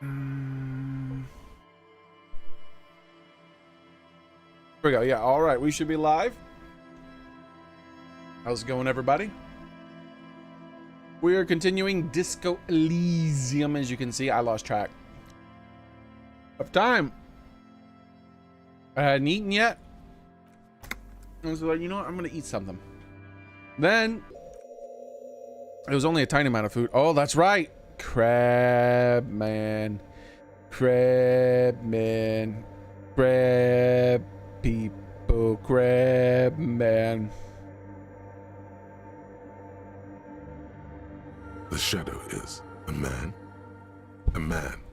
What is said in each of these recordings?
Here we go. Yeah, all right. We should be live. How's it going, everybody? We are continuing Disco Elysium. As you can see, I lost track of time. I hadn't eaten yet. I was like, you know what? I'm going to eat something. Then, it was only a tiny amount of food. Oh, that's right. Crab man. Crab man. Crab people. Crab man. The shadow is a man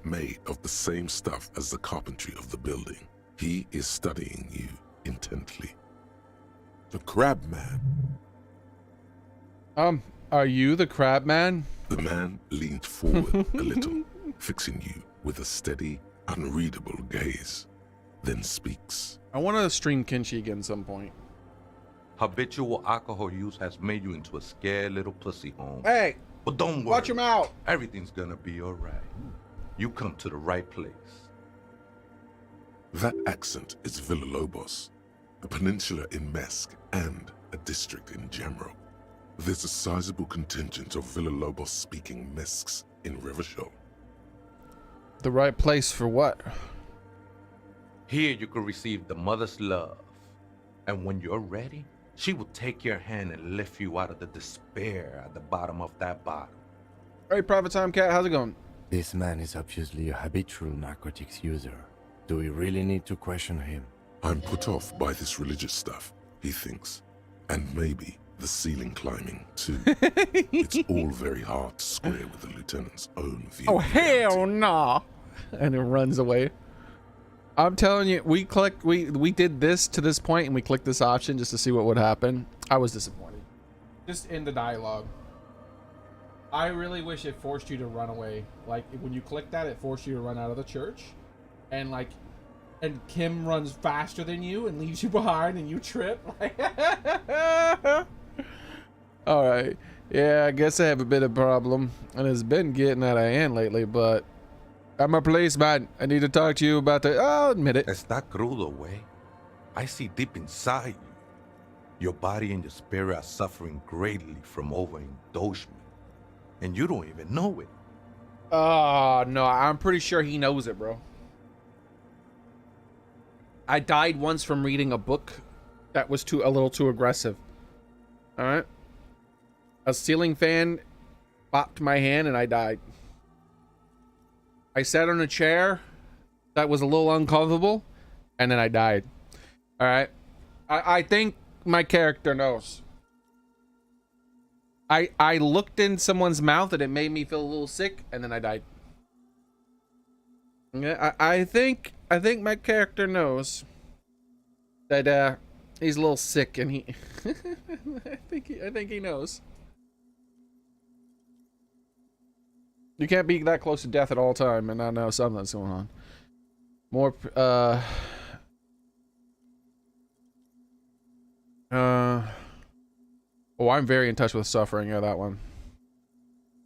made of the same stuff as the carpentry of the building. He is studying you intently. The crab man. Are you the crab man? The man leaned forward a little, fixing you with a steady, unreadable gaze, then speaks. I want to stream Kenshi again some point. Habitual alcohol use has made you into a scared little pussy, Holmes. Hey! But don't worry. Watch your mouth! Everything's gonna be alright. You come to the right place. That accent is Villalobos, a peninsula in Mesk and a district in Jamrock. There's a sizable contingent of Villalobos-speaking Mesks in Revachol. The right place for what? Here you can receive the mother's love. And when you're ready, she will take your hand and lift you out of the despair at the bottom of that bottle. Hey, Private Time Cat, how's it going? This man is obviously a habitual narcotics user. Do we really need to question him? I'm put off by this religious stuff, he thinks. And maybe the ceiling climbing, too. It's all very hard to square with the lieutenant's own view. Oh, hell nah! And it runs away. I'm telling you, we did this to this point and we clicked this option just to see what would happen. I was disappointed. Just in the dialogue. I really wish it forced you to run away. Like, when you click that, it forced you to run out of the church. And like, and Kim runs faster than you and leaves you behind and you trip. Alright. Yeah, I guess I have a bit of a problem. And it's been getting out of hand lately, but I'm a policeman. I need to talk to you about the... I'll admit it. Está crudo, way. I see deep inside you. Your body and your spirit are suffering greatly from overindulgence. And you don't even know it. Oh, no. I'm pretty sure he knows it, bro. I died once from reading a book that was a little too aggressive. Alright? A ceiling fan popped my hand and I died. I sat on a chair that was a little uncomfortable, and then I died. All right, I think my character knows. I looked in someone's mouth and it made me feel a little sick, and then I died. Yeah, I think my character knows that he's a little sick, and he I think he knows. You can't be that close to death at all time and not know something's going on. More, oh, I'm very in touch with suffering. Yeah, that one.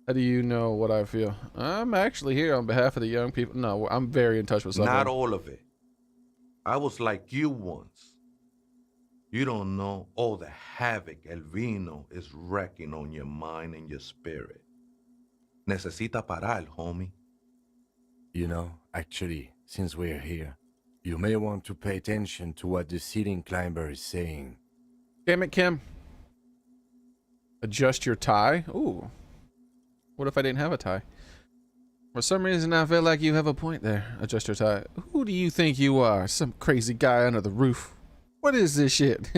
How do you know what I feel? I'm actually here on behalf of the young people. No, I'm very in touch with suffering. Not all of it. I was like you once. You don't know all the havoc El Vino is wrecking on your mind and your spirit. Necesita parar, homie. You know, actually, since we're here, you may want to pay attention to what the ceiling climber is saying. Damn it, Kim. Adjust your tie? Ooh. What if I didn't have a tie? For some reason, I feel like you have a point there. Adjust your tie. Who do you think you are? Some crazy guy under the roof. What is this shit?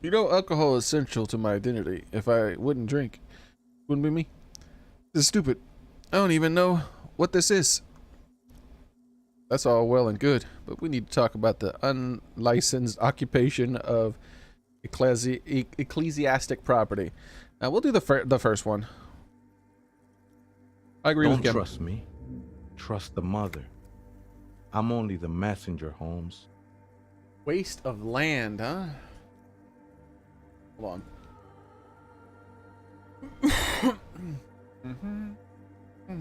You know, alcohol is essential to my identity. If I wouldn't drink, wouldn't be me. This is stupid. I don't even know what this is. That's all well and good, but we need to talk about the unlicensed occupation of ecclesiastic property. Now we'll do the first one. I agree with Kim. Don't trust me. Trust the mother. I'm only the messenger, Holmes. Waste of land, huh? Hold on. I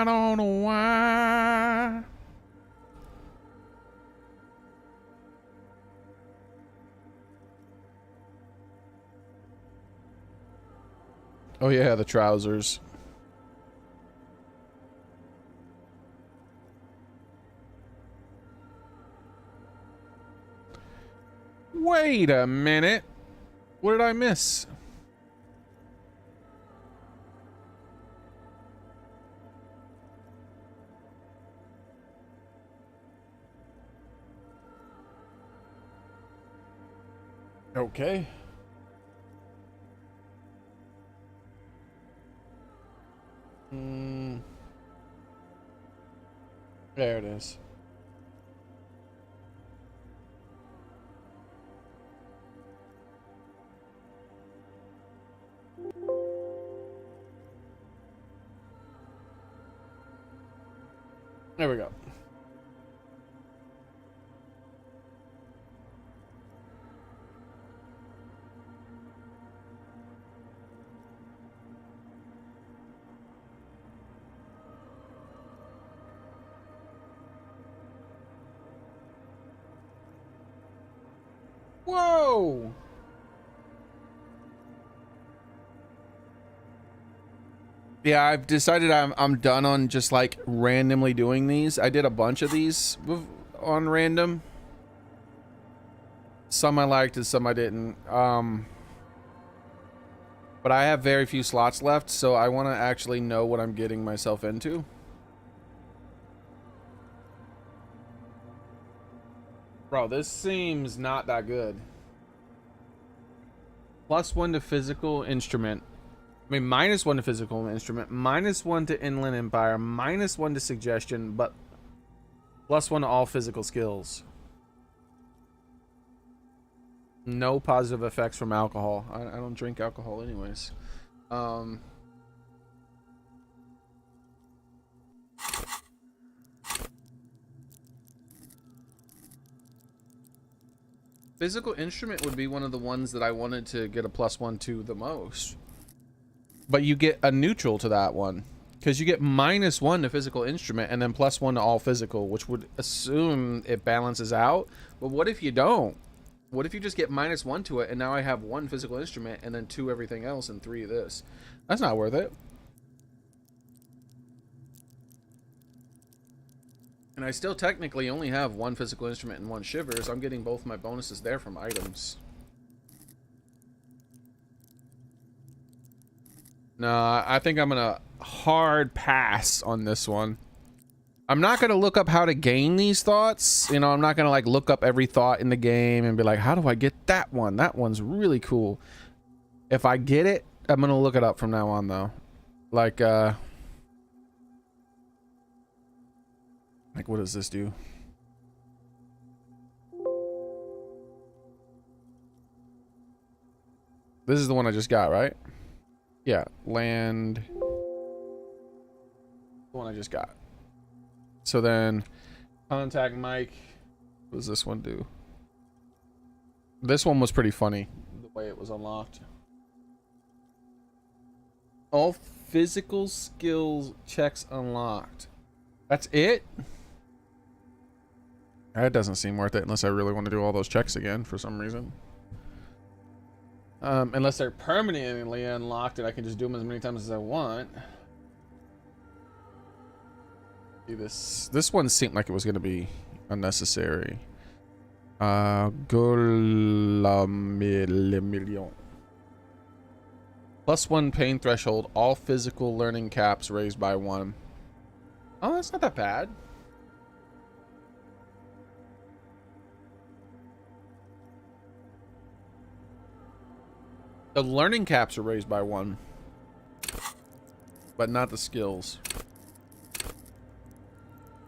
don't know why. Oh yeah, the trousers. Wait a minute. What did I miss? Okay. There it is. There we go. Whoa! Yeah, I've decided I'm done on just like randomly doing these. I did a bunch of these on random. Some I liked and some I didn't. But I have very few slots left, so I want to actually know what I'm getting myself into. Bro, this seems not that good. +1 to physical instrument. I mean, -1 to physical instrument, -1 to Inland Empire, -1 to suggestion, but +1 to all physical skills. No positive effects from alcohol. I don't drink alcohol anyways. Physical instrument would be one of the ones that I wanted to get a +1 to the most. But you get a neutral to that one. Because you get -1 to physical instrument and then +1 to all physical, which would assume it balances out. But what if you don't? What if you just get -1 to it and now I have 1 physical instrument and then 2 everything else and 3 this? That's not worth it. And I still technically only have 1 physical instrument and 1 shiver, so I'm getting both my bonuses there from items. No, I think I'm gonna hard pass on this one. I'm not gonna look up how to gain these thoughts. You know, I'm not gonna like look up every thought in the game and be like, how do I get that one? That one's really cool. If I get it, I'm gonna look it up from now on though. Like what does this do? This is the one I just got, right? Yeah, land. The one I just got. So then, contact Mike. What does this one do? This one was pretty funny, the way it was unlocked. All physical skills checks unlocked. That's it? That doesn't seem worth it unless I really want to do all those checks again for some reason. Unless they're permanently unlocked and I can just do them as many times as I want. See, this one seemed like it was going to be unnecessary. Million. +1 pain threshold. All physical learning caps raised by 1. Oh, that's not that bad. The learning caps are raised by 1, but not the skills.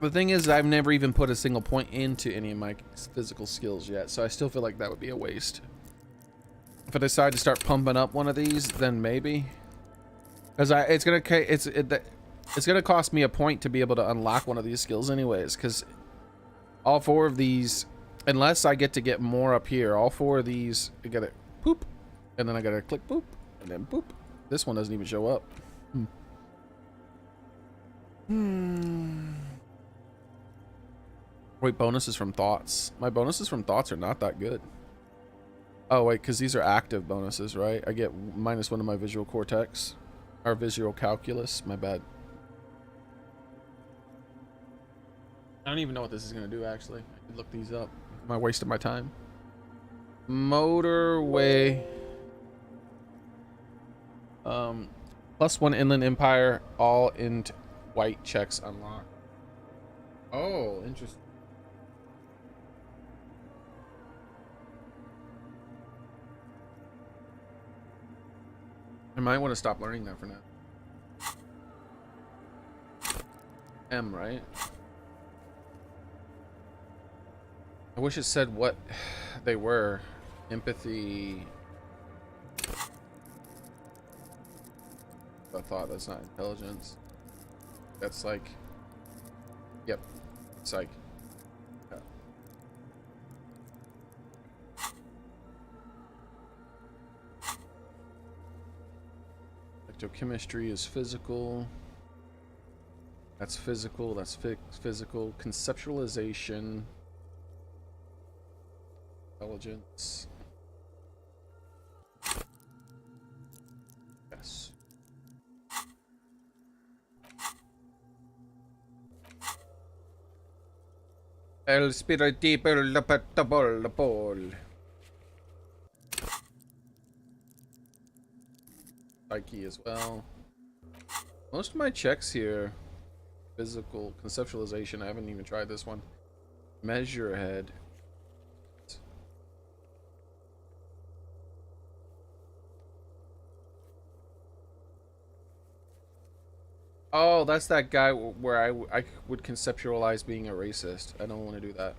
The thing is, I've never even put a single point into any of my physical skills yet, so I still feel like that would be a waste. If I decide to start pumping up one of these, then maybe, because it's gonna cost me a point to be able to unlock one of these skills anyways. Because all 4 of these Unless I get more up here. All 4 of these, I gotta poop, and then I gotta click poop, and then poop. This one doesn't even show up. Wait, bonuses from thoughts. My bonuses from thoughts are not that good. Oh, wait, because these are active bonuses, right? I get -1 to my visual cortex. Or visual calculus. My bad. I don't even know what this is going to do, actually. I could look these up. Am I wasting my time? Motorway. +1 Inland Empire. All in white checks unlocked. Oh, interesting. I might want to stop learning that for now. M, right? I wish it said what they were. Empathy. I thought that's not intelligence. That's like. Yep. Psych. Yeah. Electrochemistry is physical. That's physical. That's physical. Conceptualization. Intelligence. Yes. El spiritivo la patabol. Psyche as well. Most of my checks here. Physical conceptualization. I haven't even tried this one. Measure ahead. Oh, that's that guy where I would conceptualize being a racist. I don't want to do that.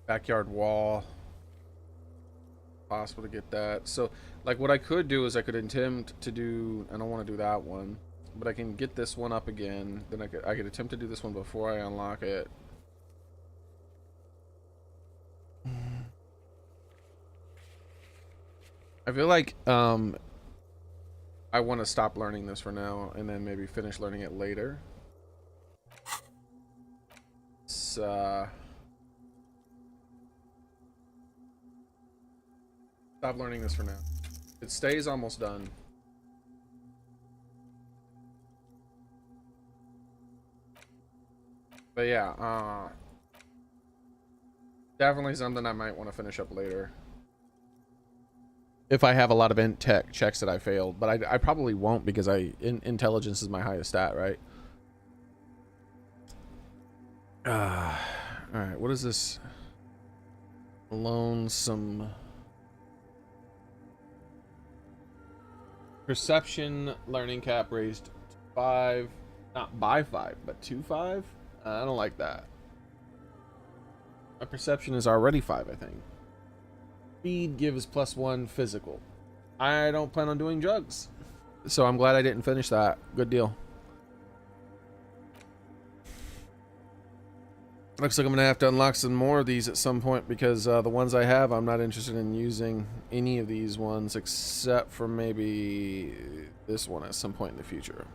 Backyard wall. Possible to get that. So, like, what I could do is I could attempt to do. I don't want to do that one, but I can get this one up again. Then I could attempt to do this one before I unlock it. I feel like I want to stop learning this for now and then maybe finish learning it later. So, stop learning this for now. It stays almost done. But yeah, definitely something I might want to finish up later. If I have a lot of int tech checks that I failed, but I probably won't because intelligence is my highest stat, right? All right, what is this? Lonesome. Perception learning cap raised to 5, not by 5, but to 5. I don't like that. My perception is already 5, I think. Speed gives +1 physical. I don't plan on doing drugs, so I'm glad I didn't finish that. Good deal. Looks like I'm gonna have to unlock some more of these at some point because the ones I have, I'm not interested in using any of these ones except for maybe this one at some point in the future.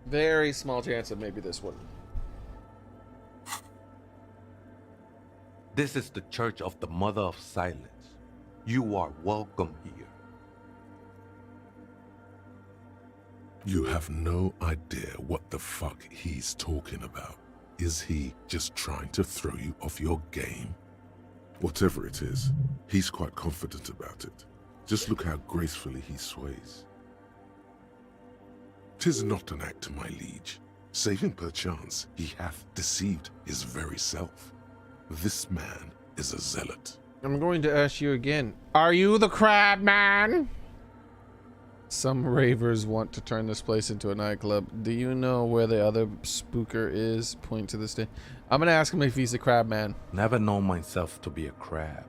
Very small chance of maybe this one. This is the Church of the Mother of Silence. You are welcome here. You have no idea what the fuck he's talking about. Is he just trying to throw you off your game? Whatever it is, he's quite confident about it. Just look how gracefully he sways. 'Tis not an act, my liege. Saving perchance, he hath deceived his very self. This man is a zealot. I'm going to ask you again. Are you the crab man? Some ravers want to turn this place into a nightclub. Do you know where the other spooker is? Point to this day. I'm going to ask him if he's the crab man. Never known myself to be a crab.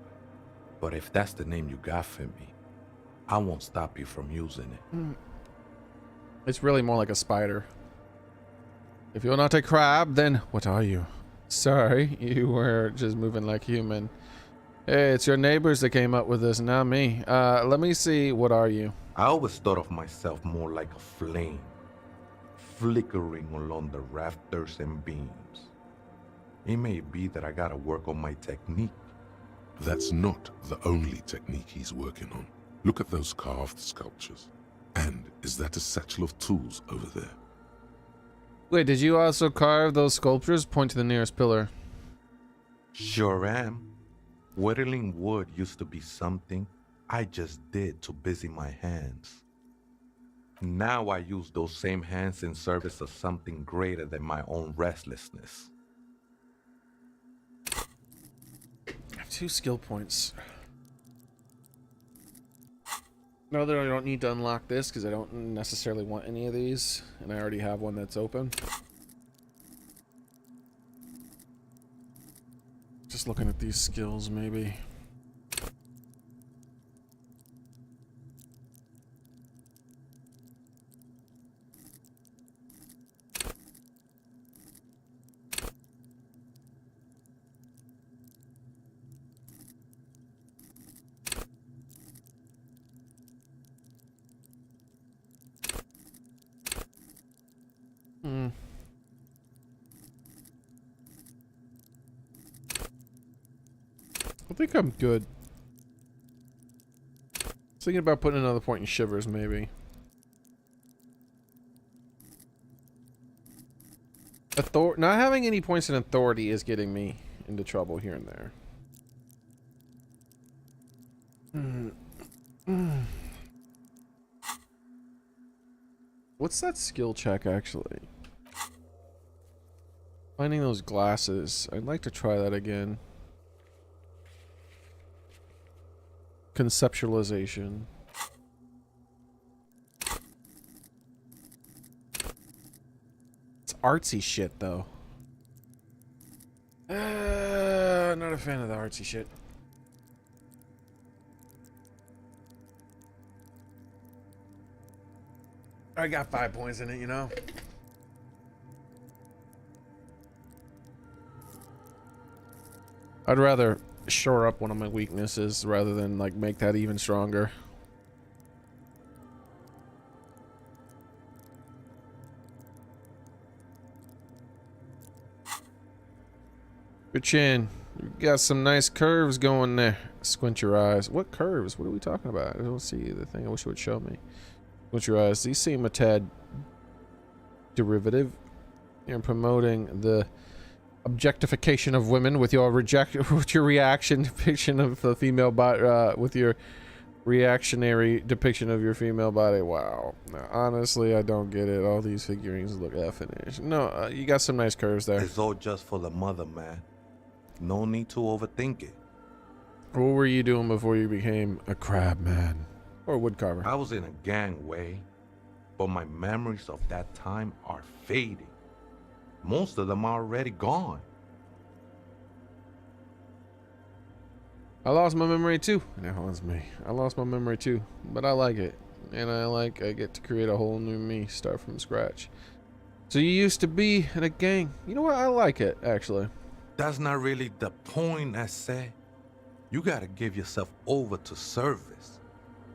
But if that's the name you got for me, I won't stop you from using it. It's really more like a spider. If you're not a crab, then what are you? Sorry, you were just moving like human. Hey, it's your neighbors that came up with this, not me. Let me see, what are you? I always thought of myself more like a flame, flickering along the rafters and beams. It may be that I gotta work on my technique. That's not the only technique he's working on. Look at those carved sculptures. And is that a satchel of tools over there? Wait, did you also carve those sculptures? Point to the nearest pillar. Sure am. Whittling wood used to be something I just did to busy my hands. Now I use those same hands in service of something greater than my own restlessness. I have 2 skill points. No, that I don't need to unlock this because I don't necessarily want any of these, and I already have one that's open. Just looking at these skills, maybe. I think I'm good. I was thinking about putting another point in shivers, maybe. Not having any points in authority is getting me into trouble here and there. What's that skill check, actually? Finding those glasses. I'd like to try that again. Conceptualization. It's artsy shit, though. Not a fan of the artsy shit. I got 5 points in it, you know? I'd rather shore up one of my weaknesses rather than like make that even stronger. Good chin. You got some nice curves going there. Squint your eyes. What curves? What are we talking about? I don't see the thing. I wish it would show me. Squint your eyes. These seem a tad derivative. You're promoting the objectification of women with your reaction depiction of the female body, with your reactionary depiction of your female body. Wow. Now, honestly, I don't get it. All these figurines look effing. No, you got some nice curves there. It's all just for the mother, man. No need to overthink it. What were you doing before you became a crab man? Or a woodcarver? I was in a gangway, but my memories of that time are fading. Most of them are already gone. I lost my memory too. That haunts me. I lost my memory too, but I like it. And I get to create a whole new me, start from scratch. So you used to be in a gang. You know what? I like it, actually. That's not really the point, I say. You gotta give yourself over to service.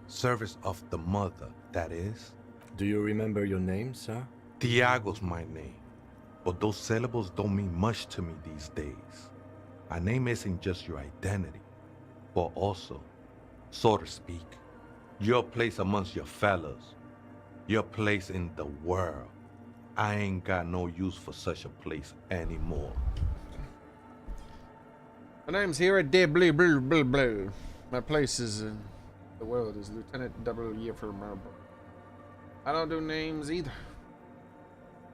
Service of the mother, that is. Do you remember your name, sir? Tiago's my name. But those syllables don't mean much to me these days. A name isn't just your identity, but also, so to speak, your place amongst your fellows, your place in the world. I ain't got no use for such a place anymore. My name's here at Blue Blue Blue Blue. My place is in the world is Lieutenant W. for Marble. I don't do names either.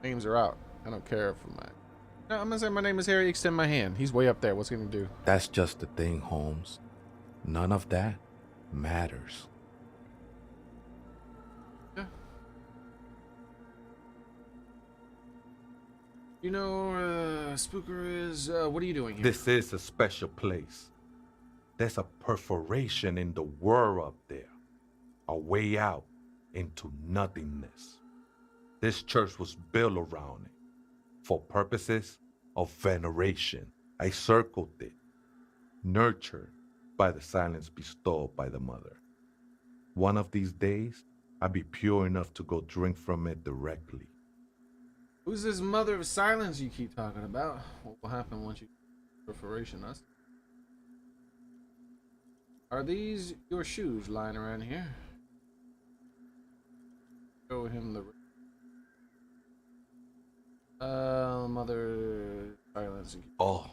Names are out. I don't care for my... No, I'm gonna say my name is Harry, extend my hand. He's way up there. What's he gonna do? That's just the thing, Holmes. None of that matters. Yeah. You know, Spooker is... what are you doing here? This is a special place. There's a perforation in the world up there. A way out into nothingness. This church was built around it for purposes of veneration. I circled it, nurtured by the silence bestowed by the mother. One of these days, I'll be pure enough to go drink from it directly. Who's this mother of silence you keep talking about? What will happen once you perforation us? Are these your shoes lying around here? Show him the mother silence. Oh,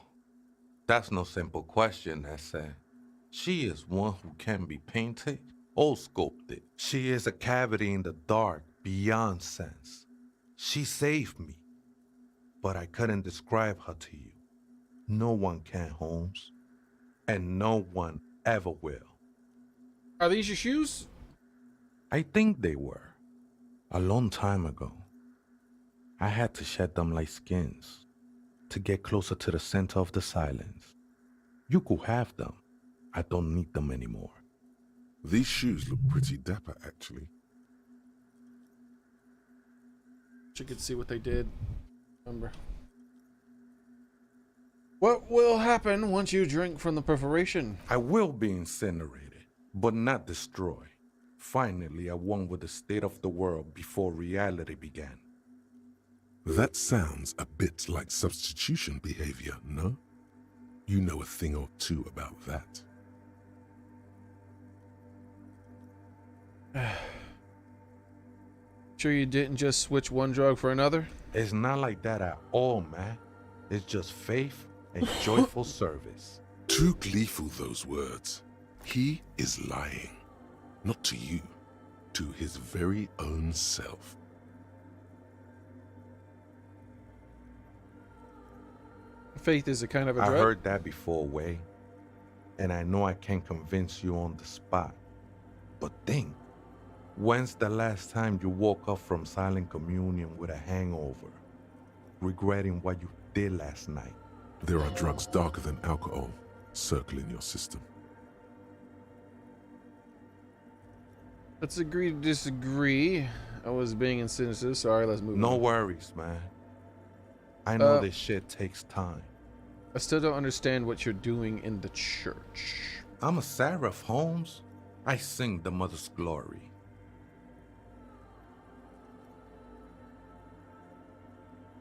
that's no simple question, Essa. She is one who can be painted or sculpted. She is a cavity in the dark beyond sense. She saved me, but I couldn't describe her to you. No one can, Holmes, and no one ever will. Are these your shoes? I think they were. A long time ago. I had to shed them like skins to get closer to the center of the silence. You could have them. I don't need them anymore. These shoes look pretty dapper, actually. You could see what they did. Remember. What will happen once you drink from the perforation? I will be incinerated, but not destroyed. Finally, I won with the state of the world before reality began. That sounds a bit like substitution behavior, no? You know a thing or two about that. Sure you didn't just switch one drug for another? It's not like that at all, man. It's just faith and joyful service. Too gleeful, those words. He is lying. Not to you, to his very own self. Faith is a kind of a I drug. heard that before, Way. And I know I can't convince you on the spot. But think, when's the last time you woke up from silent communion with a hangover, regretting what you did last night? There are drugs darker than alcohol circling your system. Let's agree to disagree. I was being insensitive. Sorry, let's move on. No worries, man. I know this shit takes time. I still don't understand what you're doing in the church. I'm a seraph, Holmes. I sing the mother's glory.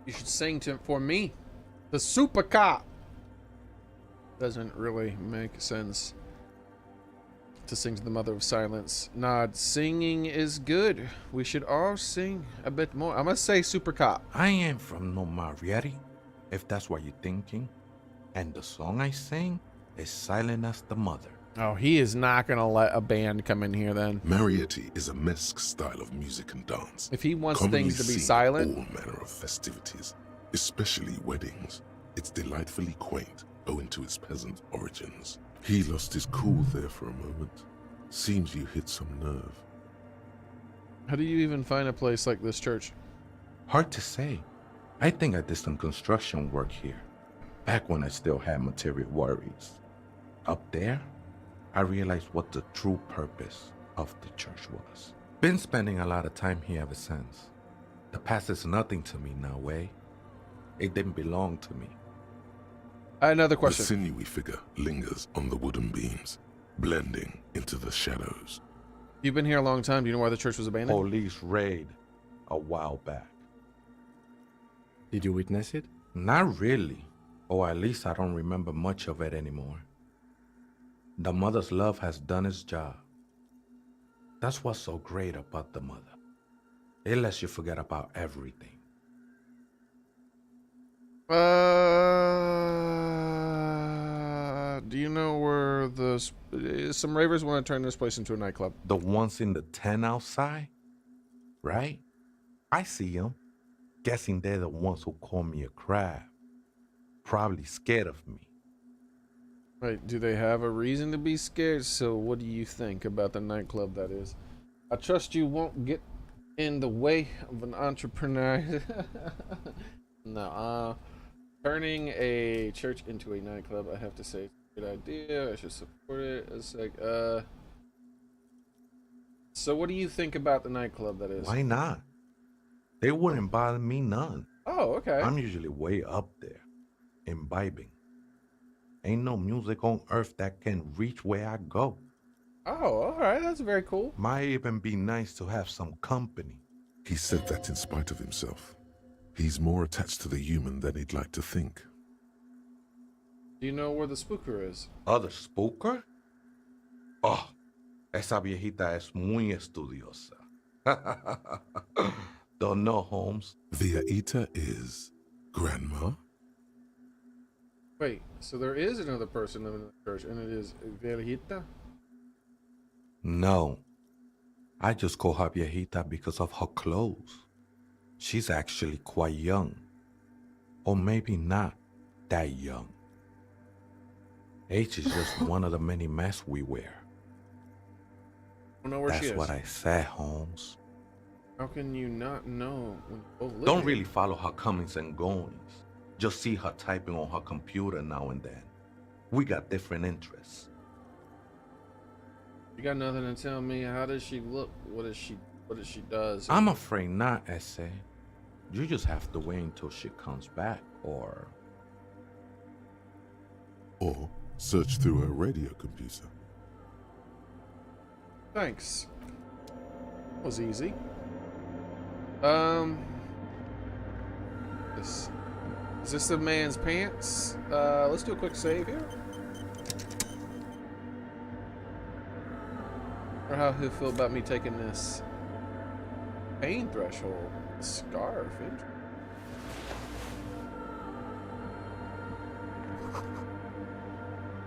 You should sing for me. The super cop. Doesn't really make sense to sing to the mother of silence. Nod, singing is good. We should all sing a bit more. I must say super cop. I ain't from no Marietti, if that's what you're thinking. And the song I sing is silent as the mother. Oh, he is not going to let a band come in here then. Marietti is a mesque style of music and dance. If he wants commonly things to be seen at silent. all manner of festivities, especially weddings. It's delightfully quaint, owing to its peasant origins. He lost his cool there for a moment. Seems you hit some nerve. How do you even find a place like this church? Hard to say. I think I did some construction work here, back when I still had material worries. Up there, I realized what the true purpose of the church was. Been spending a lot of time here ever since. The past is nothing to me now, Way. It didn't belong to me. Another The question. sinewy figure lingers on the wooden beams, blending into the shadows. You've been here a long time. Do you know why the church was abandoned? Police raid a while back. Did you witness it? Not really, or at least I don't remember much of it anymore. The mother's love has done its job. That's what's so great about the mother. It lets you forget about everything. Do you know where some ravers want to turn this place into a nightclub? The ones in the tent outside, right? I see them. Guessing they're the ones who call me a crab. Probably scared of me. Right, do they have a reason to be scared? So what do you think about the nightclub that is? I trust you won't get in the way of an entrepreneur. No, turning a church into a nightclub, I have to say, it's a good idea. I should support it. It's like, so what do you think about the nightclub that is? Why not? They wouldn't bother me none. Oh, okay. I'm usually way up there, imbibing. Ain't no music on earth that can reach where I go. Oh, all right. That's very cool. Might even be nice to have some company. He said that in spite of himself. He's more attached to the human than he'd like to think. Do you know where the spooker is? Other spooker? Oh, esa viejita es muy estudiosa. Don't know, Holmes. Viejita is grandma? Wait, so there is another person in the church, and it is Viejita? No, I just call her viejita because of her clothes. She's actually quite young. Or maybe not that young. Age is just one of the many masks we wear. I don't know where she That's is. what I said, Holmes. How can you not know when you both live Don't here? really follow her comings and goings. Just see her typing on her computer now and then. We got different interests. You got nothing to tell me. How does she look? What does she does? I'm afraid not, Ese. You just have to wait until she comes back, or Search through her radio computer. Thanks. That was easy. Is this the man's pants? Let's do a quick save here. Or how he'll feel about me taking this pain threshold scarf.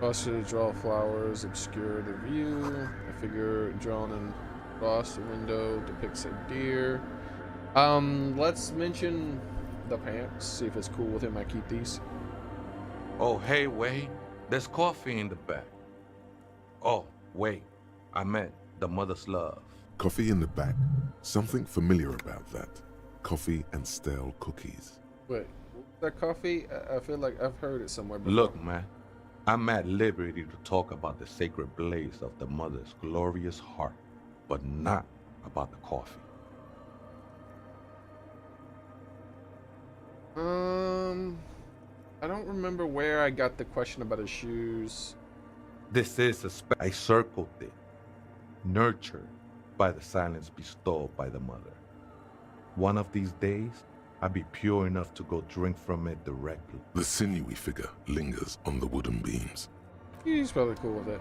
Cause to draw flowers, obscure the view. A figure drawn in across the window depicts a deer. Let's mention the pants. See if it's cool with him. I keep these. oh, hey, wait, there's coffee in the back. Oh, wait, I meant the mother's love. Coffee in the back. Something familiar about that. Coffee and stale cookies. Wait, that coffee? I feel like I've heard it somewhere before. Look, man, I'm at liberty to talk about the sacred blaze of the mother's glorious heart, but not about the coffee. I don't remember where I got the question about his shoes. This is I circled it, nurtured by the silence bestowed by the mother. One of these days, I'll be pure enough to go drink from it directly. The sinewy figure lingers on the wooden beams. He's probably cool with it.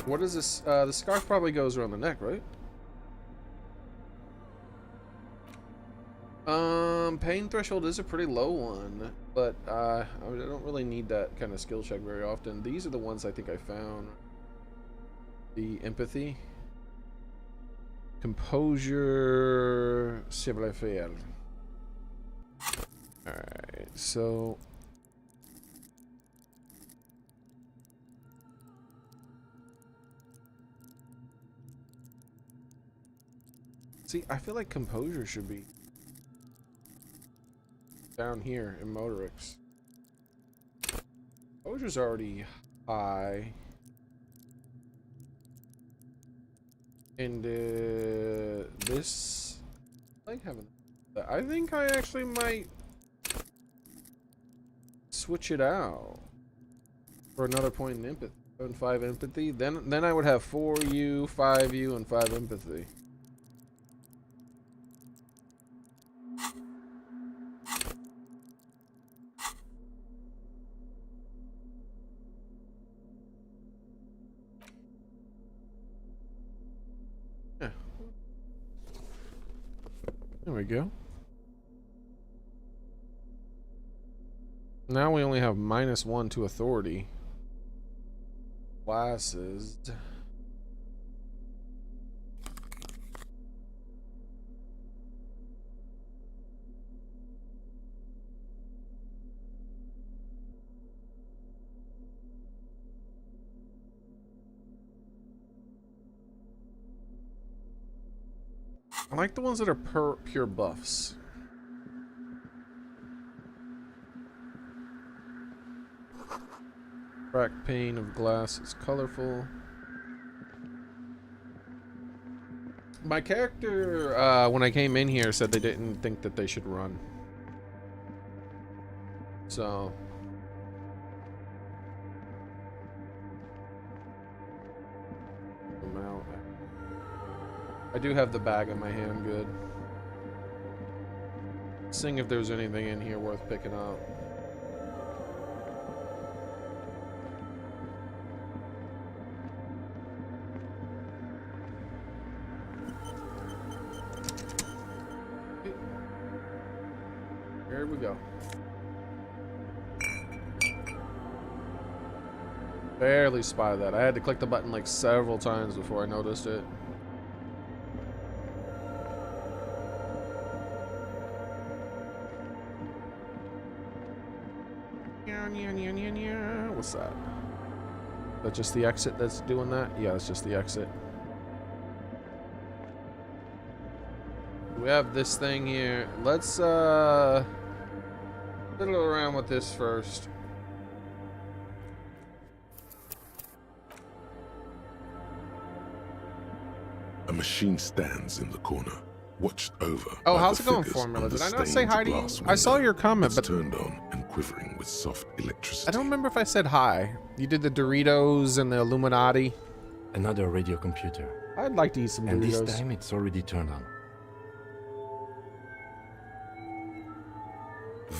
What is this? The scarf probably goes around the neck, right? Pain threshold is a pretty low one, but I don't really need that kind of skill check very often. These are the ones I think I found. The empathy, composure, savoir faire. All right, so see, I feel like composure should be down here in Motorix. Composure's already high. And this, I like having. I think I actually might switch it out for another point in empathy. 5 empathy. Then I would have 4U, 5U, and 5 empathy. Yeah. There we go. Now we only have -1 to authority. Classes. I like the ones that are pure buffs. Cracked pane of glass is colorful. My character, when I came in here, said they didn't think that they should run. So... I'm out. I do have the bag in my hand, good. Seeing if there's anything in here worth picking up. Here we go. Barely spotted that. I had to click the button like several times before I noticed it. What's that? Is that just the exit that's doing that? Yeah, it's just the exit. We have this thing here. Let's fiddle around with this first. A machine stands in the corner, watched over. Oh, by how's the it going, figures Formula? on the Did I not say stained hi to you? glass I saw window your comment, that's but turned on and quivering with soft electricity. I don't remember if I said hi. You did the Doritos and the Illuminati. Another radio computer. I'd like to eat some And Doritos. this time it's already turned on.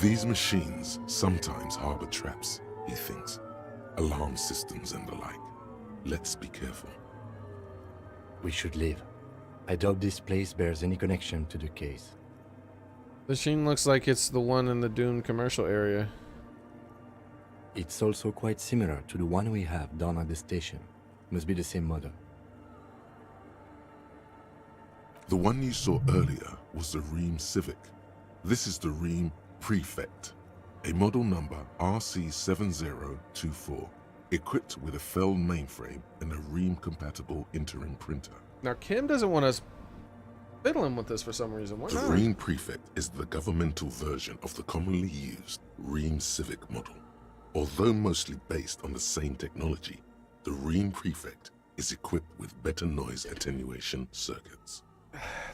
These machines sometimes harbor traps, he thinks. Alarm systems and the like. Let's be careful. We should leave. I doubt this place bears any connection to the case. The machine looks like it's the one in the Dune commercial area. It's also quite similar to the one we have down at the station. Must be the same model. The one you saw earlier was the Ream Civic. This is the Ream Prefect, a model number RC7024, equipped with a Fell mainframe and a Ream-compatible interim printer. Now, Kim doesn't want us fiddling with this for some reason. Why The not? Ream Prefect is the governmental version of the commonly used Ream Civic model. Although mostly based on the same technology, the Ream Prefect is equipped with better noise attenuation circuits.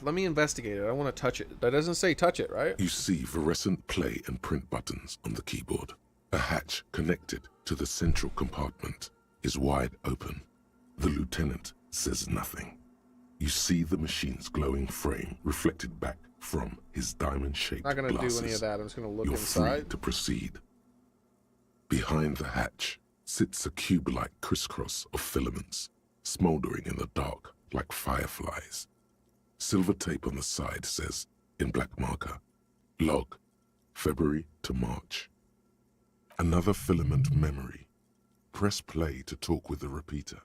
Let me investigate it. I want to touch it. That doesn't say touch it, right? You see fluorescent play and print buttons on the keyboard. A hatch connected to the central compartment is wide open. The lieutenant says nothing. You see the machine's glowing frame reflected back from his diamond-shaped Not going to glasses. do any of that. I'm just going to look You're free inside. to proceed. Behind the hatch sits a cube-like crisscross of filaments, smoldering in the dark like fireflies. Silver tape on the side says, in black marker, log, February to March. Another filament memory. Press play to talk with the repeater.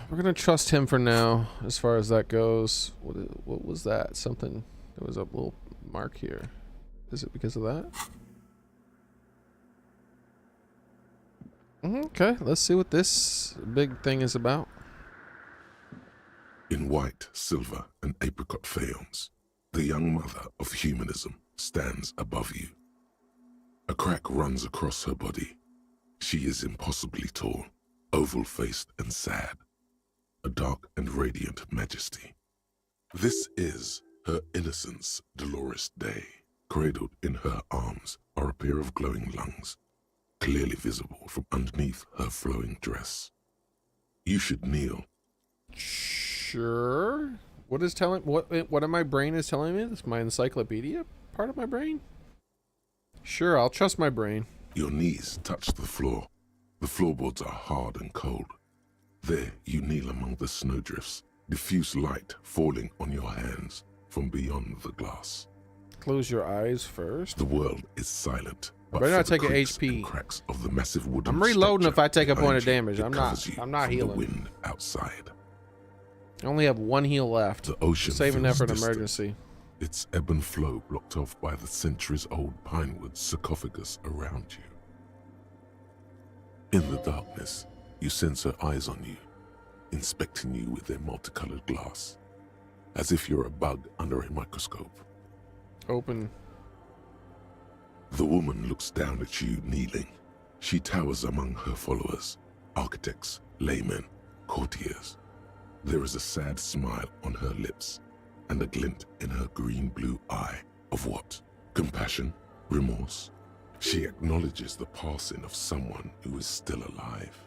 We're going to trust him for now, as far as that goes. What was that? Something. There was a little mark here. Is it because of that? Okay, let's see what this big thing is about. In white, silver, and apricot faience, the young mother of humanism stands above you. A crack runs across her body. She is impossibly tall, oval-faced and sad. A dark and radiant majesty. This is her innocence, Dolores Day. Cradled in her arms are a pair of glowing lungs, clearly visible from underneath her flowing dress. You should kneel. Sure. What is telling? What my brain is telling me? This my encyclopedia part of my brain. Sure, I'll trust my brain. Your knees touch the floor. The floorboards are hard and cold. There you kneel among the snowdrifts, diffuse light falling on your hands from beyond the glass. Close your eyes first. The world is silent. I better not for the take a creaks HP. and cracks of the massive wooden I'm reloading if I take a point of structure behind damage. you, I'm it not- covers you I'm not from healing. The wind outside. I only have one heal left. The ocean Saving that feels for an distant. emergency. Its ebb and flow blocked off by the centuries-old pinewood sarcophagus around you. In the darkness, you sense her eyes on you, inspecting you with their multicolored glass, as if you're a bug under a microscope. Open. The woman looks down at you kneeling. She towers among her followers, architects, laymen, courtiers. There is a sad smile on her lips and a glint in her green-blue eye of what? Compassion? Remorse? She acknowledges the passing of someone who is still alive.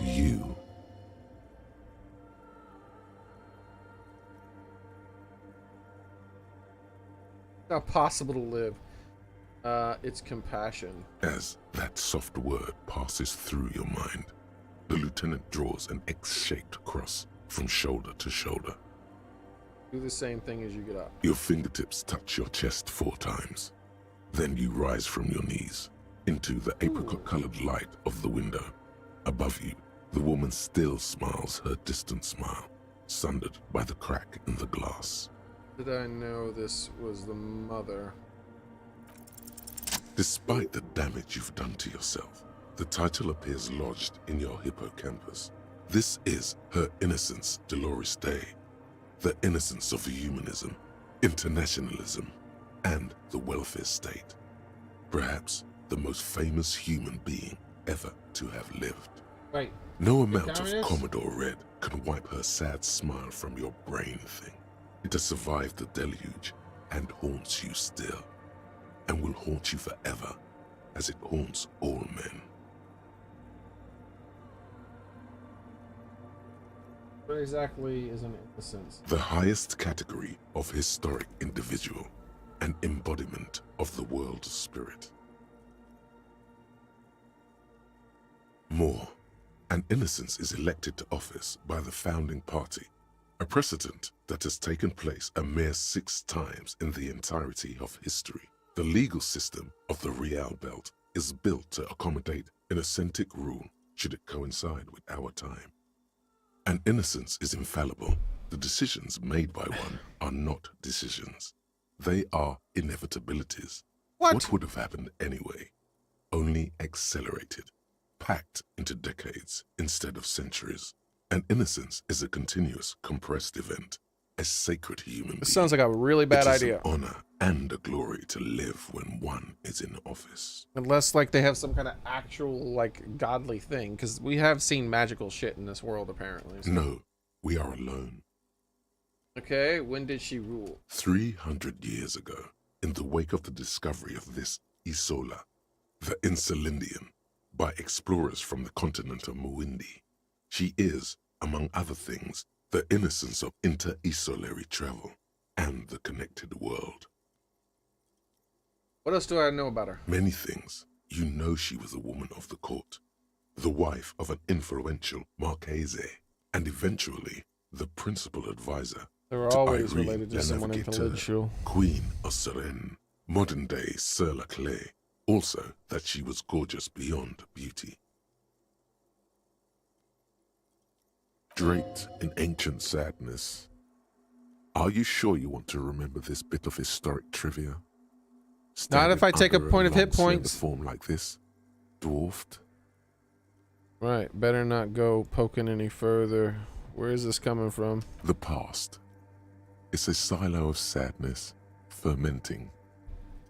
You. Not possible to live. It's compassion. As that soft word passes through your mind, the lieutenant draws an X-shaped cross from shoulder to shoulder. Do the same thing as you get up. Your fingertips touch your chest 4 times. Then you rise from your knees into the apricot-colored light of the window. Above you, the woman still smiles her distant smile, sundered by the crack in the glass. Did I know this was the mother? Despite the damage you've done to yourself, the title appears lodged in your hippocampus. This is her innocence, Dolores Day. The innocence of humanism, internationalism, and the welfare state. Perhaps the most famous human being ever to have lived. Right. No amount of communist? Commodore Red can wipe her sad smile from your brain thing. It has survived the deluge and haunts you still, and will haunt you forever, as it haunts all men. What exactly is an innocence? The highest category of historic individual, an embodiment of the world spirit. More, an innocence is elected to office by the founding party, a precedent that has taken place a mere 6 times in the entirety of history. The legal system of the Real Belt is built to accommodate an authentic rule should it coincide with our time. An innocence is infallible. The decisions made by one are not decisions. They are inevitabilities. What would have happened anyway? Only accelerated, packed into decades instead of centuries. An innocence is a continuous, compressed event, a sacred human being. This sounds like a really bad idea. It is an honor and a glory to live when one is in office. Unless, like, they have some kind of actual, like, godly thing. Because we have seen magical shit in this world, apparently. So. No, we are alone. Okay, when did she rule? 300 years ago, in the wake of the discovery of this Isola, the Insulindian, by explorers from the continent of Muindi. She is, among other things, the innocence of inter-isolary travel and the connected world. What else do I know about her? Many things. You know she was a woman of the court, the wife of an influential Marchese, and eventually the principal advisor They were to always Irene related to La someone Navigateur, influential. Queen of Seren, modern-day Sir Laclay. Also, that she was gorgeous beyond beauty. Draped in ancient sadness. Are you sure you want to remember this bit of historic trivia? Not if I take a Standing point of under hit long, slender points. form like this, dwarfed. Right, better not go poking any further. Where is this coming from? The past. It's a silo of sadness, fermenting.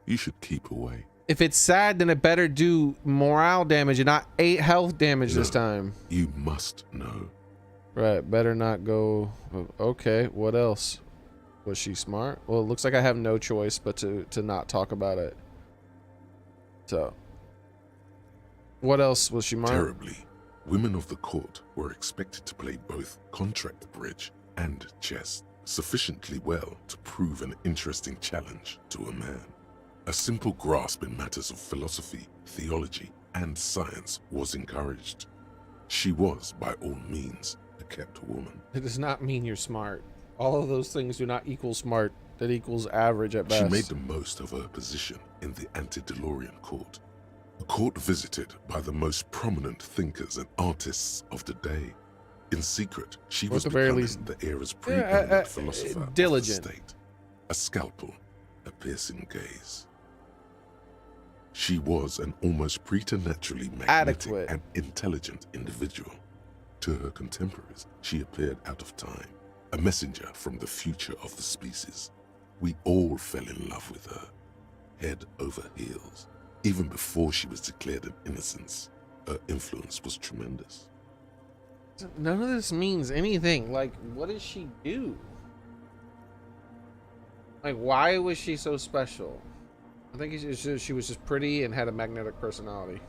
You should keep away. If it's sad, then it better do morale damage and not 8 health damage this No. time. You must know. Right, better not go. Okay, what else? Was she smart? Well, it looks like I have no choice but to not talk about it. So, what else was she smart? Terribly, women of the court were expected to play both contract bridge and chess sufficiently well to prove an interesting challenge to a man. A simple grasp in matters of philosophy, theology, and science was encouraged. She was, by all means, a kept woman. It does not mean you're smart. All of those things do not equal smart. That equals average at best. She made the most of her position in the antediluvian court, a court visited by the most prominent thinkers and artists of the day. In secret, she was at the very becoming least, the era's preeminent philosopher diligent. of the state. A scalpel, a piercing gaze. She was an almost preternaturally magnetic Adequate. and intelligent individual. To her contemporaries, she appeared out of time, a messenger from the future of the species. We all fell in love with her, head over heels. Even before she was declared an innocence, her influence was tremendous. None of this means anything. Like, what does she do? Like, why was she so special? I think she was just pretty and had a magnetic personality.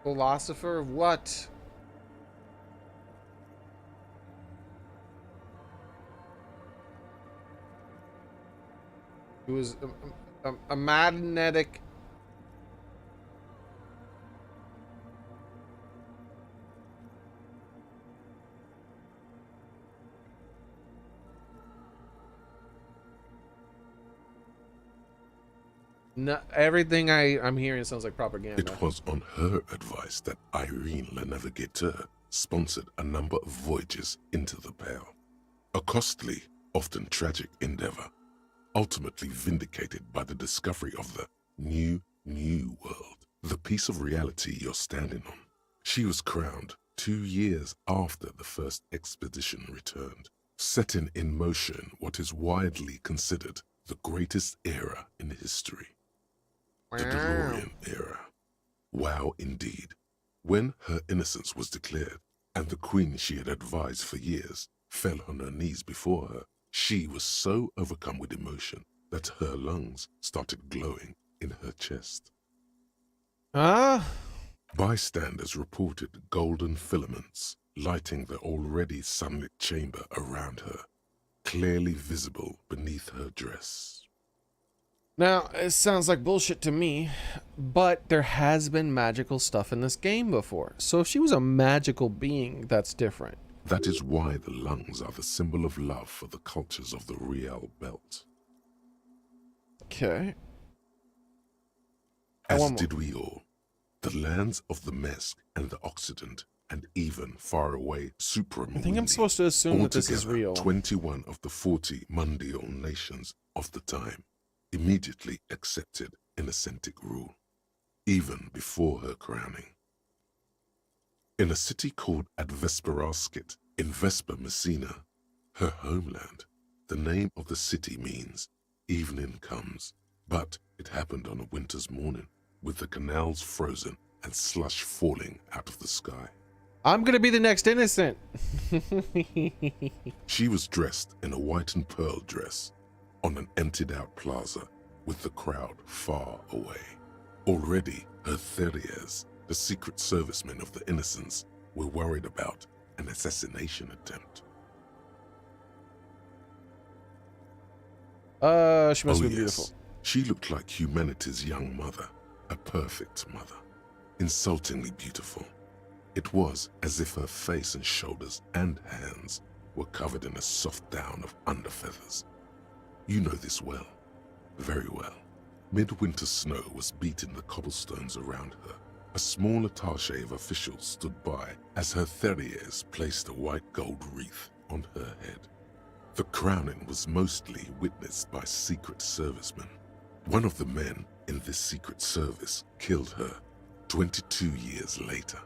Philosopher of what? It was a magnetic. No, everything I'm hearing sounds like propaganda. It was on her advice that Irene Le Navigateur sponsored a number of voyages into the Pale. A costly, often tragic endeavor, ultimately vindicated by the discovery of the new world, the piece of reality you're standing on. She was crowned 2 years after the first expedition returned, setting in motion what is widely considered the greatest era in history. The DeLorean era. Wow, indeed. When her innocence was declared, and the queen she had advised for years fell on her knees before her, she was so overcome with emotion that her lungs started glowing in her chest. Bystanders reported golden filaments lighting the already sunlit chamber around her, clearly visible beneath her dress. Now, it sounds like bullshit to me, but there has been magical stuff in this game before. So if she was a magical being, that's different. That is why the lungs are the symbol of love for the cultures of the Riel Belt. Okay. As did we all. The lands of the Mesk and the Occident, and even far away Supramundi. I think I'm supposed to assume that this is real. 21 of the 40 mundial nations of the time immediately accepted Innocentic rule, even before her crowning. In a city called Advesperaskit in Vesper Messina, her homeland, the name of the city means evening comes, but it happened on a winter's morning with the canals frozen and slush falling out of the sky. I'm gonna be the next innocent. She was dressed in a white and pearl dress on an emptied out plaza with the crowd far away. Already her Theriers, the secret servicemen of the Innocents, were worried about an assassination attempt. She must be beautiful. She looked like humanity's young mother, a perfect mother, insultingly beautiful. It was as if her face and shoulders and hands were covered in a soft down of underfeathers. You know this well, very well. Midwinter snow was beating the cobblestones around her. A small attaché of officials stood by as her Theriers placed a white gold wreath on her head. The crowning was mostly witnessed by secret servicemen. One of the men in this secret service killed her 22 years later.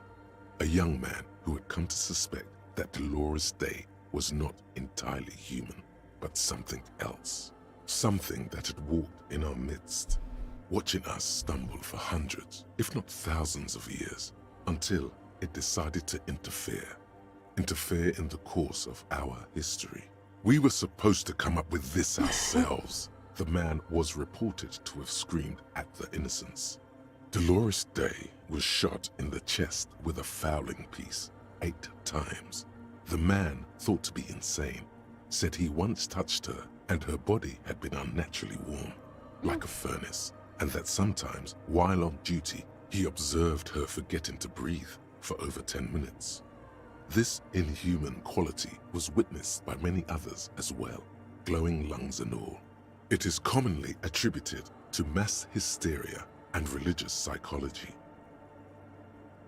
A young man who had come to suspect that Dolores Day was not entirely human, but something else. Something that had walked in our midst, watching us stumble for hundreds, if not thousands of years, until it decided to interfere in the course of our history. We were supposed to come up with this ourselves. The man was reported to have screamed at the Innocents. Dolores Day was shot in the chest with a fowling piece 8 times. The man, thought to be insane, said he once touched her and her body had been unnaturally warm, like a furnace, and that sometimes, while on duty, he observed her forgetting to breathe for over 10 minutes. This inhuman quality was witnessed by many others as well, glowing lungs and all. It is commonly attributed to mass hysteria and religious psychology.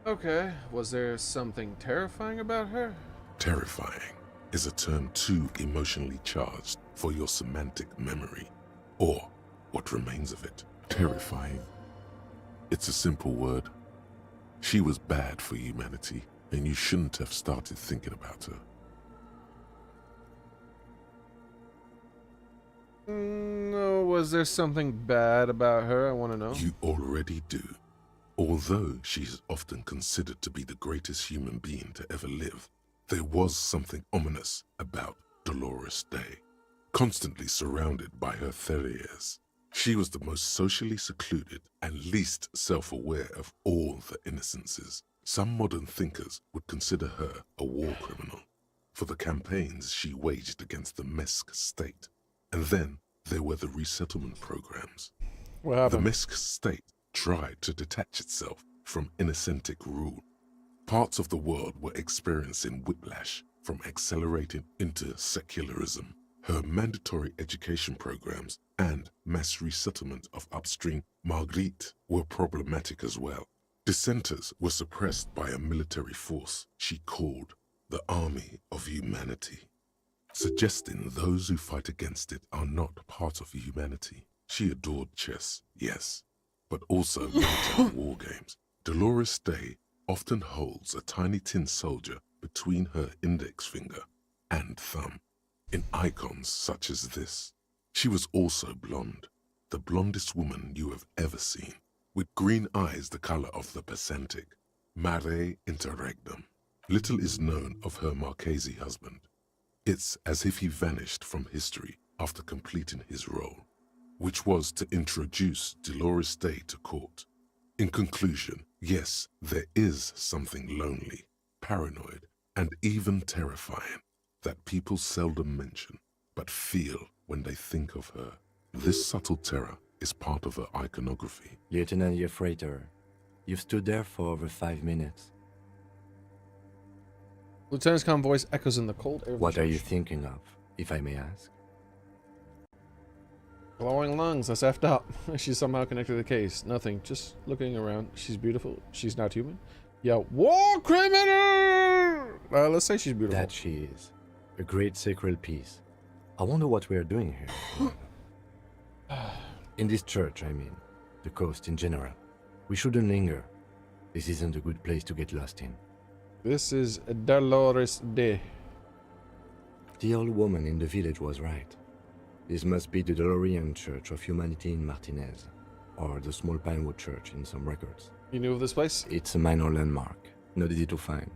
Okay, was there something terrifying about her? Terrifying is a term too emotionally charged for your semantic memory, or what remains of it. Terrifying. It's a simple word. She was bad for humanity, and you shouldn't have started thinking about her. No, was there something bad about her? I want to know. You already do. Although she is often considered to be the greatest human being to ever live, there was something ominous about Dolores Day. Constantly surrounded by her terriers, she was the most socially secluded and least self-aware of all the innocences. Some modern thinkers would consider her a war criminal for the campaigns she waged against the Mesk state. And then there were the resettlement programs. What The happened? Mesk state tried to detach itself from Innocentic rule. Parts of the world were experiencing whiplash from accelerating into secularism. Her mandatory education programs and mass resettlement of upstream Marguerite were problematic as well. Dissenters were suppressed by a military force she called the Army of Humanity, suggesting those who fight against it are not part of humanity. She adored chess, yes, but also military war games. Dolores Day often holds a tiny tin soldier between her index finger and thumb in icons such as this. She was also blonde, the blondest woman you have ever seen, with green eyes the color of the Pacentic, mare interregnum. Little is known of her Marchese husband. It's as if he vanished from history after completing his role, which was to introduce Dolores Day to court. In conclusion, yes, there is something lonely, paranoid, and even terrifying that people seldom mention, but feel when they think of her. This subtle terror is part of her iconography. Lieutenant Yefrater, you've stood there for over 5 minutes. Lieutenant's calm voice echoes in the cold air. What are you thinking of, if I may ask? Glowing lungs, that's effed up. She's somehow connected to the case. Nothing, just looking around. She's beautiful. She's not human. Yeah, war criminal! Let's say she's beautiful. That she is. A great sacred piece. I wonder what we are doing here. In this church, I mean. The coast in general. We shouldn't linger. This isn't a good place to get lost in. This is Dolores Day. The old woman in the village was right. This must be the Dolorian Church of Humanity in Martinez, or the small Pinewood Church in some records. You knew of this place? It's a minor landmark, not easy to find.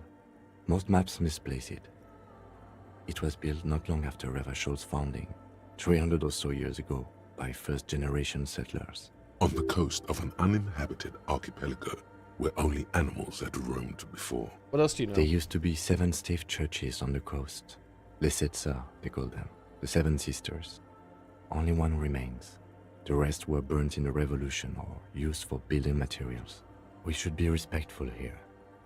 Most maps misplace it. It was built not long after Ravachol's founding, 300 or so years ago, by first-generation settlers. On the coast of an uninhabited archipelago where only animals had roamed before. What else do you know? There used to be 7 stave churches on the coast. Les Setsa, they call them. The 7 Sisters. Only one remains. The rest were burnt in the revolution or used for building materials. We should be respectful here,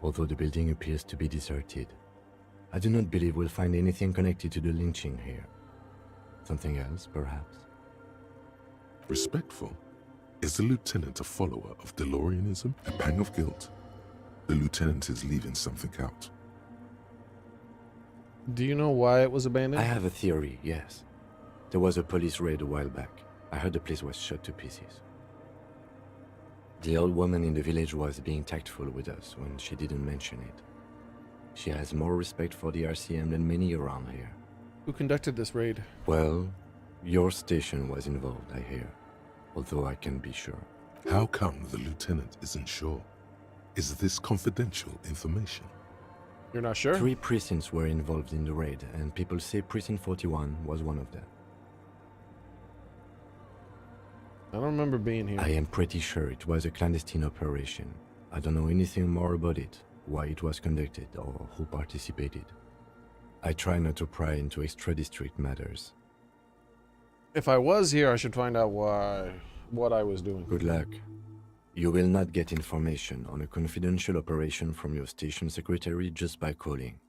although the building appears to be deserted. I do not believe we'll find anything connected to the lynching here. Something else, perhaps? Respectful? Is the lieutenant a follower of DeLoreanism? A pang of guilt? The lieutenant is leaving something out. Do you know why it was abandoned? I have a theory, yes. There was a police raid a while back. I heard the place was shot to pieces. The old woman in the village was being tactful with us when she didn't mention it. She has more respect for the RCM than many around here. Who conducted this raid? Well, your station was involved, I hear. Although I can't be sure. How come the lieutenant isn't sure? Is this confidential information? You're not sure? 3 precincts were involved in the raid, and people say Precinct 41 was one of them. I don't remember being here. I am pretty sure it was a clandestine operation. I don't know anything more about it, why it was conducted, or who participated. I try not to pry into extra-district matters. If I was here, I should find out what I was doing. Good luck. You will not get information on a confidential operation from your station secretary just by calling.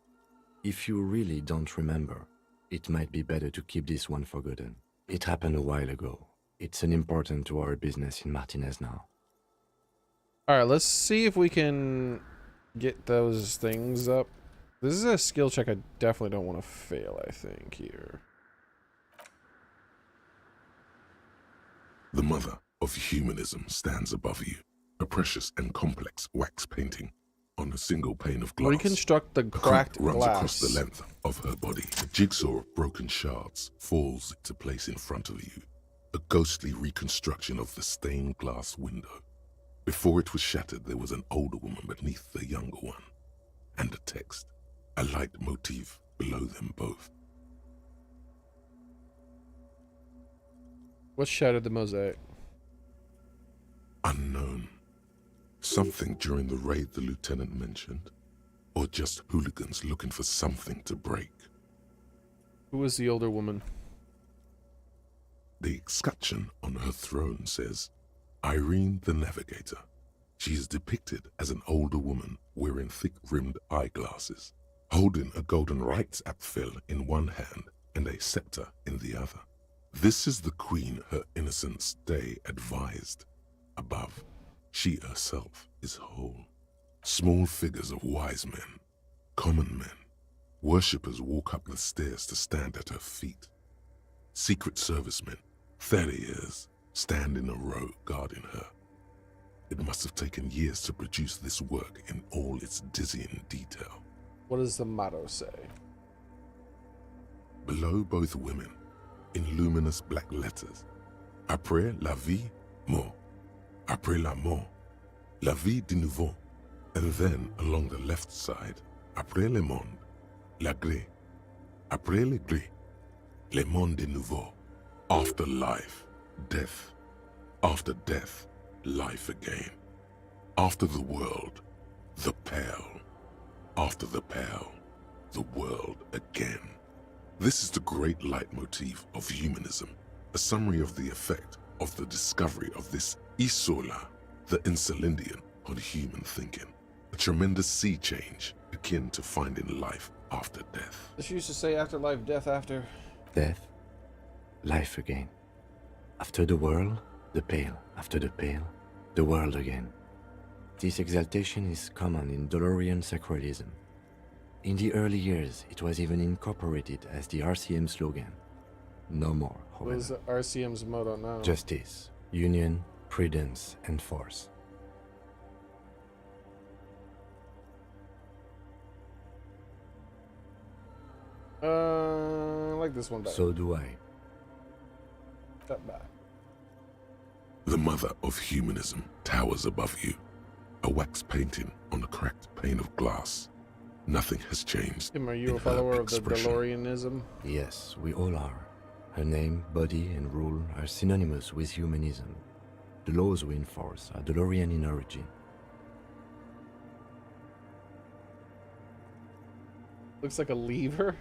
If you really don't remember, it might be better to keep this one forgotten. It happened a while ago. It's unimportant to our business in Martinez now. Alright, let's see if we can get those things up. This is a skill check I definitely don't want to fail, I think, here. The mother of humanism stands above you, a precious and complex wax painting on a single pane of glass. Reconstruct the A creep cracked runs across glass. the length of her body. A jigsaw of broken shards falls into place in front of you. A ghostly reconstruction of the stained glass window. Before it was shattered, there was an older woman beneath the younger one, and a text, a light motif below them both. What shattered the mosaic? Unknown. Something during the raid the lieutenant mentioned, or just hooligans looking for something to break. Who was the older woman? The escutcheon on her throne says, Irene the Navigator. She is depicted as an older woman wearing thick-rimmed eyeglasses, holding a golden rights apfel in one hand and a scepter in the other. This is the queen her innocence day advised. Above, she herself is whole. Small figures of wise men, common men, worshippers walk up the stairs to stand at her feet. Secret servicemen, 30 years, stand in a row guarding her. It must have taken years to produce this work in all its dizzying detail. What does the motto say? Below both women, in luminous black letters, Après la vie, mort. Après la mort, la vie de nouveau. And then, along the left side, Après le monde, la gré. Après le gré, le monde de nouveau. After life, death. After death, life again. After the world, the pale. After the pale, the world again. This is the great leitmotif of humanism, a summary of the effect of the discovery of this Isola, the Insulindian, on human thinking. A tremendous sea change akin to finding life after death. This used to say afterlife, death after. Death, life again. After the world, the pale. After the pale, the world again. This exaltation is common in Dolorian sacralism. In the early years, it was even incorporated as the RCM slogan. No more, What is however. the RCM's motto now? Justice, union, prudence, and force. I like this one better. So do I. Step back. The mother of humanism towers above you, a wax painting on a cracked pane of glass. Nothing has changed. Tim, are you in a her follower of the expression. DeLoreanism? Yes, we all are. Her name, body, and rule are synonymous with humanism. The laws we enforce are DeLorean in origin. Looks like a lever.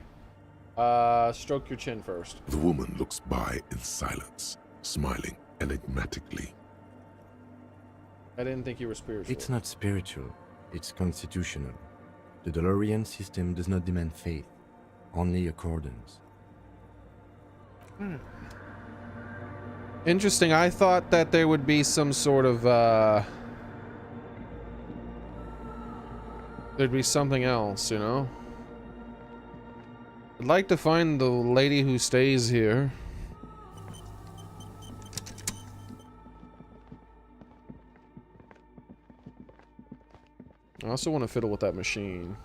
Stroke your chin first. The woman looks by in silence, smiling enigmatically. I didn't think you were spiritual. It's not spiritual, it's constitutional. The DeLorean system does not demand faith, only accordance. Interesting. I thought that there would be some sort of, there'd be something else, you know? I'd like to find the lady who stays here. I also want to fiddle with that machine.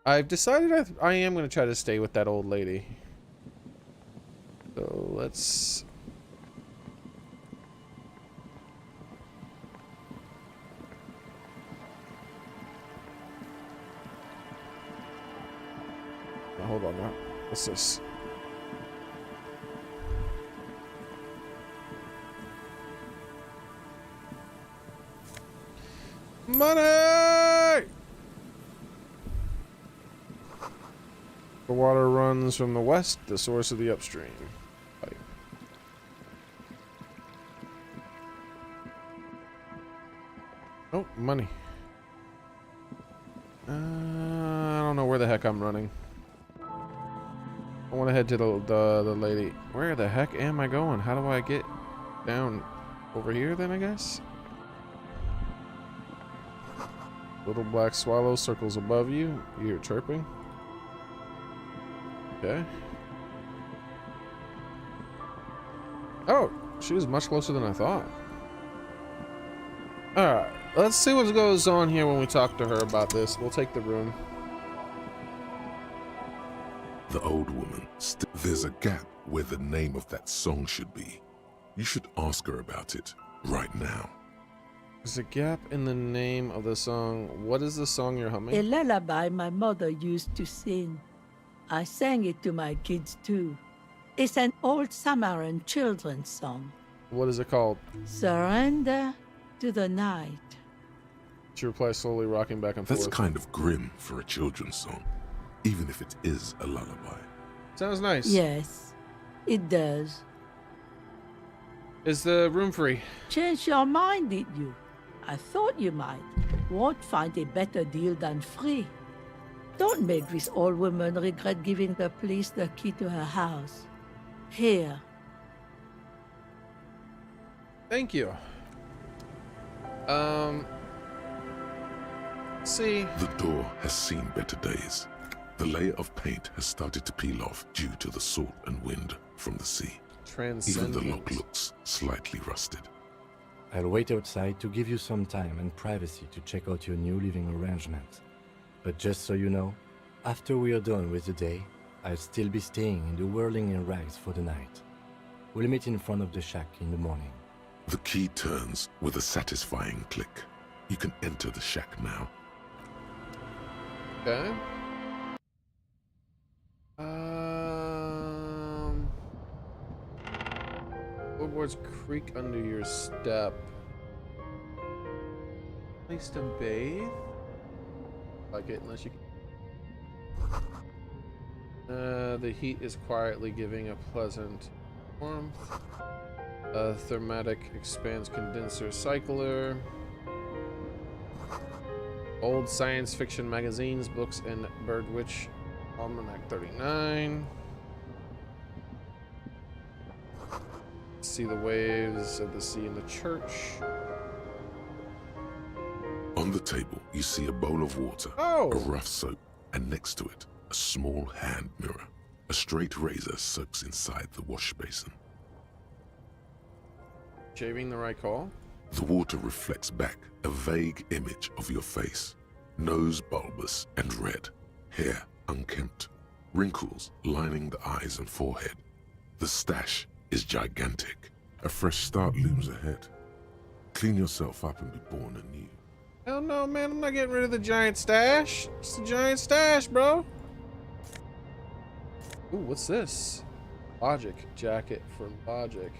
I've decided I am going to try to stay with that old lady. So let's... Now, hold on now. What's this? Money! The water runs from the west, the source of the upstream. Pipe. Oh, money. I don't know where the heck I'm running. I want to head to the lady. Where the heck am I going? How do I get down over here then, I guess? Little black swallow circles above you. You hear chirping. Okay. Oh, she was much closer than I thought. Alright. Let's see what goes on here when we talk to her about this. We'll take the room. The old woman. There's a gap where the name of that song should be. You should ask her about it right now. There's a gap in the name of the song. What is the song you're humming? A lullaby my mother used to sing. I sang it to my kids too. It's an old Samaran children's song. What is it called? Surrender to the night. She replies, slowly rocking back and That's forth. kind of grim for a children's song, even if it is a lullaby. Sounds nice. Yes, it does. Is the room free? Changed your mind, did you? I thought you might. Won't find a better deal than free. Don't make this old woman regret giving the police the key to her house. Here. Thank you. See. The door has seen better days. The layer of paint has started to peel off due to the salt and wind from the sea. Even Transcendent. the lock looks slightly rusted. I'll wait outside to give you some time and privacy to check out your new living arrangement. But just so you know, after we are done with the day, I'll still be staying in the whirling in rags for the night. We'll meet in front of the shack in the morning. The key turns with a satisfying click. You can enter the shack now. Okay. Floorboards creak under your step. Place to bathe? Like it, unless you can. The heat is quietly giving a pleasant warmth. Thermatic expands condenser cycler. Old science fiction magazines, books, and Birdwitch Almanac 39. See the waves of the sea in the church. On the table, you see a bowl of water, Oh! a rough soap, and next to it, a small hand mirror. A straight razor soaks inside the wash basin. Shaving the right call. The water reflects back a vague image of your face. Nose bulbous and red, hair unkempt, wrinkles lining the eyes and forehead. The stash is gigantic. A fresh start looms ahead. Clean yourself up and be born anew. Hell no, man, I'm not getting rid of the giant stash. It's the giant stash, bro. Ooh, what's this? Logic jacket for Logic.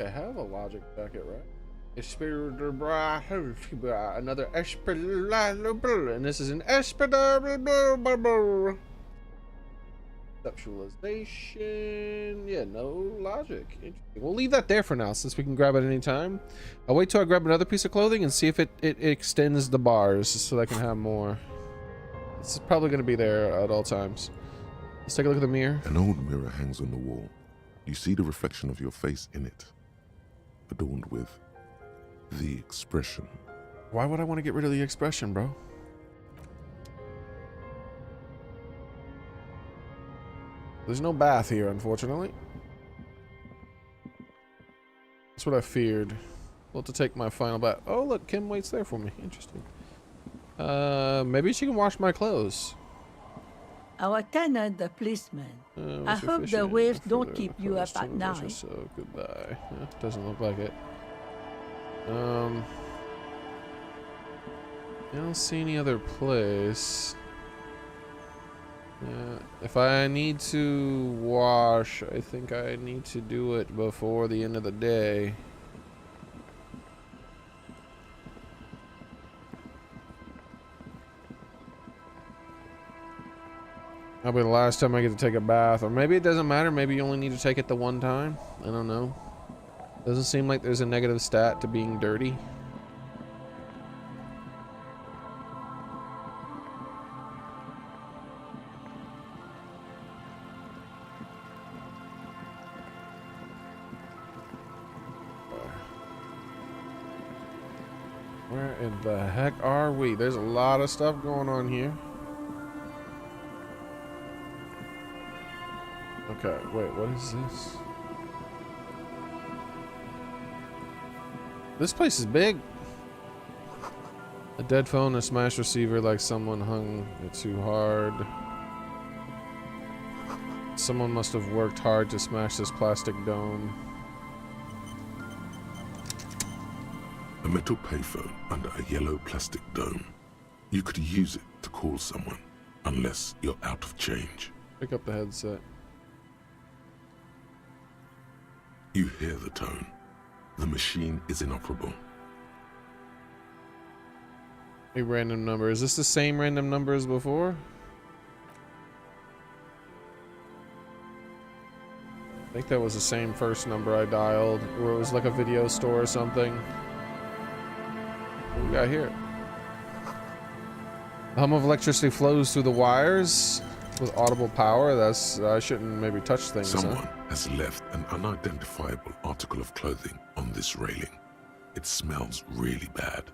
I have a Logic jacket, right? Another and this is an conceptualization. Yeah, no Logic. Interesting. We'll leave that there for now, since we can grab it any time. I'll wait till I grab another piece of clothing and see if it extends the bars, so that I can have more. It's probably going to be there at all times. Let's take a look at the mirror. An old mirror hangs on the wall. You see the reflection of your face in it, adorned with the expression. Why would I want to get rid of the expression, bro? There's no bath here, unfortunately. That's what I feared. We'll have to take my final bath. Oh, look, Kim waits there for me. Interesting. Maybe she can wash my clothes. Our tenant, the policeman. I hope the waves don't keep you up at night. So goodbye. Doesn't look like it. I don't see any other place. If I need to wash, I think I need to do it before the end of the day. That'll be the last time I get to take a bath. Or maybe it doesn't matter. Maybe you only need to take it the one time. I don't know. Doesn't seem like there's a negative stat to being dirty. Where in the heck are we? There's a lot of stuff going on here. Okay, wait, what is this? This place is big. A dead phone, a smashed receiver like someone hung it too hard. Someone must have worked hard to smash this plastic dome. A metal payphone under a yellow plastic dome. You could use it to call someone, unless you're out of change. Pick up the headset. You hear the tone. The machine is inoperable. A random number. Is this the same random number as before? I think that was the same first number I dialed, or it was like a video store or something. What do we got here? The hum of electricity flows through the wires with audible power. That's I shouldn't maybe touch things. Someone has left an unidentifiable article of clothing on this railing. It smells really bad.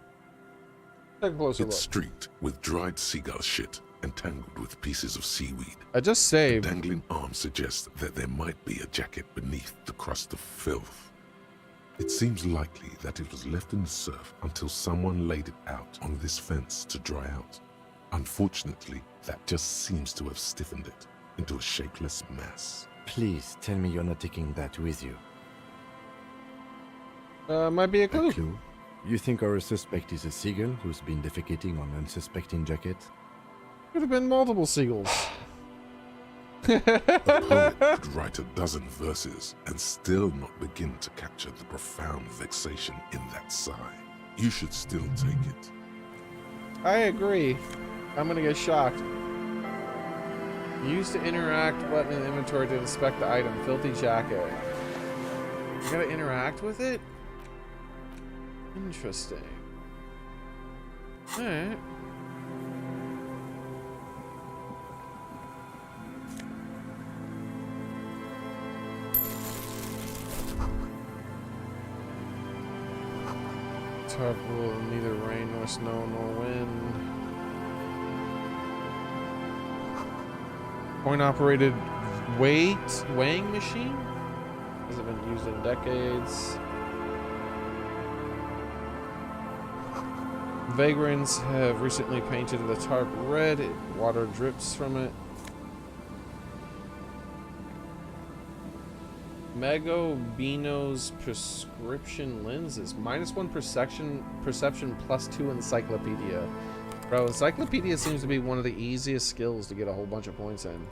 Take a closer It's look. streaked with dried seagull shit and tangled with pieces of seaweed. I just The saved. dangling arm suggests that there might be a jacket beneath the crust of filth. It seems likely that it was left in the surf until someone laid it out on this fence to dry out. Unfortunately, that just seems to have stiffened it into a shapeless mass. Please tell me you're not taking that with you. Might be a A clue. clue? You think our suspect is a seagull who's been defecating on unsuspecting jackets? Could have been multiple seagulls. A poet could write a dozen verses and still not begin to capture the profound vexation in that sigh. You should still take it. I agree. I'm gonna get shocked. Use to interact button in inventory to inspect the item. Filthy jacket. You gotta interact with it? Interesting. Alright. Tarp will neither rain nor snow nor wind. Coin-operated weighing machine? Hasn't been used in decades. Vagrants have recently painted the tarp red. Water drips from it. Megobino's prescription lenses. -1 perception +2 encyclopedia. Bro, encyclopedia seems to be one of the easiest skills to get a whole bunch of points in.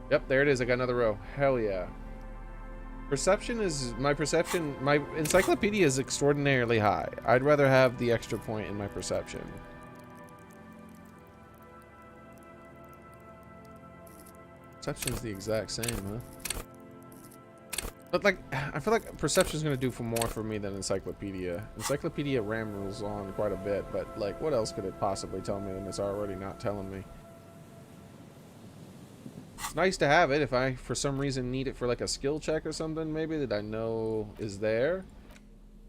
Yep, there it is. I got another row. Hell yeah. Perception. My encyclopedia is extraordinarily high. I'd rather have the extra point in my perception. Perception's the exact same, huh? But like, I feel like perception's gonna do more for me than encyclopedia. Encyclopedia rambles on quite a bit, but like, what else could it possibly tell me than it's already not telling me? It's nice to have it if I, for some reason, need it for like a skill check or something, maybe that I know is there.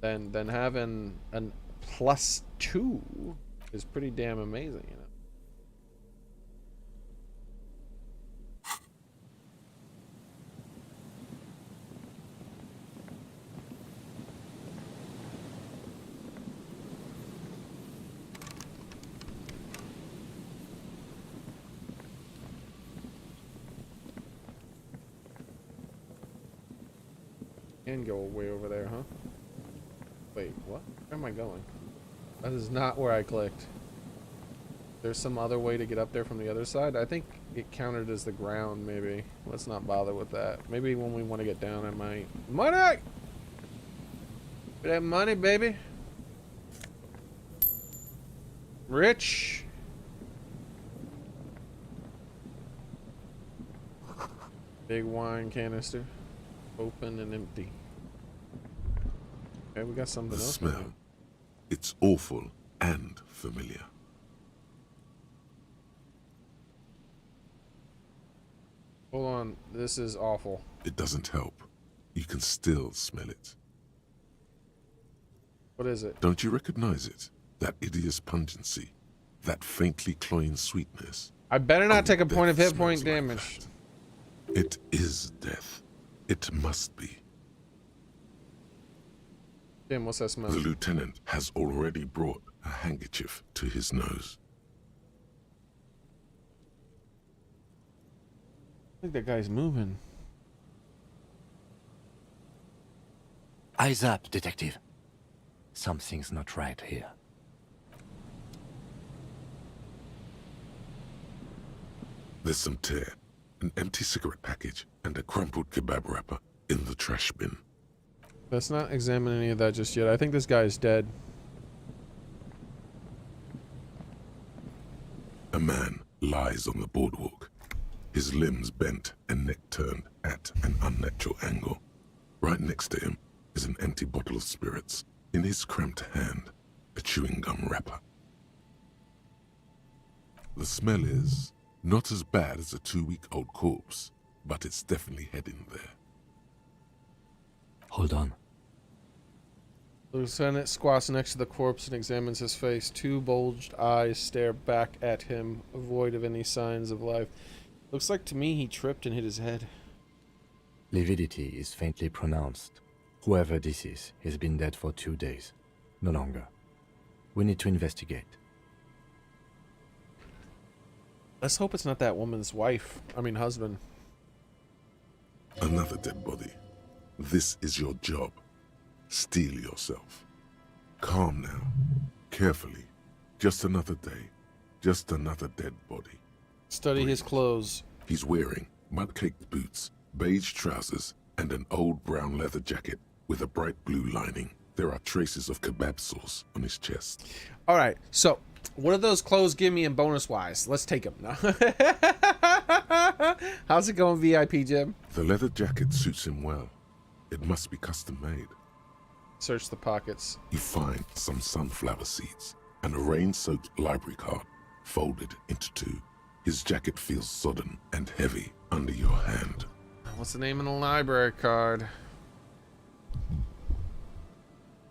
Then having a +2 is pretty damn amazing, you know. Can go way over there, huh? Wait, what? Where am I going? That is not where I clicked. There's some other way to get up there from the other side? I think it counted as the ground, maybe. Let's not bother with that. Maybe when we want to get down, I might... Money! That money, baby. Rich. Big wine canister. Open and empty. Okay, we got something The else. smell. It's awful and familiar. Hold on, this is awful. It doesn't help. You can still smell it. What is it? Don't you recognize it? That hideous pungency. That faintly cloying sweetness. I better not Only take a point of death hit point smells like damage. that. It is death. It must be. Damn, what's that smell? The lieutenant has already brought a handkerchief to his nose. I think that guy's moving. Eyes up, detective. Something's not right here. There's some tear, an empty cigarette package, and a crumpled kebab wrapper in the trash bin. Let's not examine any of that just yet. I think this guy is dead. A man lies on the boardwalk, his limbs bent and neck turned at an unnatural angle. Right next to him is an empty bottle of spirits. In his cramped hand, a chewing gum wrapper. The smell is not as bad as a 2-week-old corpse, but it's definitely heading there. Hold on. The lieutenant squats next to the corpse and examines his face. 2 bulged eyes stare back at him, void of any signs of life. Looks like to me he tripped and hit his head. Lividity is faintly pronounced. Whoever this is has been dead for 2 days. No longer. We need to investigate. Let's hope it's not that woman's husband. Another dead body. This is your job. Steel yourself. Calm now. Carefully. Just another day. Just another dead body. Study his clothes. He's wearing mud-caked boots, beige trousers, and an old brown leather jacket with a bright blue lining. There are traces of kebab sauce on his chest. All right, so what do those clothes give me in bonus-wise? Let's take them. No. How's it going, VIP Jim? The leather jacket suits him well. It must be custom-made. Search the pockets. You find some sunflower seeds and a rain-soaked library card folded into 2. His jacket feels sodden and heavy under your hand. What's the name of the library card?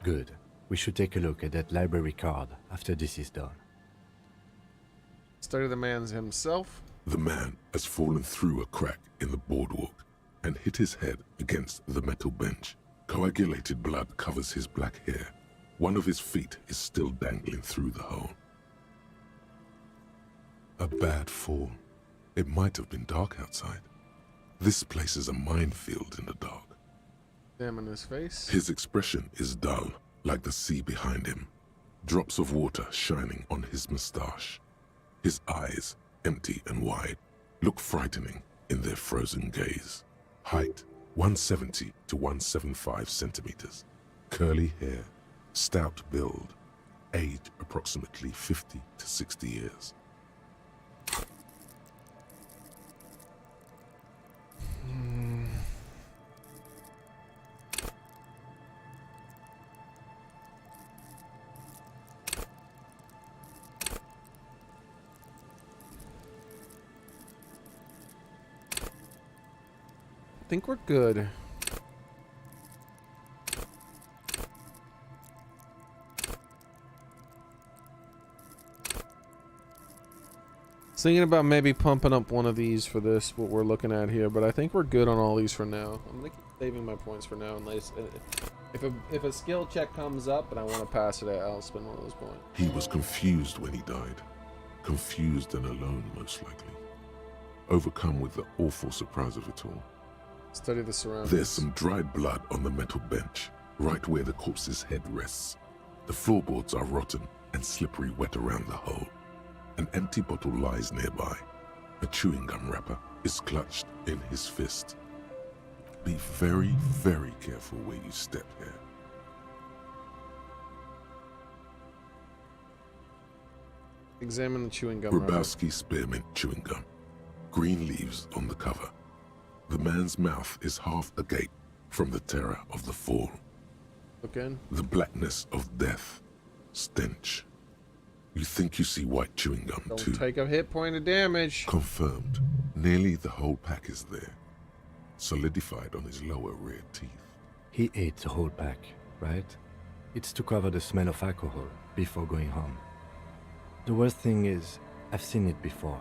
Good. We should take a look at that library card after this is done. Study the man himself. The man has fallen through a crack in the boardwalk and hit his head against the metal bench. Coagulated blood covers his black hair. One of his feet is still dangling through the hole. A bad fall. It might have been dark outside. This place is a minefield in the dark. Examine his face. His expression is dull, like the sea behind him. Drops of water shining on his mustache. His eyes, empty and wide, look frightening in their frozen gaze. Height, 170 to 175 centimeters. Curly hair, stout build. Age, approximately 50 to 60 years. I think we're good. Was thinking about maybe pumping up one of these for this, what we're looking at here, but I think we're good on all these for now. I'm gonna keep saving my points for now, unless if a skill check comes up and I want to pass it, I'll spend one of those points. He was confused when he died. Confused and alone, most likely. Overcome with the awful surprise of it all. Study the surroundings. There's some dried blood on the metal bench, right where the corpse's head rests. The floorboards are rotten and slippery wet around the hole. An empty bottle lies nearby. A chewing gum wrapper is clutched in his fist. Be very, very careful where you step here. Examine the chewing gum wrapper. Grabowski spearmint chewing gum. Green leaves on the cover. The man's mouth is half agape from the terror of the fall. Look in. The blackness of death. Stench. You think you see white chewing gum Don't too. take a hit point of damage. Confirmed. Nearly the whole pack is there. Solidified on his lower rear teeth. He ate the whole pack, right? It's to cover the smell of alcohol before going home. The worst thing is, I've seen it before.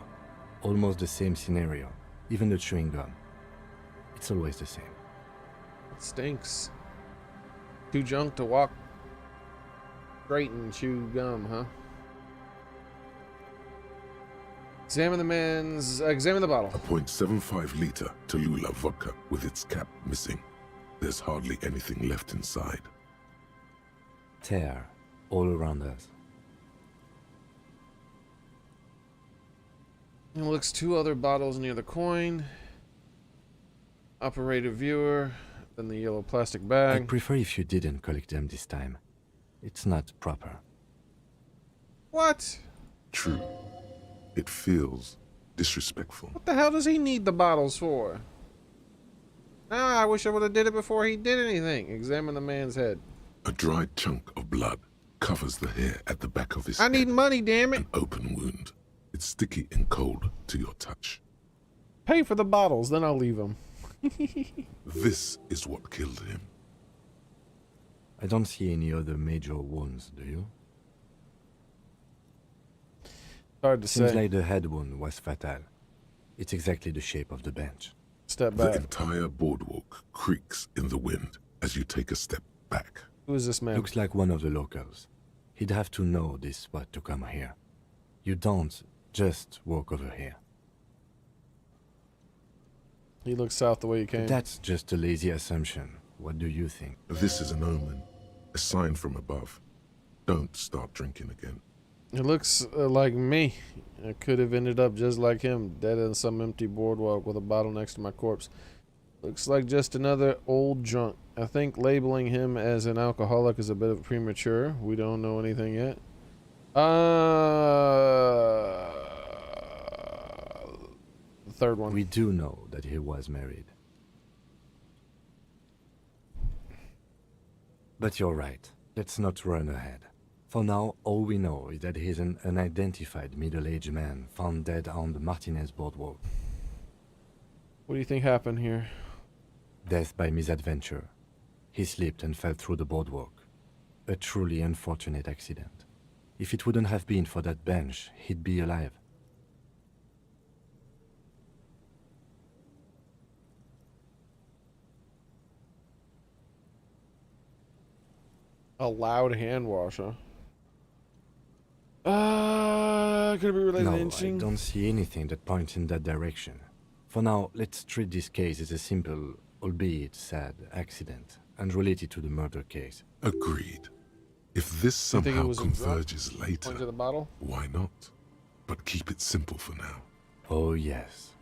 Almost the same scenario. Even the chewing gum. It's always the same. It stinks. Too junk to walk. Grate and chew gum, huh? Examine the bottle. A .75 liter Tallulah vodka with its cap missing. There's hardly anything left inside. Tear all around us. It looks 2 other bottles near the coin. Operator viewer, then the yellow plastic bag. I'd prefer if you didn't collect them this time. It's not proper. What? True. It feels disrespectful. What the hell does he need the bottles for? Ah, I wish I would have did it before he did anything. Examine the man's head. A dried chunk of blood covers the hair at the back of his I head. need money, damn it. An open wound. It's sticky and cold to your touch. Pay for the bottles, then I'll leave them. This is what killed him. I don't see any other major wounds, do you? Hard to Seems say. like the head wound was fatal. It's exactly the shape of the bench. Step The back. entire boardwalk creaks in the wind as you take a step back. Who is this man? Looks like one of the locals. He'd have to know this spot to come here. You don't just walk over here. He looks south the way he came. That's just a lazy assumption. What do you think? This is an omen, a sign from above. Don't start drinking again. It looks like me. I could have ended up just like him, dead in some empty boardwalk with a bottle next to my corpse. Looks like just another old drunk. I think labeling him as an alcoholic is a bit of premature. We don't know anything yet. The third one. We do know that he was married. But you're right. Let's not run ahead. For now, all we know is that he's an unidentified middle-aged man found dead on the Martinez boardwalk. What do you think happened here? Death by misadventure. He slipped and fell through the boardwalk. A truly unfortunate accident. If it wouldn't have been for that bench, he'd be alive. A loud hand wash, huh? Could it be related No, to I inching? don't see anything that points in that direction. For now, let's treat this case as a simple, albeit sad, accident, unrelated to the murder case. Agreed. If this You think it somehow was a drug? converges Point to later, the bottle? why not? But keep it simple for now. Oh yes.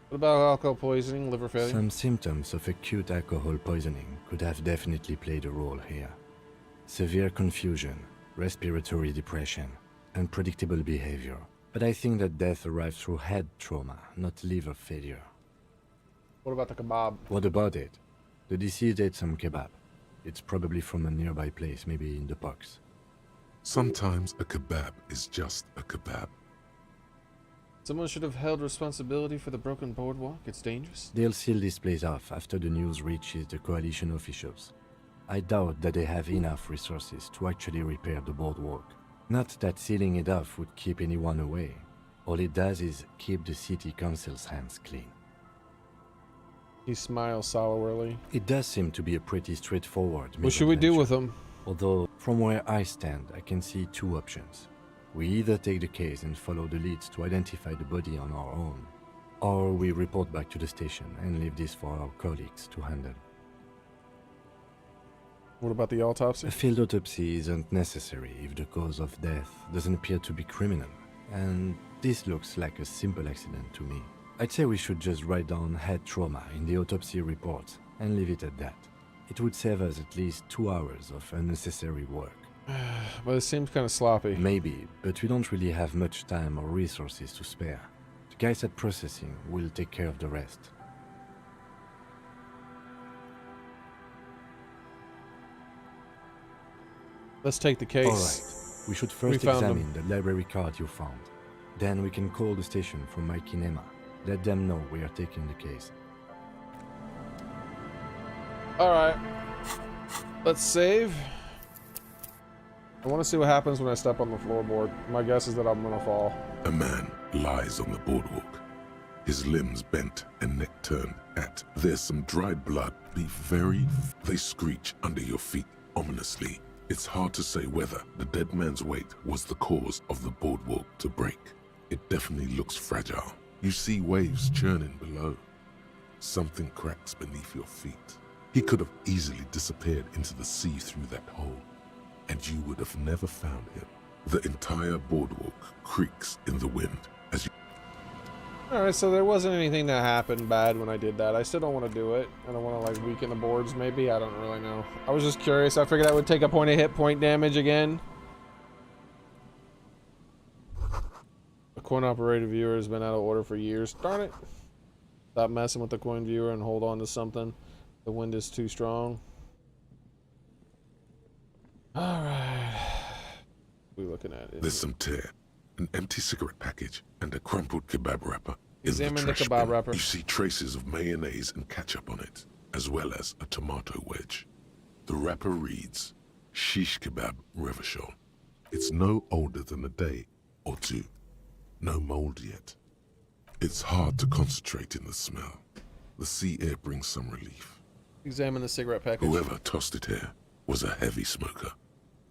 What about alcohol poisoning, liver failure? Some symptoms of acute alcohol poisoning could have definitely played a role here. Severe confusion, respiratory depression, unpredictable behavior. But I think that death arrived through head trauma, not liver failure. What about the kebab? What about it? The deceased ate some kebab. It's probably from a nearby place, maybe in the box. Sometimes a kebab is just a kebab. Someone should have held responsibility for the broken boardwalk. It's dangerous. They'll seal this place off after the news reaches the coalition officials. I doubt that they have enough resources to actually repair the boardwalk. Not that sealing it off would keep anyone away. All it does is keep the city council's hands clean. He smiles sourly. It does seem to be a pretty straightforward What should we do with misadventure. him? Although, from where I stand, I can see two options. We either take the case and follow the leads to identify the body on our own, or we report back to the station and leave this for our colleagues to handle. What about the autopsy? A field autopsy isn't necessary if the cause of death doesn't appear to be criminal, and this looks like a simple accident to me. I'd say we should just write down head trauma in the autopsy report and leave it at that. It would save us at least 2 hours of unnecessary work. But it seems kind of sloppy. Maybe, but we don't really have much time or resources to spare. The guys at processing will take care of the rest. Let's take the case. Alright, we should first found examine the library card you found. Then we can call the station for Mike and Emma. Let them know we are taking the case. Alright. Let's save. I want to see what happens when I step on the floorboard. My guess is that I'm gonna fall. A man lies on the boardwalk, his limbs bent and neck turned at. There's some dried blood. Be very... They screech under your feet ominously. It's hard to say whether the dead man's weight was the cause of the boardwalk to break. It definitely looks fragile. You see waves churning below. Something cracks beneath your feet. He could have easily disappeared into the sea through that hole, and you would have never found him. The entire boardwalk creaks in the wind as you... Alright, so there wasn't anything that happened bad when I did that. I still don't want to do it. I don't want to, like, weaken the boards, maybe. I don't really know. I was just curious. I figured I would take a point of hit point damage again. The coin-operated viewer has been out of order for years. Darn it. Stop messing with the coin viewer and hold on to something. The wind is too strong. Alright. What are we looking at? There's some tear, an empty cigarette package, and a crumpled kebab wrapper. Examine the kebab wrapper. You see traces of mayonnaise and ketchup on it, as well as a tomato wedge. The wrapper reads, Shish Kebab Revachol. It's no older than a day or two. No mold yet. It's hard to concentrate in the smell. The sea air brings some relief. Examine the cigarette package. Whoever tossed it here was a heavy smoker.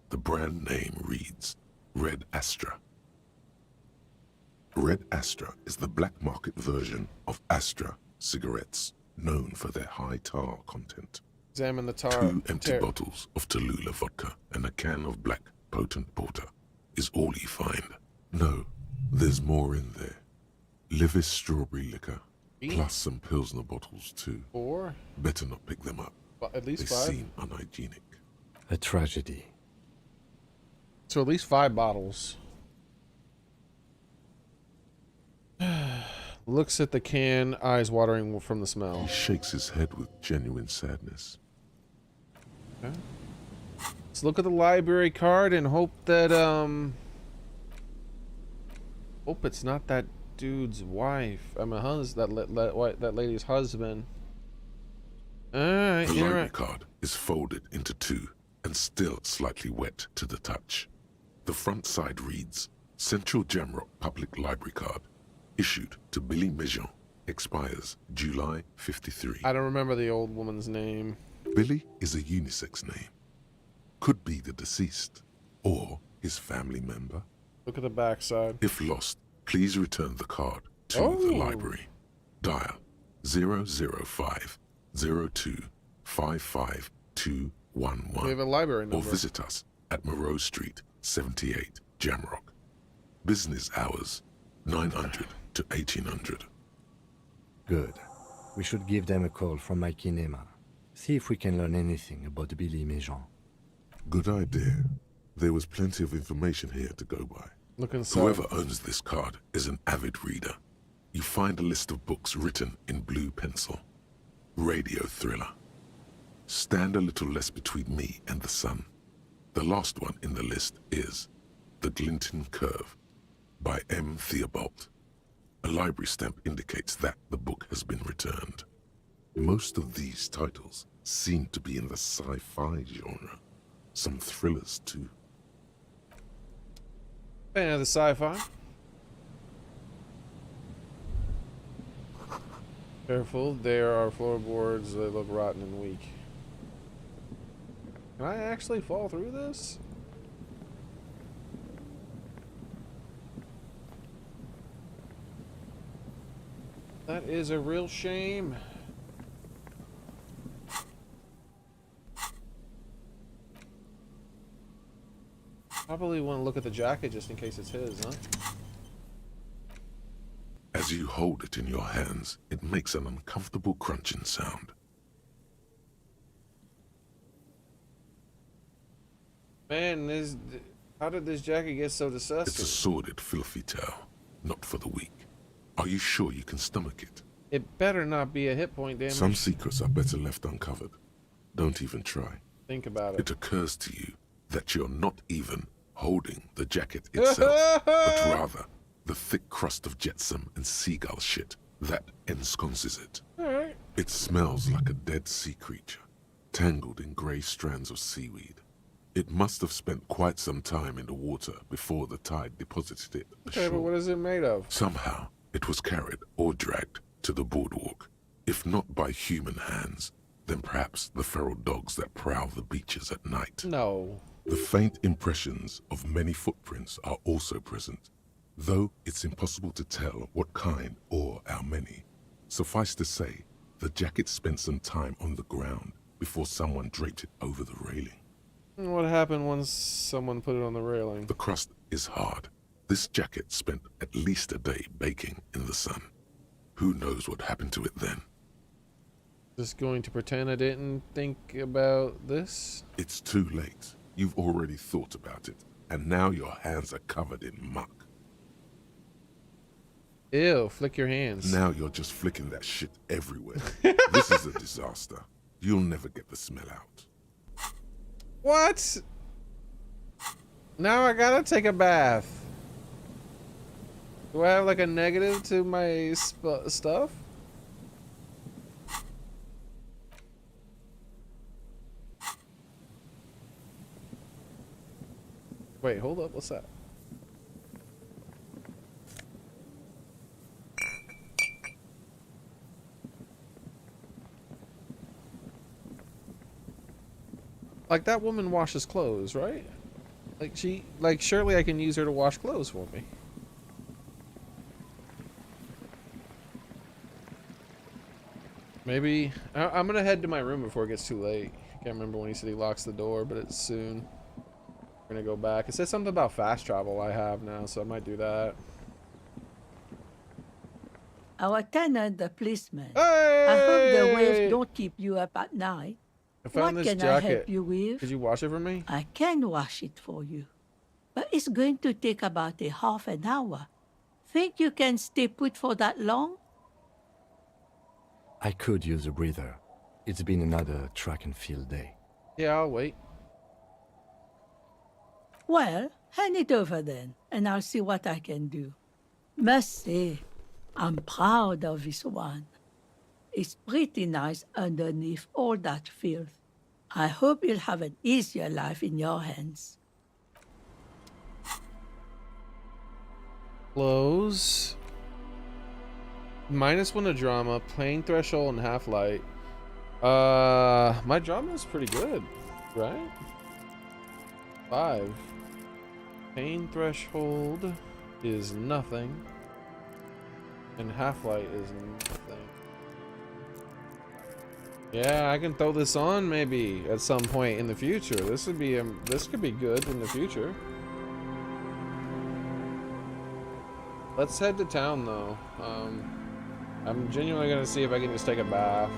The brand name reads Red Astra. Red Astra is the black market version of Astra cigarettes, known for their high tar content. Examine the tar. 2 empty bottles of Tallulah vodka and a can of black potent porter is all you find. No, there's more in there. Livis strawberry liquor, plus some Pilsner bottles too. 4? Better not pick them up. At least They 5? seem unhygienic. A tragedy. So at least 5 bottles. Looks at the can, eyes watering from the smell. He shakes his head with genuine sadness. Okay. Let's look at the library card and hope that, hope it's not that dude's wife. I mean, that lady's husband. Alright, The you're library right. card is folded into 2 and still slightly wet to the touch. The front side reads, Central Jamrock Public Library Card, issued to Billy Mejean, expires July 53. I don't remember the old woman's name. Billy is a unisex name. Could be the deceased, or his family member. Look at the backside. If lost, please return the card to the library. Dial 005 02 55 211. We have a library Or number. visit us at Moreau Street, 78, Jamrock. Business hours, 900 to 1800. Good. We should give them a call from my kinema. See if we can learn anything about Billy Mejean. Good idea. There was plenty of information here to go by. Look inside. Whoever owns this card is an avid reader. You find a list of books written in blue pencil. Radio thriller. Stand a little less between me and the sun. The last one in the list is The Glinton Curve by M. Theobald. A library stamp indicates that the book has been returned. Most of these titles seem to be in the sci-fi genre. Some thrillers too. Fan of the sci-fi. Careful, there are floorboards that look rotten and weak. Can I actually fall through this? That is a real shame. Probably want to look at the jacket just in case it's his, huh? As you hold it in your hands, it makes an uncomfortable crunching sound. Man, how did this jacket get so It's a disgusting? sordid, filthy tale, not for the weak. Are you sure you can stomach it? It better not be a hit point damage. Some secrets are better left uncovered. Don't even try. Think about it. It occurs to you that you're not even holding the jacket itself, but rather the thick crust of jetsam and seagull shit that ensconces it. Alright. It smells like a dead sea creature, tangled in grey strands of seaweed. It must have spent quite some time in the water before the tide deposited it Okay, ashore. but what is it made of? Somehow, it was carried or dragged to the boardwalk. If not by human hands, then perhaps the feral dogs that prowl the beaches at night. No. The faint impressions of many footprints are also present, though it's impossible to tell what kind or how many. Suffice to say, the jacket spent some time on the ground before someone draped it over the railing. What happened once someone put it on the railing? The crust is hard. This jacket spent at least a day baking in the sun. Who knows what happened to it then? Just going to pretend I didn't think about this? It's too late. You've already thought about it, and now your hands are covered in muck. Ew, flick your hands. Now you're just flicking that shit everywhere. This is a disaster. You'll never get the smell out. What? Now I gotta take a bath. Do I have like a negative to my stuff? Wait, hold up. What's that? Like, that woman washes clothes, right? Like, surely I can use her to wash clothes for me. Maybe I'm gonna head to my room before it gets too late. Can't remember when he said he locks the door, but it's soon. We're gonna go back. It says something about fast travel I have now, so I might do that. Our tenant, the policeman. Hey! I hope the waves don't keep you up at night. I found What this can I jacket. help you with? Could you wash it for me? I can wash it for you, but it's going to take about a half an hour. Think you can stay put for that long? I could use a breather. It's been another track and field day. Yeah, I'll wait. Well, hand it over then, and I'll see what I can do. Must say, I'm proud of this one. It's pretty nice underneath all that filth. I hope you'll have an easier life in your hands. Close. -1 to drama, plain threshold, and half light. My drama is pretty good, right? 5. Pain threshold is nothing, and half light is nothing. Yeah, I can throw this on maybe at some point in the future. This would be this could be good in the future. Let's head to town though. I'm genuinely gonna see if I can just take a bath.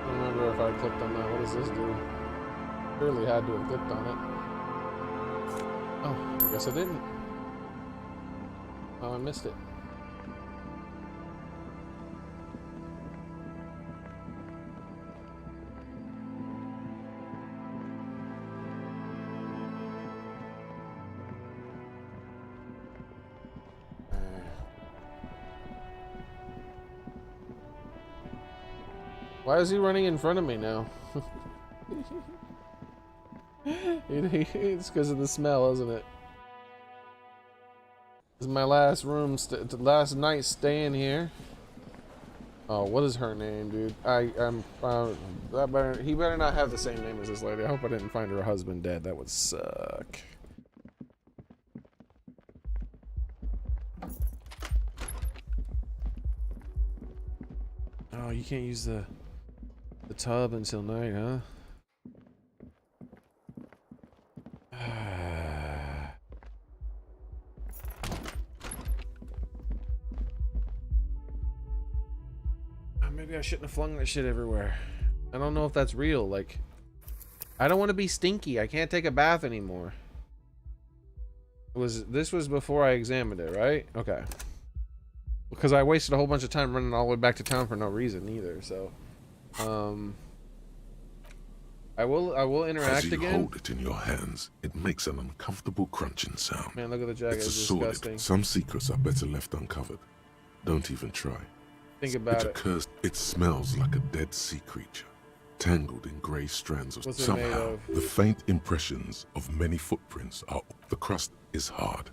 I don't remember if I clicked on that. What does this do? Surely had to have clicked on it. Oh, I guess I didn't. Oh, I missed it. Why is he running in front of me now? It's because of the smell, isn't it? This is my last room, last night staying here. Oh, what is her name, dude? He better not have the same name as this lady. I hope I didn't find her husband dead. That would suck. Oh, you can't use the tub until night, huh? Maybe I shouldn't have flung that shit everywhere. I don't know if that's real. Like, I don't want to be stinky. I can't take a bath anymore. This was before I examined it, right? Okay. Because I wasted a whole bunch of time running all the way back to town for no reason either, so I will interact As you again. hold it in your hands, it makes an uncomfortable crunching sound. Man, look at the jacket. It's It's assorted. disgusting. Some secrets are better left uncovered. Don't even try. Think about It it. occurs. It smells like a dead sea creature. tangled in grey strands of What's it made somehow. of? The faint impressions of many footprints are. The crust is hard.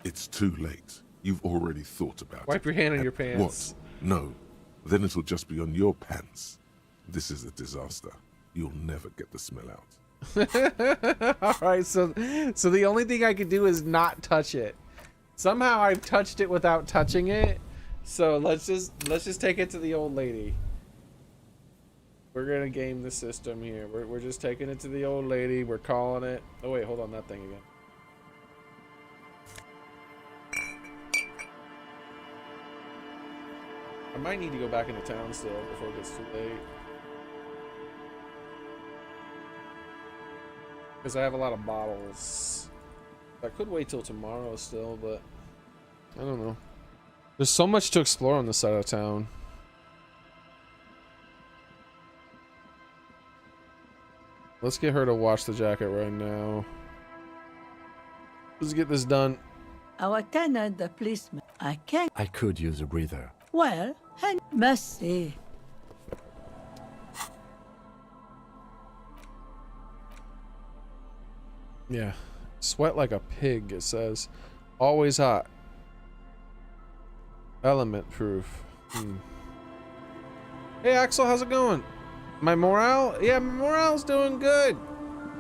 It's too late. You've already thought about it. Wipe your hand on And your pants. What? No. Then it'll just be on your pants. This is a disaster. You'll never get the smell out. All right, so the only thing I could do is not touch it. Somehow I've touched it without touching it. So let's just take it to the old lady. We're gonna game the system here. We're just taking it to the old lady. We're calling it. Oh wait, hold on, that thing again. I might need to go back into town still before it gets too late. Because I have a lot of bottles. I could wait till tomorrow still, but I don't know. There's so much to explore on this side of town. Let's get her to wash the jacket right now. Let's get this done. Our tenant, the policeman. I can't. I could use a breather. Well, and mercy. Yeah. Sweat like a pig, it says. Always hot. Element proof. Hey Axel, how's it going? My morale? Yeah, my morale's doing good.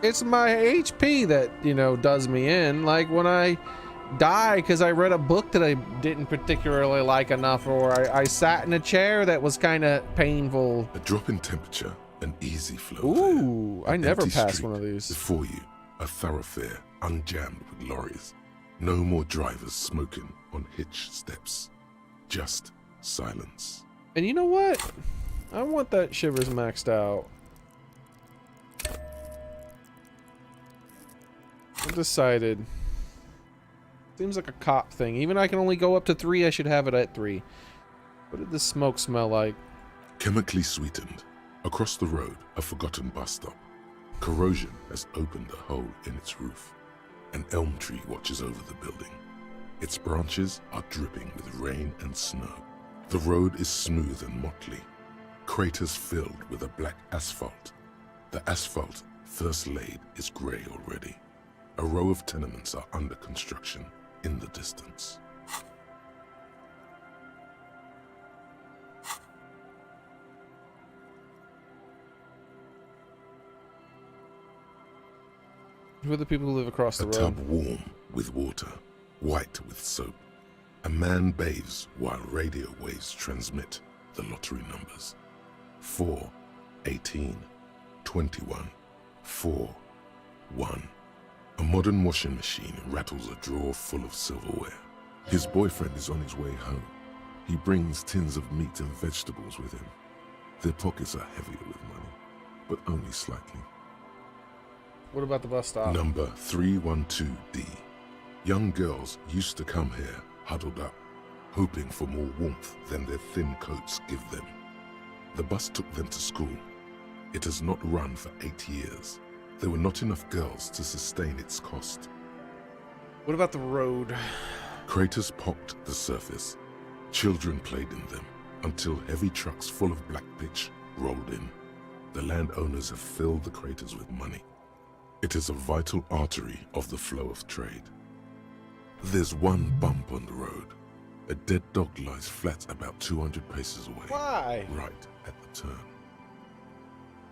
It's my HP that, you know, does me in. Like when I die because I read a book that I didn't particularly like enough, or I sat in a chair that was kind of painful. A drop in temperature, an easy flow. Ooh, there. I An never empty passed street one of these. Before you, a thoroughfare unjammed with lorries. No more drivers smoking on hitch steps. Just silence. And you know what? I want that Shivers maxed out. I've decided. Seems like a cop thing. Even I can only go up to 3, I should have it at 3. What did the smoke smell like? Chemically sweetened. Across the road, a forgotten bus stop. Corrosion has opened a hole in its roof. An elm tree watches over the building. Its branches are dripping with rain and snow. The road is smooth and motley. Craters filled with a black asphalt. The asphalt, first laid, is grey already. A row of tenements are under construction in the distance. Who are the people who live across the A road? tub warm with water, white with soap. A man bathes while radio waves transmit the lottery numbers. 4, 18, 21, 4, 1. A modern washing machine rattles a drawer full of silverware. His boyfriend is on his way home. He brings tins of meat and vegetables with him. Their pockets are heavier with money, but only slightly. What about the bus stop? Number 312D. Young girls used to come here, huddled up, hoping for more warmth than their thin coats give them. The bus took them to school. It has not run for 8 years. There were not enough girls to sustain its cost. What about the road? Craters pocked the surface. Children played in them until heavy trucks full of black pitch rolled in. The landowners have filled the craters with money. It is a vital artery of the flow of trade. There's one bump on the road. A dead dog lies flat about 200 paces away. Why? Right at the turn.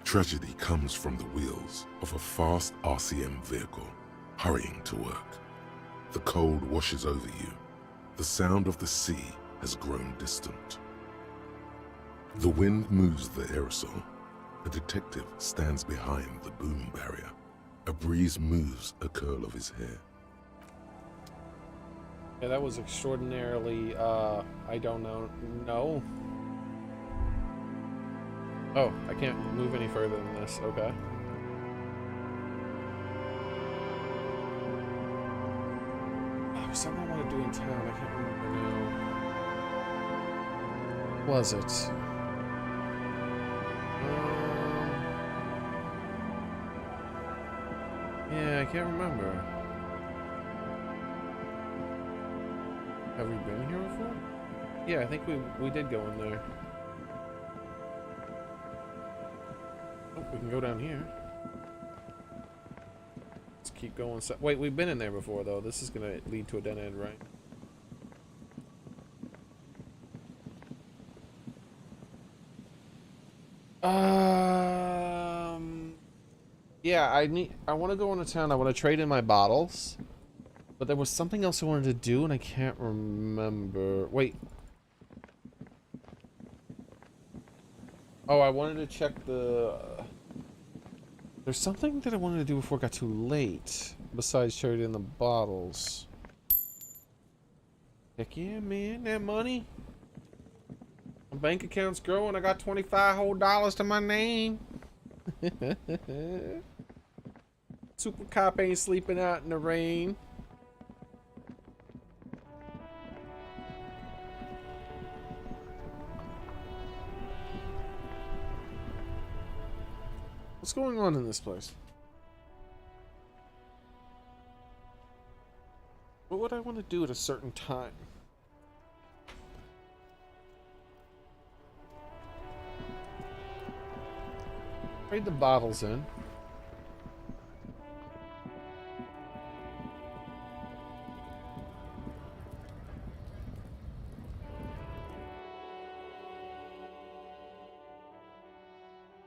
Tragedy comes from the wheels of a fast RCM vehicle hurrying to work. The cold washes over you. The sound of the sea has grown distant. The wind moves the aerosol. A detective stands behind the boom barrier. A breeze moves a curl of his hair. Yeah, that was extraordinarily, I don't know. No. Oh, I can't move any further than this. Okay. Oh, something I want to do in town. I can't remember now. Was it? Yeah, I can't remember. Have we been here before? Yeah, I think we did go in there. Oh, can go down here. Let's keep going. Wait, we've been in there before, though. This is gonna lead to a dead end, right? Yeah, I want to go into town. I want to trade in my bottles. But there was something else I wanted to do, and I can't remember. Wait. Oh, I wanted to check the... There's something that I wanted to do before it got too late, besides trading in the bottles. Heck yeah, man, that money. My bank account's growing. I got $25 whole to my name. Super cop ain't sleeping out in the rain. What's going on in this place? What would I want to do at a certain time? Trade the bottles in.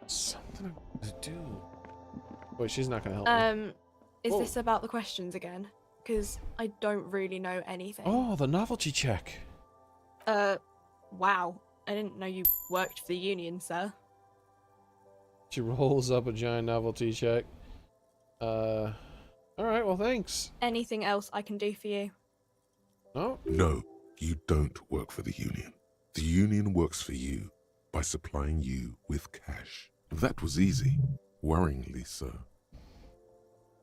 Something I want to do. Wait, she's not gonna help me. Is Whoa. this about the questions again? Because I don't really know anything. Oh, the novelty check. Wow. I didn't know you worked for the union, sir. She rolls up a giant novelty check. Alright, well, thanks. Anything else I can do for you? No? No, you don't work for the Union. The Union works for you by supplying you with cash. That was easy. Worryingly so.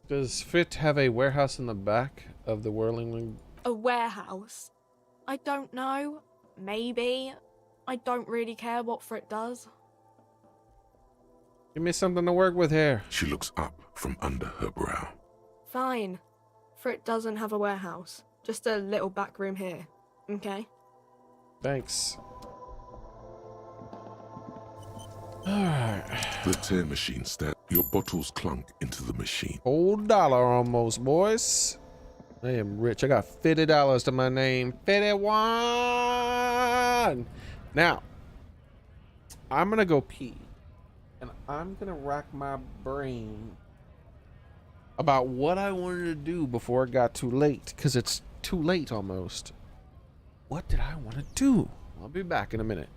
Does Fit have a warehouse in the back of the Whirling Wing? A warehouse? I don't know. Maybe. I don't really care what Frit does. Give me something to work with here. She looks up from under her brow. Fine. Frit doesn't have a warehouse. Just a little back room here. Okay? Thanks. Alright. The tear machine stands. Your bottles clunk into the machine. Whole dollar almost, boys. I am rich. I got $50 to my name. 51. Now, I'm gonna go pee. And I'm gonna rack my brain about what I wanted to do before it got too late. Because it's too late almost. What did I want to do? I'll be back in a minute.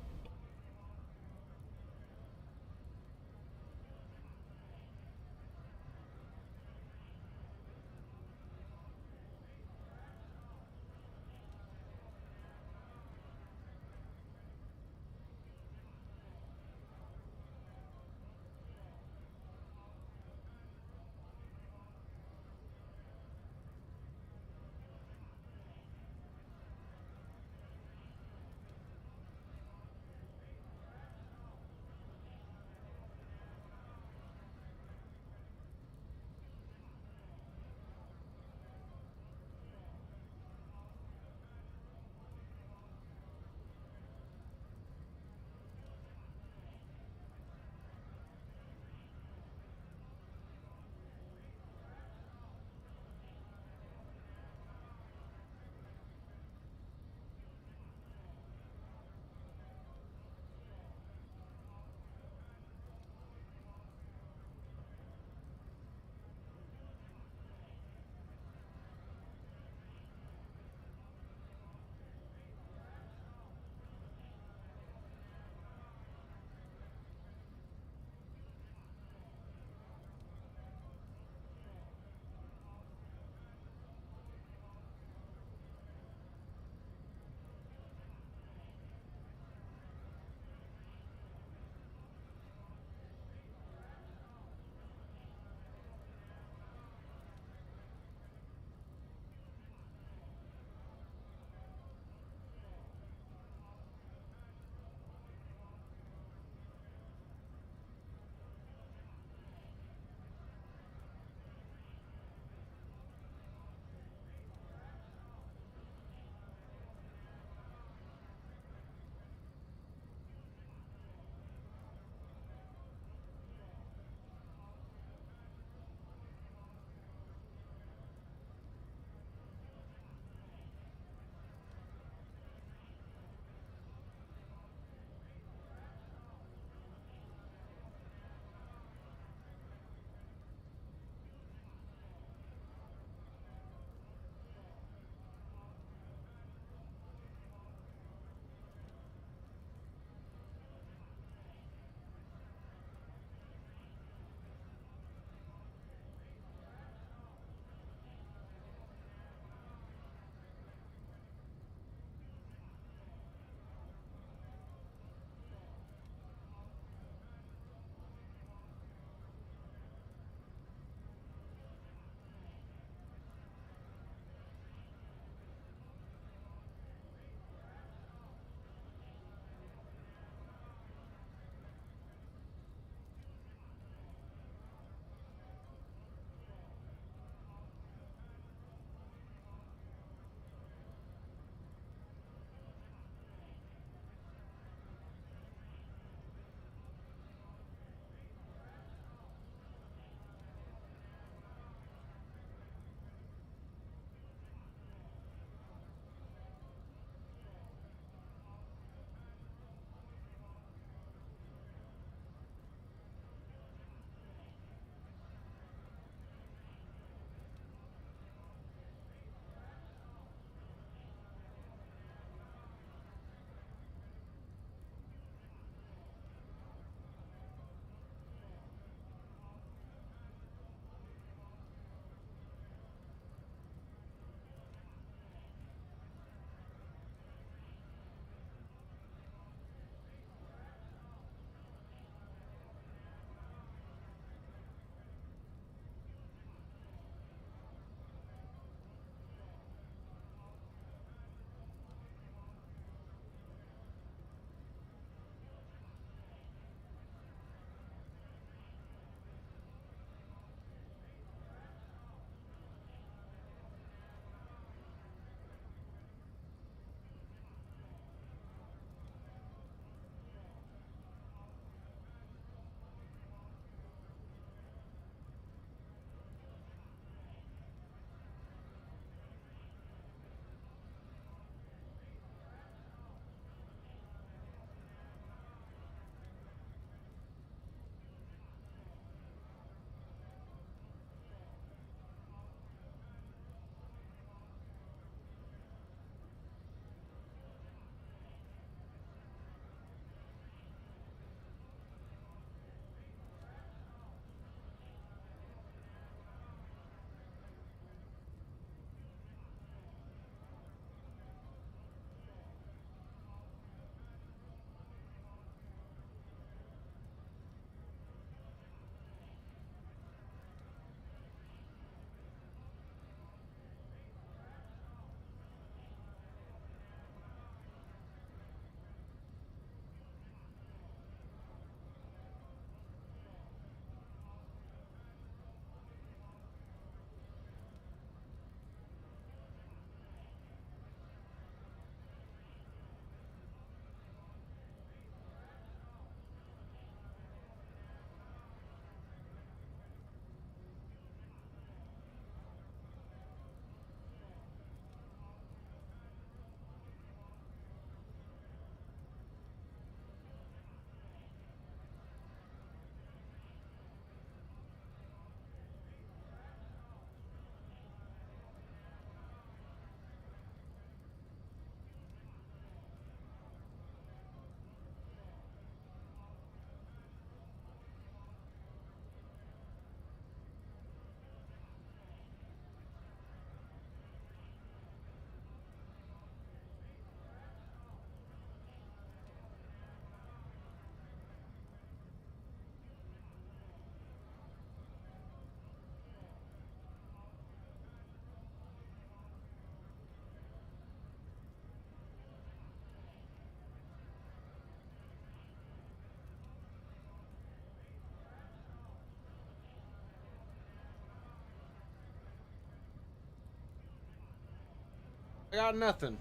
I got nothing.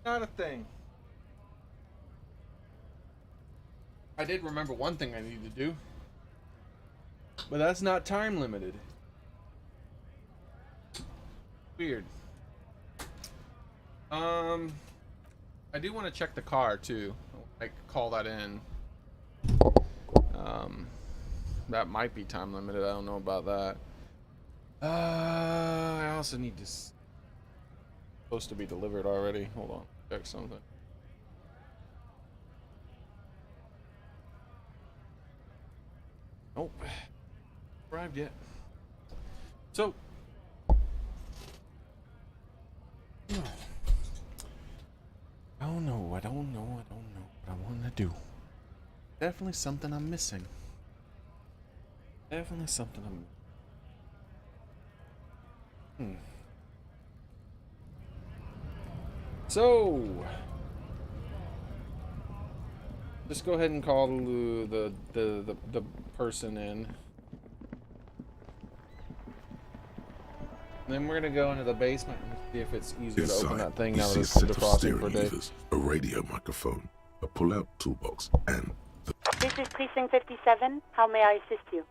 Not a thing. I did remember one thing I need to do, but that's not time limited. Weird. I do want to check the car too. Like call that in. That might be time limited. I don't know about that. I also need to. Supposed to be delivered already. Hold on, check something. Nope. Arrived yet. So. I don't know what I want to do. Definitely something I'm missing. Definitely something I'm... So... just go ahead and call the person in. Then we're gonna go into the basement and see if it's easier to open that thing now that it's set of defrosting for a steering day. levers, a radio microphone, a pull-out toolbox, and the... This is Precinct 57. How may I assist you?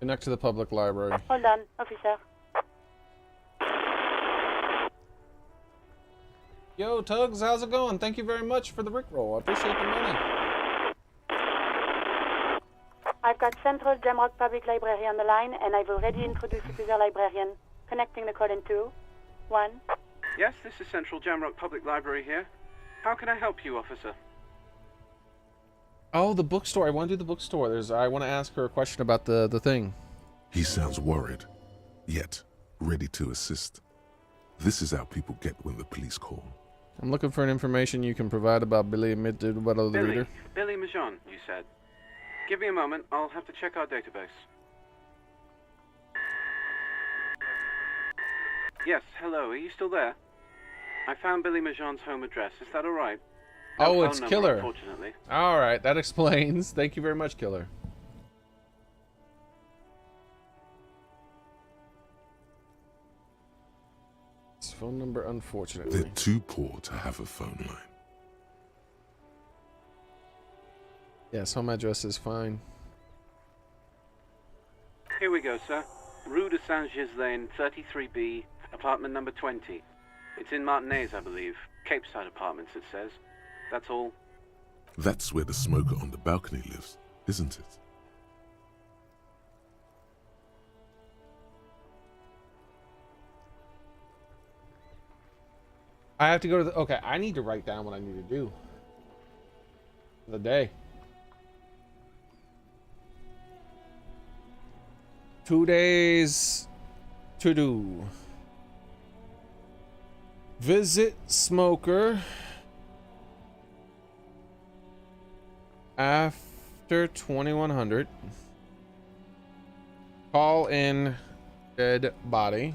Connect to the public library. Hold on, officer. Yo, Tugs, how's it going? Thank you very much for the Rickroll. I appreciate the money. I've got Central Jamrock Public Library on the line, and I've already introduced you to the librarian. Connecting the call in 2, 1. Yes, this is Central Jamrock Public Library here. How can I help you, officer? Oh, the bookstore. I want to do the bookstore. I want to ask her a question about the thing. He sounds worried, yet ready to assist. This is how people get when the police call. I'm looking for an information you can provide about Billy the reader. Billy Majon, you said. Give me a moment. I'll have to check our database. Yes, hello. Are you still there? I found Billy Majon's home address. Is that all right? No Oh, phone it's number, Killer. Unfortunately. All right, that explains. Thank you very much, Killer. His phone number, unfortunately. They're too poor to have a phone line. Yes, home address is fine. Here we go, sir. Rue de Saint-Ghislain, 33B, apartment number 20. It's in Martinez, I believe. Cape Side Apartments, it says. That's all. That's where the smoker on the balcony lives, isn't it? I have to go to the... Okay, I need to write down what I need to do. For the day. 2 days to do. Visit smoker after 2100. Call in dead body.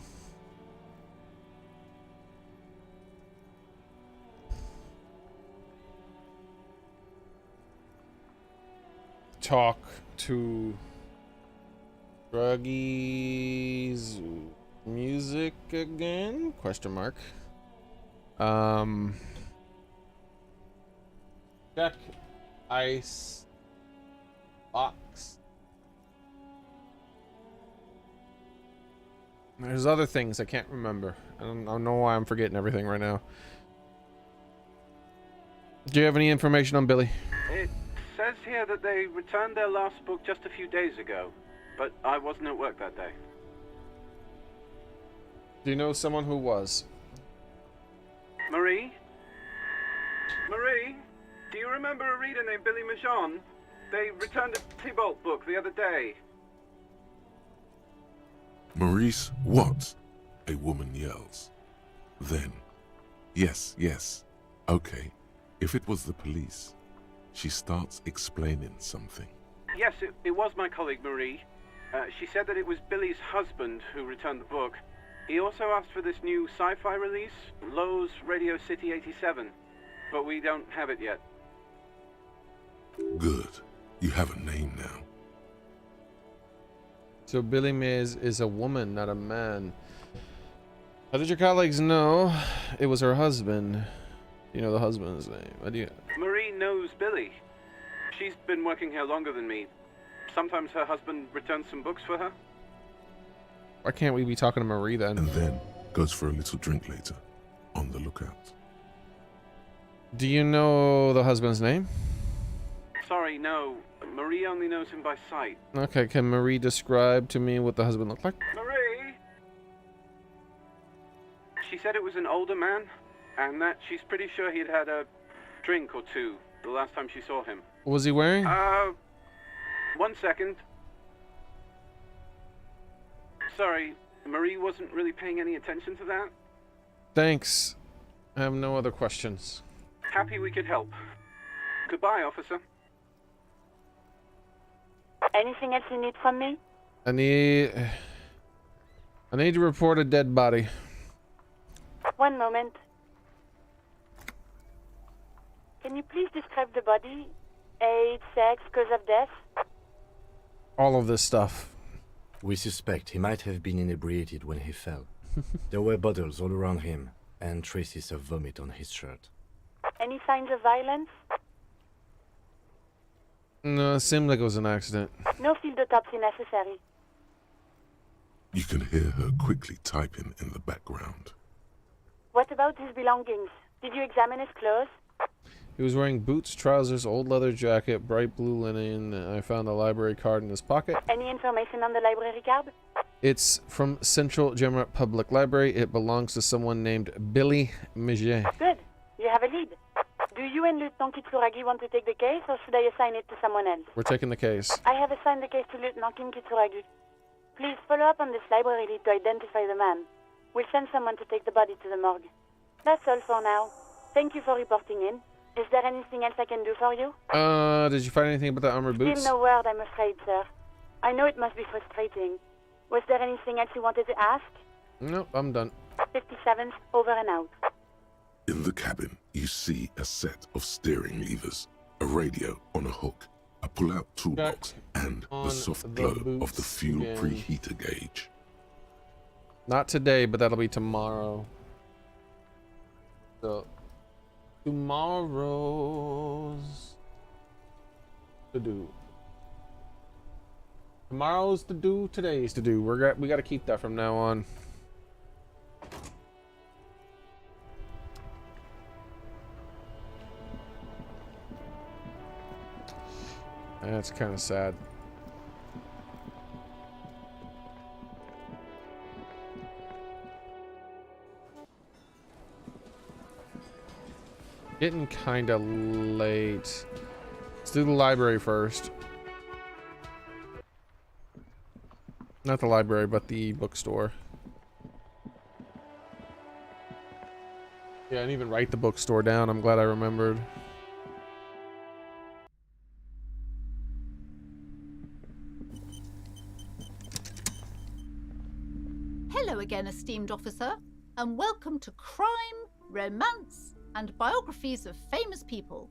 Talk to druggies music again? Question mark. Check ice box. There's other things I can't remember. I don't know why I'm forgetting everything right now. Do you have any information on Billy? It says here that they returned their last book just a few days ago, but I wasn't at work that day. Do you know someone who was? Marie? Marie? Do you remember a reader named Billy Majon? They returned a Tybalt book the other day. Maurice, what? A woman yells. Then, yes, okay. If it was the police, she starts explaining something. Yes, it was my colleague Marie. She said that it was Billy's husband who returned the book. He also asked for this new sci-fi release, Lowe's Radio City 87, but we don't have it yet. Good. You have a name now. So Billy Mays is a woman, not a man. How did your colleagues know it was her husband? You know the husband's name. What do you... Marie knows Billy. She's been working here longer than me. Sometimes her husband returns some books for her. Why can't we be talking to Marie then? And then goes for a little drink later. On the lookout. Do you know the husband's name? Sorry, no. Marie only knows him by sight. Okay, can Marie describe to me what the husband looked like? Marie! She said it was an older man, and that she's pretty sure he'd had a drink or two the last time she saw him. What was he wearing? 1 second. Sorry, Marie wasn't really paying any attention to that. Thanks. I have no other questions. Happy we could help. Goodbye, officer. Anything else you need from me? I need to report a dead body. One moment. Can you please describe the body? Age, sex, cause of death? All of this stuff. We suspect he might have been inebriated when he fell. There were bottles all around him, and traces of vomit on his shirt. Any signs of violence? No, it seemed like it was an accident. No field autopsy necessary. You can hear her quickly typing in the background. What about his belongings? Did you examine his clothes? He was wearing boots, trousers, old leather jacket, bright blue linen. I found a library card in his pocket. Any information on the library card? It's from Central Jamrock Public Library. It belongs to someone named Billy Miget. Good. You have a lead. Do you and Lieutenant Kitsuragi want to take the case, or should I assign it to someone else? We're taking the case. I have assigned the case to Lieutenant Kim Kitsuragi. Please follow up on this library lead to identify the man. We'll send someone to take the body to the morgue. That's all for now. Thank you for reporting in. Is there anything else I can do for you? Did you find anything about the armored boots? Still no word, I'm afraid, sir. I know it must be frustrating. Was there anything else you wanted to ask? Nope, I'm done. 57th, over and out. In the cabin, you see a set of steering levers, a radio on a hook, a pull-out toolbox, and the soft glow of the fuel preheater gauge. Not today, but that'll be tomorrow. So, tomorrow's to do. Tomorrow's to do. Today's to do. We got to keep that from now on. That's kind of sad. Getting kind of late. Let's do the library first. Not the library, but the bookstore. Yeah, I didn't even write the bookstore down. I'm glad I remembered. Hello again, esteemed officer, and welcome to Crime, Romance, and Biographies of Famous People.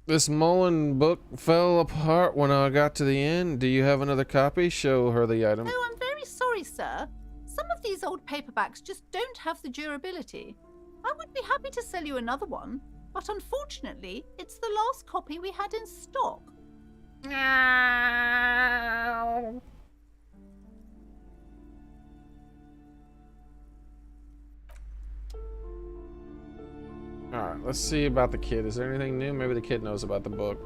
This Mullen book fell apart when I got to the end. Do you have another copy? Show her the item. No, I'm very sorry, sir. Some of these old paperbacks just don't have the durability. I would be happy to sell you another one, but unfortunately, it's the last copy we had in stock. Alright, let's see about the kid. Is there anything new? Maybe the kid knows about the book.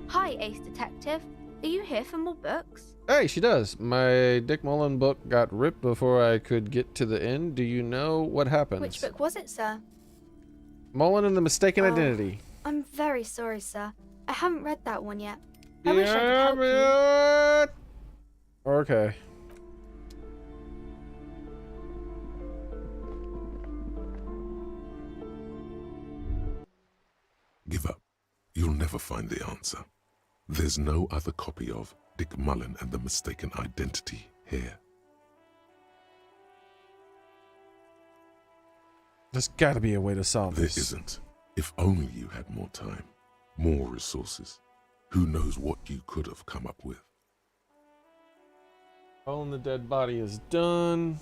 Hi, Ace Detective. Are you here for more books? Hey, she does. My Dick Mullen book got ripped before I could get to the end. Do you know what happened? Which book was it, sir? Mullen and the Mistaken Identity. I'm very sorry, sir. I haven't read that one yet. I wish I could help you. Okay. Give up. You'll never find the answer. There's no other copy of Dick Mullen and the Mistaken Identity here. There's got to be a way to solve There this. isn't. If only you had more time, more resources. Who knows what you could have come up with. Following the dead body is done.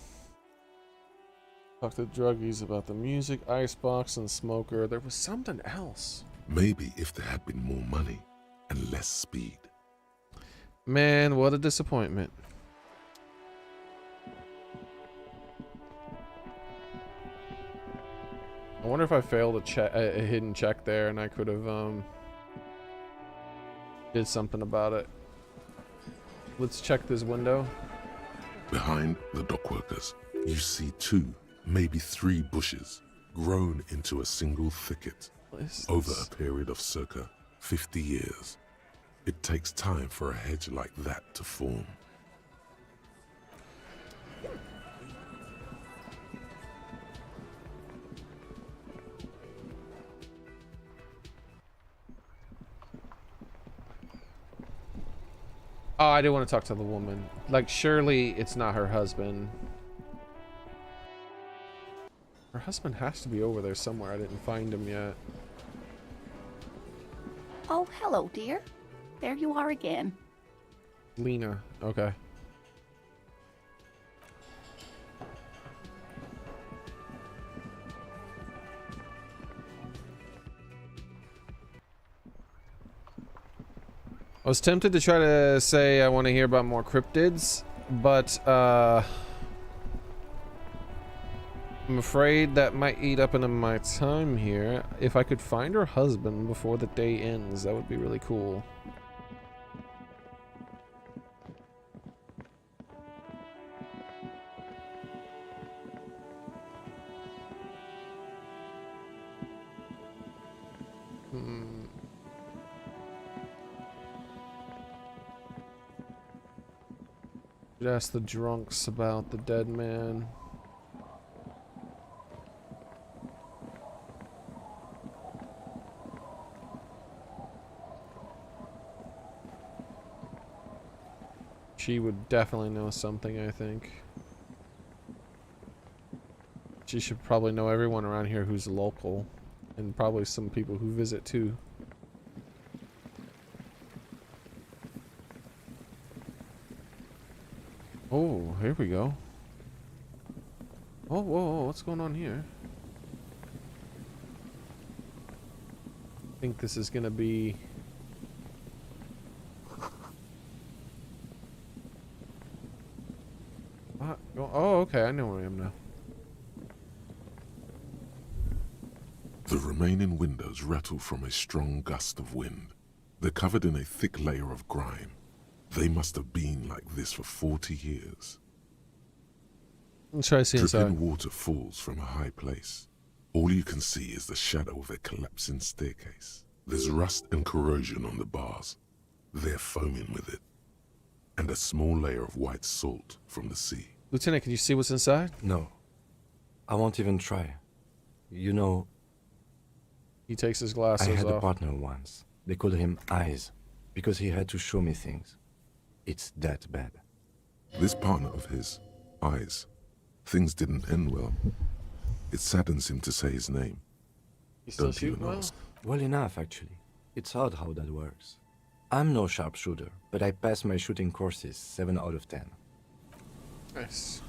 Talk to druggies about the music, icebox, and smoker. There was something else. Maybe if there had been more money and less speed. Man, what a disappointment. I wonder if I failed a hidden check there and I could have did something about it. Let's check this window. Behind the dockworkers, you see 2, maybe 3 bushes grown into a single thicket over a period of circa 50 years. It takes time for a hedge like that to form. Oh, I do want to talk to the woman. Like, surely it's not her husband. Her husband has to be over there somewhere. I didn't find him yet. Oh, hello, dear. There you are again. Lena. Okay. I was tempted to try to say I want to hear about more cryptids, but I'm afraid that might eat up into my time here. If I could find her husband before the day ends, that would be really cool. Should ask the drunks about the dead man. She would definitely know something, I think. She should probably know everyone around here who's local, and probably some people who visit too. Oh, here we go. Oh, whoa, whoa, what's going on here? I think this is gonna be... Oh, okay, I know where I am now. The remaining windows rattle from a strong gust of wind. They're covered in a thick layer of grime. They must have been like this for 40 years. Let's try to see inside. Dripping water falls from a high place. All you can see is the shadow of a collapsing staircase. There's rust and corrosion on the bars. They're foaming with it. And a small layer of white salt from the sea. Lieutenant, can you see what's inside? No. I won't even try. You know, He takes his glasses I had off. a partner once. They called him Eyes, because he had to show me things. It's that bad. This partner of his, Eyes, things didn't end well. It saddens him to say his name. You still Don't you shoot know? well? Well enough, actually. It's odd how that works. I'm no sharpshooter, but I passed my shooting courses 7 out of 10. Nice.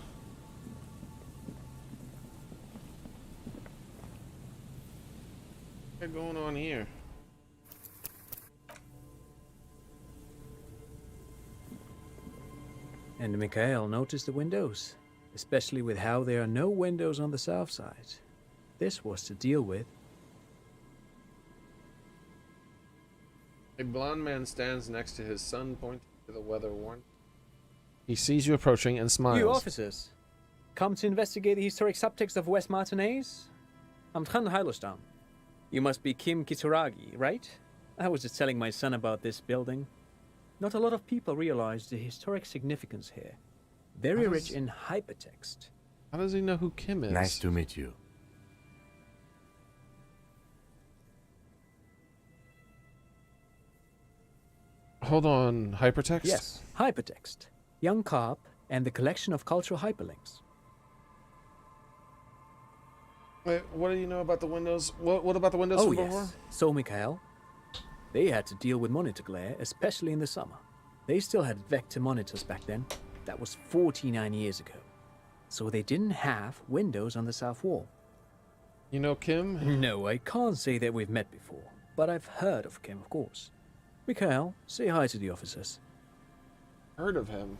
What's going on here? And Mikhail noticed the windows, especially with how there are no windows on the south side. This was to deal with. A blond man stands next to his son, pointing to the weather warning. He sees you approaching and smiles. You officers, come to investigate the historic subtext of West Martinez? I'm Tran Heilostam. You must be Kim Kitsuragi, right? I was just telling my son about this building. Not a lot of people realize the historic significance here. Very rich in hypertext. How does he know who Kim is? Nice to meet you. Hold on, hypertext? Yes, hypertext. Young Carp and the collection of cultural hyperlinks. Wait, what do you know about the windows? What about the windows Oh from yes, before? so Mikhail. They had to deal with monitor glare, especially in the summer. They still had vector monitors back then. That was 49 years ago. So they didn't have windows on the south wall. You know Kim? No, I can't say that we've met before, but I've heard of Kim, of course. Mikhail, say hi to the officers. Heard of him.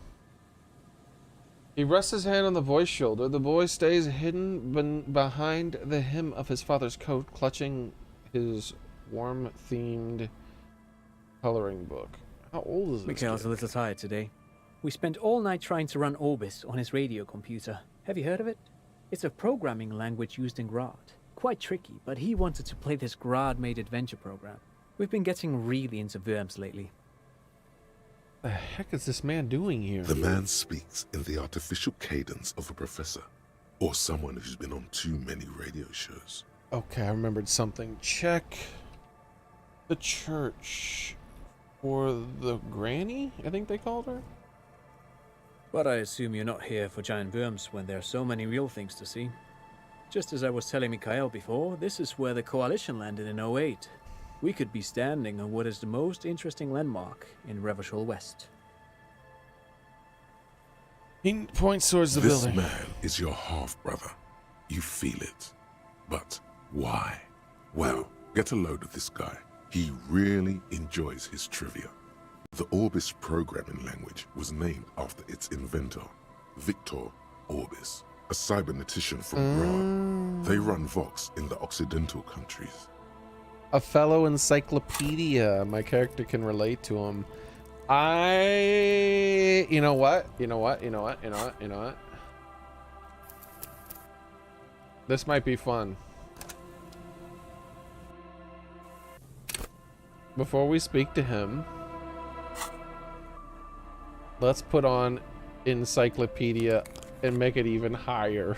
He rests his hand on the boy's shoulder. The boy stays hidden behind the hem of his father's coat, clutching his warm-themed coloring book. How old is this Mikhail's kid? a little tired today. We spent all night trying to run Orbis on his radio computer. Have you heard of it? It's a programming language used in Grad. Quite tricky, but he wanted to play this Grad-made adventure program. We've been getting really into Worms lately. What the heck is this man doing here? The man speaks in the artificial cadence of a professor, or someone who's been on too many radio shows. Okay, I remembered something. Check the church for the granny, I think they called her. But I assume you're not here for giant worms when there are so many real things to see. Just as I was telling Mikhail before, this is where the Coalition landed in 08. We could be standing on what is the most interesting landmark in Revachol West. He points towards the This building. man is your half-brother. You feel it. But why? Well, get a load of this guy. He really enjoys his trivia. The Orbis programming language was named after its inventor, Victor Orbis, a cybernetician from Grad. They run Vox in the Occidental countries. A fellow encyclopedia. My character can relate to him. You know what? This might be fun. Before we speak to him, let's put on encyclopedia and make it even higher.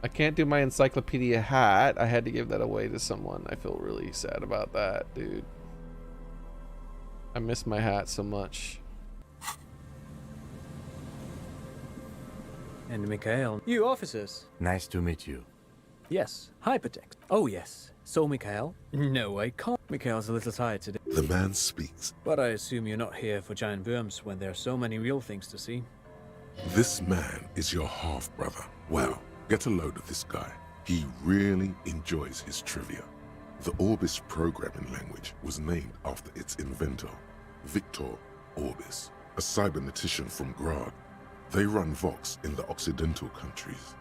I can't do my encyclopedia hat. I had to give that away to someone. I feel really sad about that, dude. I miss my hat so much. And Mikhail, you officers. Nice to meet you. Yes, hypertext. Oh yes. So Mikhail? No, I can't. Mikhail's a little tired today. The man speaks. But I assume you're not here for giant worms when there are so many real things to see. This man is your half-brother. Well, get a load of this guy. He really enjoys his trivia. The Orbis programming language was named after its inventor, Victor Orbis, a cybernetician from Grad. They run Vox in the Occidental countries.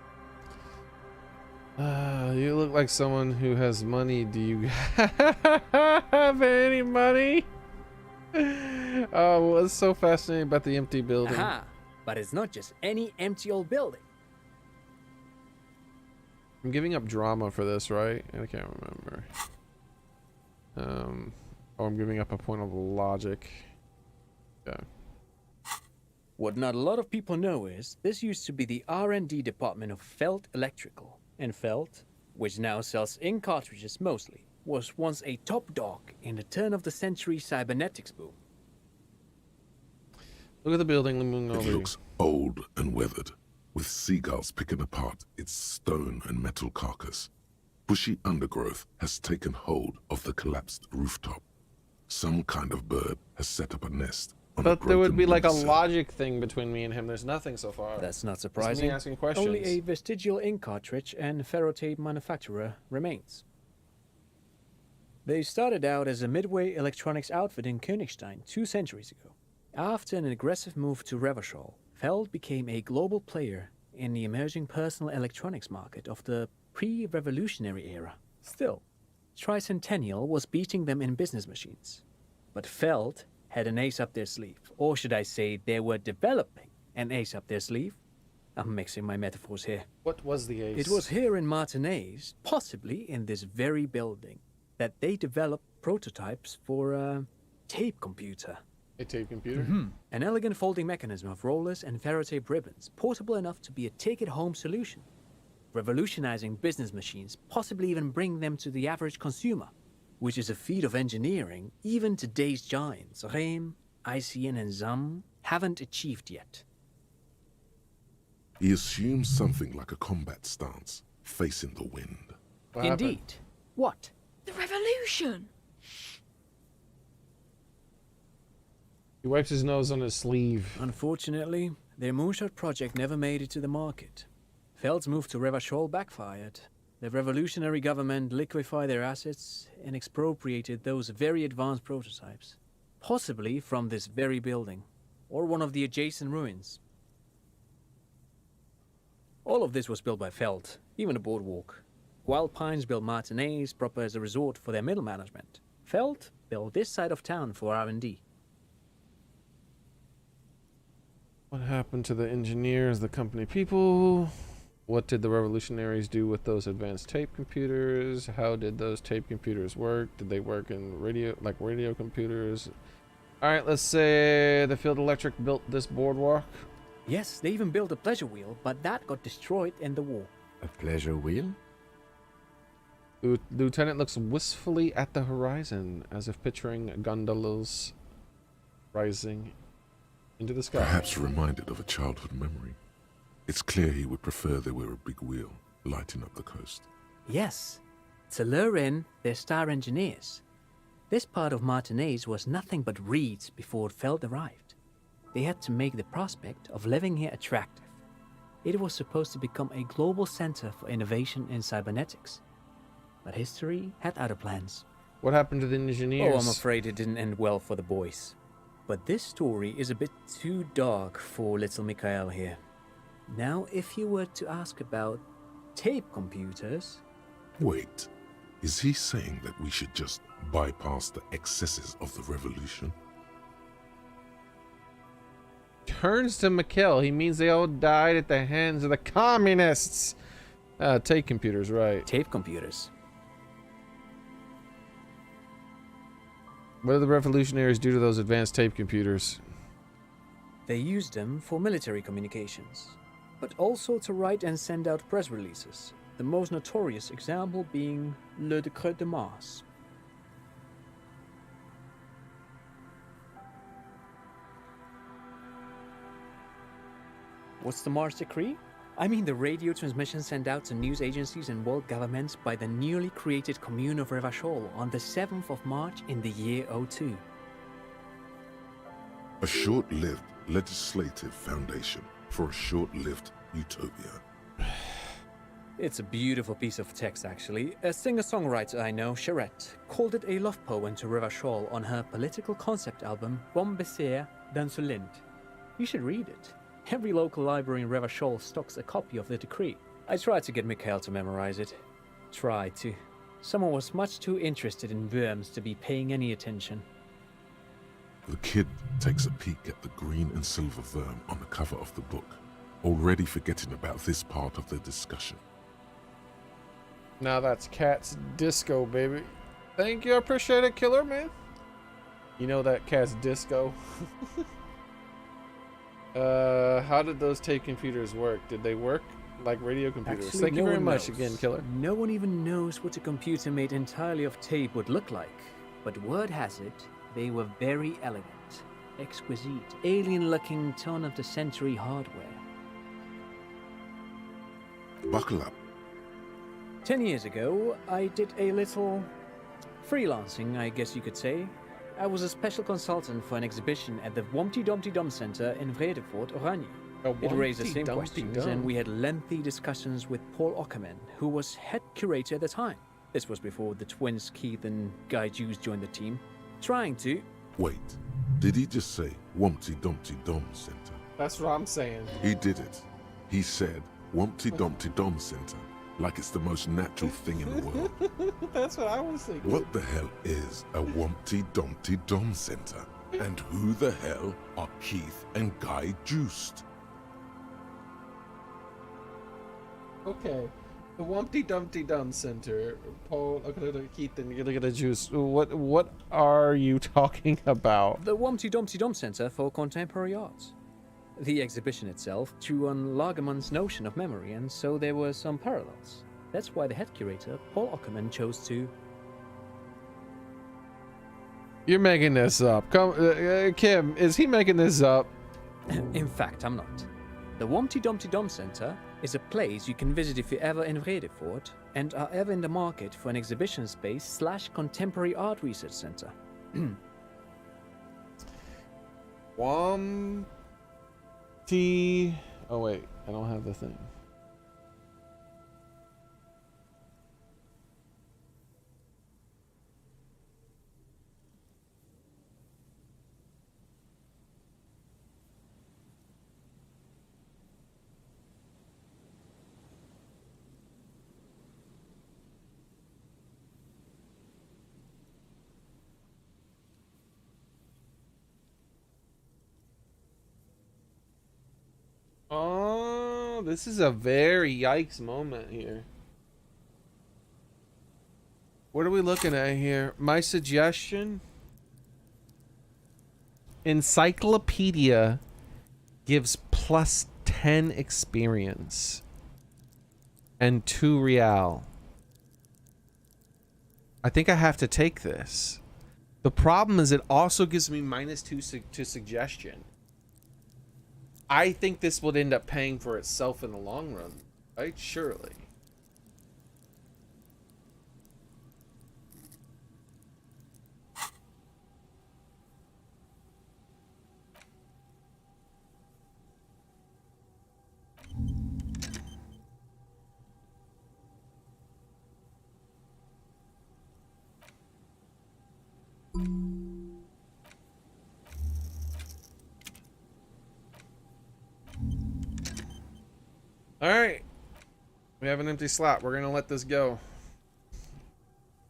You look like someone who has money. Do you have any money? Oh, what's so fascinating about the empty building? Aha! But it's not just any empty old building. I'm giving up drama for this, right? I can't remember. Oh, I'm giving up a point of logic. Yeah. What not a lot of people know is this used to be the R&D department of Felt Electrical. And Felt, which now sells ink cartridges mostly, was once a top dog in the turn-of-the-century cybernetics boom. Look at the building looming It over you. looks old and weathered, with seagulls picking apart its stone and metal carcass. Bushy undergrowth has taken hold of the collapsed rooftop. Some kind of bird has set up a nest on a But there would broken be like a windsill. logic thing between me and him. There's nothing so far. That's not It's surprising. me asking questions. Only a vestigial ink cartridge and ferrotape manufacturer remains. They started out as a midway electronics outfit in Königstein 2 centuries ago. After an aggressive move to Revachol, Feld became a global player in the emerging personal electronics market of the pre-revolutionary era. Still, Tricentennial was beating them in business machines. But Feld had an ace up their sleeve, or should I say they were developing an ace up their sleeve. I'm mixing my metaphors here. What was the ace? It was here in Martinez, possibly in this very building, that they developed prototypes for a tape computer. a tape computer. An elegant folding mechanism of rollers and ferrotape ribbons, portable enough to be a take-it-home solution. Revolutionizing business machines, possibly even bring them to the average consumer, which is a feat of engineering even today's giants, Rehm, ICN and ZAM, haven't achieved yet. He assumes something like a combat stance, facing the wind. What happened? Indeed. What? The revolution! He wipes his nose on his sleeve. Unfortunately, their moonshot project never made it to the market. Feld's move to Revachol backfired. The revolutionary government liquefied their assets and expropriated those very advanced prototypes. Possibly from this very building, or one of the adjacent ruins. All of this was built by Feld, even the boardwalk. Wild Pines built Martinez proper as a resort for their middle management. Feld built this side of town for R&D. What happened to the engineers, the company people? What did the revolutionaries do with those advanced tape computers? How did those tape computers work? Did they work in radio computers? All right, let's say the Field Electric built this boardwalk. Yes, they even built a pleasure wheel, but that got destroyed in the war. A pleasure wheel? Lieutenant looks wistfully at the horizon, as if picturing gondolas rising into the sky. Perhaps reminded of a childhood memory. It's clear he would prefer there were a big wheel lighting up the coast. Yes, to lure in their star engineers. This part of Martinez was nothing but reeds before Feld arrived. They had to make the prospect of living here attractive. It was supposed to become a global center for innovation in cybernetics. But history had other plans. What happened to the engineers? Oh, I'm afraid it didn't end well for the boys. But this story is a bit too dark for little Mikhail here. Now, if you were to ask about tape computers... Wait, is he saying that we should just bypass the excesses of the revolution? Turns to Mikhail. He means they all died at the hands of the communists. Tape computers, right. Tape computers. What did the revolutionaries do to those advanced tape computers? They used them for military communications, but also to write and send out press releases, the most notorious example being Le Décret de Mars. What's the Mars Decree? I mean the radio transmission sent out to news agencies and world governments by the newly created Commune of Revachol on the 7th of March in the year 02. A short-lived legislative foundation for a short-lived utopia. It's a beautiful piece of text, actually. A singer-songwriter I know, Charette, called it a love poem to Revachol on her political concept album, Bon Baiser dans ce Lind. You should read it. Every local library in Revachol stocks a copy of the decree. I tried to get Mikhail to memorize it. Tried to. Someone was much too interested in worms to be paying any attention. The kid takes a peek at the green and silver worm on the cover of the book, already forgetting about this part of the discussion. Now that's Cat's disco, baby. Thank you, I appreciate it, killer, man. You know that Cat's disco. How did those tape computers work? Did they work like radio computers? Actually, Thank you no very one much knows. again, killer. No one even knows what a computer made entirely of tape would look like. But word has it, they were very elegant, exquisite, alien-looking turn-of-the-century hardware. Buckle up. 10 years ago, I did a little freelancing, I guess you could say. I was a special consultant for an exhibition at the Wompty Dumpty Dum Center in Vredefort, Oranje. It raised the same questions, and we had lengthy discussions with Paul Ockerman, who was head curator at the time. This was before the twins Keith and Guy Juice joined the team, trying to... Wait, did he just say Wumpty Dumpty Dum Center? That's what I'm saying. He did it. He said Wumpty Dumpty Dum Center, like it's the most natural thing in the world. That's what I was thinking. What the hell is a Wumpty Dumpty Dum Center? And who the hell are Keith and Guy Juiced? Okay. The Wumpty Dumpty Dum Center. Paul, Keith, and Juice. What are you talking about? The Wompty Dumpty Dum Center for Contemporary Arts. The exhibition itself drew on Lagerman's notion of memory, and so there were some parallels. That's why the head curator, Paul Ockerman, chose to... You're making this up. Come, Kim, is he making this up? In fact, I'm not. The Wompty Dumpty Dum Center is a place you can visit if you're ever in Vredefort and are ever in the market for an exhibition space / contemporary art research center. T. Oh wait, I don't have the thing. Oh, this is a very yikes moment here. What are we looking at here? My suggestion? Encyclopedia gives plus 10 experience and 2 real. I think I have to take this. The problem is it also gives me -2 to suggestion. I think this would end up paying for itself in the long run, right? Surely. All right, we have an empty slot. We're gonna let this go.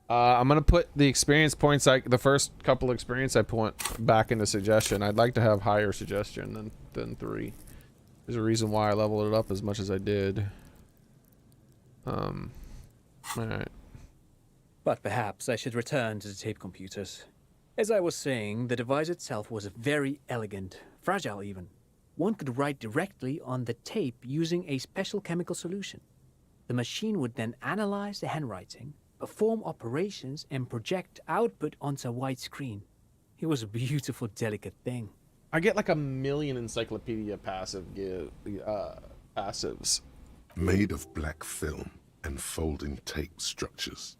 I'm gonna put the experience points, the first couple experience I put back into suggestion. I'd like to have higher suggestion than 3. There's a reason why I leveled it up as much as I did. All right. But perhaps I should return to the tape computers. As I was saying, the device itself was very elegant, fragile even. One could write directly on the tape using a special chemical solution. The machine would then analyze the handwriting, perform operations, and project output onto a white screen. It was a beautiful, delicate thing. I get like 1,000,000 encyclopedia passives. Made of black film and folding tape structures.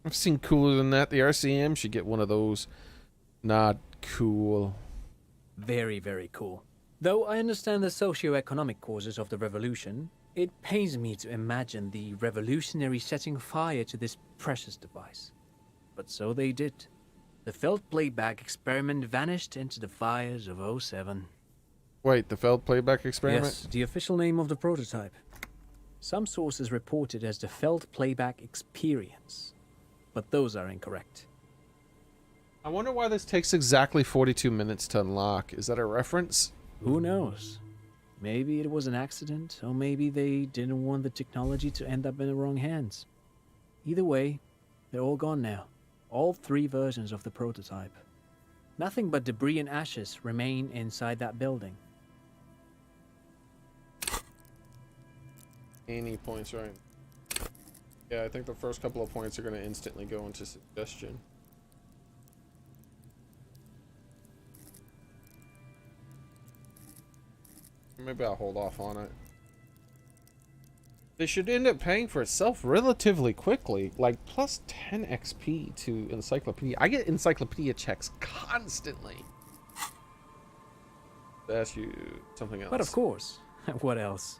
I've seen cooler than that. The RCM should get one of those. Not cool. Very, very cool. Though I understand the socio-economic causes of the revolution, it pains me to imagine the revolutionary setting fire to this precious device. But so they did. The felt playback experiment vanished into the fires of 07. Wait, the felt playback experiment? Yes, the official name of the prototype. Some sources report it as the felt playback experience, but those are incorrect. I wonder why this takes exactly 42 minutes to unlock. Is that a reference? Who knows? Maybe it was an accident, or maybe they didn't want the technology to end up in the wrong hands. Either way, they're all gone now. All 3 versions of the prototype. Nothing but debris and ashes remain inside that building. Any points, right? Yeah, I think the first couple of points are going to instantly go into suggestion. Maybe I'll hold off on it. They should end up paying for itself relatively quickly, like plus 10 XP to encyclopedia. I get encyclopedia checks constantly. To ask you something else. But of course, what else?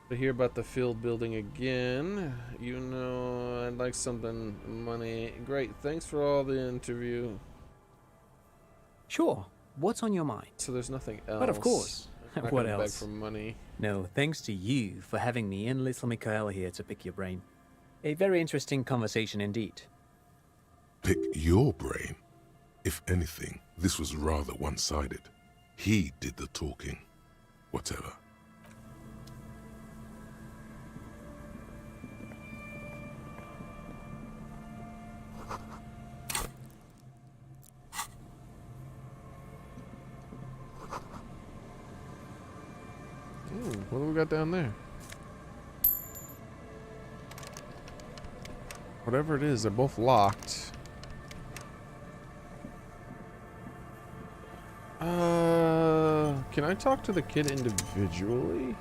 To hear about the field building again. You know, I'd like something money. Great, thanks for all the interview. Sure, what's on your mind? So there's nothing else. But of course. I'm not What gonna else? beg for money. No, thanks to you for having me and little Mikael here to pick your brain. A very interesting conversation indeed. Pick your brain. If anything, this was rather one-sided. He did the talking. Whatever. What do we got down there? Whatever it is, they're both locked. Can I talk to the kid individually?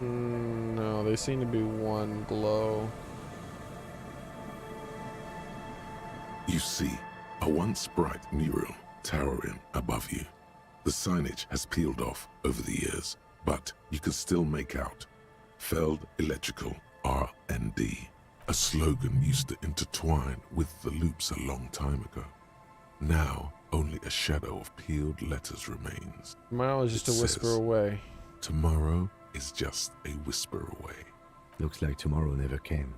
No, they seem to be one glow. You see, A once bright mural towering above you. The signage has peeled off over the years, but you can still make out Feld Electrical R&D. A slogan used to intertwine with the loops a long time ago. Now, only a shadow of peeled letters remains. Tomorrow is just It a whisper says, away. Tomorrow is just a whisper away. Looks like tomorrow never came.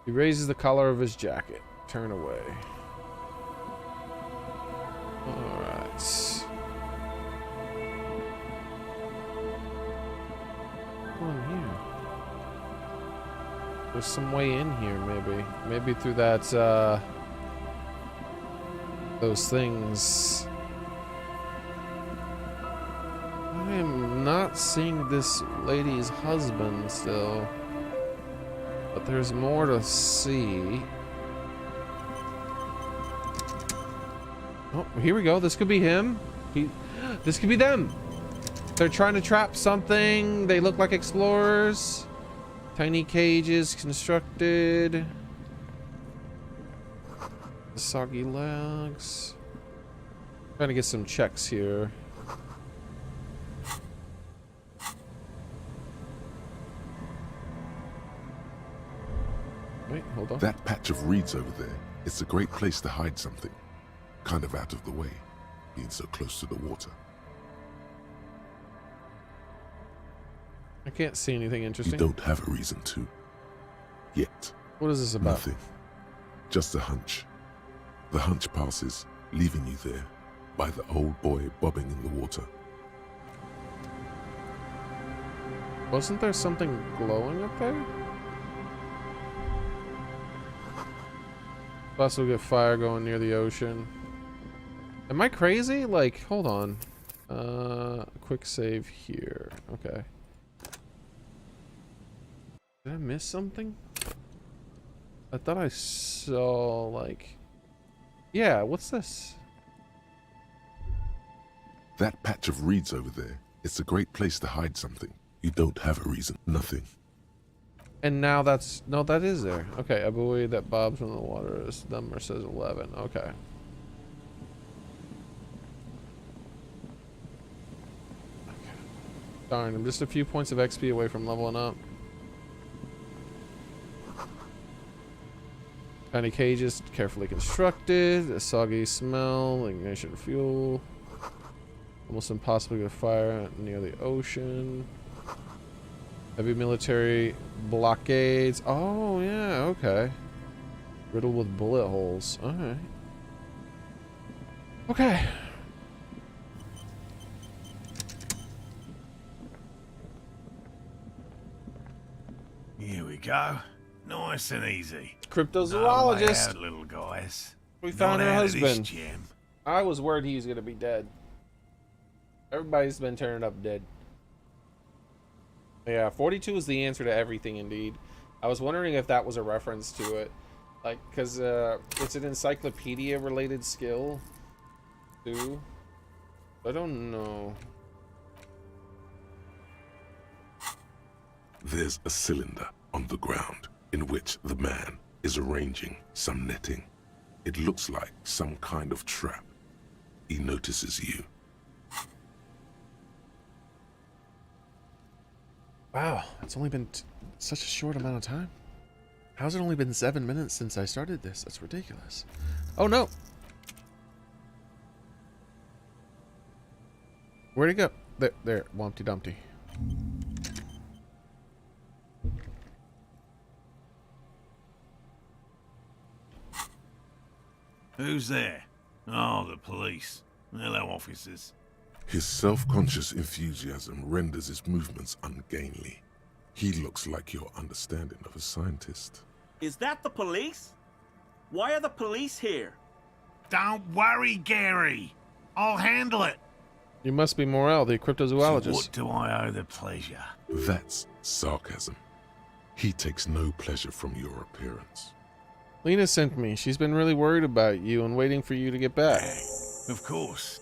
He raises the collar of his jacket. Turn away. Alright. Go in here. There's some way in here, maybe. Maybe through that, those things. I am not seeing this lady's husband still. But there's more to see. Oh, here we go. This could be him. This could be them. They're trying to trap something. They look like explorers. Tiny cages constructed. Soggy legs. Trying to get some checks here. Wait, hold on. That patch of reeds over there, it's a great place to hide something. Kind of out of the way, being so close to the water. I can't see anything interesting. You don't have a reason to. Yet. What is this about? Nothing. Just a hunch. The hunch passes, leaving you there, by the old boy bobbing in the water. Wasn't there something glowing up there? Plus we'll get fire going near the ocean. Am I crazy? Like, hold on. Quick save here. Okay. Did I miss something? I thought I saw, like... Yeah, what's this? That patch of reeds over there, it's a great place to hide something. You don't have a reason. Nothing. And now that's... No, that is there. Okay, a buoy that bobs in the water. This number says 11. Okay. Darn, I'm just a few points of XP away from leveling up. Tiny cages, carefully constructed. A soggy smell, ignition fuel. Almost impossible to get fire near the ocean. Heavy military blockades. Oh, yeah, okay. Riddled with bullet holes. Alright. Okay. Here we go. Nice and easy. Cryptozoologist. No way out, little guys. We found Not her out of this husband. gem. I was worried he was gonna be dead. Everybody's been turning up dead. Yeah, 42 is the answer to everything, indeed. I was wondering if that was a reference to it. Like, because it's an encyclopedia-related skill, too. I don't know. There's a cylinder on the ground in which the man is arranging some netting. It looks like some kind of trap. He notices you. Wow, it's only been such a short amount of time. How's it only been 7 minutes since I started this? That's ridiculous. Oh no! Where'd he go? There, Wumpty Dumpty. Who's there? Oh, the police. Hello, officers. His self-conscious enthusiasm renders his movements ungainly. He looks like your understanding of a scientist. Is that the police? Why are the police here? Don't worry, Gary. I'll handle it. You must be Morel, the cryptozoologist. So what do I owe the pleasure? That's sarcasm. He takes no pleasure from your appearance. Lena sent me. She's been really worried about you and waiting for you to get back. Of course.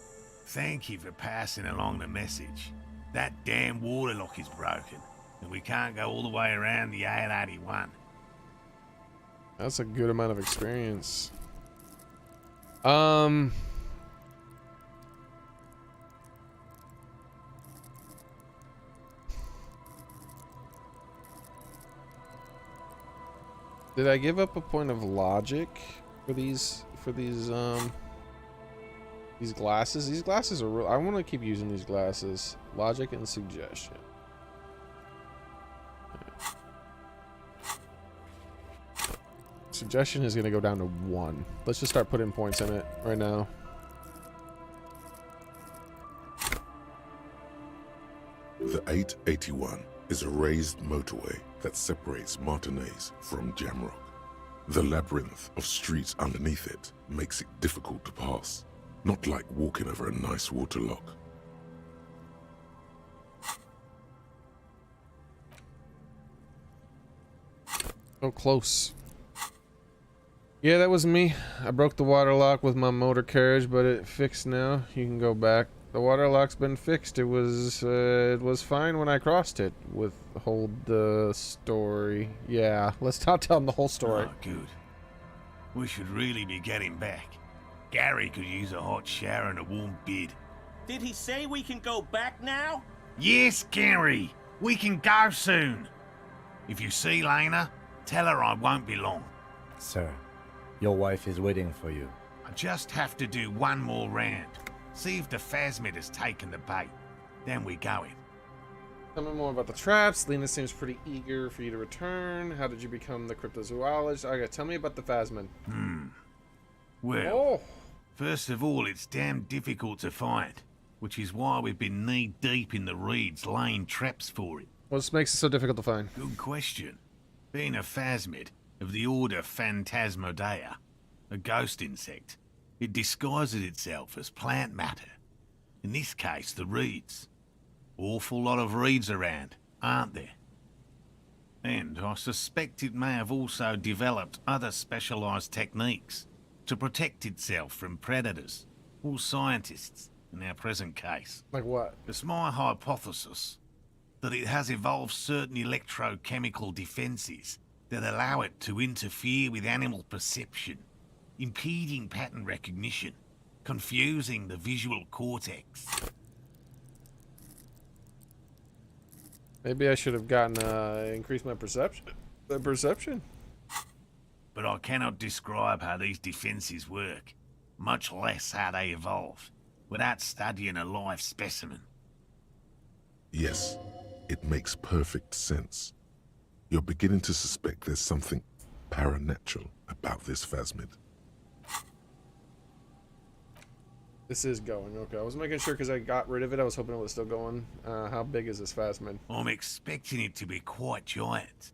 Thank you for passing along the message. That damn water lock is broken, and we can't go all the way around the 881. That's a good amount of experience. Did I give up a point of logic for these glasses? These glasses are real. I want to keep using these glasses. Logic and suggestion. Suggestion is going to go down to 1. Let's just start putting points in it right now. The 881 is a raised motorway that separates Martinez from Jamrock. The labyrinth of streets underneath it makes it difficult to pass, not like walking over a nice waterlock. Oh, close. Yeah, that was me. I broke the water lock with my motor carriage, but it fixed now. You can go back. The water lock's been fixed. It was fine when I crossed it. Hold the story. Yeah, let's not tell them the whole story. Oh, good. We should really be getting back. Gary could use a hot shower and a warm bed. Did he say we can go back now? Yes, Gary. We can go soon. If you see Lena, tell her I won't be long. Sir, your wife is waiting for you. I just have to do one more round. See if the phasmid has taken the bait. Then we go in. Tell me more about the traps. Lena seems pretty eager for you to return. How did you become the cryptozoologist? Okay, tell me about the phasmid. Well, first of all, it's damn difficult to find, which is why we've been knee-deep in the reeds laying traps for it. What makes it so difficult to find? Good question. Being a phasmid of the order Phantasmodea, a ghost insect, it disguises itself as plant matter. In this case, the reeds. Awful lot of reeds around, aren't there? And I suspect it may have also developed other specialised techniques to protect itself from predators, or scientists, in our present case. Like what? It's my hypothesis that it has evolved certain electrochemical defences that allow it to interfere with animal perception, impeding pattern recognition, confusing the visual cortex. Maybe I should have gotten increased my perception. But I cannot describe how these defences work, much less how they evolve, without studying a live specimen. Yes, it makes perfect sense. You're beginning to suspect there's something paranatural about this phasmid. This is going. Okay, I was making sure because I got rid of it. I was hoping it was still going. How big is this phasmid? I'm expecting it to be quite giant.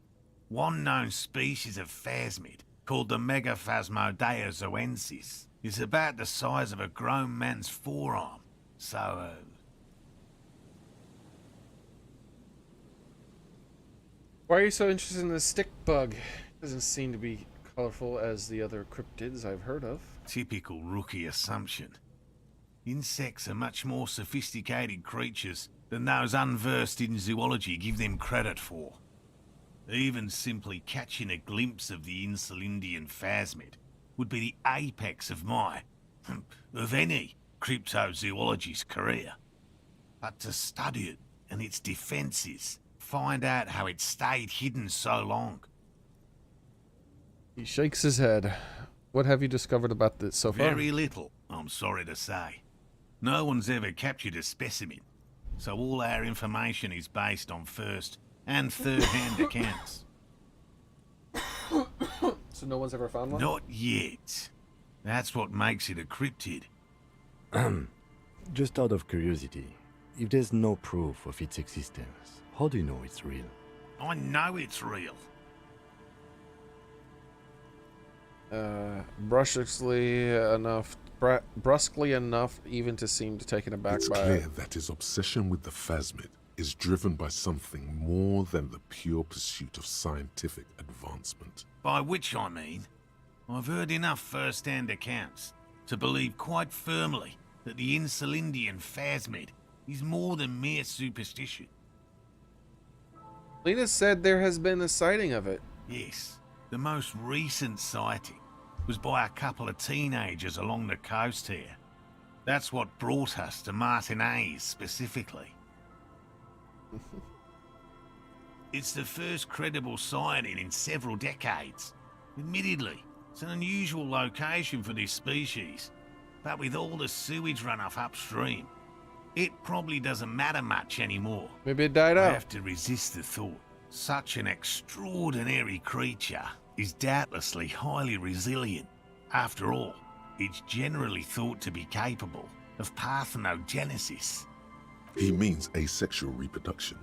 One known species of phasmid, called the Megaphasmodea zoensis, is about the size of a grown man's forearm. So, Why are you so interested in this stick bug? Doesn't seem to be colorful as the other cryptids I've heard of. Typical rookie assumption. Insects are much more sophisticated creatures than those unversed in zoology give them credit for. Even simply catching a glimpse of the Insulindian phasmid would be the apex of of any cryptozoologist's career. But to study it and its defences, find out how it stayed hidden so long. He shakes his head. What have you discovered about this so far? Very little, I'm sorry to say. No one's ever captured a specimen, so all our information is based on first and third-hand accounts. So no one's ever found one? Not yet. That's what makes it a cryptid. Just out of curiosity, if there's no proof of its existence, how do you know it's real? I know it's real. Brusquely enough even to seem taken aback It's by clear it. that his obsession with the phasmid is driven by something more than the pure pursuit of scientific advancement. By which I mean, I've heard enough first-hand accounts to believe quite firmly that the Insulindian phasmid is more than mere superstition. Lena said there has been a sighting of it. Yes, The most recent sighting was by a couple of teenagers along the coast here. That's what brought us to Martinez specifically. It's the first credible sighting in several decades. Admittedly, it's an unusual location for this species, but with all the sewage runoff upstream, it probably doesn't matter much anymore. Maybe it died out. I have to resist the thought. Such an extraordinary creature is doubtlessly highly resilient. After all, it's generally thought to be capable of parthenogenesis. He means asexual reproduction.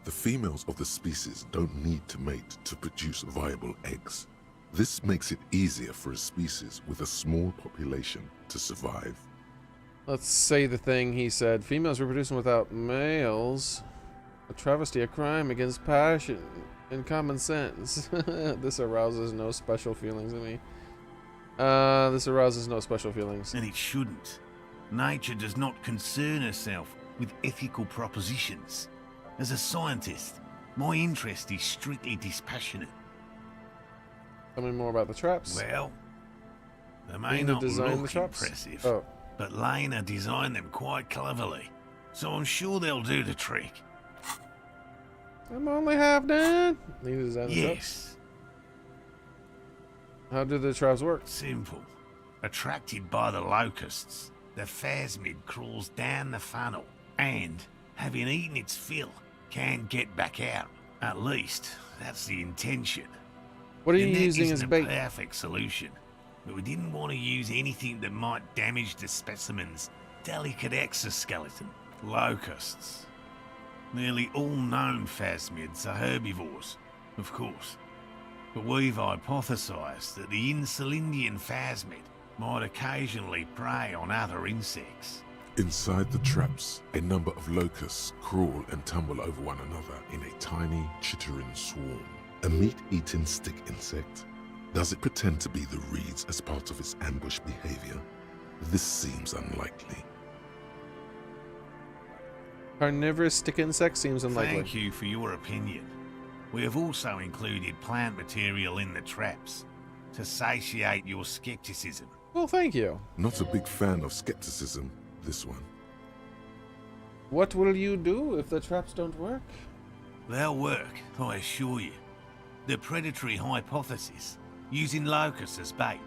The females of the species don't need to mate to produce viable eggs. This makes it easier for a species with a small population to survive. Let's say the thing he said. Females reproducing without males. A travesty, a crime against passion and common sense. This arouses no special feelings in me. This arouses no special feelings. And it shouldn't. Nature does not concern herself with ethical propositions. As a scientist, my interest is strictly dispassionate. Tell me more about the traps. Well, they may Lena not designed the look traps? impressive, Oh. but Lena designed them quite cleverly, so I'm sure they'll do the trick. I'm only half done. Lena designed the traps? Yes, How do the traps work? simple. Attracted by the locusts, the phasmid crawls down the funnel and, having eaten its fill, can get back out. At least, that's the intention. What are The you net using isn't as bait? a perfect solution, but we didn't want to use anything that might damage the specimen's delicate exoskeleton. Locusts. Nearly all known phasmids are herbivores, of course, but we've hypothesized that the Insulindian phasmid might occasionally prey on other insects. Inside the traps, a number of locusts crawl and tumble over one another in a tiny, chittering swarm. A meat-eating stick insect. Does it pretend to be the reeds as part of its ambush behavior? This seems unlikely. Carnivorous stick insect seems unlikely. Thank you for your opinion. We have also included plant material in the traps to satiate your skepticism. Well, thank you. Not a big fan of skepticism, this one. What will you do if the traps don't work? They'll work, I assure you. The predatory hypothesis, using locusts as bait,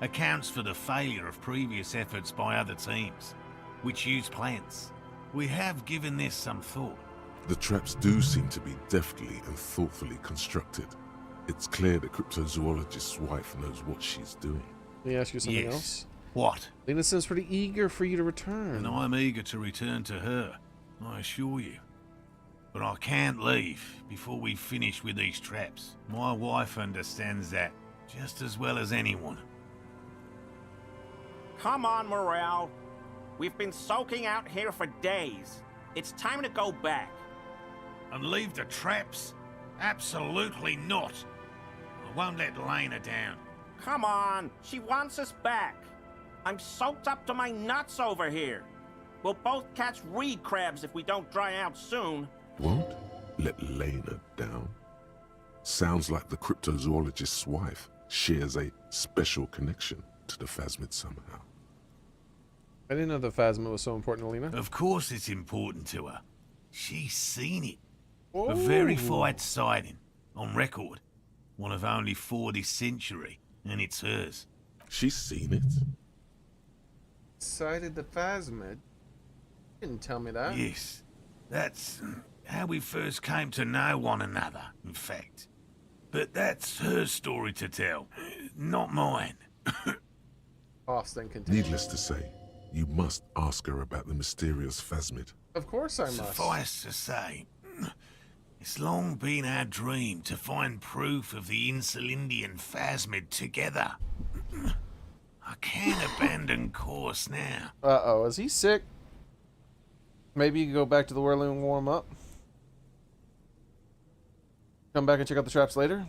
accounts for the failure of previous efforts by other teams, which use plants. We have given this some thought. The traps do seem to be deftly and thoughtfully constructed. It's clear the cryptozoologist's wife knows what she's doing. Let me ask you something Yes. else. What? Lena seems pretty eager for you to return. And I'm eager to return to her, I assure you. But I can't leave before we've finished with these traps. My wife understands that just as well as anyone. Come on, Morale. We've been soaking out here for days. It's time to go back. And leave the traps? Absolutely not. I won't let Lena down. Come on, she wants us back. I'm soaked up to my nuts over here. We'll both catch reed crabs if we don't dry out soon. Won't let Lena down? Sounds like the cryptozoologist's wife shares a special connection to the phasmid somehow. I didn't know the phasma was so important to Lena. Of course it's important to her. She's seen it. Oh. A verified sighting, on record. One of only 4 this century, and it's hers. She's seen it? Sighted the phasmid? Didn't tell me that. Yes, that's how we first came to know one another, in fact. But that's her story to tell, not mine. Austin continues. Needless to say, you must ask her about the mysterious phasmid. Of course I must. Suffice to say, it's long been our dream to find proof of the Insulindian phasmid together. I can't abandon course now. Uh-oh, is he sick? Maybe you can go back to the whirling and warm up. Come back and check out the traps later.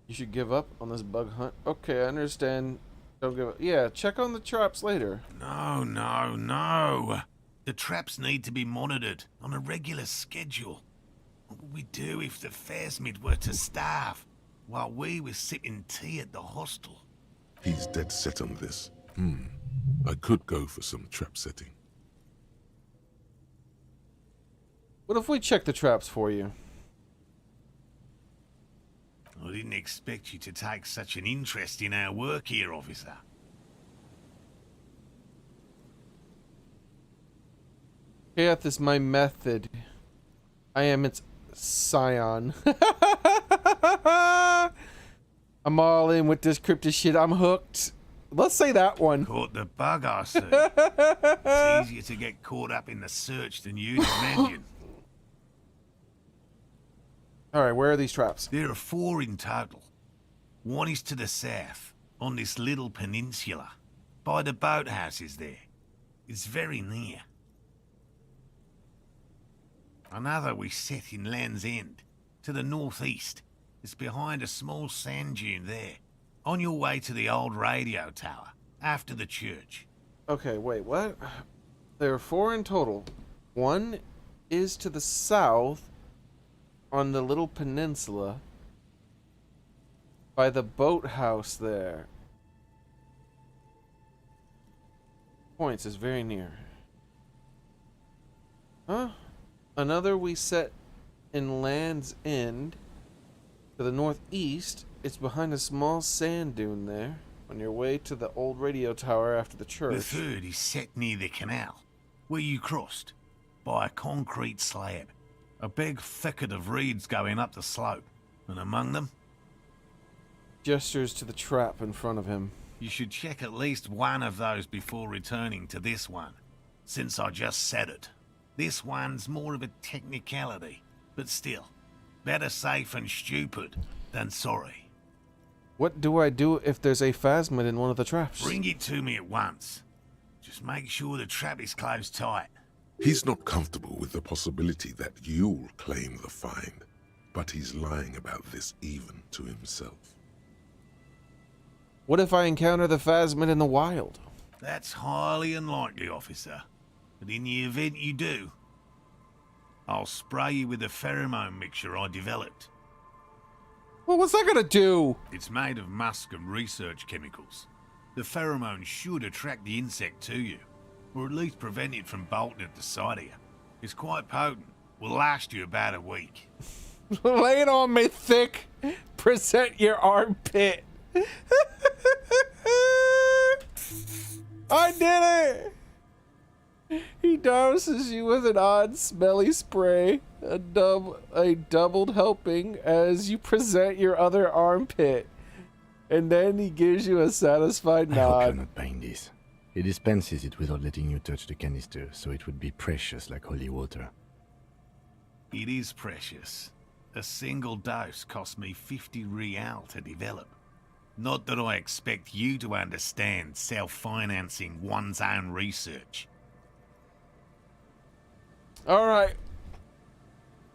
You should give up on this bug hunt. Okay, I understand. Don't give up. Yeah, check on the traps later. No. The traps need to be monitored on a regular schedule. What would we do if the phasmid were to starve? while we were sipping tea at the hostel. He's dead set on this. I could go for some trap setting. What if we check the traps for you? I didn't expect you to take such an interest in our work here, officer. Kath is my method. I am its scion. I'm all in with this cryptid shit. I'm hooked. Let's say that one. Caught the bug, I see. It's easier to get caught up in the search than you'd imagine. Alright, where are these traps? There are 4 in total. One is to the south, on this little peninsula, by the boathouses there. It's very near. Another we set in Land's End, to the northeast. It's behind a small sand dune there, on your way to the old radio tower, after the church. Okay, wait, what? There are 4 in total. One is to the south, on the little peninsula, by the boathouse there. Points is very near. Huh? Another we set in Land's End to the northeast. It's behind a small sand dune there, on your way to the old radio tower after the church. The third is set near the canal, where you crossed, by a concrete slab. A big thicket of reeds going up the slope, and among them... Gestures to the trap in front of him. You should check at least one of those before returning to this one, since I just said it. This one's more of a technicality, but still, better safe and stupid than sorry. What do I do if there's a phasmid in one of the traps? Bring it to me at once. Just make sure the trap is closed tight. He's not comfortable with the possibility that you'll claim the find, but he's lying about this even to himself. What if I encounter the phasmid in the wild? That's highly unlikely, officer. But in the event you do, I'll spray you with a pheromone mixture I developed. Well, what's that gonna do? It's made of musk and research chemicals. The pheromone should attract the insect to you, or at least prevent it from bolting at the sight of you. It's quite potent. Will last you about a week. Lay it on me thick. Present your armpit. I did it! He doses you with an odd smelly spray, a doubled helping as you present your other armpit. And then he gives you a satisfied I hope nod. you're not buying this. He dispenses it without letting you touch the canister, so it would be precious like holy water. It is precious. A single dose cost me 50 real to develop. Not that I expect you to understand self-financing one's own research. Alright.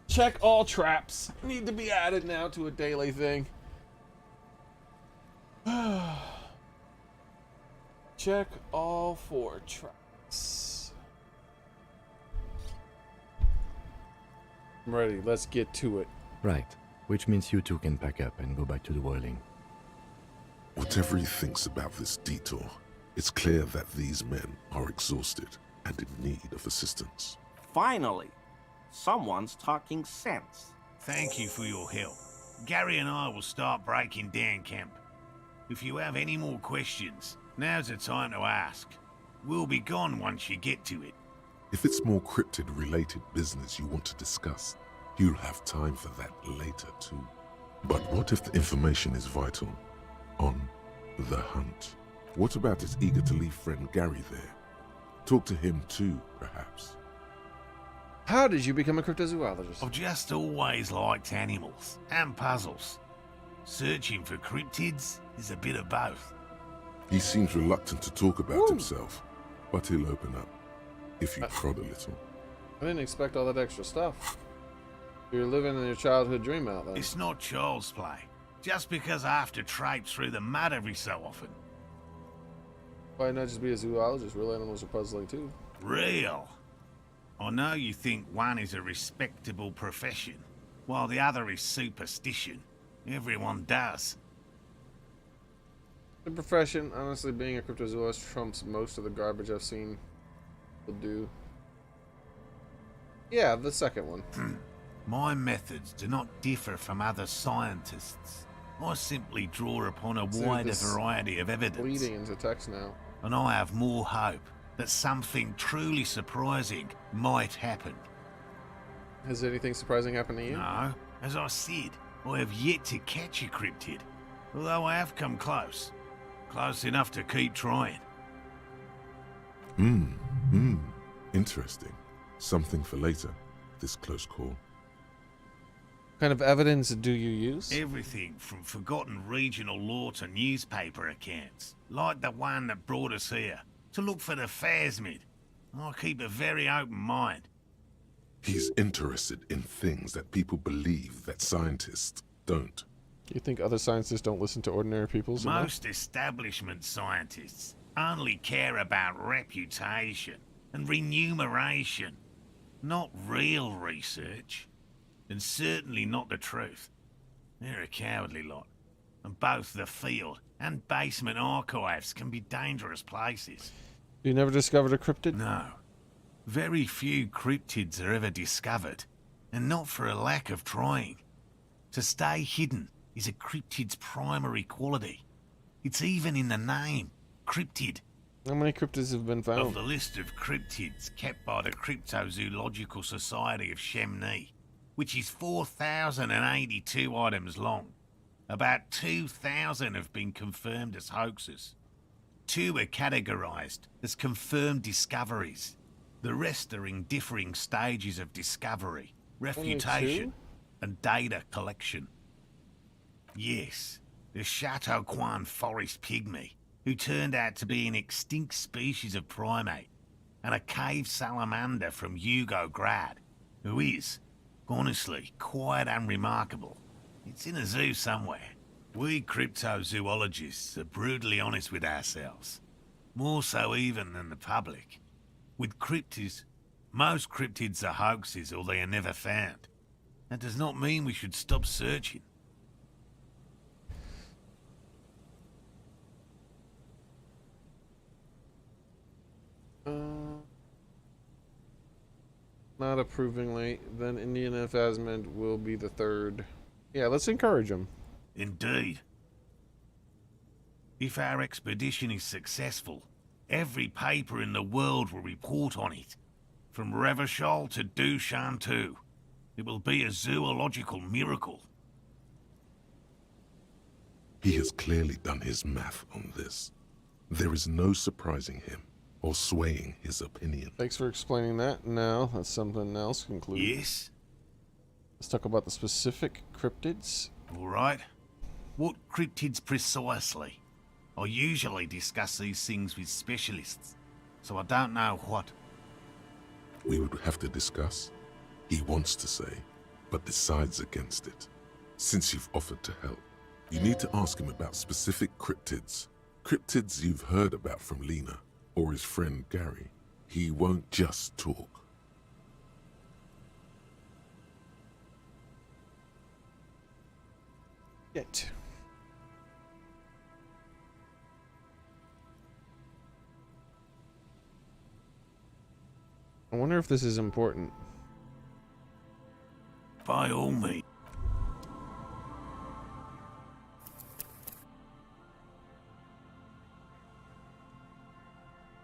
Check all traps. Need to be added now to a daily thing. Check all 4 traps. I'm ready. Let's get to it. Right. Which means you two can pack up and go back to the whirling. Whatever he thinks about this detour, it's clear that these men are exhausted and in need of assistance. Finally, someone's talking sense. Thank you for your help. Gary and I will start breaking down camp. If you have any more questions, now's the time to ask. We'll be gone once you get to it. If it's more cryptid-related business you want to discuss, you'll have time for that later too. But what if the information is vital? On the hunt. What about his eager-to-leave friend Gary there? Talk to him too, perhaps. How did you become a cryptozoologist? I've just always liked animals and puzzles. Searching for cryptids is a bit of both. He seems reluctant to talk about himself, but he'll open up, if you prod a little. I didn't expect all that extra stuff. You're living in your childhood dream out there. It's not child's play. Just because I have to traipse through the mud every so often. Why not just be a zoologist? Real animals are puzzling too. Real. I know you think one is a respectable profession, while the other is superstition. Everyone does. The profession, honestly, being a cryptozoologist trumps most of the garbage I've seen people do. Yeah, the second one. My methods do not differ from other scientists. I simply draw upon a wider variety of evidence. Bleeding into text now. And I have more hope that something truly surprising might happen. Has anything surprising happened to you? No. As I said, I have yet to catch a cryptid. Although I have come close. Close enough to keep trying. Interesting. Something for later, this close call. What kind of evidence do you use? Everything from forgotten regional lore to newspaper accounts, like the one that brought us here, to look for the phasmid. I keep a very open mind. He's interested in things that people believe that scientists don't. You think other scientists don't listen to ordinary people's enough? Most establishment scientists only care about reputation and remuneration, not real research. And certainly not the truth. They're a cowardly lot, and both the field and basement archives can be dangerous places. You never discovered a cryptid? No. Very few cryptids are ever discovered, and not for a lack of trying. To stay hidden is a cryptid's primary quality. It's even in the name, cryptid. How many cryptids have been found? Of the list of cryptids kept by the Cryptozoological Society of Chemnee, which is 4,082 items long. About 2,000 have been confirmed as hoaxes. 2 are categorized as confirmed discoveries. The rest are in differing stages of discovery, refutation, and data collection. Yes, the Chateau Quan forest pygmy, who turned out to be an extinct species of primate, and a cave salamander from Yugograd, who is, honestly, quite unremarkable. It's in a zoo somewhere. We cryptozoologists are brutally honest with ourselves. More so even than the public. With cryptids, most cryptids are hoaxes or they are never found. That does not mean we should stop searching. Not approvingly, then Indian Phasmid will be the third. Yeah, let's encourage him. Indeed. If our expedition is successful, every paper in the world will report on it. From Revachol to Dushantu. It will be a zoological miracle. He has clearly done his math on this. There is no surprising him or swaying his opinion. Thanks for explaining that. Now, that's something else conclude. Yes? Let's talk about the specific cryptids. All right. What cryptids precisely? I usually discuss these things with specialists, so I don't know what. We would have to discuss. He wants to say, but decides against it. Since you've offered to help, you need to ask him about specific cryptids. Cryptids you've heard about from Lena or his friend Gary. He won't just talk. Yet. I wonder if this is important. By all means.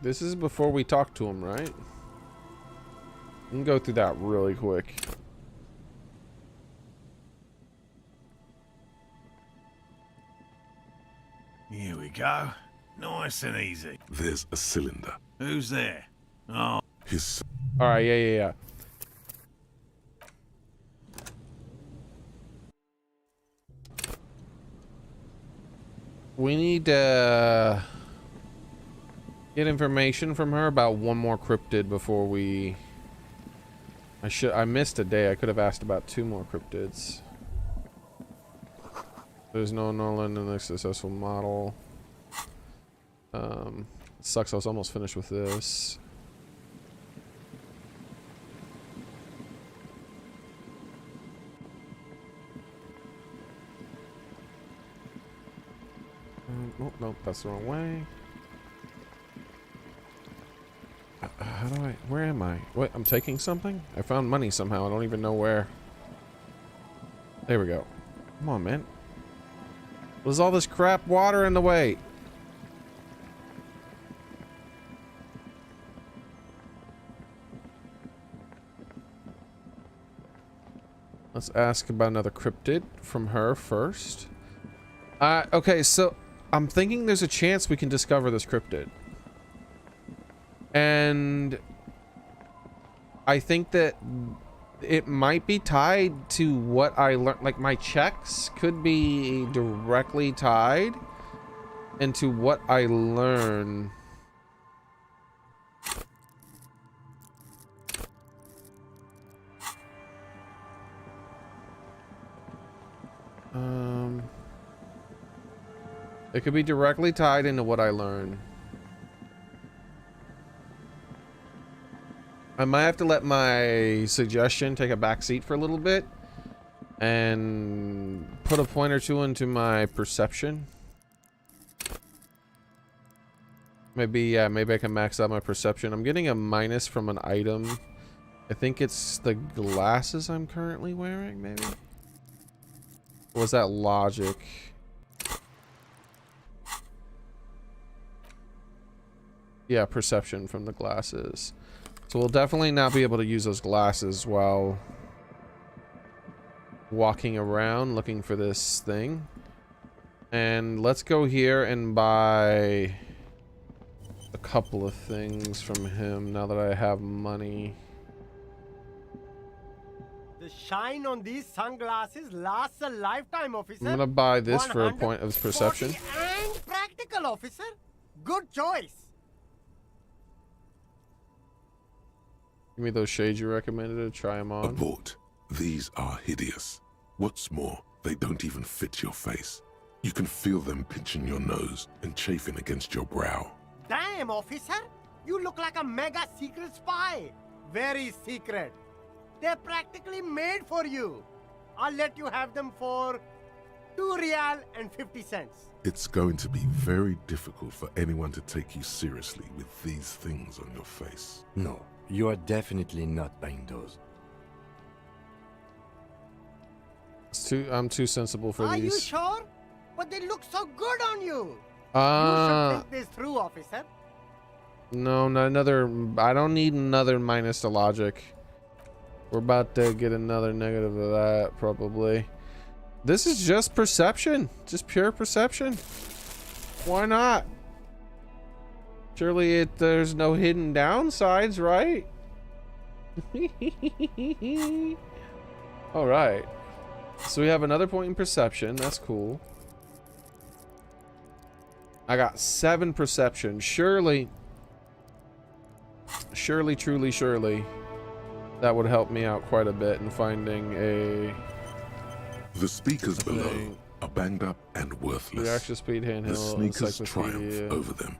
This is before we talk to him, right? We can go through that really quick. Here we go. Nice and easy. There's a cylinder. Who's there? Oh. His... Alright, yeah. We need to get information from her about one more cryptid before we... I missed a day. I could have asked about 2 more cryptids. There's no Nolan in the successful model. Sucks I was almost finished with this. Oh, no, that's the wrong way. How do I... Where am I? What? I'm taking something? I found money somehow. I don't even know where. There we go. Come on, man. There's all this crap water in the way. Let's ask about another cryptid from her first. Okay, so I'm thinking there's a chance we can discover this cryptid. And I think that it might be tied to what I learned. Like, my checks could be directly tied into what I learn. It could be directly tied into what I learn. I might have to let my suggestion take a back seat for a little bit and put a point or two into my perception. Maybe, yeah, maybe I can max out my perception. I'm getting a minus from an item. I think it's the glasses I'm currently wearing, maybe? Or was that logic? Yeah, perception from the glasses. So we'll definitely not be able to use those glasses while walking around looking for this thing. And let's go here and buy a couple of things from him now that I have money. The shine on these sunglasses lasts a lifetime, officer. I'm gonna buy this for a point of perception. And practical, officer. Good choice. Give me those shades you recommended to try them on. Abort. These are hideous. What's more, they don't even fit your face. You can feel them pinching your nose and chafing against your brow. Damn, officer. You look like a mega secret spy. Very secret. They're practically made for you. I'll let you have them for 2 real and 50 cents. It's going to be very difficult for anyone to take you seriously with these things on your face. No, you are definitely not buying those. I'm too sensible for these. Are you sure? But they look so good on you. You should think this through, officer. No, not another. I don't need another minus to logic. We're about to get another negative of that, probably. This is just perception. Just pure perception. Why not? Surely there's no hidden downsides, right? Alright. So we have another point in perception. That's cool. I got 7 perception. Surely, truly, that would help me out quite a bit in finding a... The speakers below are banged up and worthless. Reaction speed, handheld, the sneakers triumph over them.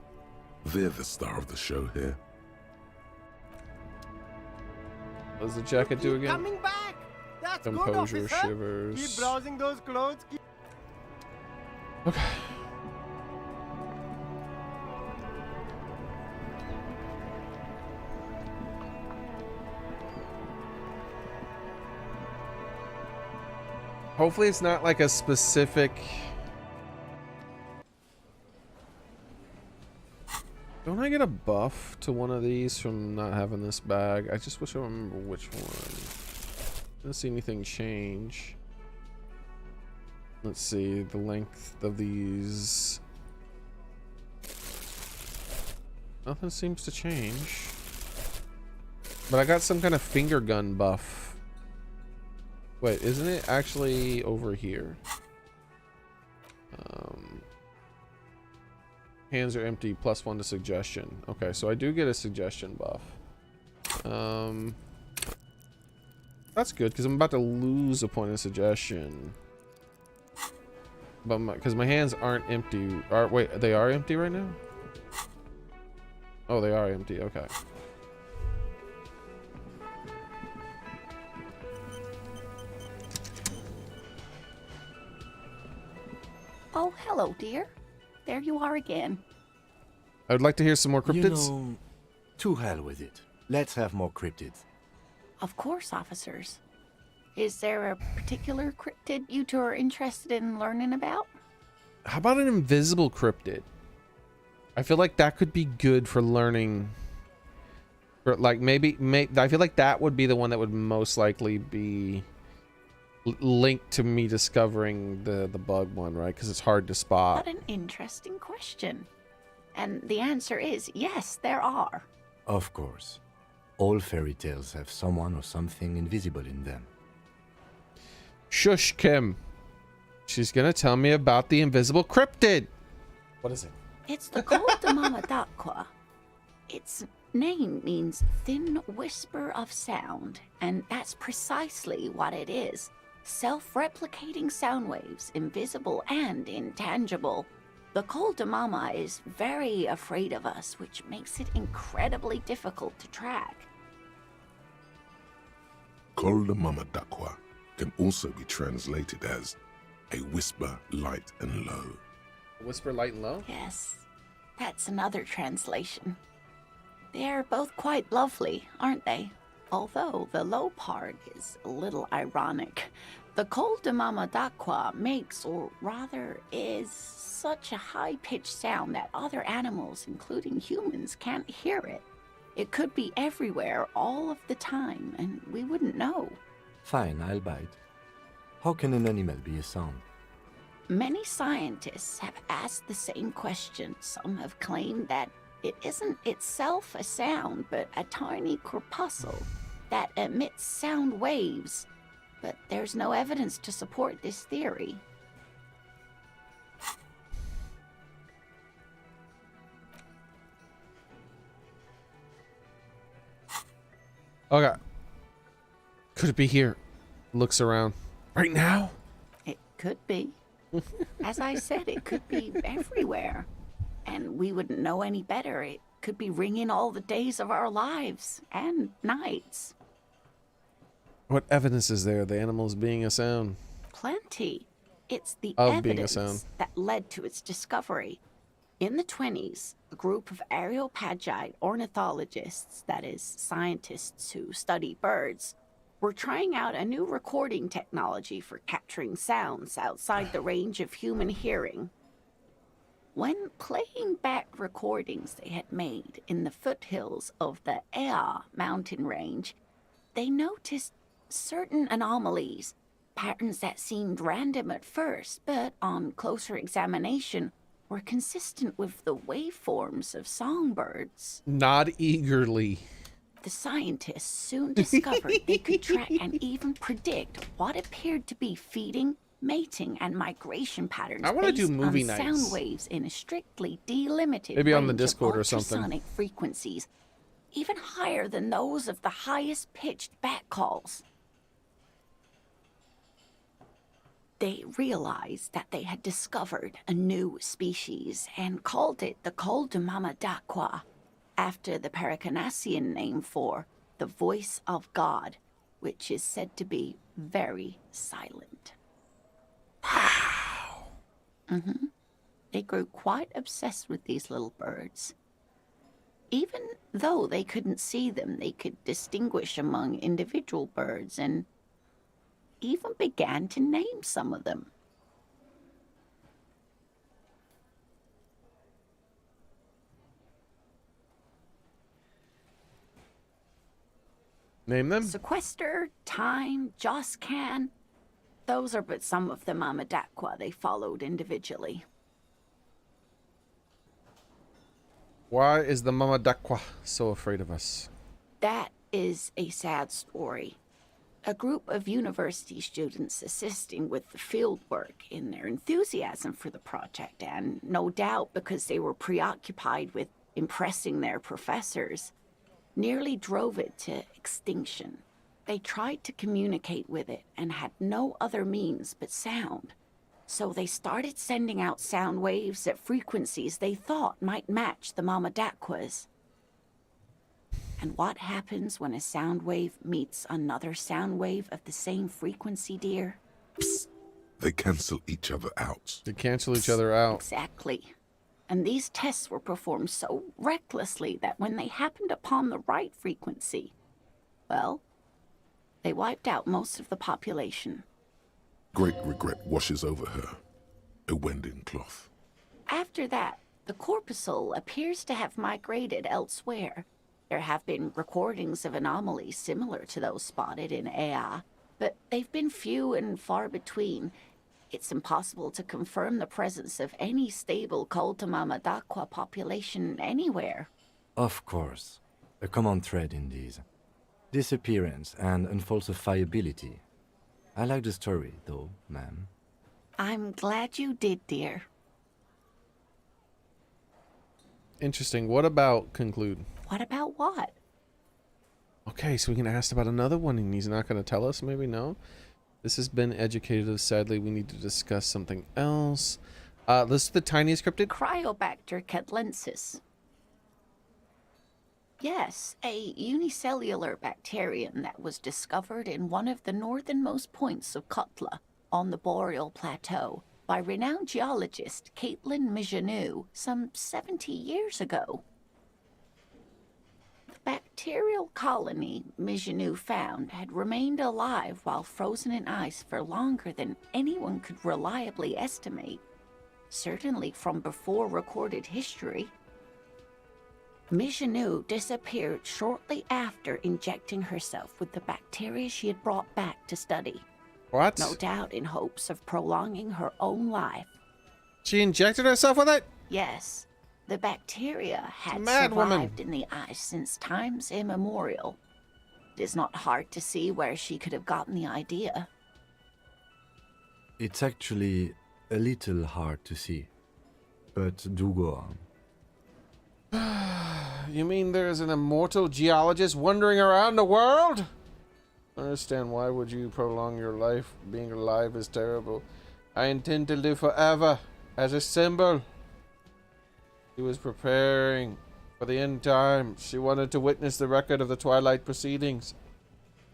They're the star of the show here. What does the jacket do again? Coming back. That's Composure, good, officer. shivers. Keep browsing those clothes. Okay. Hopefully it's not like a specific... Don't I get a buff to one of these from not having this bag? I just wish I remember which one. Didn't see anything change. Let's see, the length of these... Nothing seems to change. But I got some kind of finger gun buff. Wait, isn't it actually over here? Hands are empty, +1 to suggestion. Okay, so I do get a suggestion buff. That's good, because I'm about to lose a point of suggestion. But because my hands aren't empty. Wait, they are empty right now? Oh, they are empty, okay. Oh, hello, dear. there you are again. I would like to hear some more cryptids. You know, to hell with it. Let's have more cryptids. Of course, officers. Is there a particular cryptid you two are interested in learning about? How about an invisible cryptid? I feel like that could be good for learning. For like maybe I feel like that would be the one that would most likely be linked to me discovering the bug one, right? Because it's hard to spot. What an interesting question. And the answer is yes, there are. Of course. All fairy tales have someone or something invisible in them. Shush, Kim. She's gonna tell me about the invisible cryptid. What is it? It's the Col de Mama d'Aqua. Its name means thin whisper of sound, and that's precisely what it is. Self-replicating sound waves, invisible and intangible. The Col de Mama is very afraid of us, which makes it incredibly difficult to track. Col de Mama d'Aqua can also be translated as a whisper light and low. Whisper light and low? Yes, that's another translation. They're both quite lovely, aren't they? Although the low part is a little ironic. The Col de Mama d'Aqua makes, or rather is, such a high-pitched sound that other animals, including humans, can't hear it. It could be everywhere all of the time, and we wouldn't know. Fine, I'll bite. How can an animal be a sound? Many scientists have asked the same question. Some have claimed that it isn't itself a sound, but a tiny corpuscle that emits sound waves. But there's no evidence to support this theory. Okay. Could it be here? Looks around. Right now? It could be. As I said, it could be everywhere. And we wouldn't know any better. It could be ringing all the days of our lives and nights. What evidence is there of the animals being a sound? Plenty. It's the Of being a evidence sound. that led to its discovery. In the 1920s, a group of areopagite ornithologists, that is, scientists who study birds, were trying out a new recording technology for capturing sounds outside the range of human hearing. When playing back recordings they had made in the foothills of the Ea mountain range, they noticed certain anomalies, patterns that seemed random at first, but on closer examination were consistent with the waveforms of songbirds. Nod eagerly. The scientists soon discovered they could track and even predict what appeared to be feeding, mating, and migration patterns I wanna do based movie on nights. sound waves in a strictly delimited Maybe on the range of Discord or something. ultrasonic frequencies, even higher than those of the highest pitched bat calls. They realized that they had discovered a new species and called it the Col de Mama d'Aqua, after the Paracanassian name for the voice of God, which is said to be very silent. Wow. They grew quite obsessed with these little birds. Even though they couldn't see them, they could distinguish among individual birds and even began to name some of them. Name them? Sequester, Time, Joscan. Those are but some of the Mama d'Aqua they followed individually. Why is the Mama d'Aqua so afraid of us? That is a sad story. A group of university students assisting with the field work in their enthusiasm for the project, and no doubt because they were preoccupied with impressing their professors, nearly drove it to extinction. They tried to communicate with it and had no other means but sound. So they started sending out sound waves at frequencies they thought might match the Mama d'Aqua's. And what happens when a sound wave meets another sound wave of the same frequency, dear? They cancel each other out. They cancel each other out. Exactly. And these tests were performed so recklessly that when they happened upon the right frequency, well, they wiped out most of the population. Great regret washes over her. A wending cloth. After that, the corpuscle appears to have migrated elsewhere. There have been recordings of anomalies similar to those spotted in Ea, but they've been few and far between. It's impossible to confirm the presence of any stable Koltamamadakwa population anywhere. Of course. A common thread in these. Disappearance and unfalsifiability. I like the story, though, ma'am. I'm glad you did, dear. Interesting. What about conclude? What about what? Okay, so we can ask about another one and he's not going to tell us? Maybe no? This has been educative. Sadly, we need to discuss something else. This is the tiniest cryptid? Cryobacter catlensis. Yes, a unicellular bacterium that was discovered in one of the northernmost points of Kotla, on the Boreal Plateau, by renowned geologist Caitlin Mijanou some 70 years ago. The bacterial colony Mijanou found had remained alive while frozen in ice for longer than anyone could reliably estimate, certainly from before recorded history. Mijanou disappeared shortly after injecting herself with the bacteria she had brought back to study. What? No doubt in hopes of prolonging her own life. She injected herself with it? Yes. The bacteria had Mad survived woman. in the ice since times immemorial. It is not hard to see where she could have gotten the idea. It's actually a little hard to see. But do go on. You mean there's an immortal geologist wandering around the world? I understand. Why would you prolong your life? Being alive is terrible. I intend to live forever as a symbol. She was preparing for the end time. She wanted to witness the record of the Twilight proceedings.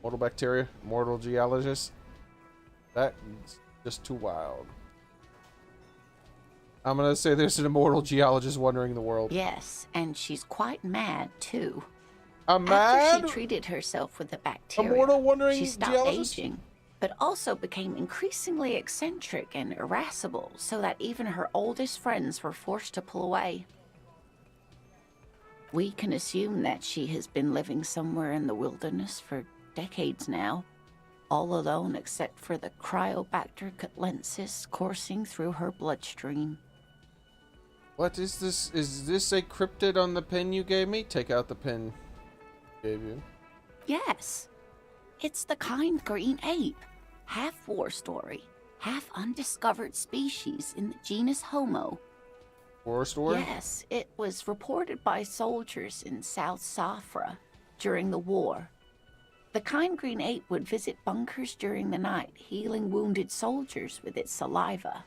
Mortal bacteria, mortal geologist. That's just too wild. I'm gonna say there's an immortal geologist wandering the world. Yes, and she's quite mad, too. Mad? After she treated herself with the bacteria, Immortal wandering she stopped geologist? aging, but also became increasingly eccentric and irascible, so that even her oldest friends were forced to pull away. We can assume that she has been living somewhere in the wilderness for decades now, all alone except for the Cryobacter catlensis coursing through her bloodstream. What is this? Is this a cryptid on the pin you gave me? Take out the pin I gave you. Yes. It's the kind green ape. Half war story, half undiscovered species in the genus Homo. War story? Yes, it was reported by soldiers in South Safra during the war. The kind green ape would visit bunkers during the night, healing wounded soldiers with its saliva.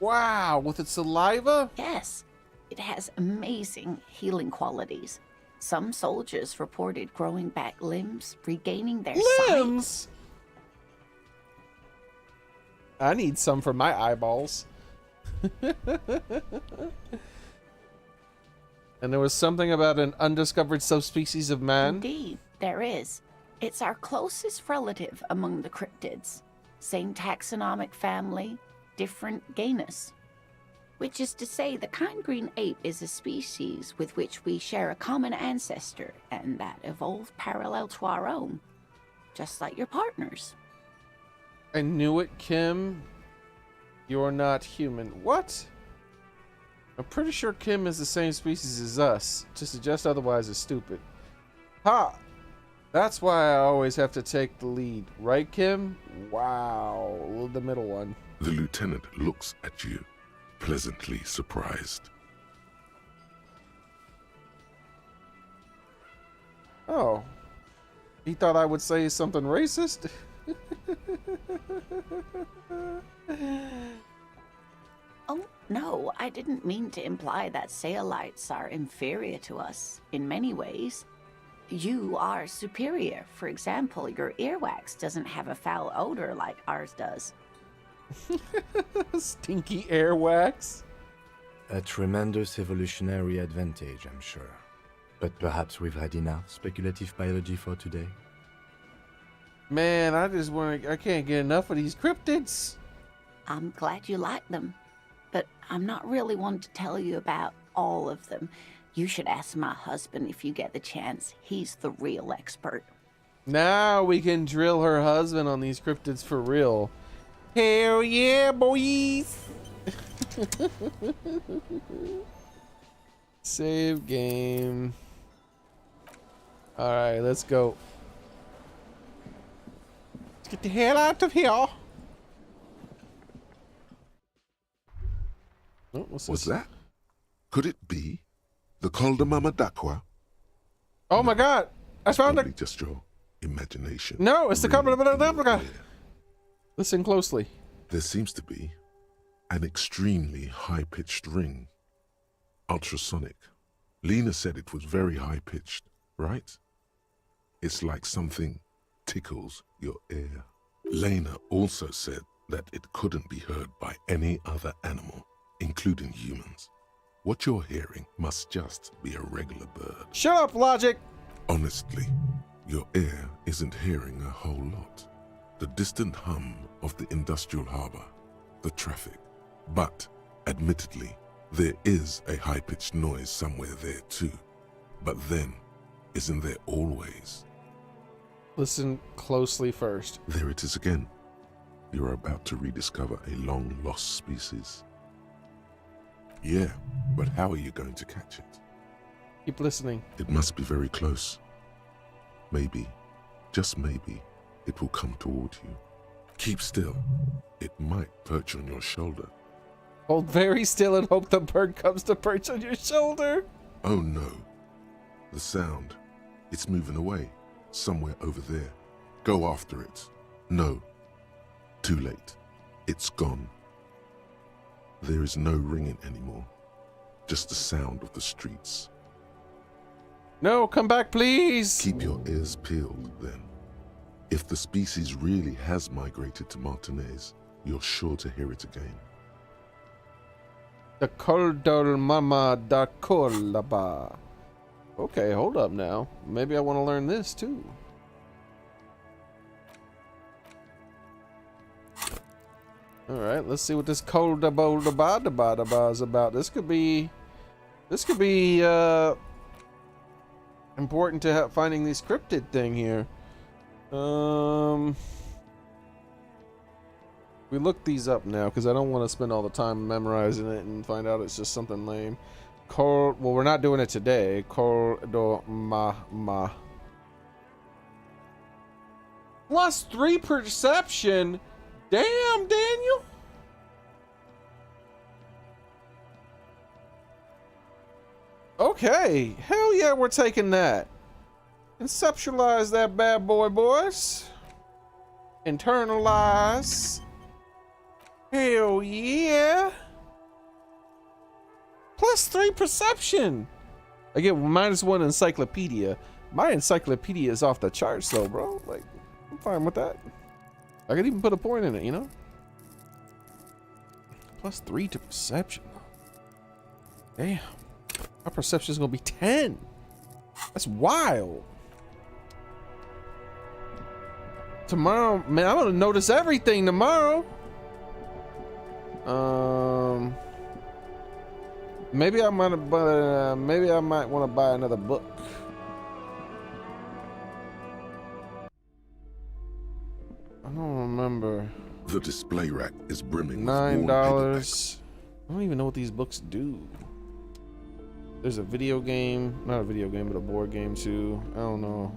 Wow, with its saliva? Yes, it has amazing healing qualities. Some soldiers reported growing back limbs, regaining their Limbs? sight. I need some for my eyeballs. And there was something about an undiscovered subspecies of man? Indeed, there is. It's our closest relative among the cryptids. Same taxonomic family, different genus. Which is to say, the kind green ape is a species with which we share a common ancestor, and that evolved parallel to our own. Just like your partners. I knew it, Kim. You're not human. What? I'm pretty sure Kim is the same species as us. To suggest otherwise is stupid. Ha! That's why I always have to take the lead. Right, Kim? Wow. The middle one. The lieutenant looks at you, pleasantly surprised. Oh. He thought I would say something racist? Oh, no, I didn't mean to imply that Saolites are inferior to us in many ways. you are superior. For example, your earwax doesn't have a foul odor like ours does. Stinky airwax. A tremendous evolutionary advantage, I'm sure. But perhaps we've had enough speculative biology for today. Man, I can't get enough of these cryptids. I'm glad you like them, but I'm not really one to tell you about all of them. You should ask my husband if you get the chance. He's the real expert. Now we can drill her husband on these cryptids for real. Hell yeah, boys! Save game. Alright, let's go. Let's get the hell out of here. Oh, what's Was this? that? Could it be the Coldamama Dakwa? Oh my god! I found Only it! just your imagination. No, it's the Really Coldamama. clear. Listen closely. There seems to be an extremely high-pitched ring. Ultrasonic. Lena said it was very high-pitched, right? It's like something tickles your ear. Lena also said that it couldn't be heard by any other animal, including humans. What you're hearing must just be a regular bird. Shut up, Logic! Honestly, your ear isn't hearing a whole lot. The distant hum of the industrial harbor, the traffic. But, admittedly, there is a high-pitched noise somewhere there too. But then, isn't there always? Listen closely first. There it is again. You're about to rediscover a long-lost species. Yeah, but how are you going to catch it? Keep listening. It must be very close. Maybe, just maybe, it will come toward you. Keep still. It might perch on your shoulder. Hold very still and hope the bird comes to perch on your shoulder. Oh no. The sound. It's moving away. Somewhere over there. Go after it. No. Too late. It's gone. There is no ringing anymore. Just the sound of the streets. No, come back, please. Keep your ears peeled, then. If the species really has migrated to Martinez, you're sure to hear it again. The Coldamama Dakolaba. Okay, hold up now. Maybe I want to learn this too. Alright, let's see what this Coldamama is about. This could be important to finding this cryptid thing here. We look these up now because I don't want to spend all the time memorizing it and find out it's just something lame. Well, we're not doing it today. Coldamama. +3 perception. Damn, Daniel. Okay. Hell yeah, we're taking that. Conceptualize that bad boy, boys. Internalize. Hell yeah. +3 perception. I get -1 encyclopedia. My encyclopedia is off the charts though, bro. Like, I'm fine with that. I could even put a point in it, you know? +3 to perception. Damn. My perception is gonna be 10. That's wild. Tomorrow, man, I'm gonna notice everything tomorrow. Maybe I might want to buy another book. I don't remember. The display rack is brimming $9. with worn paperbacks. I don't even know what these books do. There's a video game, not a video game, but a board game too. I don't know.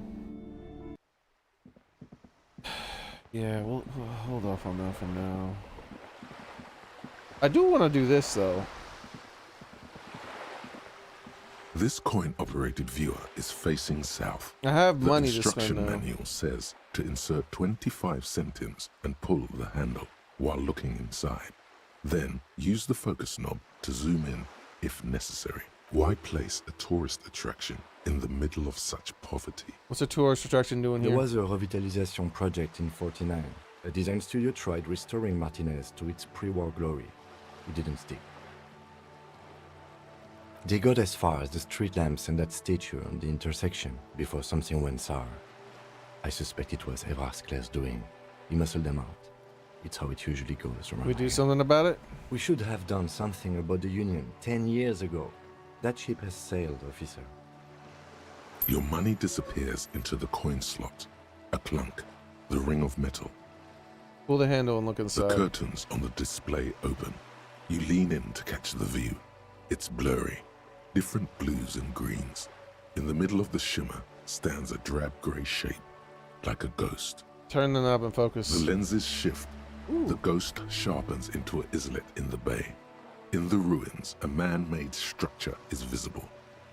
Yeah, we'll hold off on that for now. I do want to do this though. This coin-operated viewer is facing south. I have The money to instruction spend now. manual says to insert 25 centimes and pull the handle while looking inside. Then use the focus knob to zoom in if necessary. Why place a tourist attraction in the middle of such poverty? What's a tourist attraction doing here? There was a revitalization project in '49. A design studio tried restoring Martinez to its pre-war glory. It didn't stick. They got as far as the street lamps and that statue on the intersection before something went sour. I suspect it was Evrard Claire's doing. He muscled them out. It's how it usually goes around We do here. something about it? We should have done something about the Union 10 years ago. That ship has sailed, officer. Your money disappears into the coin slot. A clunk. The ring of metal. Pull the handle and look The inside. curtains on the display open. You lean in to catch the view. It's blurry. Different blues and greens. In the middle of the shimmer stands a drab grey shape, like a ghost. Turn the knob and focus. The lenses shift. The ghost sharpens into an islet in the bay. In the ruins, a man-made structure is visible.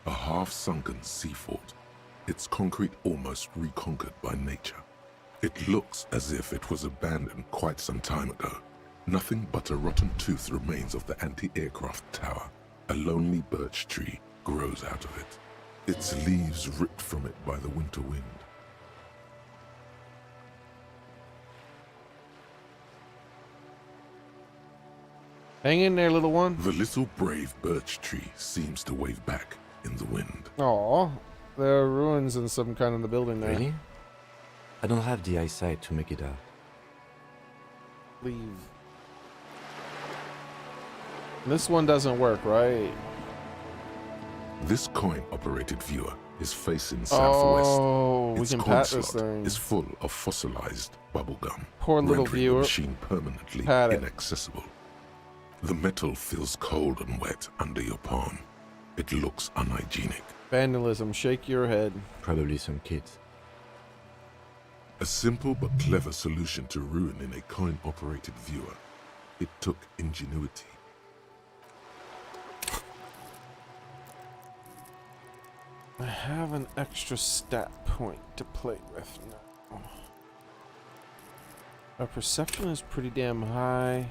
A half-sunken sea fort. Its concrete almost reconquered by nature. It looks as if it was abandoned quite some time ago. Nothing but a rotten tooth remains of the anti-aircraft tower. A lonely birch tree grows out of it. Its leaves ripped from it by the winter wind. Hang in there, little one. The little brave birch tree seems to wave back in the wind. Aw, there are ruins and some kind of the building there. Really? I don't have the eyesight to make it out. Leave. This one doesn't work, right? This coin-operated viewer is facing southwest. Oh, we its can coin pat this slot thing. is full of fossilized bubblegum, Poor little rendering viewer. the machine permanently Pat it. inaccessible. The metal feels cold and wet under your palm. It looks unhygienic. Vandalism, shake your head. Probably some kids. A simple but clever solution to ruin in a coin-operated viewer. It took ingenuity. I have an extra stat point to play with now. Our perception is pretty damn high.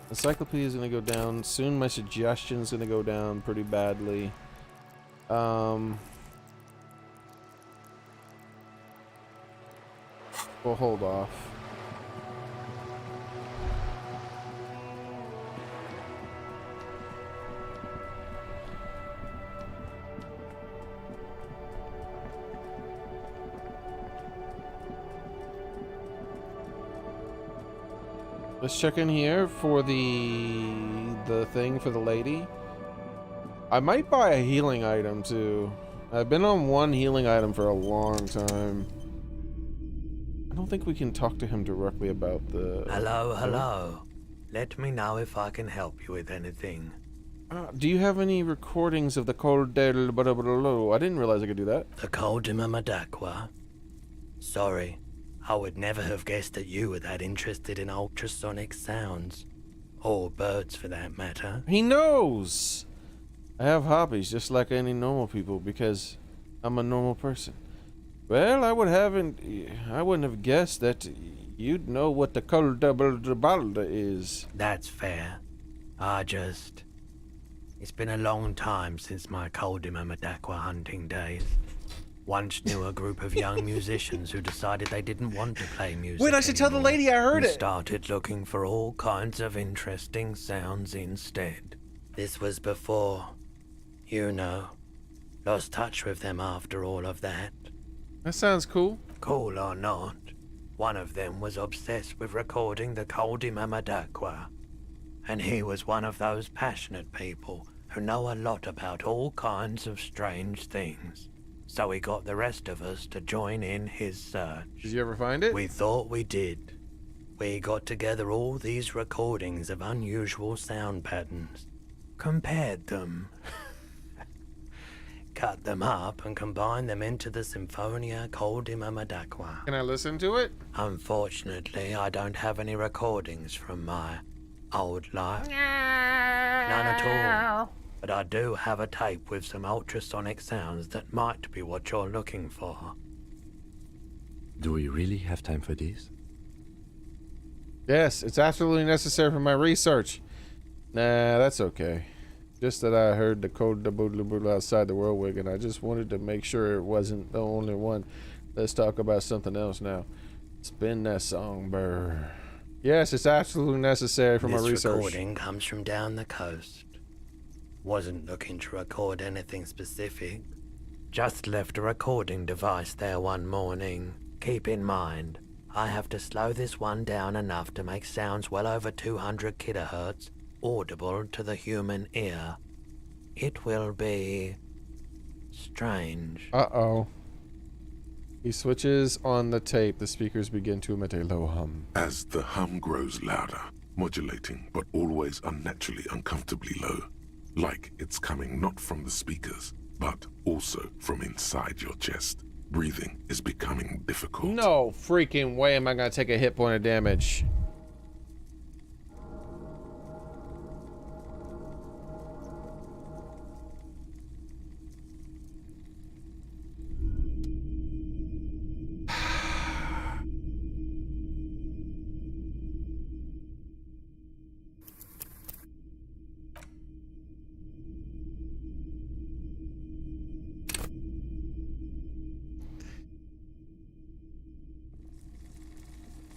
Encyclopedia is going to go down. Soon my suggestion is going to go down pretty badly. We'll hold off. Let's check in here for the thing for the lady. I might buy a healing item too. I've been on one healing item for a long time. I don't think we can talk to him directly about the... Hello. Let me know if I can help you with anything. Do you have any recordings of the Col del blah, blah, blah, blah? I didn't realize I could do that. The Col de Mamadakwa? Sorry, I would never have guessed that you were that interested in ultrasonic sounds. Or birds, for that matter. He knows! I have hobbies just like any normal people because I'm a normal person. Well, I wouldn't have guessed that you'd know what the Col de Balda is. That's fair. It's been a long time since my Col de Mamadakwa hunting days. Once knew a group of young musicians who decided they didn't want to play music. Wait, I should tell the lady I heard and it. Started looking for all kinds of interesting sounds instead. This was before, lost touch with them after all of that. That sounds cool. Cool or not, one of them was obsessed with recording the Col de Mamadakwa. And he was one of those passionate people who know a lot about all kinds of strange things. So he got the rest of us to join in his search. Did you ever find it? We thought we did. We got together all these recordings of unusual sound patterns, compared them, cut them up and combined them into the Symphonia Col de Mamadakwa. Can I listen to it? Unfortunately, I don't have any recordings from my old life. None at all. But I do have a tape with some ultrasonic sounds that might be what you're looking for. Do we really have time for this? Yes, it's absolutely necessary for my research. Nah, that's okay. Just that I heard the code outside the whirlwind, and I just wanted to make sure it wasn't the only one. Let's talk about something else now. Spin that song, brr. Yes, it's absolutely necessary for my research. This recording comes from down the coast. Wasn't looking to record anything specific. Just left a recording device there one morning. Keep in mind, I have to slow this one down enough to make sounds well over 200 kilohertz audible to the human ear. It will be strange. Uh-oh. He switches on the tape. The speakers begin to emit a low hum. As the hum grows louder, modulating, but always unnaturally uncomfortably low, like it's coming not from the speakers, but also from inside your chest. Breathing is becoming difficult. No freaking way am I gonna take a hit point of damage.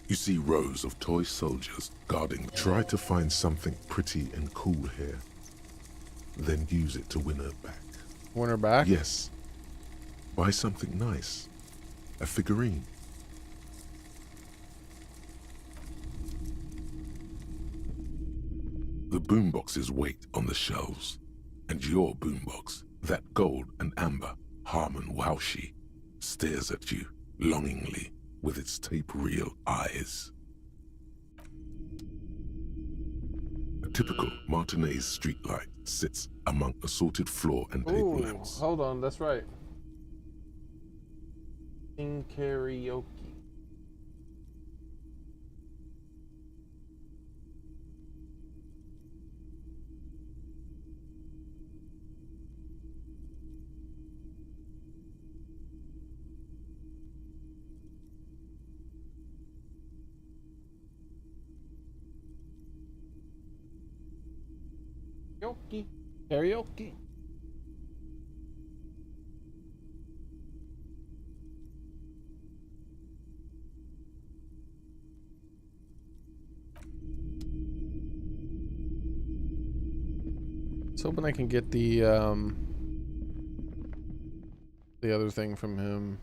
You see rows of toy soldiers guarding. Try to find something pretty and cool here. Then use it to win her back. Win her back? Yes. Buy something nice. A figurine. The boomboxes wait on the shelves. And your boombox, that gold and amber Harmon Waushi, stares at you longingly with its tape reel eyes. A typical Martinez streetlight sits among assorted floor and table lamps. Hold on, that's right. In karaoke. Karaoke. Karaoke. Let's hoping I can get the other thing from him.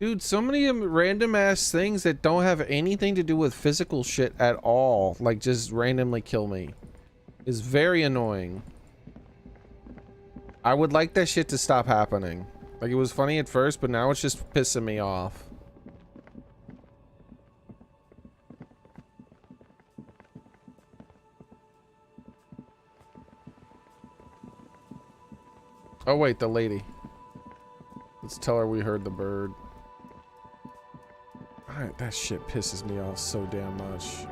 Dude, so many random ass things that don't have anything to do with physical shit at all, like just randomly kill me. Is very annoying. I would like that shit to stop happening. Like, it was funny at first, but now it's just pissing me off. Oh wait, the lady. Let's tell her we heard the bird. Alright, that shit pisses me off so damn much.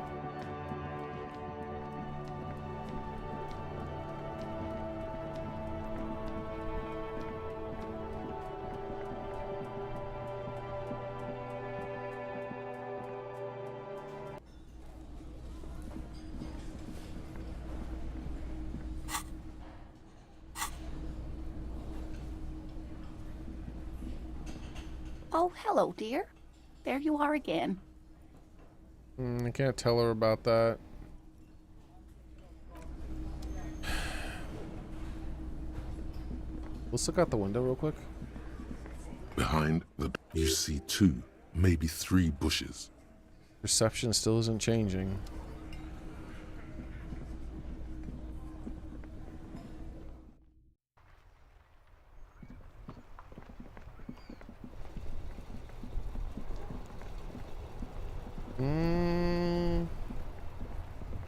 Oh, hello, dear. There you are again. I can't tell her about that. Let's look out the window real quick. Behind you see 2, maybe 3 bushes. Perception still isn't changing.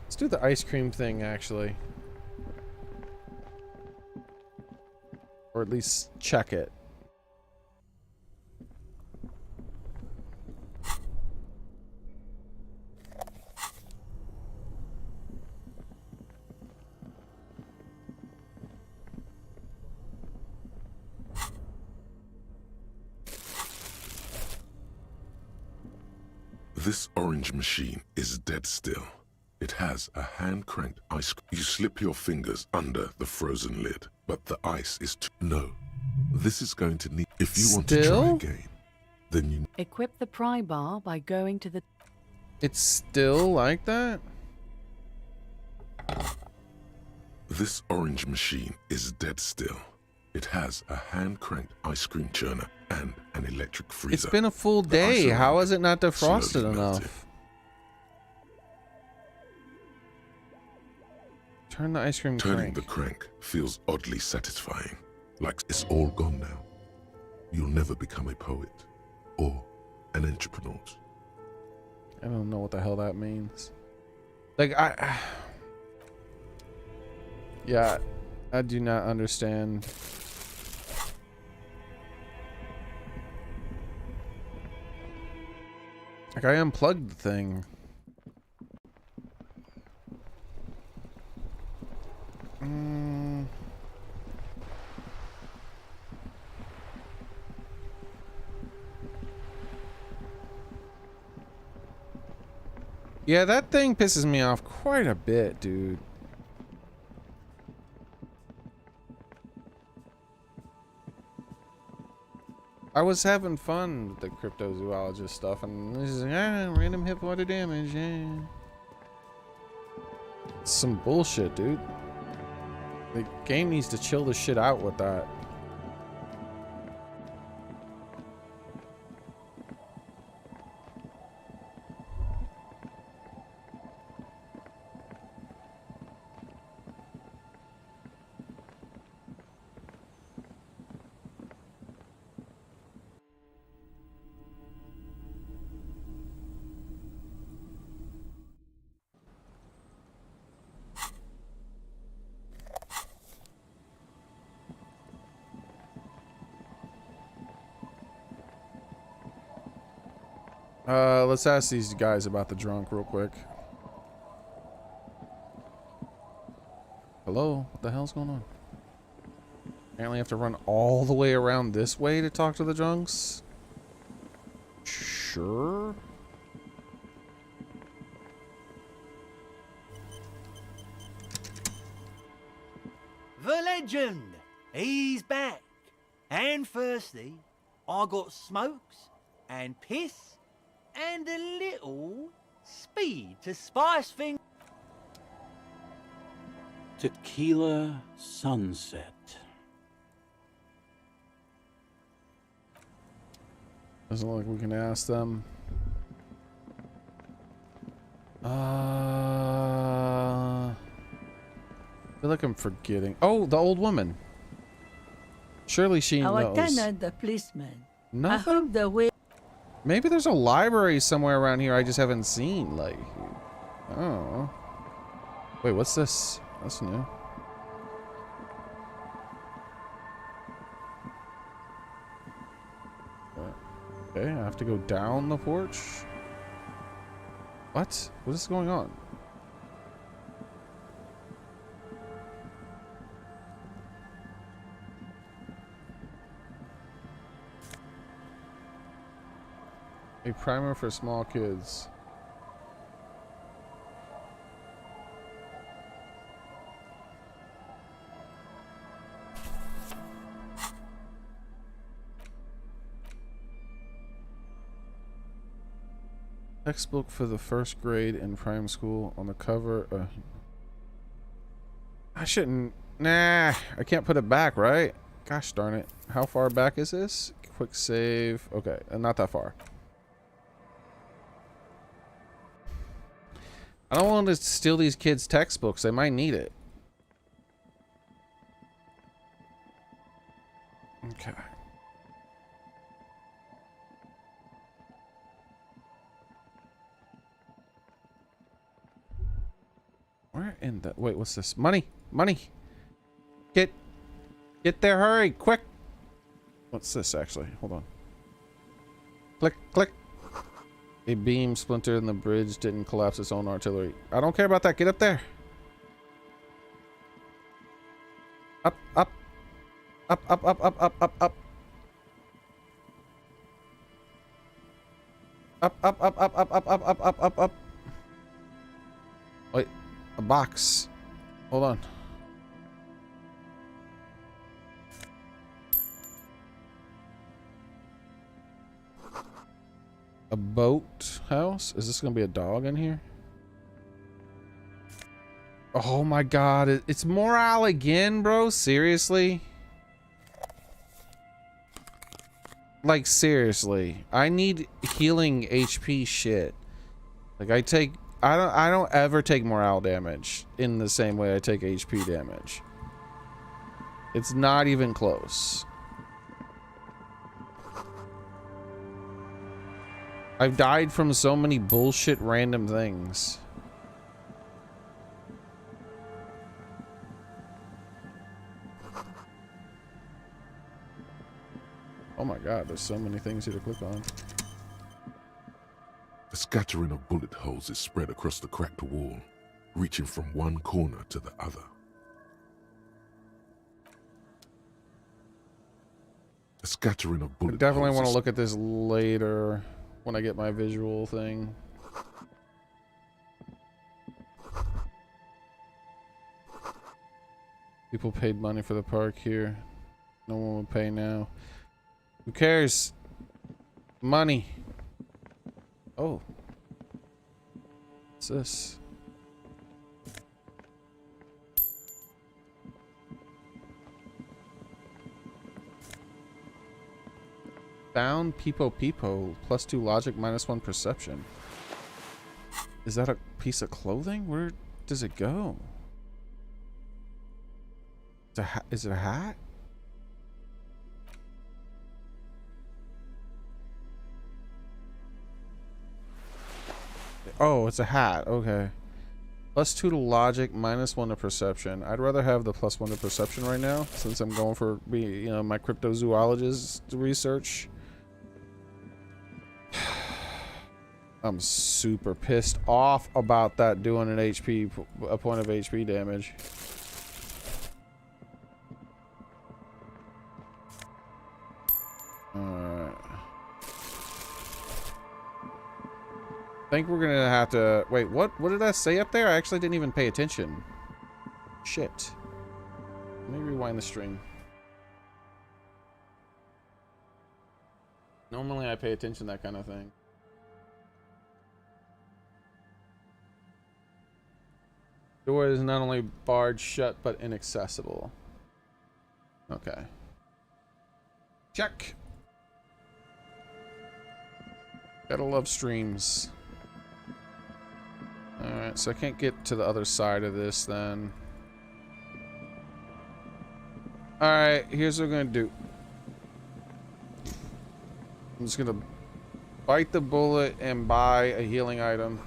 Let's do the ice cream thing, actually. Or at least check it. This orange machine is dead still. It has a hand-cranked ice cream. You slip your fingers under the frozen lid, but the ice is too... No. This is going to need... If you want to try again, then you... Equip the pry bar by going to the... It's still like that? This orange machine is dead still. It has a hand-cranked ice cream churner and an electric freezer. It's been a full day. How is it not defrosted enough? Turn the ice cream Turning crank. the crank feels oddly satisfying. Like it's all gone now. You'll never become a poet or an entrepreneur. I don't know what the hell that means. Like, yeah, I do not understand. Like, I unplugged the thing. Yeah, that thing pisses me off quite a bit, dude. I was having fun with the cryptozoologist stuff, and this is random hit water damage. Yeah. Some bullshit, dude. The game needs to chill the shit out with that. Let's ask these guys about the drunk real quick. Hello? What the hell's going on? Apparently I have to run all the way around this way to talk to the drunks? Sure. The legend! He's back. And firstly, I got smokes and piss and a little speed to spice things. Tequila sunset. Doesn't look like we can ask them. I feel like I'm forgetting. Oh, the old woman. Surely she Our knows. tenant, the policeman. Nothing? I hope the way. Maybe there's a library somewhere around here I just haven't seen. Like, oh. Wait, what's this? That's new. Okay, I have to go down the porch. What? What is going on? A primer for small kids. Textbook for the first grade in prime school. On the cover, I shouldn't. Nah, I can't put it back, right? Gosh darn it. How far back is this? Quick save. Okay, not that far. I don't want to steal these kids' textbooks. They might need it. Okay. Where in the... Wait, what's this? Money! Money! Get there, hurry! Quick! What's this, actually? Hold on. Click, click! A beam splintered in the bridge didn't collapse its own artillery. I don't care about that. Get up there. Up, up. Up, up, up, up, up, up, up. Up, up, up, up, up, up, up, up, up, up, up. Wait, a box. Hold on. A boat house? Is this gonna be a dog in here? Oh my god, it's morale again, bro? Seriously? Like, seriously. I need healing HP shit. Like, I don't ever take morale damage in the same way I take HP damage. It's not even close. I've died from so many bullshit random things. Oh my god, there's so many things here to click on. A scattering of bullet holes is spread across the cracked wall, reaching from one corner to the other. A scattering of bullet I definitely holes want to is look at this later when I get my visual thing. People paid money for the park here. No one would pay now. Who cares? Money. Oh. What's this? Found Peepo Peepo. +2 logic, -1 perception. Is that a piece of clothing? Where does it go? Is it a hat? Oh, it's a hat. Okay. +2 to logic, -1 to perception. I'd rather have the +1 to perception right now, since I'm going for my cryptozoologist research. I'm super pissed off about that doing an a point of HP damage. Alright. I think we're gonna have to wait. What did I say up there? I actually didn't even pay attention. Shit. Let me rewind the string. Normally I pay attention to that kind of thing. Door is not only barred shut but inaccessible. Okay. Check. Gotta love streams. Alright, so I can't get to the other side of this then. Alright, here's what we're gonna do. I'm just gonna bite the bullet and buy a healing item.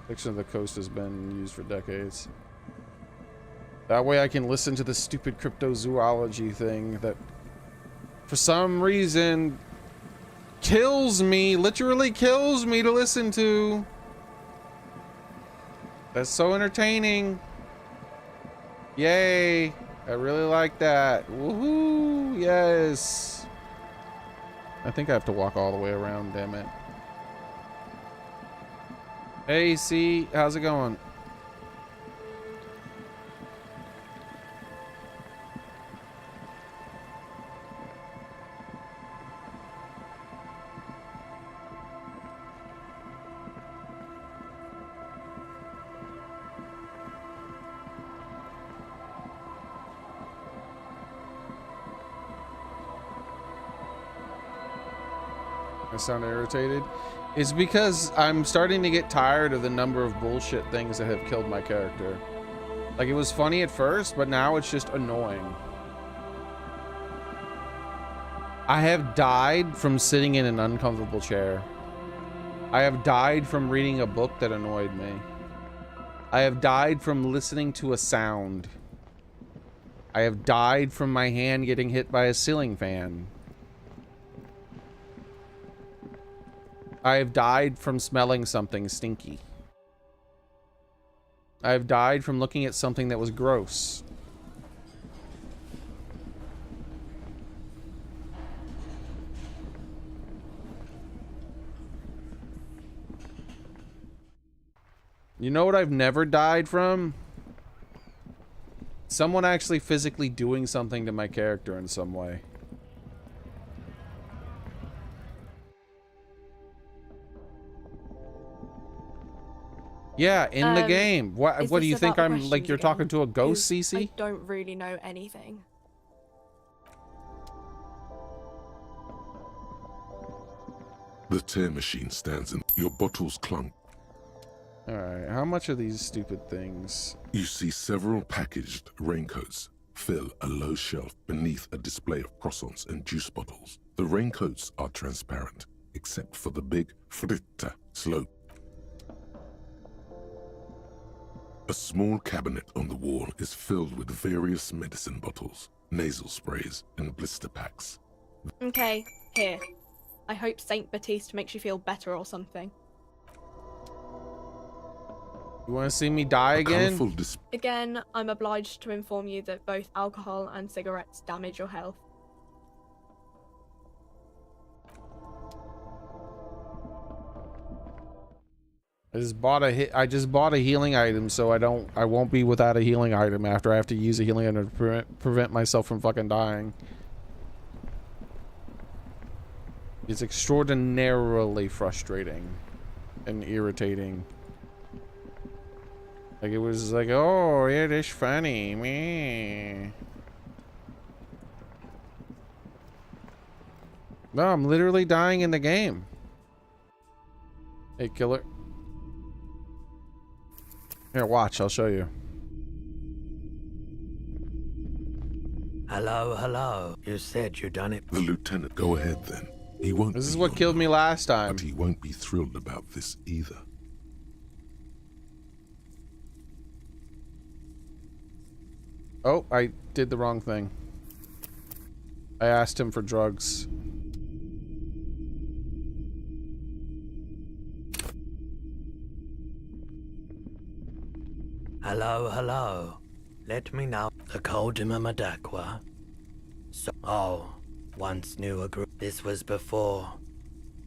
Section of the coast has been used for decades. That way I can listen to the stupid cryptozoology thing that for some reason kills me, literally kills me to listen to. That's so entertaining. Yay. I really like that. Woohoo. Yes. I think I have to walk all the way around, damn it. Hey, C, how's it going? I sound irritated. It's because I'm starting to get tired of the number of bullshit things that have killed my character. Like, it was funny at first, but now it's just annoying. I have died from sitting in an uncomfortable chair. I have died from reading a book that annoyed me. I have died from listening to a sound. I have died from my hand getting hit by a ceiling fan. I have died from smelling something stinky. I have died from looking at something that was gross. You know what I've never died from? Someone actually physically doing something to my character in some way. Yeah, in the game. What do you think I'm like you're talking to a ghost, Cece? I don't really know anything. The tear machine stands in your bottles clunk. Alright, how much are these stupid things? You see several packaged raincoats fill a low shelf beneath a display of croissants and juice bottles. The raincoats are transparent, except for the big fritta slope. A small cabinet on the wall is filled with various medicine bottles, nasal sprays, and blister packs. Okay, here. I hope Saint Baptiste makes you feel better or something. You want to see me die again? Again, I'm obliged to inform you that both alcohol and cigarettes damage your health. I just bought a healing item, so I won't be without a healing item after I have to use a healing item to prevent myself from fucking dying. It's extraordinarily frustrating and irritating. Like it was like, oh, it is funny, me. No, I'm literally dying in the game. Hey, killer. Here, watch. I'll show you. Hello, hello. You said you done it. The lieutenant, go ahead then. He won't. This is what killed me last time. But he won't be thrilled about this either. Oh, I did the wrong thing. I asked him for drugs. Hello, hello. Let me know. The Coldima Madakwa. So, oh, once knew a group. This was before.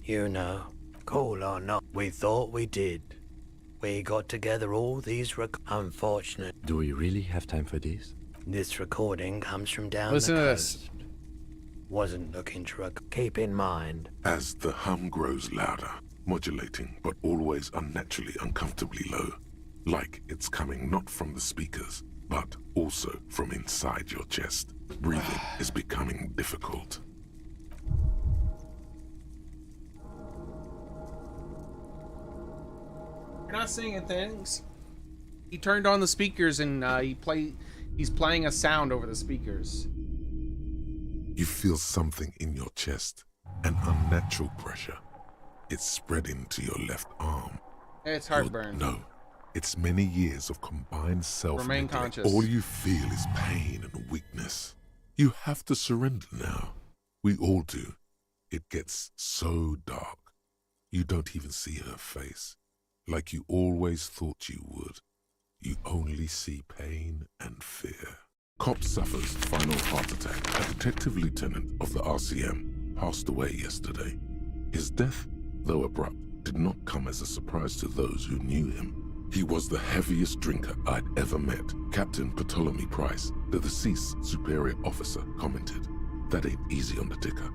You know, cool or not, we thought we did. We got together all these unfortunate. Do we really have time for this? This recording comes from down Listen the to coast. this. Wasn't looking to keep in mind. As the hum grows louder, modulating but always unnaturally uncomfortably low, like it's coming not from the speakers, but also from inside your chest. Breathing is becoming difficult. You're not singing things. He turned on the speakers and he's playing a sound over the speakers. You feel something in your chest, an unnatural pressure. It's spreading to your left arm. It's heartburn. No, it's many years of combined self-neglect. Remain conscious. All you feel is pain and weakness. You have to surrender now. We all do. It gets so dark. You don't even see her face. Like you always thought you would. You only see pain and fear. Cop suffers final heart attack. A detective lieutenant of the RCM passed away yesterday. His death, though abrupt, did not come as a surprise to those who knew him. He was the heaviest drinker I'd ever met. Captain Ptolemy Price, the deceased superior officer, commented, "That ain't easy on the ticker."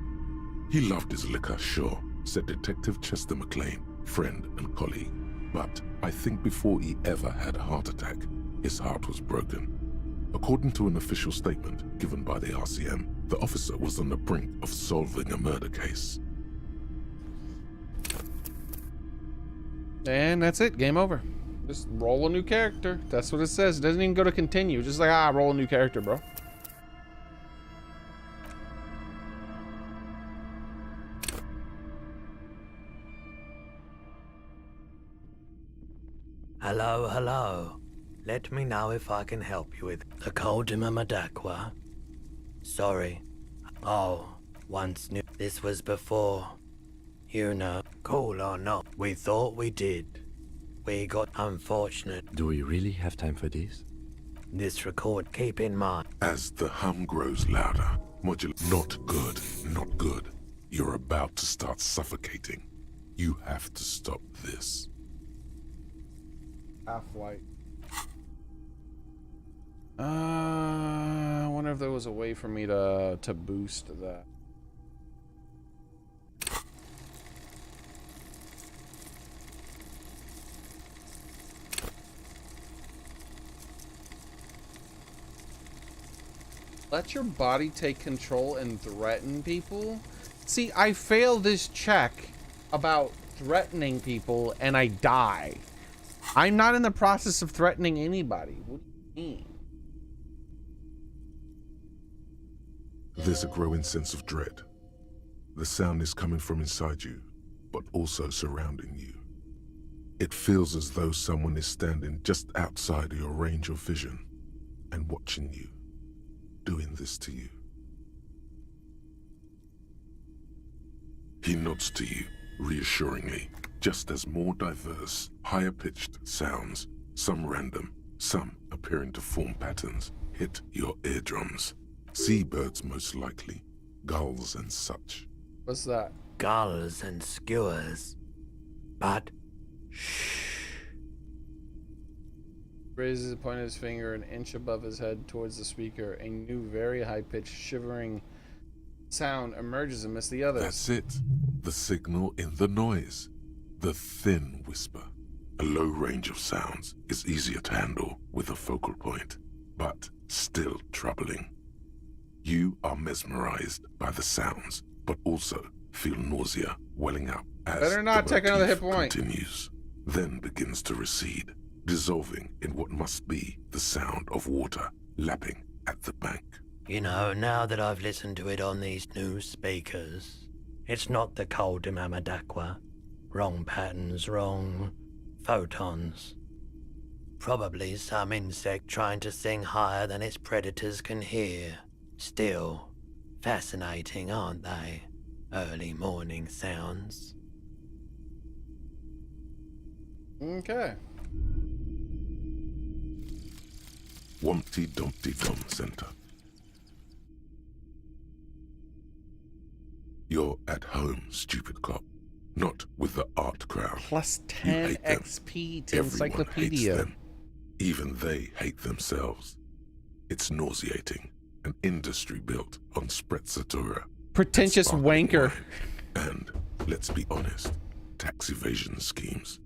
He loved his liquor, sure, said Detective Chester McLean, friend and colleague. But I think before he ever had a heart attack, his heart was broken. According to an official statement given by the RCM, the officer was on the brink of solving a murder case. And that's it. Game over. Just roll a new character. That's what it says. It doesn't even go to continue. Just like, roll a new character, bro. Hello, hello. Let me know if I can help you with the Coldima Madakwa. Sorry. Oh, once knew. This was before. You know, cool or not, we thought we did. We got unfortunate. Do we really have time for this? This record, keep in mind. As the hum grows louder, not good, not good. You're about to start suffocating. You have to stop this. Half-light. I wonder if there was a way for me to boost that. Let your body take control and threaten people? See, I fail this check about threatening people and I die. I'm not in the process of threatening anybody. What do you mean? There's a growing sense of dread. The sound is coming from inside you, but also surrounding you. It feels as though someone is standing just outside of your range of vision and watching you, doing this to you. He nods to you, reassuringly, just as more diverse, higher-pitched sounds, some random, some appearing to form patterns, hit your eardrums. Seabirds most likely, gulls and such. What's that? Gulls and skewers. But Raises the point of his finger an inch above his head towards the speaker. A new, very high-pitched, shivering sound emerges amidst the others. That's it. The signal in the noise. The thin whisper. A low range of sounds is easier to handle with a focal point, but still troubling. You are mesmerized by the sounds, but also feel nausea welling up as Better not the take another hit motif point. continues, then begins to recede, dissolving in what must be the sound of water lapping at the bank. you know, now that I've listened to it on these new speakers, it's not the cold Imamadakwa. Wrong patterns, wrong photons. Probably some insect trying to sing higher than its predators can hear. Still, fascinating, aren't they? Early morning sounds. Okay. Wumpty Dumpty Dum Center. You're at home, stupid cop. Not with the art crowd. Plus You 10 hate them. XP to Everyone encyclopedia. hates them. Even they hate themselves. It's nauseating. An industry built on sprezzatura. Pretentious and sparkling wanker. wine. And, let's be honest, tax evasion schemes.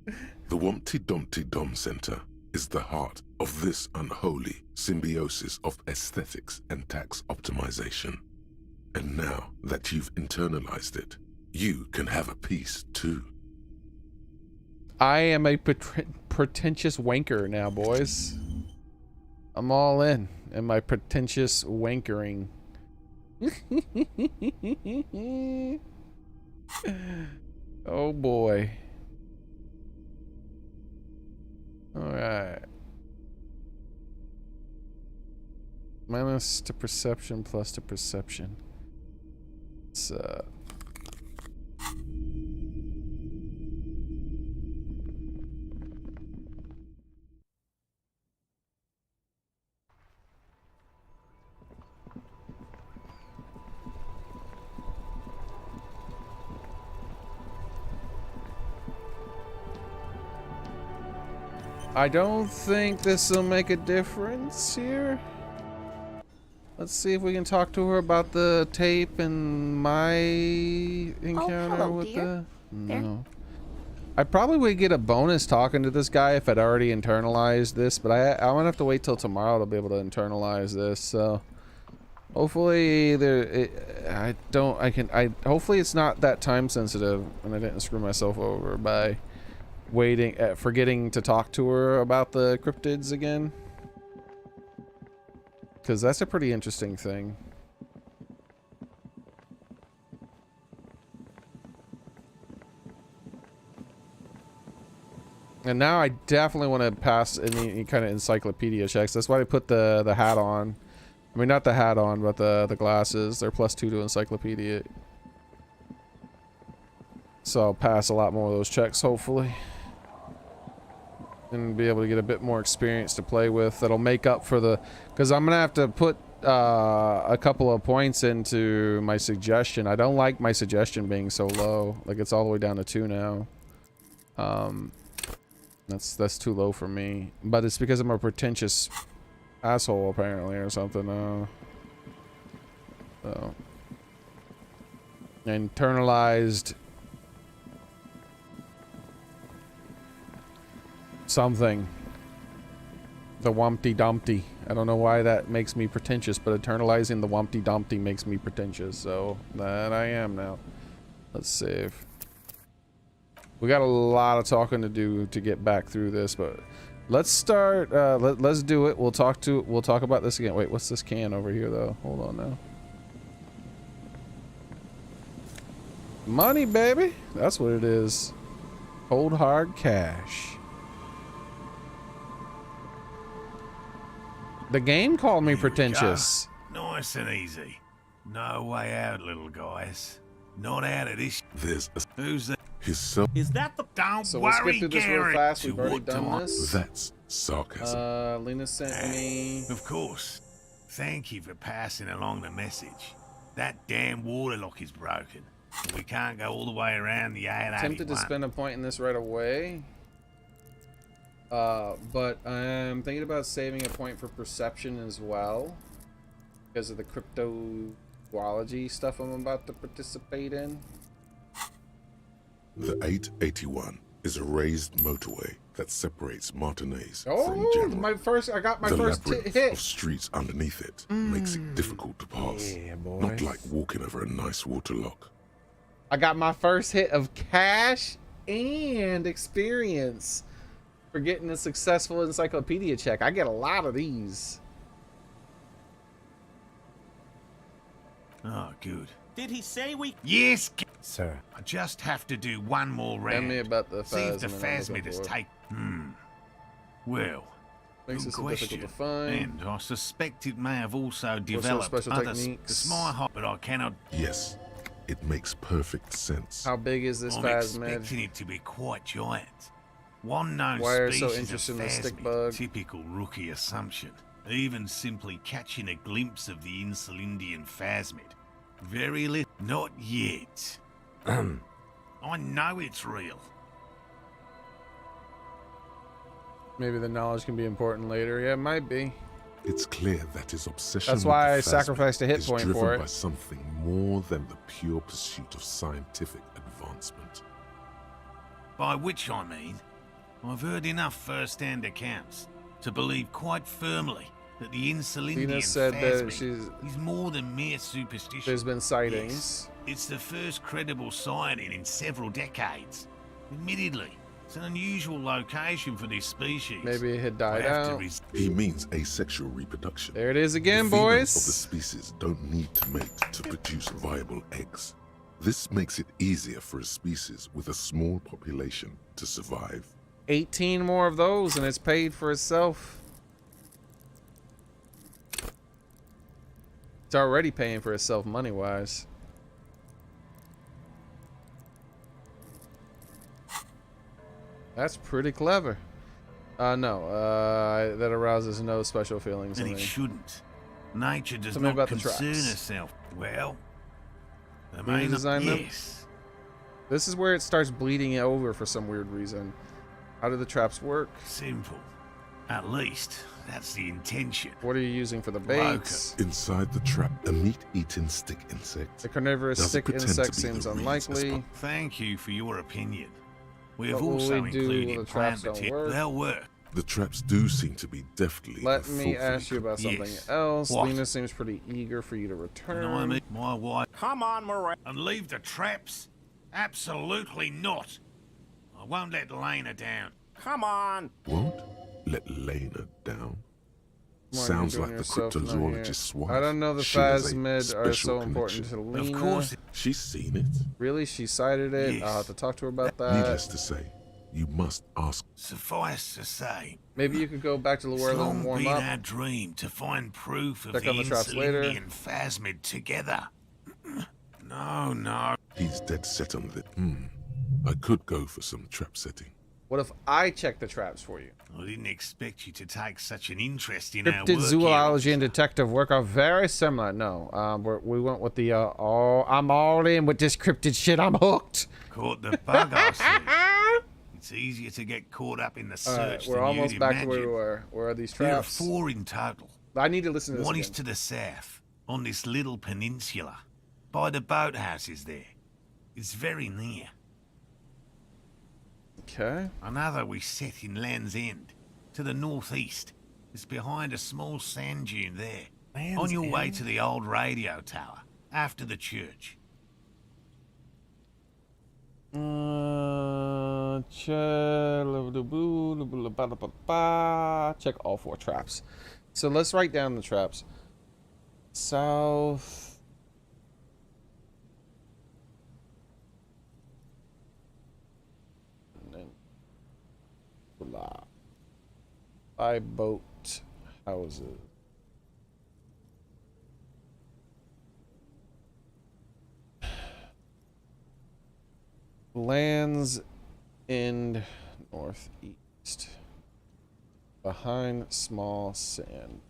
The Wumpty Dumpty Dum Center is the heart of this unholy symbiosis of aesthetics and tax optimization. And now that you've internalized it, you can have a piece too. I am a pretentious wanker now, boys. I'm all in my pretentious wankering. Oh boy. Alright. Minus to perception plus to perception. It's I don't think this will make a difference here. Let's see if we can talk to her about the tape and my encounter hello, with dear. No. I probably would get a bonus talking to this guy if I'd already internalized this, but I'm gonna have to wait till tomorrow to be able to internalize this. So hopefully hopefully it's not that time sensitive and I didn't screw myself over by forgetting to talk to her about the cryptids again, because that's a pretty interesting thing. And now I definitely want to pass any kind of encyclopedia checks. That's why I put the hat on. I mean, not the hat on, but the glasses. They're +2 to encyclopedia. So I'll pass a lot more of those checks, hopefully. And be able to get a bit more experience to play with. That'll make up for the... Because I'm going to have to put a couple of points into my suggestion. I don't like my suggestion being so low. Like, it's all the way down to 2 now. That's too low for me. But it's because I'm a pretentious asshole apparently or something. So internalized something. The Wumpty Dumpty. I don't know why that makes me pretentious, but internalizing the Wumpty Dumpty makes me pretentious. So that I am now. Let's save. We got a lot of talking to do to get back through this, but let's start. Let's do it. We'll talk about this again. Wait, what's this can over here though? Hold on now. Money, baby. That's what it is. Cold hard cash. The game called me pretentious. Nice and easy. No way out, little guys. Not out of this. There's a... Who's that? His son. Is that the... Don't So we'll skip worry, through this real Garrett. fast. We've To already what done time? this. That's sarcasm. Lena sent me. Of course. Thank you for passing along the message. That damn waterlock is broken. We can't go all the way around the 881. Tempted to spend a point in this right away. But I'm thinking about saving a point for perception as well. Because of the cryptozoology stuff I'm about to participate in. The 881 is a raised motorway that separates Martinez from Oh, General. I got my The first labyrinth hit. of streets underneath it makes it difficult to pass. Yeah, boy. Not like walking over a nice waterlock. I got my first hit of cash and experience for getting a successful encyclopedia check. I get a lot of these. Oh, good. Did he say we... Yes, Sir. I just have to do one more round. Tell me about the See if the phasmid I'm looking phasmid has for. taken... Well, Makes good this so question. difficult to find. And I suspect it may have also some developed special other... techniques? It's my hobby, but I cannot... Yes, it makes perfect sense. How big is this I'm phasmid? expecting it to be quite giant. One known Why are you species so interested of in the stick phasmid, bug? typical rookie assumption. Even simply catching a glimpse of the Insulindian phasmid. Very little. Not yet. I know it's real. Maybe the knowledge can be important later. Yeah, it might be. It's clear that his obsession That's with why the I phasmid sacrificed a hit is point driven for it. by something more than the pure pursuit of scientific advancement. By which I mean, I've heard enough first-hand accounts to believe quite firmly that the Insulindian Lena said that phasmid is more than mere superstition. There's been sightings. Yes, it's the first credible sighting in several decades. Admittedly, it's an unusual location for this species. Maybe it had died We'll have to out. He means asexual reproduction. There it is again, The females boys. of the species don't need to mate to produce viable eggs. This makes it easier for a species with a small population to survive. 18 more of those and it's paid for itself. It's already paying for itself money-wise. That's pretty clever. No, that arouses no special feelings And in it me. shouldn't. Nature does Tell me not about the concern traps. herself. Well, they Can you may not- design them? yes. This is where it starts bleeding over for some weird reason. How do the traps work? Simple. At least, that's the intention. What are you using for the baits? Inside the trap, a meat-eating stick insect. The carnivorous doesn't stick pretend insect to be the seems reeds unlikely. Thank you for your opinion. We What have will also we do included when the plant traps don't material. work? They'll work. The traps do seem to be deftly. Let and me thoughtfully ask you about something Yes. else. What? Lena seems pretty eager for you to return. And I mean, my wife. Come on, Murray. And leave the traps? Absolutely not. I won't let Lena down. Come on. Won't let Lena down. Why are you Sounds doing like the yourself in cryptozoologist's here? wife. I don't know the She has a phasmid are special so important to connection. Lena. Of course. She's seen it. Really? She cited it? Yes. I'll have to talk to her about that. Needless to say, you must ask. Suffice to say, Maybe you could go back to it's Llewellyn long and warm been up. our dream to find proof of Check the on the traps later. Insulindian phasmid together. No. He's dead set on it. I could go for some trap setting. What if I check the traps for you? I didn't expect you to take such an interest in our work Cryptid here. zoology and detective work are very similar. No, we went with the, oh, I'm all in with this cryptid shit. I'm hooked. Caught the bug, I see. It's easier to get caught up in the All right, search we're than almost you'd back imagine. to where we were. Where are these There are traps? 4 in total. I need to listen to this One again. is to the south, on this little peninsula, by the boathouses there. It's very near. Okay. Another we set in Land's End, to the northeast. It's behind a small sand dune there. Land's on your way End? to the old radio tower, after the church. Check all 4 traps. So let's write down the traps. South. And then blah. 5 boat houses. Lands End northeast. Behind small sand.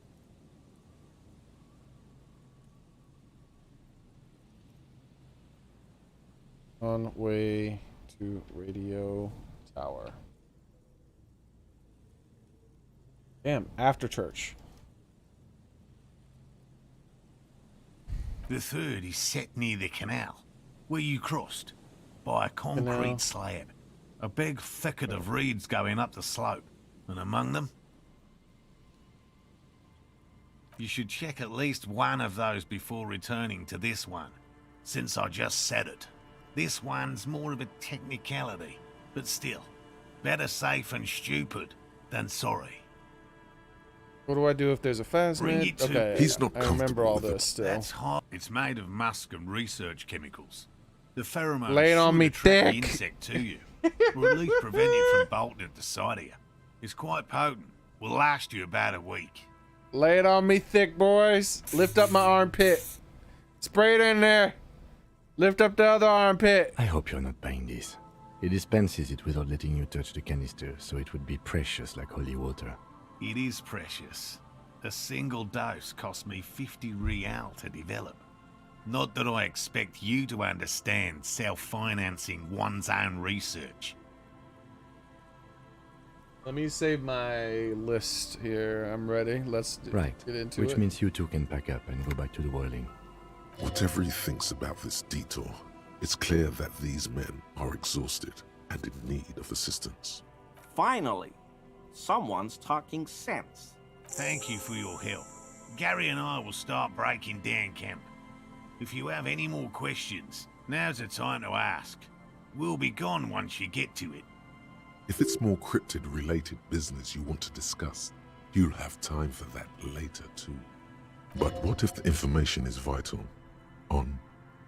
On way to radio tower. Damn, after church. The third is set near the canal, where you crossed, by a concrete Canal. slab. A big thicket of reeds going up the slope, and among them... You should check at least one of those before returning to this one, since I just said it. This one's more of a technicality, but still, better safe and stupid than sorry. What do I do if there's a Bring phasmid? it to- Okay, He's not I remember comfortable all with it. this still. That's hot. It's made of musk and research chemicals. The pheromones Lay it on should me attract the thick. insect to you, or at least prevent it from bolting at the sight of you. It's quite potent. Will last you about a week. Lay it on me thick, boys. Lift up my armpit. Spray it in there. Lift up the other armpit. I hope you're not buying this. It dispenses it without letting you touch the canister, so it would be precious like holy water. It is precious. A single dose cost me 50 real to develop. Not that I expect you to understand self-financing one's own research. Let me save my list here. I'm ready. Let's Right, get into which it. means you two can pack up and go back to the boiling. Whatever he thinks about this detour, it's clear that these men are exhausted and in need of assistance. Finally, someone's talking sense. Thank you for your help. Gary and I will start breaking down camp. If you have any more questions, now's the time to ask. We'll be gone once you get to it. If it's more cryptid-related business you want to discuss, you'll have time for that later too. But what if the information is vital? On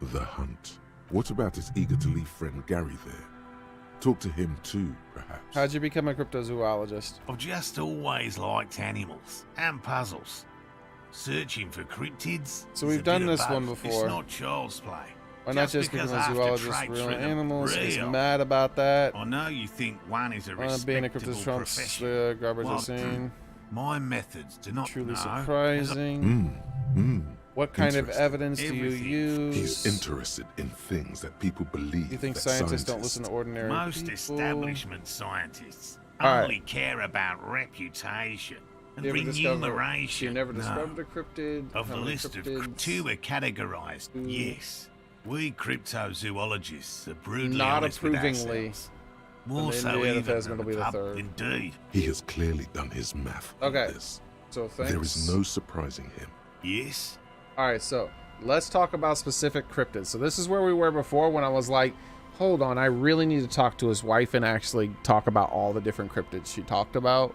the hunt. What about his eager-to-leave friend Gary there? Talk to him too, perhaps. How'd you become a cryptozoologist? I've just always liked animals and puzzles. Searching for cryptids. So is we've a done bit this above. one before. It's not child's play. Why not just because become a after zoologist? traits Real rhythm, animals. He's real. mad about that. I know you think one is a Being a respectable cryptid trumps profession. the garbage Well, I've seen. My methods do not Truly know. surprising. What kind of Interesting. evidence do you Everything. use? He's interested in things that people believe You think that scientists don't listen to ordinary Most people? establishment scientists All right. only care about reputation and You ever discover- remuneration. You never No. discovered a cryptid? Of How the many list of cryptids? 2 are categorized, yes. We cryptozoologists are brutally Not honest with approvingly. ourselves. More And so then Indiana even Phasmid than will be the pub- third. Indeed. He has clearly done his math on Okay. this. So thanks. There is no surprising him. Yes. All right, so let's talk about specific cryptids. So this is where we were before when I was like, hold on, I really need to talk to his wife and actually talk about all the different cryptids she talked about.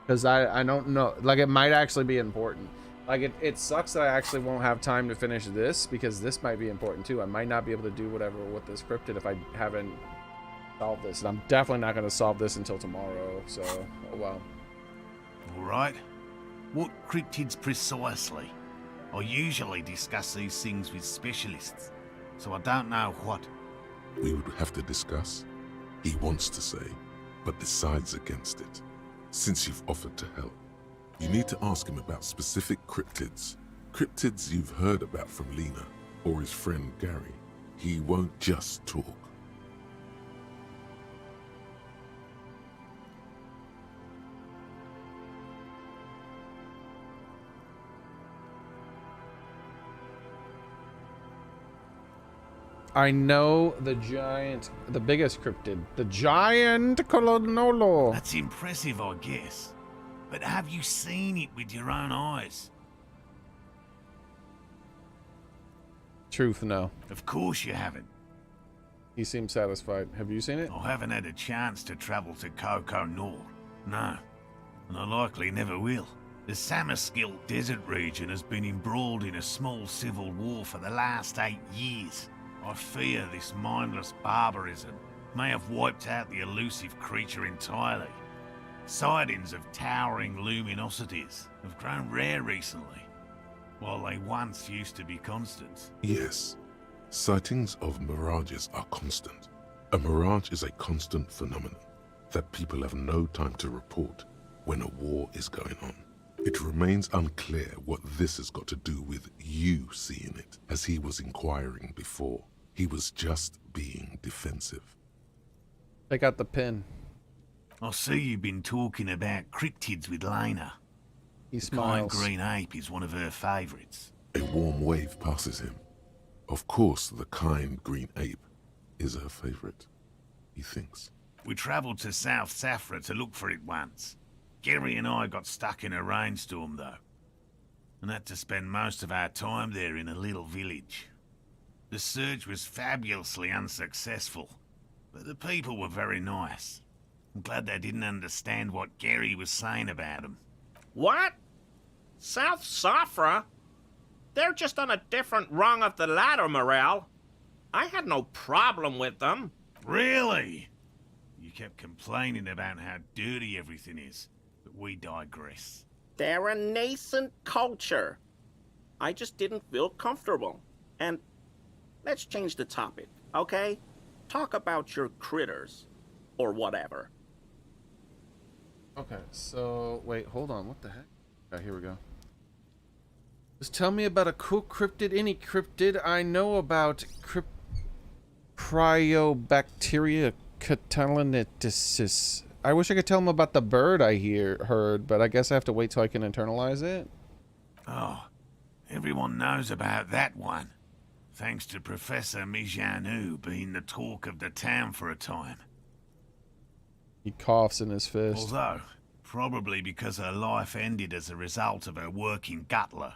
Because I don't know, like it might actually be important. Like it sucks that I actually won't have time to finish this because this might be important too. I might not be able to do whatever with this cryptid if I haven't solved this. And I'm definitely not going to solve this until tomorrow, so, oh well. All right. What cryptids precisely? I usually discuss these things with specialists, so I don't know what. We would have to discuss. He wants to say, but decides against it. Since you've offered to help, you need to ask him about specific cryptids. Cryptids you've heard about from Lena or his friend Gary. He won't just talk. I know the biggest cryptid. The giant Colonolo. That's impressive, I guess. But have you seen it with your own eyes? Truth, no. Of course you haven't. He seems satisfied. Have you seen it? I haven't had a chance to travel to Coco Nord. No. And I likely never will. The Samaskill desert region has been embroiled in a small civil war for the last 8 years. I fear this mindless barbarism may have wiped out the elusive creature entirely. Sightings of towering luminosities have grown rare recently, while they once used to be constant. Yes, sightings of mirages are constant. A mirage is a constant phenomenon that people have no time to report when a war is going on. It remains unclear what this has got to do with you seeing it, as he was inquiring before. He was just being defensive. Take out the pin. I see you've been talking about cryptids with Lena. He The kind smiles. green ape is one of her favorites. A warm wave passes him. Of course, the kind green ape is her favorite, he thinks. We travelled to South Safra to look for it once. Gary and I got stuck in a rainstorm, though, and had to spend most of our time there in a little village. The search was fabulously unsuccessful, but the people were very nice. I'm glad they didn't understand what Gary was saying about them. What? South Safra? They're just on a different rung of the ladder, Morale. I had no problem with them. Really? You kept complaining about how dirty everything is, but we digress. They're a nascent culture. I just didn't feel comfortable. And let's change the topic, okay? Talk about your critters, or whatever. Okay, so wait, hold on. What the heck? Okay, here we go. Just tell me about a cool cryptid, any cryptid I know about. Cryobacteria catalanitis. I wish I could tell him about the bird I heard, but I guess I have to wait till I can internalize it. Oh, everyone knows about that one, thanks to Professor Mijanu being the talk of the town for a time. He coughs in his fist. Although, probably because her life ended as a result of her work in Gutler,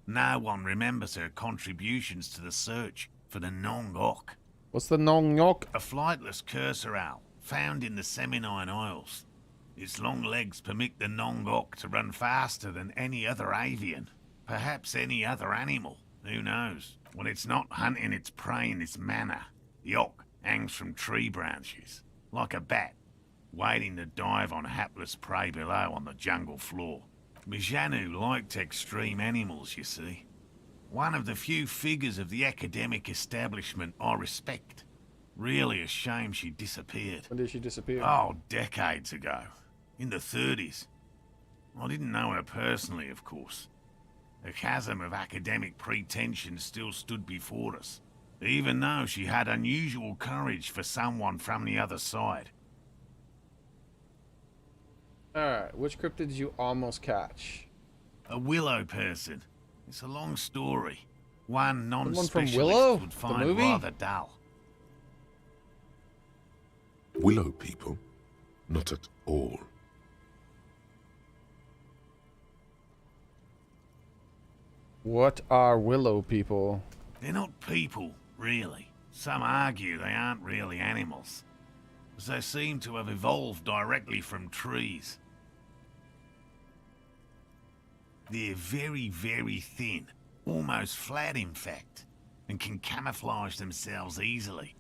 no one remembers her contributions to the search for the Nongok. What's the Nongok? A flightless cursor owl found in the Seminine Isles. Its long legs permit the Nongok to run faster than any other avian, perhaps any other animal, who knows? When it's not hunting its prey in this manner, the Ock hangs from tree branches, like a bat, waiting to dive on hapless prey below on the jungle floor. Mijanu liked extreme animals, you see. One of the few figures of the academic establishment I respect. Really a shame she disappeared. When did she disappear? Oh, decades ago. In the 30s. I didn't know her personally, of course. A chasm of academic pretension still stood before us, even though she had unusual courage for someone from the other side. Alright, which cryptid did you almost catch? A willow person. It's a long story. One Someone from non-specialist Willow? would The find movie? rather dull. Willow people? Not at all. What are willow people? They're not people, really. Some argue they aren't really animals, as they seem to have evolved directly from trees. They're very, very thin, almost flat in fact, and can camouflage themselves easily,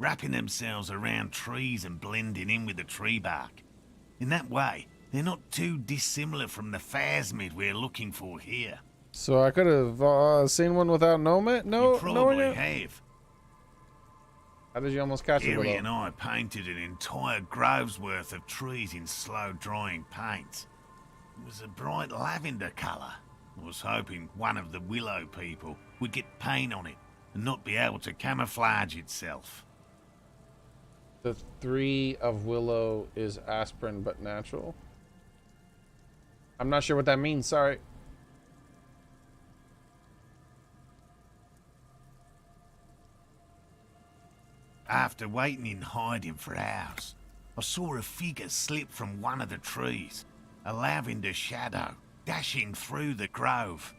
wrapping themselves around trees and blending in with the tree bark. In that way, they're not too dissimilar from the phasmid we're looking for here. So I could have seen one without knowing it? No, You probably have. How did you almost catch it? Gary and I painted an entire grove's worth of trees in slow-drying paints. It was a bright lavender colour. I was hoping one of the willow people would get paint on it and not be able to camouflage itself. The 3 of willow is aspirin but natural. I'm not sure what that means, sorry. After waiting in hiding for hours, I saw a figure slip from one of the trees, a lavender shadow dashing through the grove.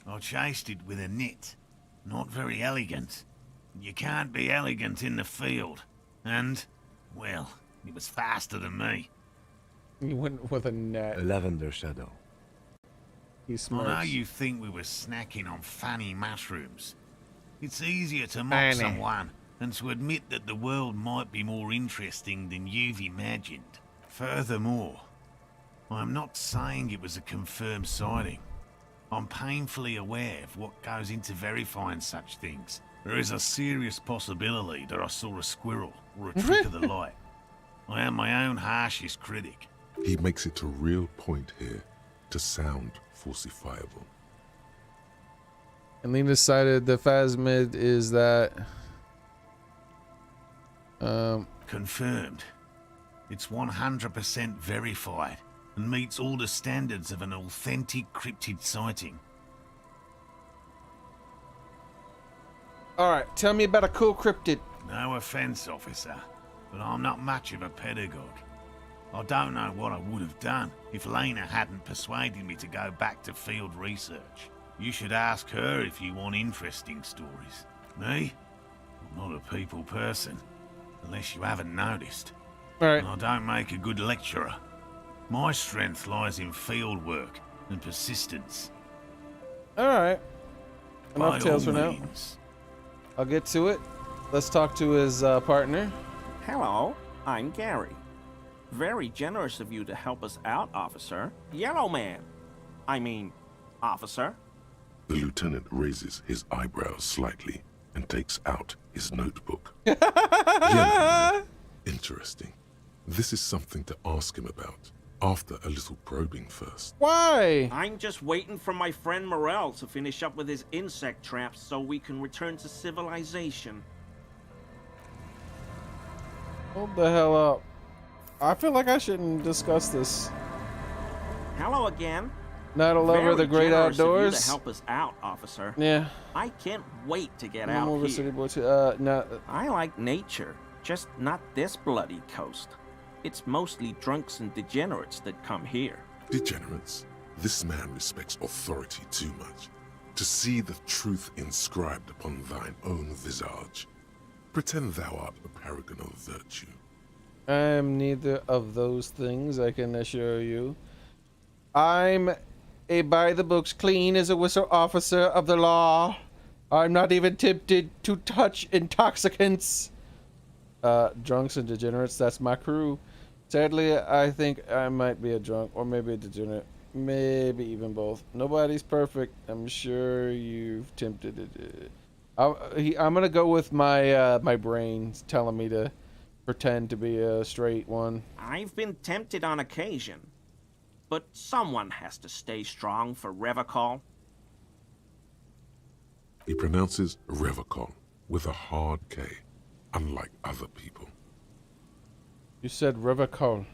I chased it with a net. Not very elegant. You can't be elegant in the field. And, well, it was faster than me. He went with a net. A lavender shadow. He's I smart. know you think we were snacking on funny mushrooms. It's easier to mock Funny. someone than to admit that the world might be more interesting than you've imagined. Furthermore, I'm not saying it was a confirmed sighting. I'm painfully aware of what goes into verifying such things. There is a serious possibility that I saw a squirrel or a trick of the light. I am my own harshest critic. He makes it a real point here to sound falsifiable. And Lena decided the phasmid is that Confirmed. It's 100% verified and meets all the standards of an authentic cryptid sighting. Alright, tell me about a cool cryptid. No offense, officer, but I'm not much of a pedagogue. I don't know what I would have done if Lena hadn't persuaded me to go back to field research. You should ask her if you want interesting stories. Me? I'm not a people person, unless you haven't noticed. Alright. I don't make a good lecturer. My strength lies in field work and persistence. Alright. Enough By tales for all now. means. I'll get to it. Let's talk to his partner. Hello, I'm Gary. Very generous of you to help us out, officer. Yellow man. I mean, officer. The lieutenant raises his eyebrows slightly and takes out his notebook. Yeah, interesting. This is something to ask him about after a little probing first. Why? I'm just waiting for my friend Morel to finish up with his insect traps so we can return to civilization. Hold the hell up. I feel like I shouldn't discuss this. Hello again. Not a lover of the great generous of you outdoors. to help us out, officer. Yeah. I can't wait to get I'm out over here. city boy too. No. I like nature, just not this bloody coast. It's mostly drunks and degenerates that come here. Degenerates? This man respects authority too much. To see the truth inscribed upon thine own visage. Pretend thou art a paragon of virtue. I am neither of those things, I can assure you. I'm a by-the-books clean as a whistle officer of the law. I'm not even tempted to touch intoxicants. Drunks and degenerates, that's my crew. Sadly, I think I might be a drunk, or maybe a degenerate. Maybe even both. Nobody's perfect. I'm sure you've tempted it. I'm gonna go with my my brain telling me to pretend to be a straight one. I've been tempted on occasion, but someone has to stay strong for Revacol. He pronounces Revacol with a hard K, unlike other people. You said Revacol.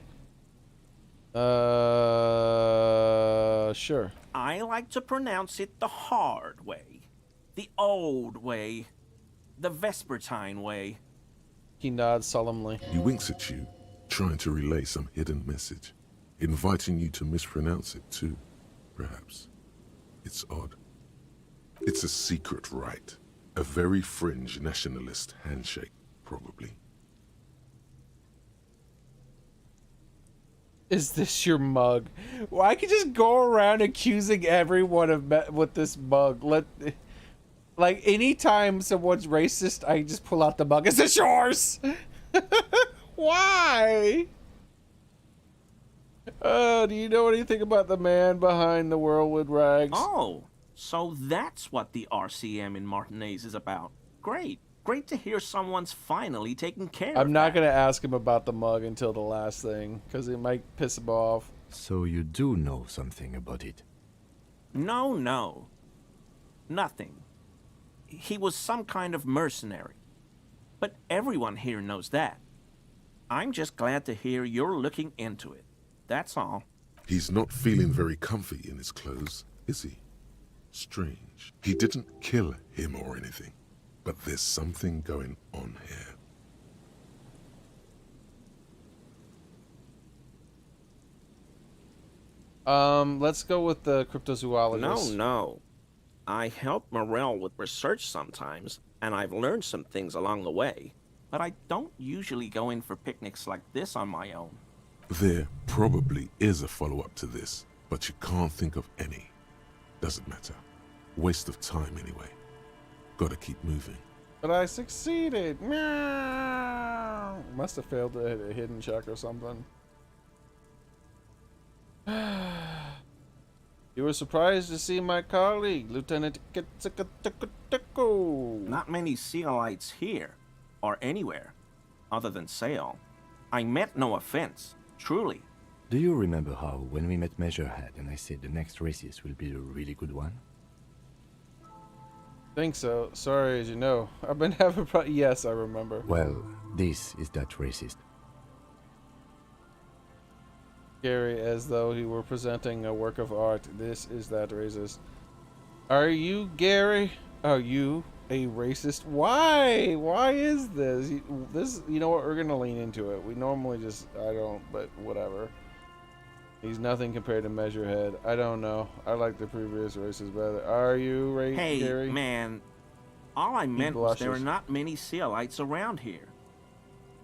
Sure. I like to pronounce it the hard way, the old way, the Vespertine way. He nods solemnly. He winks at you, trying to relay some hidden message, inviting you to mispronounce it too, perhaps. It's odd. It's a secret rite, a very fringe nationalist handshake, probably. Is this your mug? Well, I could just go around accusing everyone of with this mug. Like anytime someone's racist, I just pull out the mug. Is this yours? Why? Do you know anything about the man behind the whirlwind rags? Oh, so that's what the RCM in Martinez is about. Great. Great to hear someone's finally taking care of I'm not going to ask him about the mug until the last thing, because it might piss him off. So you do know something about it? No. Nothing. He was some kind of mercenary. But everyone here knows that. I'm just glad to hear you're looking into it. That's all. He's not feeling very comfy in his clothes, is he? Strange. He didn't kill him or anything. but there's something going on here. Let's go with the cryptozoologist. No. I help Morel with research sometimes, and I've learned some things along the way. But I don't usually go in for picnics like this on my own. There probably is a follow-up to this, but you can't think of any. Doesn't matter. Waste of time anyway. Gotta keep moving. But I succeeded. Meow. Must have failed to hit a hidden check or something. You were surprised to see my colleague, Lieutenant Kitsuko. Not many Sealites here, or anywhere, other than Sail. I meant no offense, truly. Do you remember how, when we met Measurehead and I said the next races will be a really good one? Think so. Sorry, as you know. I've been having yes, I remember. Well, this is that racist. Gary, as though he were presenting a work of art. This is that racist. Are you, Gary? Are you a racist? Why? Why is this? You know what? We're gonna lean into it. We normally just, I don't, but whatever. He's nothing compared to Measurehead. I don't know. I like the previous races better. Are you, Hey, Gary? man. All I meant was there are not many Sealites around here.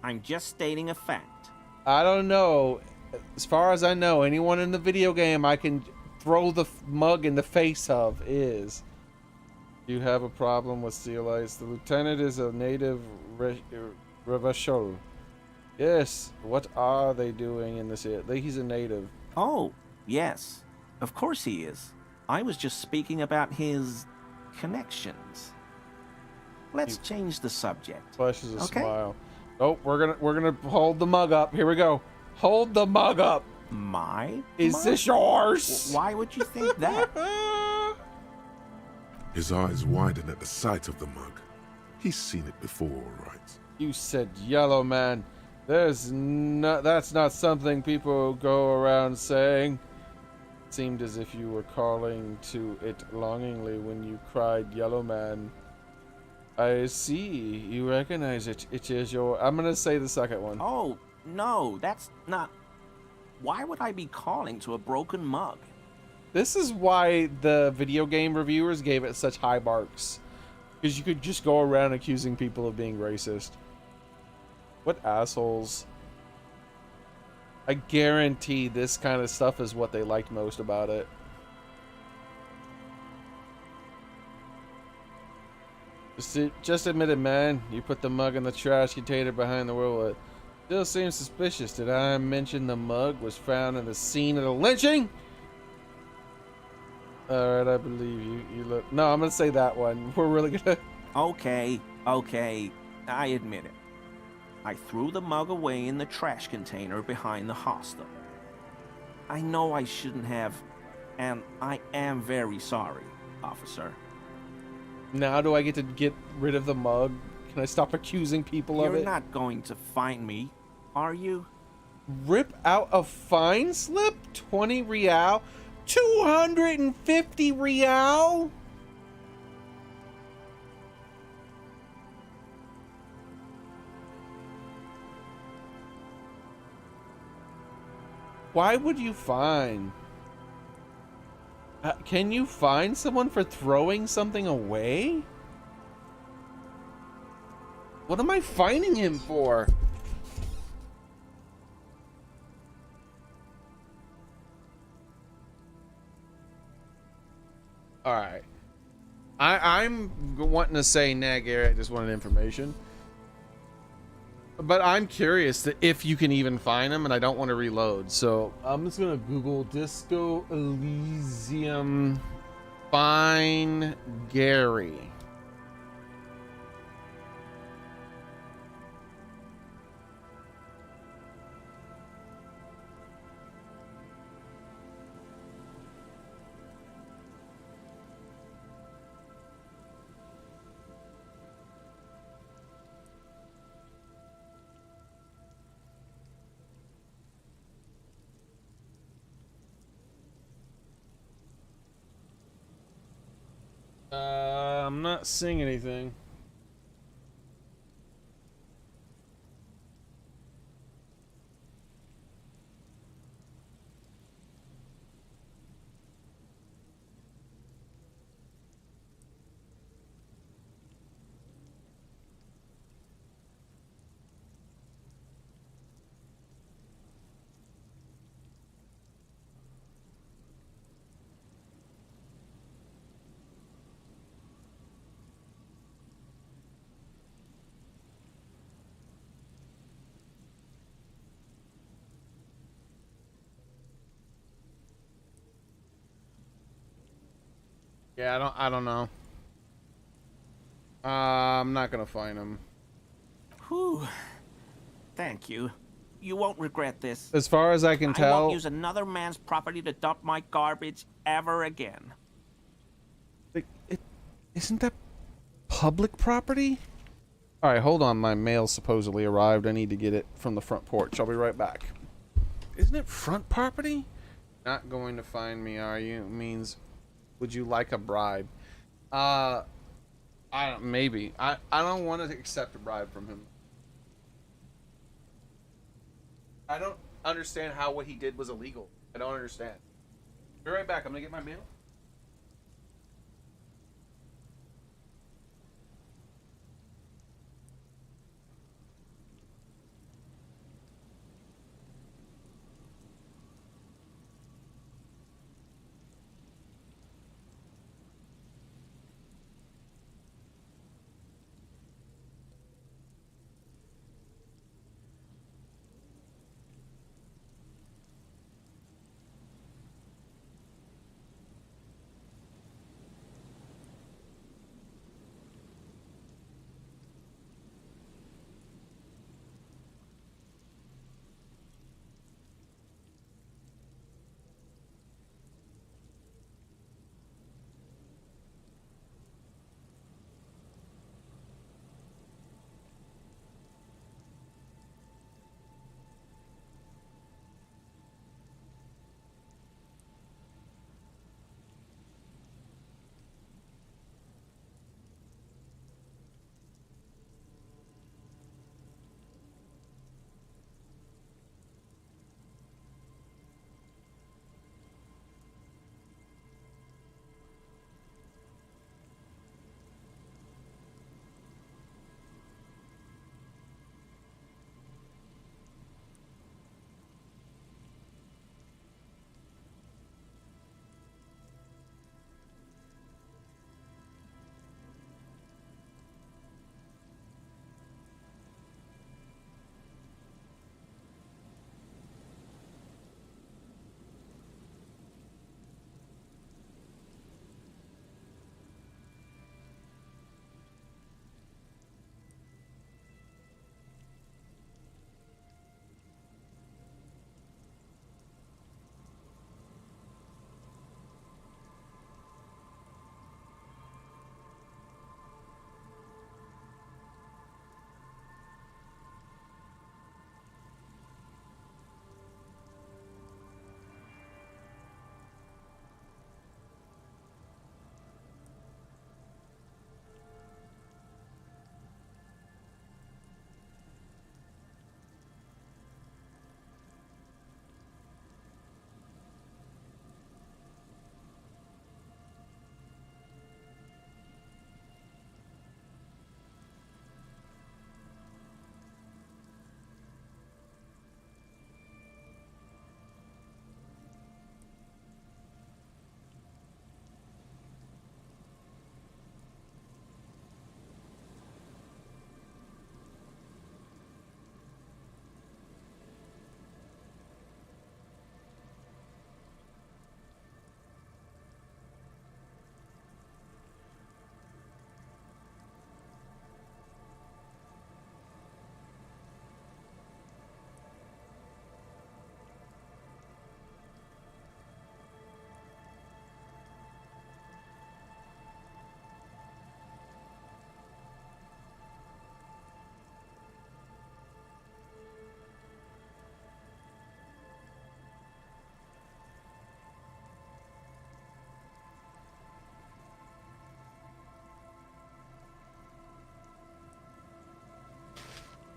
I'm just stating a fact. I don't know. As far as I know, anyone in the video game I can throw the mug in the face of is. You have a problem with Sealites. The lieutenant is a native Revachol. Yes. What are they doing in this area? He's a native. Oh, yes. Of course he is. I was just speaking about his connections. Let's change the subject. Flashes a smile. Oh, we're gonna hold the mug up. Here we go. Hold the mug up. Is this yours? Why would you think that? His eyes widen at the sight of the mug. He's seen it before, all right. You said yellow man. That's not something people go around saying. It seemed as if you were calling to it longingly when you cried yellow man. I see. You recognize it. It is your... I'm going to say the second one. Oh, no, that's not... Why would I be calling to a broken mug? This is why the video game reviewers gave it such high marks. Because you could just go around accusing people of being racist. What assholes. I guarantee this kind of stuff is what they liked most about it. Just admit it, man. You put the mug in the trash container behind the wheel. Still seems suspicious. Did I mention the mug was found in the scene of the lynching? Alright, I believe you. You look... No, I'm gonna say that one. We're really gonna... Okay. I admit it. I threw the mug away in the trash container behind the hostel. I know I shouldn't have, and I am very sorry, officer. Now do I get to get rid of the mug? Can I stop accusing people of it? You're not going to fine me, are you? Rip out a fine slip? 20 real? 250 real? Why would you fine? Can you fine someone for throwing something away? What am I fining him for? Alright. I'm wanting to say, nah, Gary, I just wanted information. But I'm curious if you can even find him, and I don't want to reload. So I'm just going to Google Disco Elysium Fine Gary. I'm not seeing anything. Yeah, I don't know. I'm not gonna find him. Whew. Thank you. You won't regret this. As far as I can I tell, won't use another man's property to dump my garbage ever again. isn't that public property? All right, hold on. My mail supposedly arrived. I need to get it from the front porch. I'll be right back. Isn't it front property? Not going to find me, are you? Means, would you like a bribe? I don't. Maybe. I don't want to accept a bribe from him. I don't understand how what he did was illegal. I don't understand. Be right back. I'm gonna get my mail.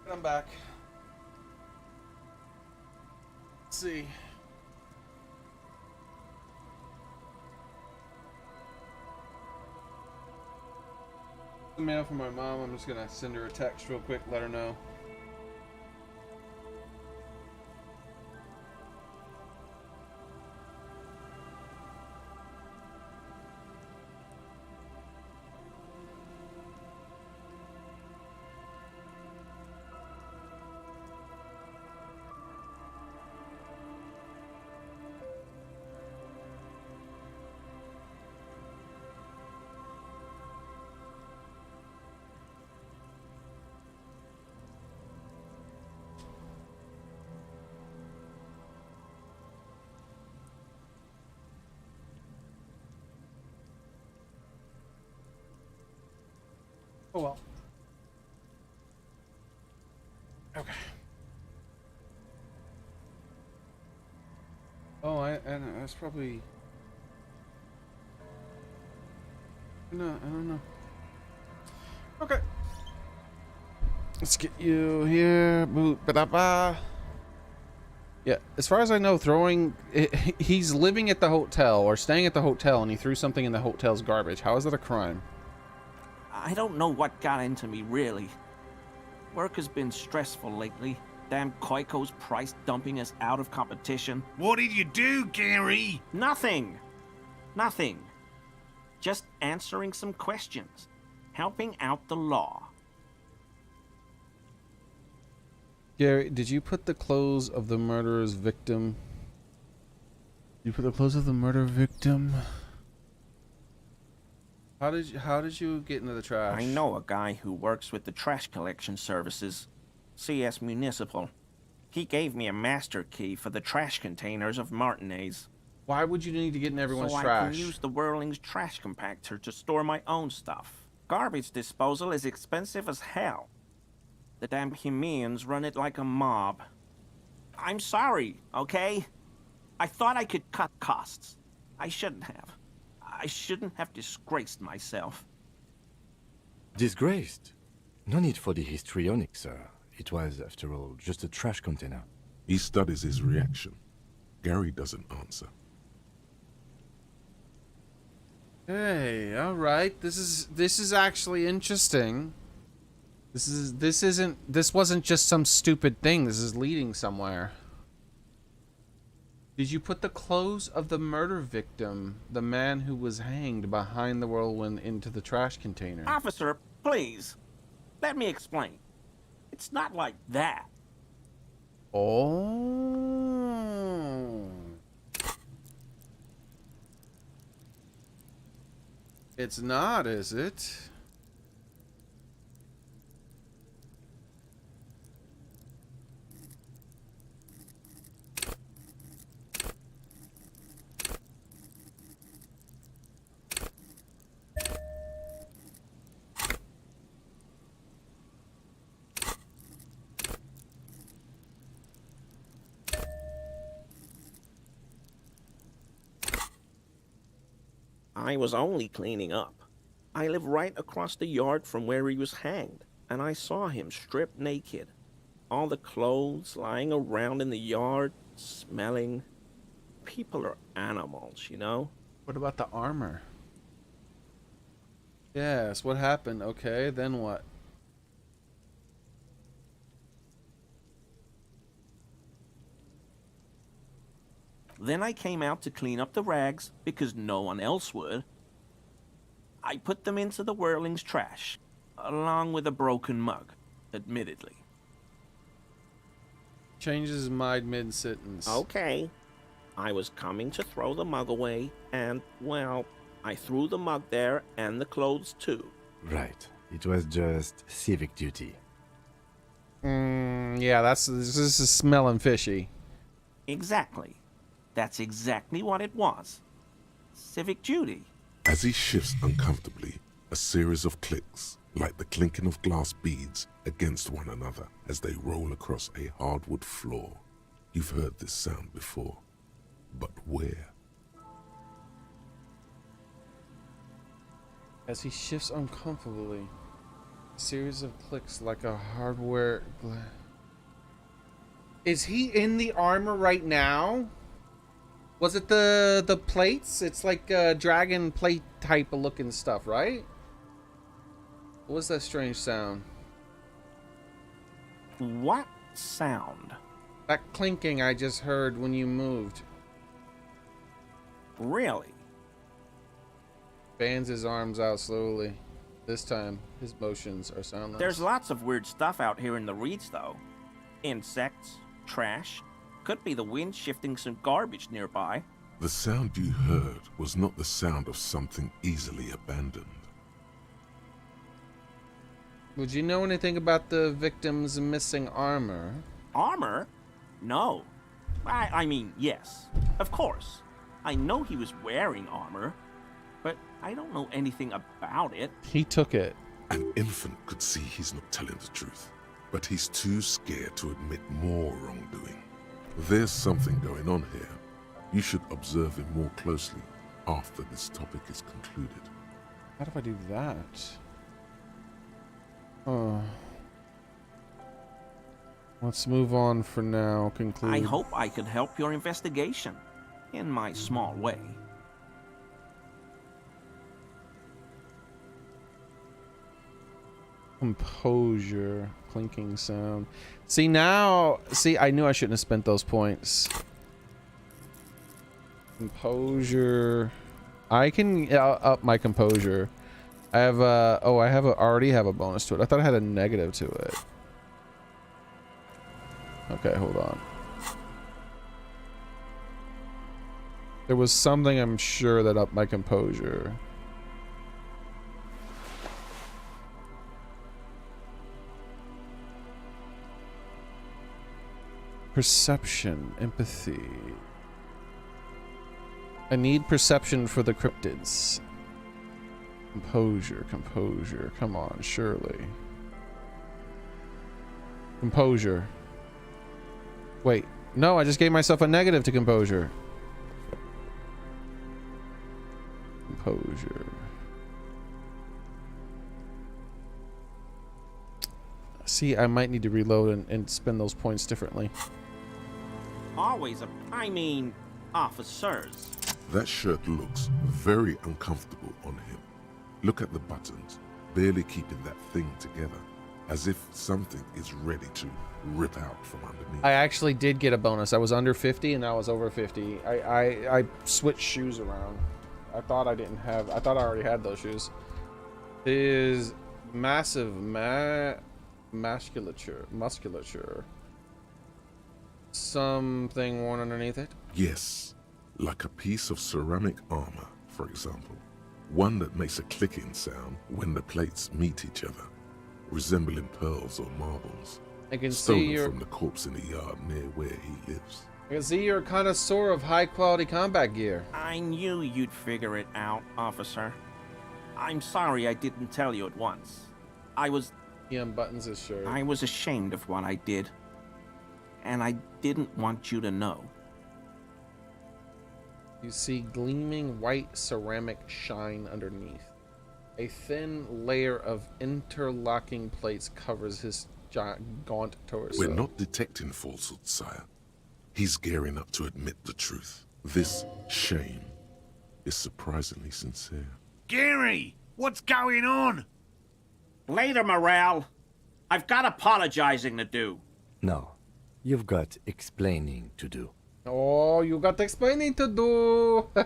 I'm back. Let's see. The mail from my mom. I'm just gonna send her a text real quick, let her know. Oh well. Okay. Oh, I know. That's probably... No, I don't know. Okay. Let's get you here. Boot, ba-da-ba. Yeah, as far as I know, he's living at the hotel or staying at the hotel and he threw something in the hotel's garbage. How is that a crime? I don't know what got into me, really. Work has been stressful lately. Damn Koiko's price dumping us out of competition. What did you do, Gary? Nothing. Nothing. Just answering some questions. Helping out the law. Gary, did you put the clothes of the murderer's victim? You put the clothes of the murder victim? How did you get into the trash? I know a guy who works with the trash collection services, CS Municipal. He gave me a master key for the trash containers of Martinez. Why would you need to get in everyone's so trash? I can use the Whirling's trash compactor to store my own stuff. Garbage disposal is expensive as hell. The damn Hemians run it like a mob. I'm sorry, okay? I thought I could cut costs. I shouldn't have. I shouldn't have disgraced myself. Disgraced? No need for the histrionic, sir. It was, after all, just a trash container. He studies his reaction. Gary doesn't answer. Hey, all right. This is actually interesting. This wasn't just some stupid thing. This is leading somewhere. Did you put the clothes of the murder victim, the man who was hanged behind the whirlwind, into the trash container? Officer, please. Let me explain. It's not like that. Oh. It's not, is it? I was only cleaning up. I live right across the yard from where he was hanged, and I saw him stripped naked. All the clothes lying around in the yard, smelling. People are animals, you know? What about the armor? Yes, what happened? Okay, then what? Then I came out to clean up the rags because no one else would. I put them into the Whirling's trash, along with a broken mug, admittedly. Changes his mind mid-sentence. Okay. I was coming to throw the mug away, and, well, I threw the mug there and the clothes too. Right. It was just civic duty. Yeah, this is smelling fishy. Exactly. That's exactly what it was. Civic duty. As he shifts uncomfortably, a series of clicks, like the clinking of glass beads against one another as they roll across a hardwood floor. You've heard this sound before, but where? As he shifts uncomfortably, a series of clicks like a hardware... Is he in the armor right now? Was it the plates? It's like dragon plate type of looking stuff, right? What was that strange sound? What sound? That clinking I just heard when you moved. Really? Fans his arms out slowly. This time, his motions are soundless. There's lots of weird stuff out here in the reeds, though. Insects, trash. Could be the wind shifting some garbage nearby. The sound you heard was not the sound of something easily abandoned. Would you know anything about the victim's missing armor? Armor? No. I mean, yes. Of course. I know he was wearing armor, but I don't know anything about it. He took it. An infant could see he's not telling the truth, but he's too scared to admit more wrongdoing. There's something going on here. You should observe him more closely after this topic is concluded. How do I do that? Oh. Let's move on for now. Conclude. I hope I could help your investigation in my small way. Composure. Clinking sound. See now. See, I knew I shouldn't have spent those points. Composure. I can up my composure. I have a. Oh, I already have a bonus to it. I thought I had a negative to it. Okay, hold on. There was something I'm sure that upped my composure. Perception, empathy. I need perception for the cryptids. Composure, composure. Come on, surely. Composure. Wait, no, I just gave myself a negative to composure. Composure. See, I might need to reload and spend those points differently. Officers. That shirt looks very uncomfortable on him. Look at the buttons, barely keeping that thing together, as if something is ready to rip out from underneath. I actually did get a bonus. I was under 50 and now I was over 50. I switched shoes around. I thought I already had those shoes. Is massive musculature. Something worn underneath it? Yes, like a piece of ceramic armor, for example. One that makes a clicking sound when the plates meet each other, resembling pearls or marbles. I can stolen see you're from the corpse in the yard near where he lives. I can see you're a connoisseur of high quality combat gear. I knew you'd figure it out, officer. I'm sorry I didn't tell you at once. He unbuttons his shirt. I was ashamed of what I did. And I didn't want you to know. You see gleaming white ceramic shine underneath. A thin layer of interlocking plates covers his gaunt torso. We're not detecting falsehood, sire. He's gearing up to admit the truth. This shame is surprisingly sincere. Gary, what's going on? Later, Morale. I've got apologizing to do. No, you've got explaining to do. Oh, you got explaining to do. Why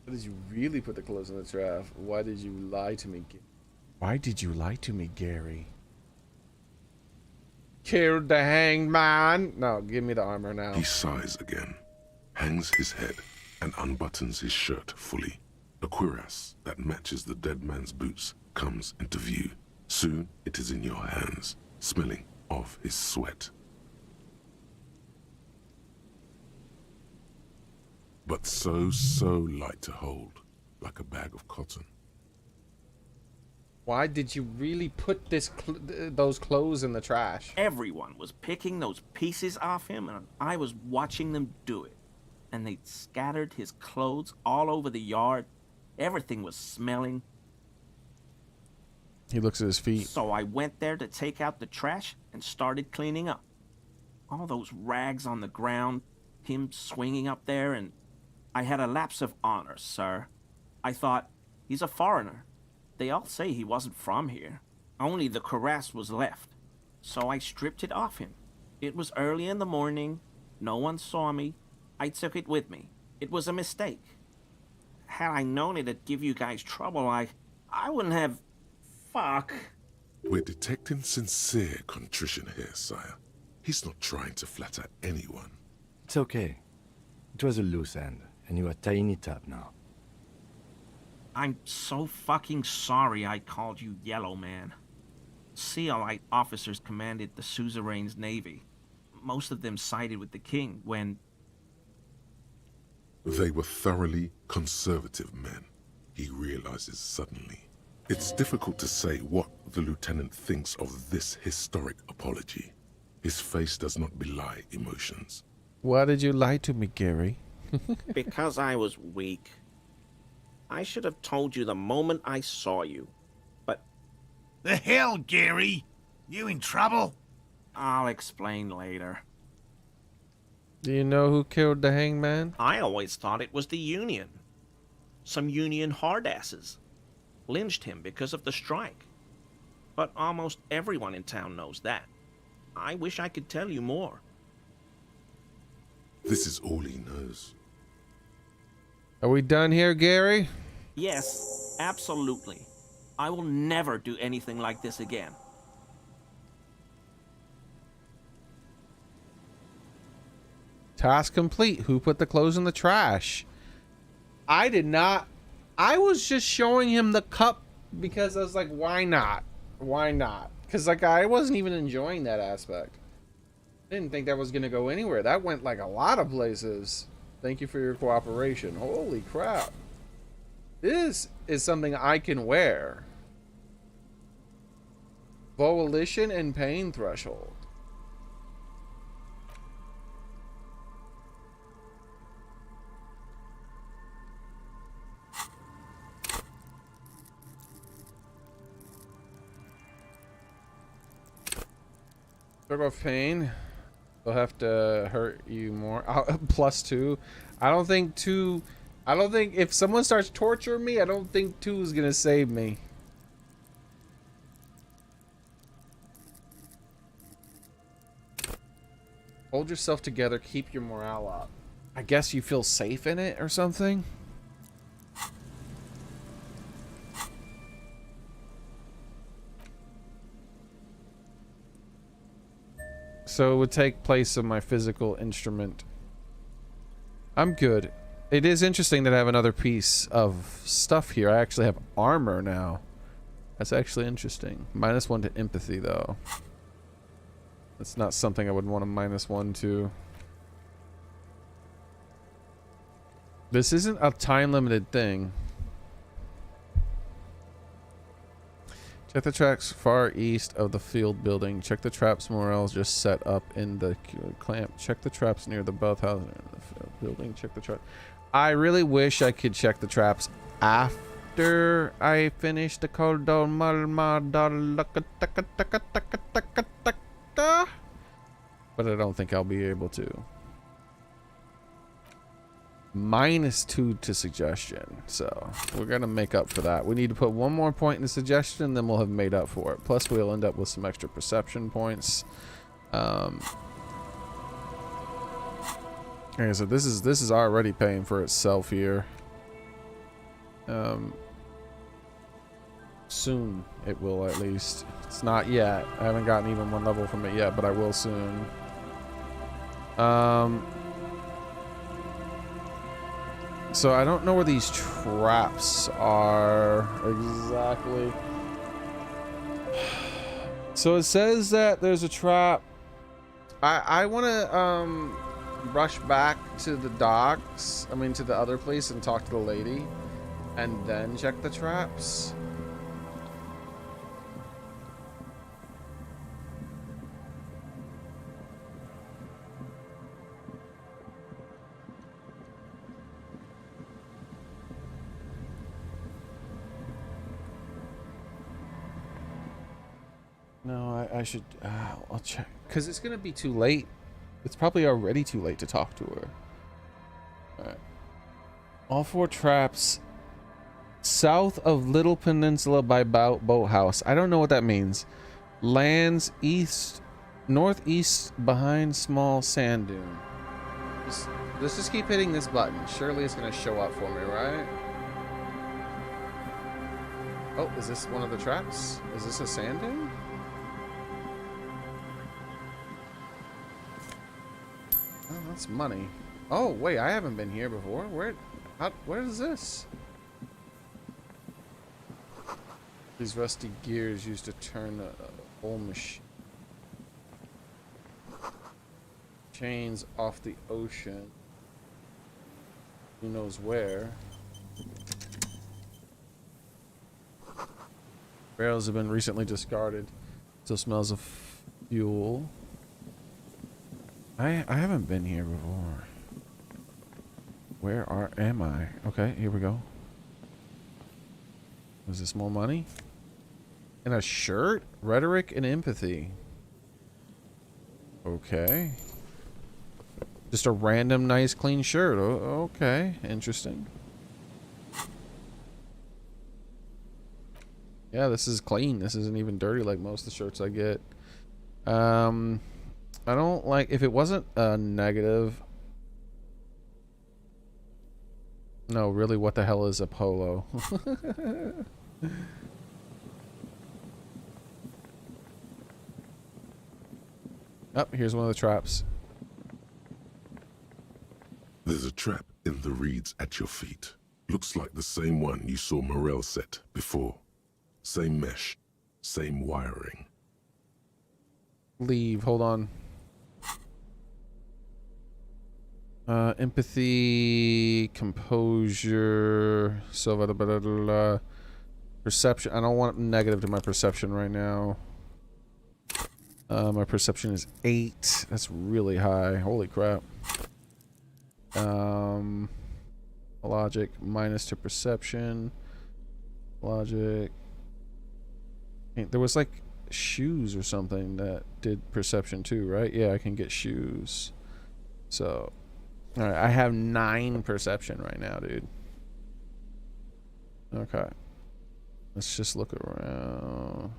did you really put the clothes in the trash? Why did you lie to me? Why did you lie to me, Gary? Killed the hanged man. No, give me the armor now. He sighs again, hangs his head, and unbuttons his shirt fully. A cuirass that matches the dead man's boots comes into view. Soon it is in your hands, smelling of his sweat. But so light to hold, like a bag of cotton. Why did you really put those clothes in the trash? Everyone was picking those pieces off him, and I was watching them do it. And they scattered his clothes all over the yard. Everything was smelling. He looks at his feet. So I went there to take out the trash and started cleaning up. All those rags on the ground, him swinging up there, and I had a lapse of honor, sir. I thought, he's a foreigner. They all say he wasn't from here. Only the cuirass was left. So I stripped it off him. It was early in the morning. No one saw me. I took it with me. It was a mistake. Had I known it'd give you guys trouble, I wouldn't have... Fuck. We're detecting sincere contrition here, sire. He's not trying to flatter anyone. It's okay. It was a loose end, and you are tying it up now. I'm so fucking sorry I called you Yellow Man. Seolite officers commanded the suzerain's navy. Most of them sided with the king when... They were thoroughly conservative men, he realizes suddenly. It's difficult to say what the lieutenant thinks of this historic apology. His face does not belie emotions. Why did you lie to me, Gary? Because I was weak. I should have told you the moment I saw you, but... The hell, Gary? You in trouble? I'll explain later. Do you know who killed the hangman? I always thought it was the Union. Some Union hardasses lynched him because of the strike. But almost everyone in town knows that. I wish I could tell you more. This is all he knows. Are we done here, Gary? Yes, absolutely. I will never do anything like this again. Task complete. Who put the clothes in the trash? I did not. I was just showing him the cup because I was like, why not? Why not? Because like I wasn't even enjoying that aspect. I didn't think that was going to go anywhere. That went like a lot of places. Thank you for your cooperation. Holy crap. This is something I can wear. Volition and pain threshold. Talk about pain. They'll have to hurt you more. +2. I don't think 2. I don't think if someone starts torturing me, I don't think 2 is gonna save me. Hold yourself together. Keep your morale up. I guess you feel safe in it or something. So it would take place of my physical instrument. I'm good. It is interesting that I have another piece of stuff here. I actually have armor now. That's actually interesting. -1 to empathy, though. That's not something I would want to -1 to. This isn't a time-limited thing. Check the tracks far east of the field building. Check the traps Morel's just set up in the clamp. Check the traps near the bathhouse in the field building. Check the trap. I really wish I could check the traps after I finish the coldon but I don't think I'll be able to. -2 to suggestion, so we're gonna make up for that. We need to put 1 more point in the suggestion, then we'll have made up for it. Plus we'll end up with some extra perception points. Okay, so this is already paying for itself here. Soon it will, at least. It's not yet. I haven't gotten even 1 level from it yet, but I will soon. So I don't know where these traps are exactly. So it says that there's a trap. I want to rush back to the docks. I mean to the other place and talk to the lady, and then check the traps. No, I should. I'll check because it's gonna be too late. It's probably already too late to talk to her. All right. All 4 traps south of Little Peninsula by Boathouse. I don't know what that means. Lands east, northeast behind small sand dune. Let's just keep hitting this button. Surely it's gonna show up for me, right? Oh, is this one of the traps? Is this a sand dune? Oh, that's money. Oh, wait, I haven't been here before. Where is this? These rusty gears used to turn a whole machine. Chains off the ocean. Who knows where? Barrels have been recently discarded. Still smells of fuel. I haven't been here before. Where am I? Okay, here we go. Is this more money? And a shirt? Rhetoric and empathy. Okay. Just a random nice clean shirt. Okay, interesting. Yeah, this is clean. This isn't even dirty like most of the shirts I get. I don't like, if it wasn't a negative. No, really, what the hell is a polo? Oh, here's one of the traps. There's a trap in the reeds at your feet. Looks like the same one you saw Morel set before. Same mesh, same wiring. Leave, hold on. Empathy, composure, so perception. I don't want negative to my perception right now. My perception is 8. That's really high. Holy crap. Logic minus to perception. Logic. There was like shoes or something that did perception too, right? Yeah, I can get shoes. So, all right, I have 9 perception right now, dude. Okay. Let's just look around.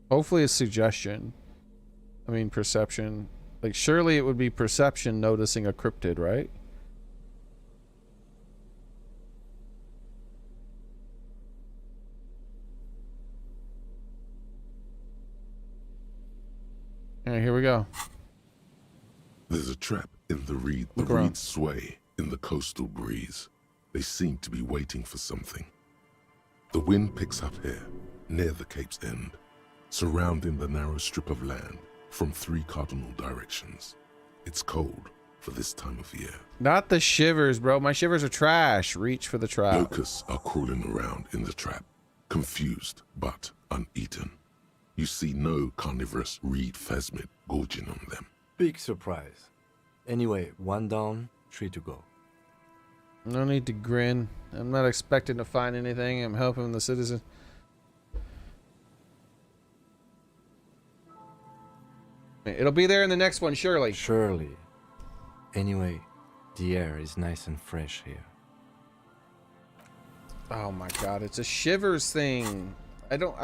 Hopefully it's suggestion. I mean perception. Like surely it would be perception noticing a cryptid, right? Alright, here we go. There's a trap in the reed. The reeds sway in the coastal breeze. They seem to be waiting for something. The wind picks up here, near the cape's end, surrounding the narrow strip of land from 3 cardinal directions. It's cold for this time of year. Not the shivers, bro. My shivers are trash. Reach for the trap. Locusts are crawling around in the trap, confused but uneaten. You see no carnivorous reed phasmid gorging on them. Big surprise. Anyway, 1 down, 3 to go. No need to grin. I'm not expecting to find anything. I'm helping the citizen. It'll be there in the next one, surely. Surely. Anyway, the air is nice and fresh here. Oh my god, it's a shivers thing. I don't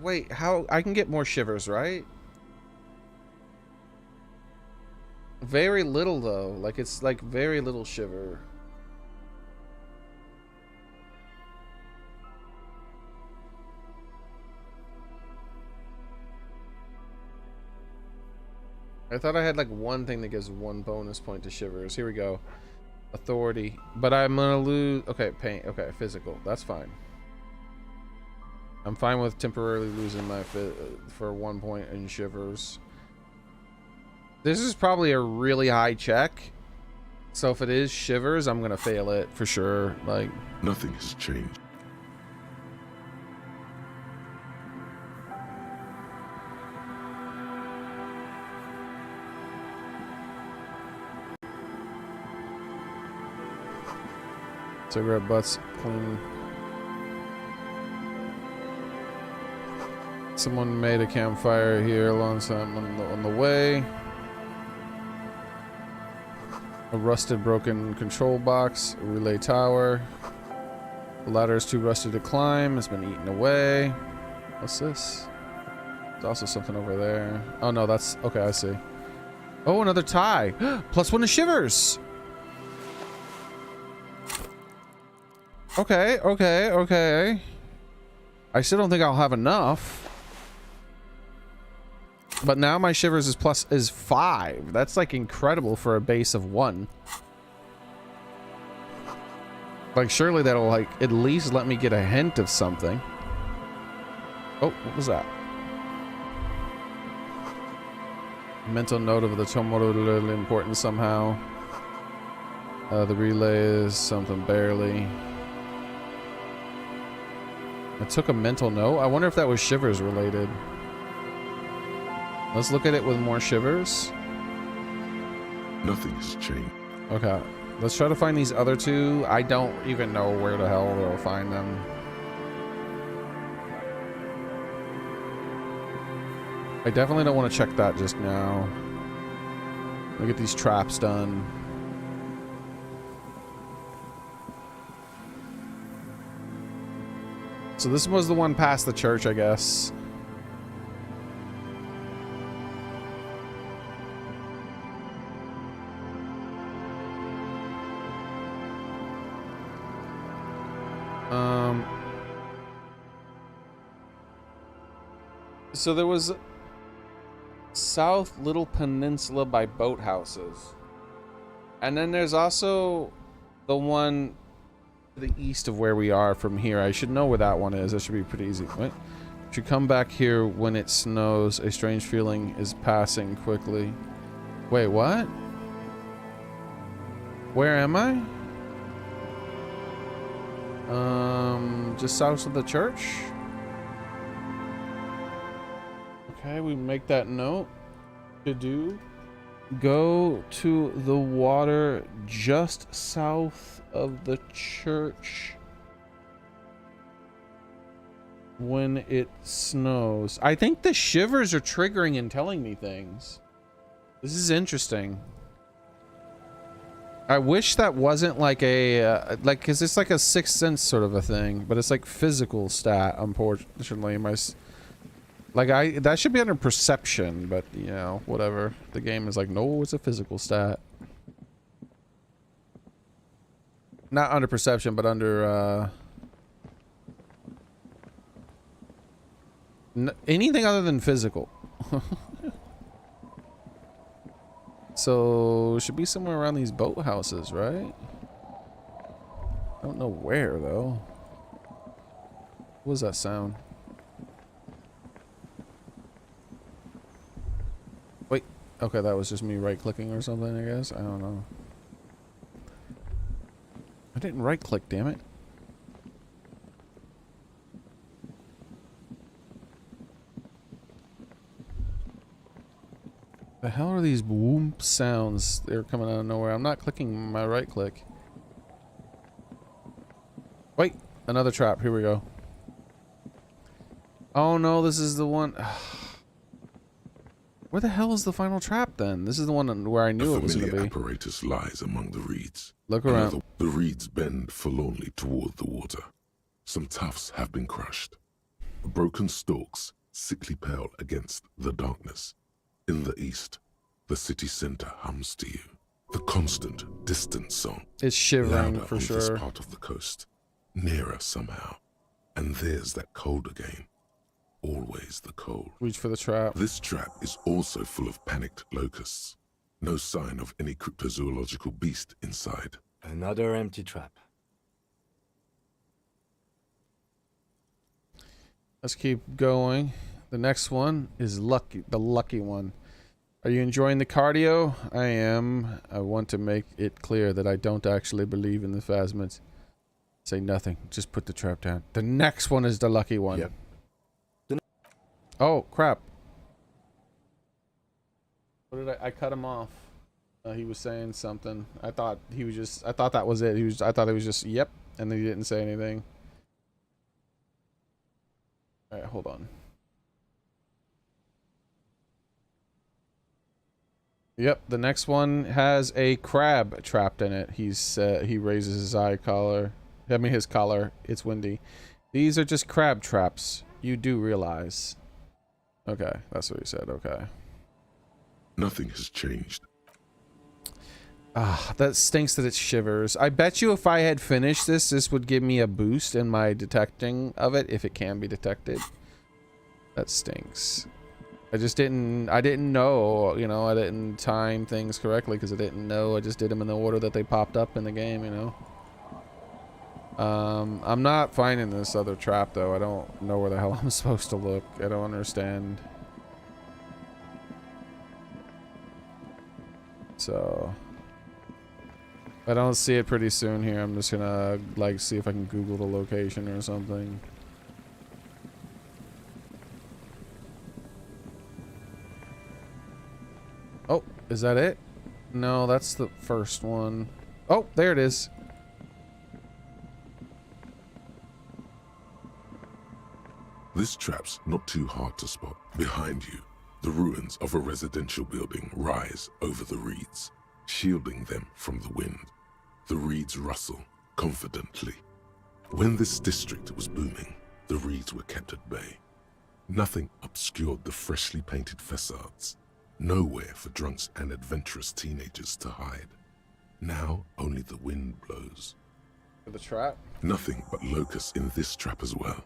wait, how I can get more shivers, right? Very little though. Like it's like very little shiver. I thought I had like one thing that gives 1 bonus point to shivers. Here we go. Authority. But I'm gonna lose. Okay, pain. Okay, physical. That's fine. I'm fine with temporarily losing my for 1 point in shivers. This is probably a really high check. So if it is shivers, I'm gonna fail it for sure. Like nothing has changed. Cigarette butts clean. Someone made a campfire here alongside on the way. A rusted, broken control box, a relay tower. The ladder is too rusty to climb. It's been eaten away. What's this? There's also something over there. Oh no, that's okay. I see. Oh, another tie. +1 to shivers. Okay, okay, okay. I still don't think I'll have enough. But now my shivers is 5. That's like incredible for a base of 1. Like surely that'll like at least let me get a hint of something. Oh, what was that? Mental note of the tomorrow important somehow. The relay is something barely. I took a mental note. I wonder if that was Shivers related. Let's look at it with more Shivers. Nothing has changed. Okay. Let's try to find these other two. I don't even know where the hell we'll find them. I definitely don't want to check that just now. Let me get these traps done. So this was the one past the church, I guess. So there was South Little Peninsula by boathouses. And then there's also the one to the east of where we are from here. I should know where that one is. That should be pretty easy. Wait. Should come back here when it snows. A strange feeling is passing quickly. Wait, what? Where am I? Just south of the church? Okay, we make that note. To do. Go to the water just south of the church when it snows. I think the shivers are triggering and telling me things. This is interesting. I wish that wasn't like a like, because it's like a sixth sense sort of a thing, but it's like physical stat. Unfortunately, that should be under perception, but you know, whatever. The game is like, no, it's a physical stat. Not under perception, but under anything other than physical. So it should be somewhere around these boathouses, right? I don't know where though. What was that sound? Wait, okay, that was just me right-clicking or something, I guess. I don't know. I didn't right-click, damn it. The hell are these whoomp sounds? They're coming out of nowhere. I'm not clicking my right-click. Wait, another trap. Here we go. Oh no, this is the one. Where the hell is the final trap then? This is the one where I knew it was going to be. The apparatus lies among the reeds. Look around. The reeds bend forlornly toward the water. Some tufts have been crushed. Broken stalks, sickly pale against the darkness. In the east, the city center hums to you. The constant, distant song. It's shivering louder for on sure. This part of the coast. Nearer somehow. And there's that cold again. Always the cold. Reach for the trap. This trap is also full of panicked locusts. No sign of any cryptozoological beast inside. Another empty trap. Let's keep going. The next one is the lucky one. Are you enjoying the cardio? I am. I want to make it clear that I don't actually believe in the phasmids. Say nothing. Just put the trap down. The next one is the lucky one. Yep. Oh, crap. What did I cut him off. He was saying something. I thought that was it. I thought it was just, yep. And then he didn't say anything. All right, hold on. Yep, the next one has a crab trapped in it. He raises his his collar. It's windy. These are just crab traps. You do realize. Okay, that's what he said. Okay. Nothing has changed. Ah, that stinks that it shivers. I bet you if I had finished this would give me a boost in my detecting of it, if it can be detected. That stinks. I didn't know, you know, I didn't time things correctly because I didn't know. I just did them in the order that they popped up in the game, you know. I'm not finding this other trap though. I don't know where the hell I'm supposed to look. I don't understand. So I don't see it pretty soon here. I'm just gonna like see if I can Google the location or something. Oh, is that it? No, that's the first one. Oh, there it is. This trap's not too hard to spot. Behind you, the ruins of a residential building rise over the reeds, shielding them from the wind. The reeds rustle confidently. When this district was booming, the reeds were kept at bay. Nothing obscured the freshly painted facades. Nowhere for drunks and adventurous teenagers to hide. Now only the wind blows. For the trap? Nothing but locusts in this trap as well.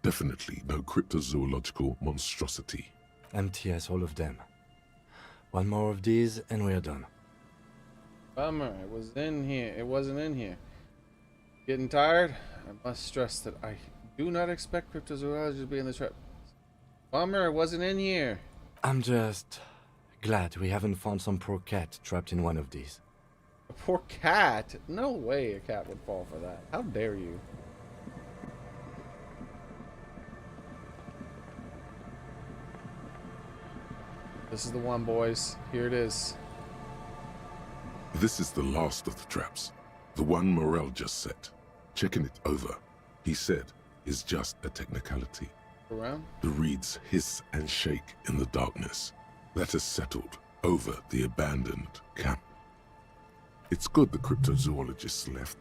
Definitely no cryptozoological monstrosity. Empty as all of them. One more of these and we're done. Bummer, it was in here. It wasn't in here. Getting tired? I must stress that I do not expect cryptozoologists to be in the trap. Bummer, it wasn't in here. I'm just glad we haven't found some poor cat trapped in one of these. A poor cat? No way a cat would fall for that. How dare you? This is the one, boys. Here it is. This is the last of the traps. The one Morel just set. Checking it over, he said, is just a technicality. Around? The reeds hiss and shake in the darkness that has settled over the abandoned camp. It's good the cryptozoologists left.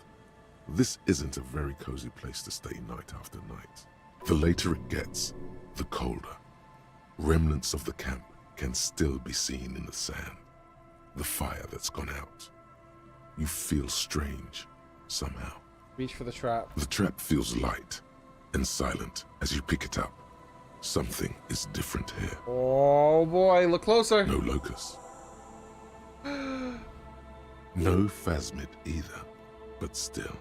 This isn't a very cozy place to stay night after night. The later it gets, the colder. Remnants of the camp can still be seen in the sand. The fire that's gone out. You feel strange, somehow. Reach for the trap. The trap feels light and silent as you pick it up. Something is different here. Oh boy, look closer. No locust. No phasmid either, but still.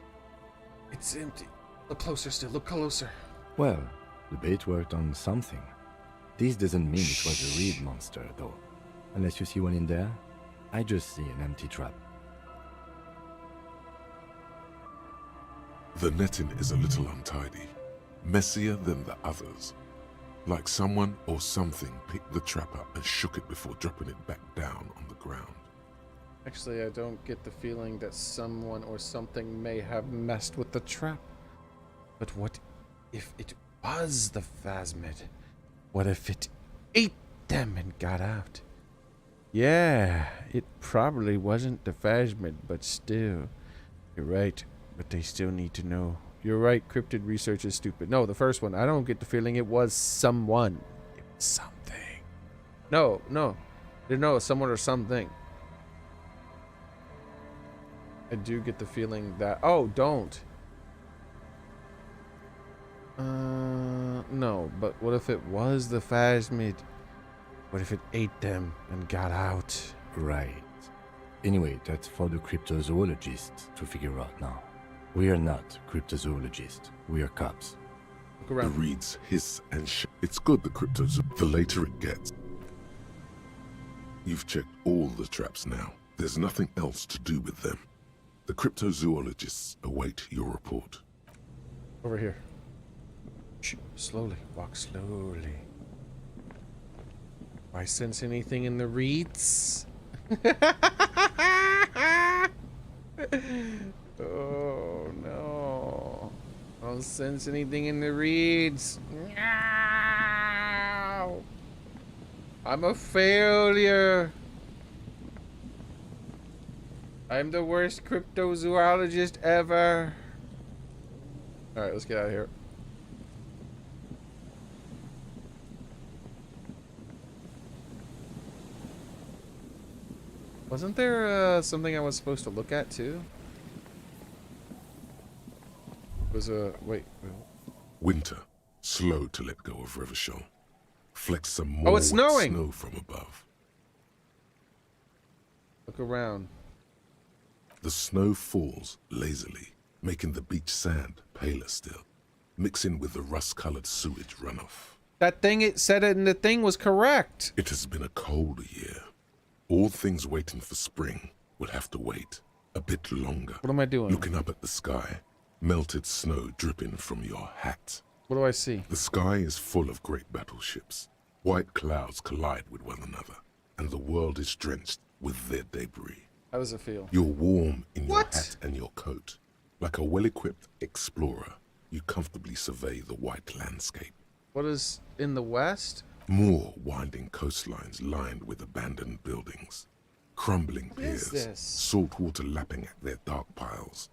It's empty. Look closer still, look closer. Well, the bait worked on something. This doesn't mean it was a reed monster, though. Unless you see one in there, I just see an empty trap. The netting is a little untidy, messier than the others. Like someone or something picked the trap up and shook it before dropping it back down on the ground. Actually, I don't get the feeling that someone or something may have messed with the trap. But what if it was the phasmid? What if it ate them and got out? Yeah, it probably wasn't the phasmid, but still. You're right, but they still need to know. You're right, cryptid research is stupid. No, the first one, I don't get the feeling it was someone. It was something. No, someone or something. I do get the feeling that... Oh, don't. No, but what if it was the phasmid? What if it ate them and got out? Right. Anyway, that's for the cryptozoologists to figure out now. We are not cryptozoologists. We are cops. Look around. The reeds hiss and shake. It's good the later it gets. You've checked all the traps now. There's nothing else to do with them. The cryptozoologists await your report. Over here. Shh, slowly. Walk slowly. Do I sense anything in the reeds? Oh no. I don't sense anything in the reeds. No. I'm a failure. I'm the worst cryptozoologist ever. Alright, let's get out of here. Wasn't there something I was supposed to look at too? It was a... wait. Winter, slow to let go of Revachol. Flex some more it's snowing! Snow from above. Look around. The snow falls lazily, making the beach sand paler still, mixing with the rust-colored sewage runoff. That thing it said in the thing was correct. It has been a cold year. All things waiting for spring will have to wait A bit longer. What am I doing? Looking up at the sky, melted snow dripping from your hat. What do I see? The sky is full of great battleships. White clouds collide with one another, and the world is drenched with their debris. How does it feel? You're warm in your hat and your coat. Like a well-equipped explorer, you comfortably survey the white landscape. What is in the west? More winding coastlines lined with abandoned buildings. Crumbling piers, salt water lapping at their dark piles.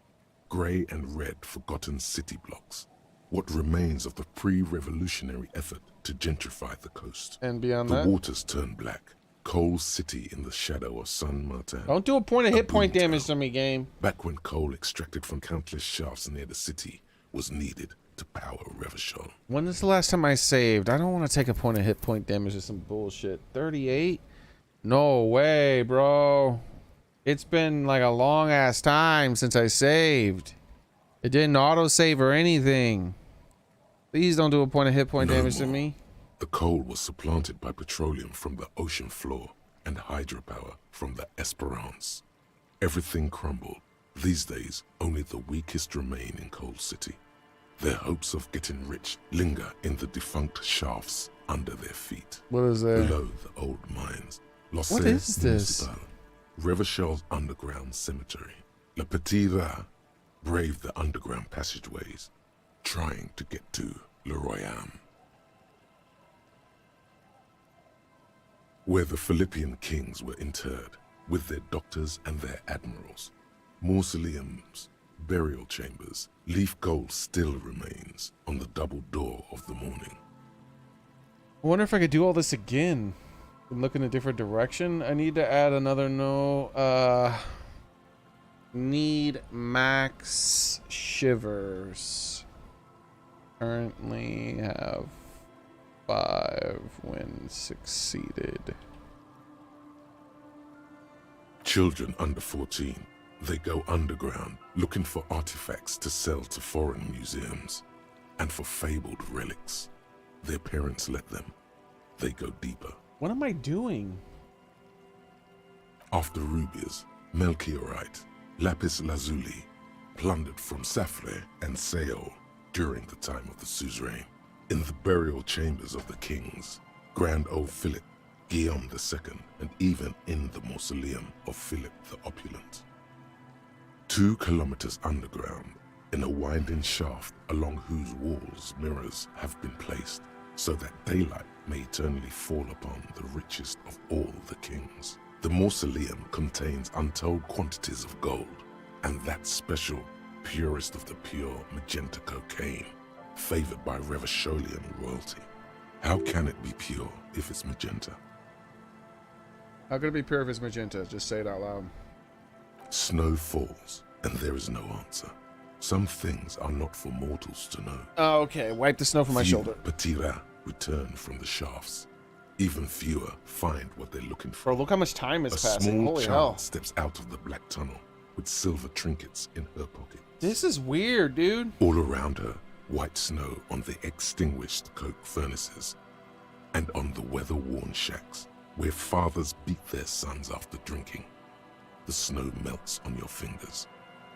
Grey and red forgotten city blocks. What remains of the pre-revolutionary effort to gentrify the coast. And beyond the that? waters turn black. Coal City in the shadow of San Martin. Don't do a point of hit point damage to me, game. Back when coal extracted from countless shafts near the city was needed to power Revachol. When is the last time I saved? I don't want to take a point of hit point damage to some bullshit. 38? No way, bro. It's been like a long ass time since I saved. It didn't auto-save or anything. Please don't do a point of hit point damage to me. The coal was supplanted by petroleum from the ocean floor and hydropower from the Esperance. Everything crumbled. These days, only the weakest remain in Coal City. Their hopes of getting rich linger in the defunct shafts under their feet. What is that? Below the old mines. What is this? Revachol's underground cemetery. Le Petit Rat braved the underground passageways, trying to get to Le Royaume, where the Philippian kings were interred, with their doctors and their admirals. Mausoleums, burial chambers, leaf gold still remains on the double door of the morning. I wonder if I could do all this again and look in a different direction. I need to add another need max shivers. Currently have 5 when succeeded. Children under 14, they go underground looking for artifacts to sell to foreign museums and for fabled relics. Their parents let them. They go deeper. What am I doing? After rubies, melchiorite, lapis lazuli, plundered from Safre and Seol during the time of the suzerain. In the burial chambers of the kings, Grand Old Philip, Guillaume II, and even in the mausoleum of Philip the Opulent. 2 kilometers underground, in a winding shaft along whose walls mirrors have been placed, so that daylight may eternally fall upon the richest of all the kings. The mausoleum contains untold quantities of gold, and that special, purest of the pure magenta cocaine, favored by Revacholian royalty. How can it be pure if it's magenta? How could it be pure if it's magenta? Just say it out loud. Snow falls, and there is no answer. Some things are not for mortals to know. Oh, okay. Wipe the snow from my shoulder. Petit Rat return from the shafts. Even fewer find what they're looking for. Bro, look how much time is passing. A small Holy child hell. steps out of the black tunnel with silver trinkets in her pocket. This is weird, dude. All around her, white snow on the extinguished coke furnaces and on the weather-worn shacks where fathers beat their sons after drinking. The snow melts on your fingers,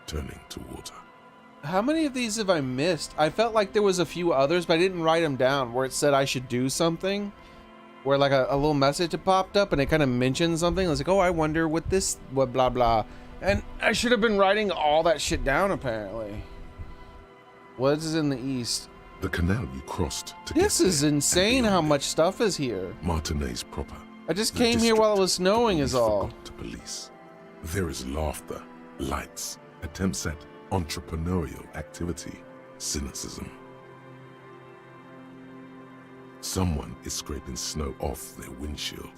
turning to water. How many of these have I missed? I felt like there was a few others, but I didn't write them down, where it said I should do something, where like a little message had popped up and it kind of mentioned something. I was like, oh, I wonder what this, what blah blah. And I should have been writing all that shit down, apparently. What is in the east? The canal you crossed to This is insane how much stuff is here. Martinez proper. I just came here while it was snowing is all. To police. There is laughter, lights, attempts at entrepreneurial activity, cynicism. Someone is scraping snow off their windshield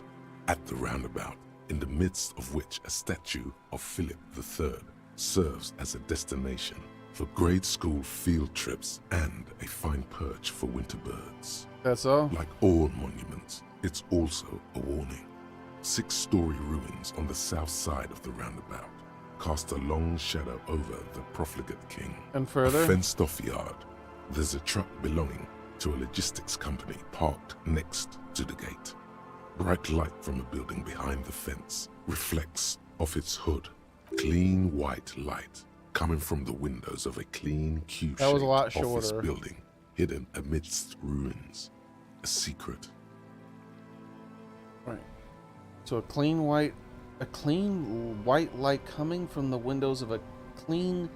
at the roundabout, in the midst of which a statue of Philip III serves as a destination for grade school field trips and a fine perch for winter birds. That's all? Like all monuments, it's also a warning. 6-story ruins on the south side of the roundabout cast a long shadow over the profligate king. And further? A fenced-off yard. There's a truck belonging to a logistics company parked next to the gate. Bright light from a building behind the fence reflects off its hood, clean white light coming from the windows of a clean That was a lot cube-shaped office shorter. building hidden amidst ruins. A secret. Right. So a clean white light coming from the windows of a clean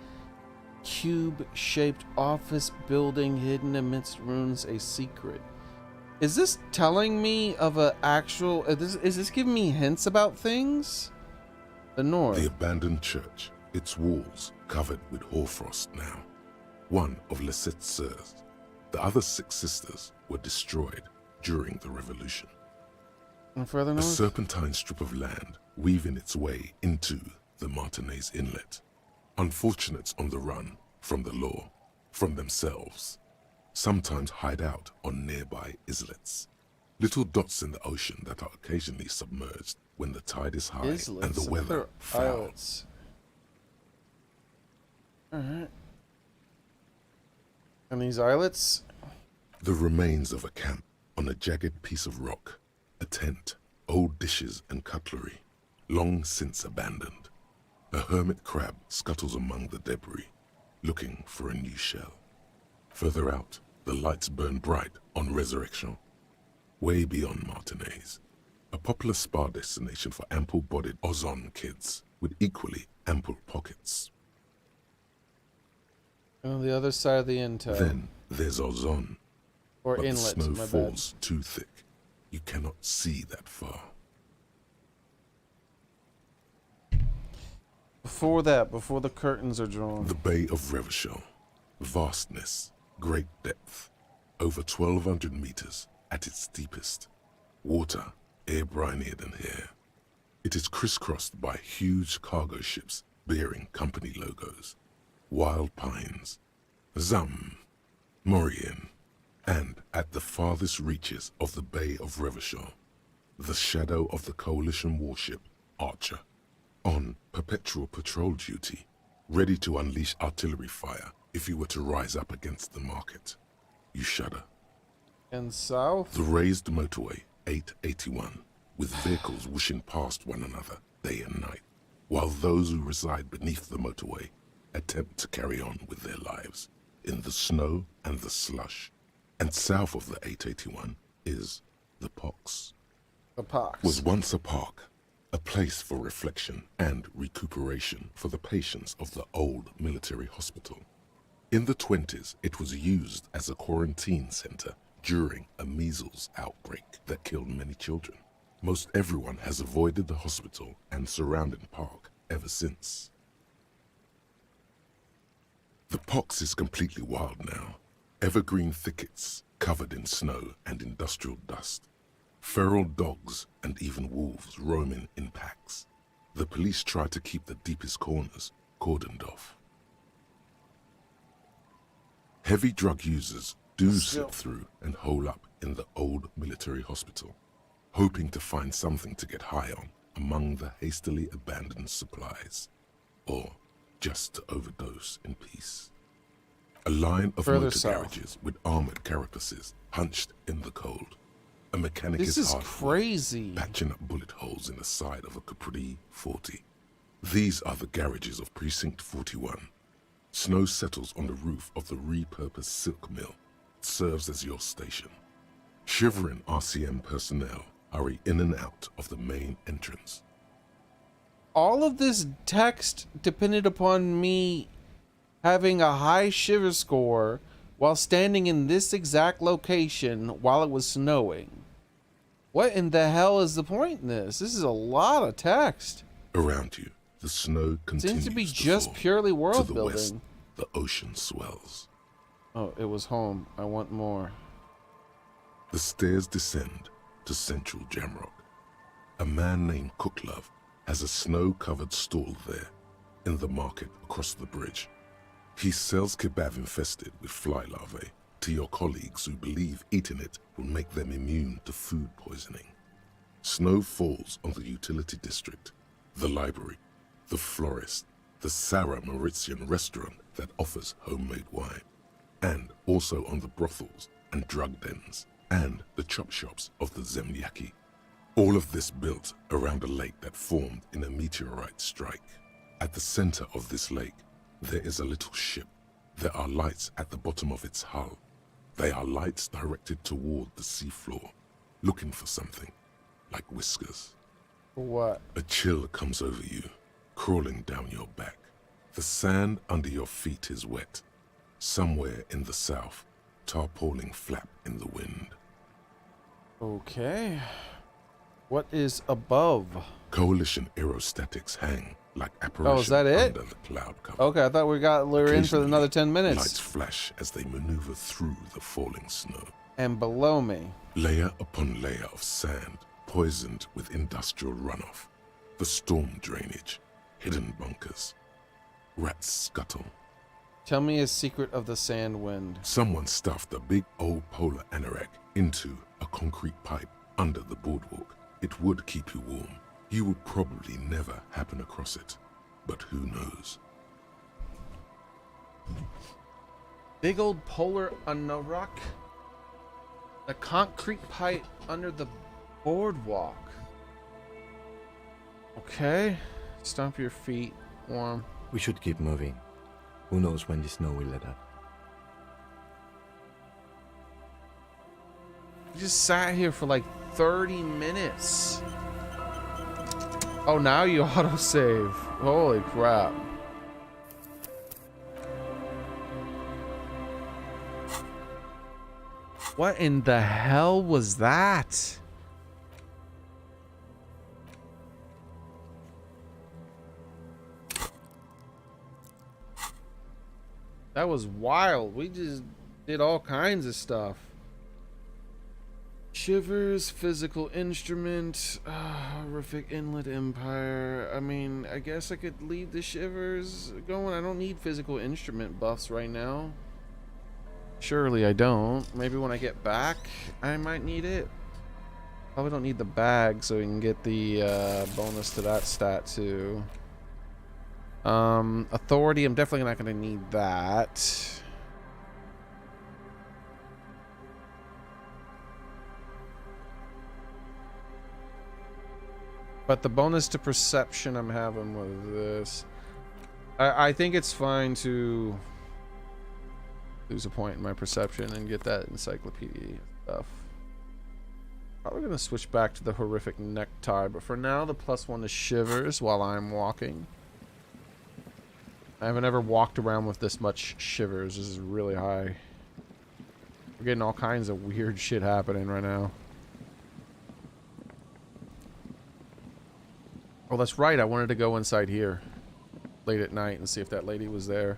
cube-shaped office building hidden amidst ruins. A secret. Is this telling me of a actual? Is this giving me hints about things? The north. The abandoned church, its walls covered with hoarfrost now. One of Lysette's sœurs. The other 6 sisters were destroyed during the revolution. And further A north? serpentine strip of land weaving its way into the Martinez Inlet. Unfortunates on the run from the law, from themselves, sometimes hide out on nearby islets. Little dots in the ocean that are occasionally submerged when the tide is high and the weather foul. Islets. Alright. And these islets? The remains of a camp on a jagged piece of rock, a tent, old dishes and cutlery, long since abandoned. A hermit crab scuttles among the debris, looking for a new shell. Further out, the lights burn bright on Resurrection. Way beyond Martinez, a popular spa destination for ample-bodied Ozon kids with equally ample pockets. And on the other side of the intel. Then there's Ozon. Or but inlet, the snow my bad. falls too thick. You cannot see that far. Before that, before the curtains are drawn. The Bay of Revachol. Vastness, great depth. Over 1,200 meters at its deepest. Water, air brinier than here. It is crisscrossed by huge cargo ships bearing company logos. Wild pines, Zam, Morien, and at the farthest reaches of the Bay of Revachol, the shadow of the coalition warship Archer, on perpetual patrol duty, ready to unleash artillery fire if you were to rise up against the market. You shudder. And south? The raised motorway 881, with vehicles whooshing past one another day and night, while those who reside beneath the motorway attempt to carry on with their lives in the snow and the slush. And south of the 881 is the Pox. The Pox was once a park, a place for reflection and recuperation for the patients of the old military hospital. In the 20s, it was used as a quarantine center during a measles outbreak that killed many children. Most everyone has avoided the hospital and surrounding park ever since. The Pox is completely wild now. Evergreen thickets covered in snow and industrial dust. Feral dogs and even wolves roaming in packs. The police try to keep the deepest corners cordoned off. Heavy drug users do slip through and hole up in the old military hospital, hoping to find something to get high on among the hastily abandoned supplies, or just to overdose in peace. A line of Further motor south. garages with armored carapaces hunched in the cold. A mechanic This is hard at work, crazy. patching up bullet holes in the side of a Capri 40. These are the garages of Precinct 41. Snow settles on the roof of the repurposed silk mill. It serves as your station. Shivering RCM personnel hurry in and out of the main entrance. All of this text depended upon me having a high shiver score while standing in this exact location while it was snowing. What in the hell is the point in this? This is a lot of text. Around you, the snow continues Seems to be to just fall. purely world to the west, building. the ocean swells. Oh, it was home. I want more. The stairs descend to Central Jamrock. A man named Cooklove has a snow-covered stall there in the market across the bridge. He sells kebab infested with fly larvae to your colleagues who believe eating it will make them immune to food poisoning. Snow falls on the utility district, the library, the florist, the Sarah Mauritian restaurant that offers homemade wine, and also on the brothels and drug dens and the chop shops of the Zemlyaki. All of this built around a lake that formed in a meteorite strike. At the center of this lake, there is a little ship. There are lights at the bottom of its hull. They are lights directed toward the seafloor, looking for something, like whiskers. What? A chill comes over you, crawling down your back. The sand under your feet is wet. Somewhere in the south, tarpaulin flap in the wind. Okay. What is above? Coalition aerostatics hang like apparitions Oh, is that it? under the cloud cover. Okay, I thought we're in for another 10 minutes. Lights flash as they maneuver through the falling snow. And below me. Layer upon layer of sand, poisoned with industrial runoff. The storm drainage, hidden bunkers. Rats scuttle. Tell me a secret of the sand wind. Someone stuffed a big old polar anorak into a concrete pipe under the boardwalk. It would keep you warm. You would probably never happen across it, but who knows? Big old polar anorak. The concrete pipe under the boardwalk. Okay. Stomp your feet. Warm. We should keep moving. Who knows when the snow will let up. We just sat here for like 30 minutes. Oh, now you autosave. Holy crap. What in the hell was that? That was wild. We just did all kinds of stuff. Shivers, physical instrument, horrific inlet empire. I mean, I guess I could leave the shivers going. I don't need physical instrument buffs right now. Surely I don't. Maybe when I get back, I might need it. Probably don't need the bag, so we can get the bonus to that stat too. Authority, I'm definitely not going to need that. But the bonus to perception I'm having with this, I think it's fine to lose a point in my perception and get that encyclopedia stuff. Probably gonna switch back to the horrific necktie, but for now the +1 is shivers while I'm walking. I haven't ever walked around with this much shivers. This is really high. We're getting all kinds of weird shit happening right now. Oh, that's right. I wanted to go inside here late at night and see if that lady was there.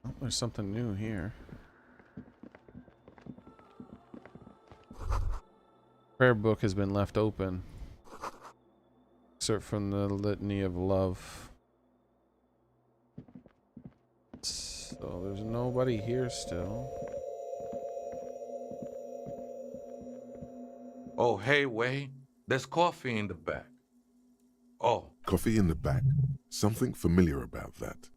Oh, there's something new here. Prayer book has been left open. Excerpt from the Litany of Love. So there's nobody here still. Oh, hey, Way. There's coffee in the back. Oh. Coffee in the back. Something familiar about that.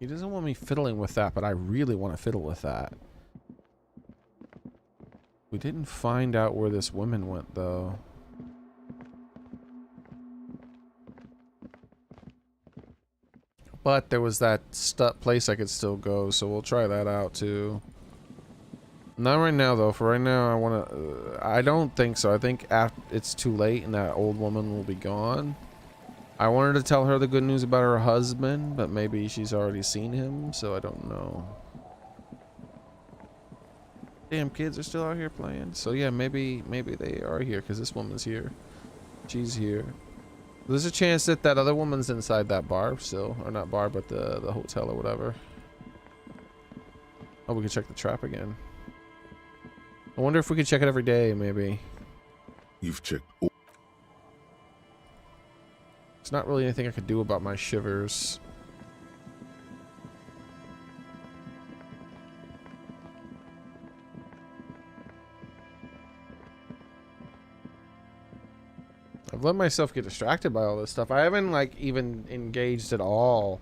He doesn't want me fiddling with that, but I really want to fiddle with that. We didn't find out where this woman went, though. But there was that place I could still go, so we'll try that out too. Not right now, though. For right now, I want to... I don't think so. I think it's too late and that old woman will be gone. I wanted to tell her the good news about her husband, but maybe she's already seen him, so I don't know. Damn, kids are still out here playing. So yeah, maybe they are here because this woman's here. She's here. There's a chance that that other woman's inside that bar still, or not bar, but the hotel or whatever. Oh, we can check the trap again. I wonder if we could check it every day, maybe. You've checked. There's not really anything I could do about my shivers. I've let myself get distracted by all this stuff. I haven't like even engaged at all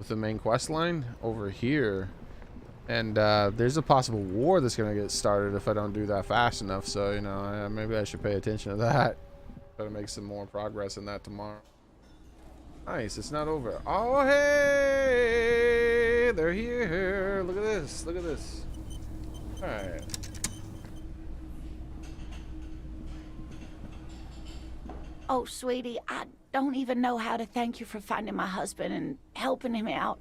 with the main quest line over here. And there's a possible war that's gonna get started if I don't do that fast enough. So, you know, maybe I should pay attention to that. Try to make some more progress in that tomorrow. Nice, it's not over. Oh, hey, they're here. Look at this, look at this. All right. Oh, sweetie, I don't even know how to thank you for finding my husband and helping him out.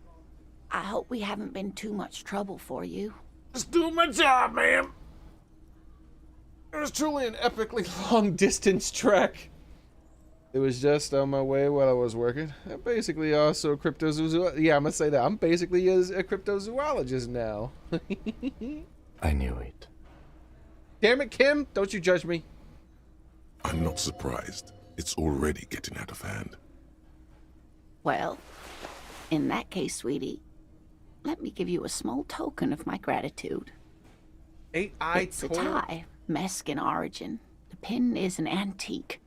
I hope we haven't been too much trouble for you. Just do my job, ma'am. It was truly an epically long distance trek. It was just on my way while I was working. I'm basically also a cryptozoologist. Yeah, I'm gonna say that. I'm basically a cryptozoologist now. I knew it. Damn it, Kim! Don't you judge me. I'm not surprised. It's already getting out of hand. Well, in that case, sweetie, let me give you a small token of my gratitude. It's a tie, Mexican origin. The pin is an antique,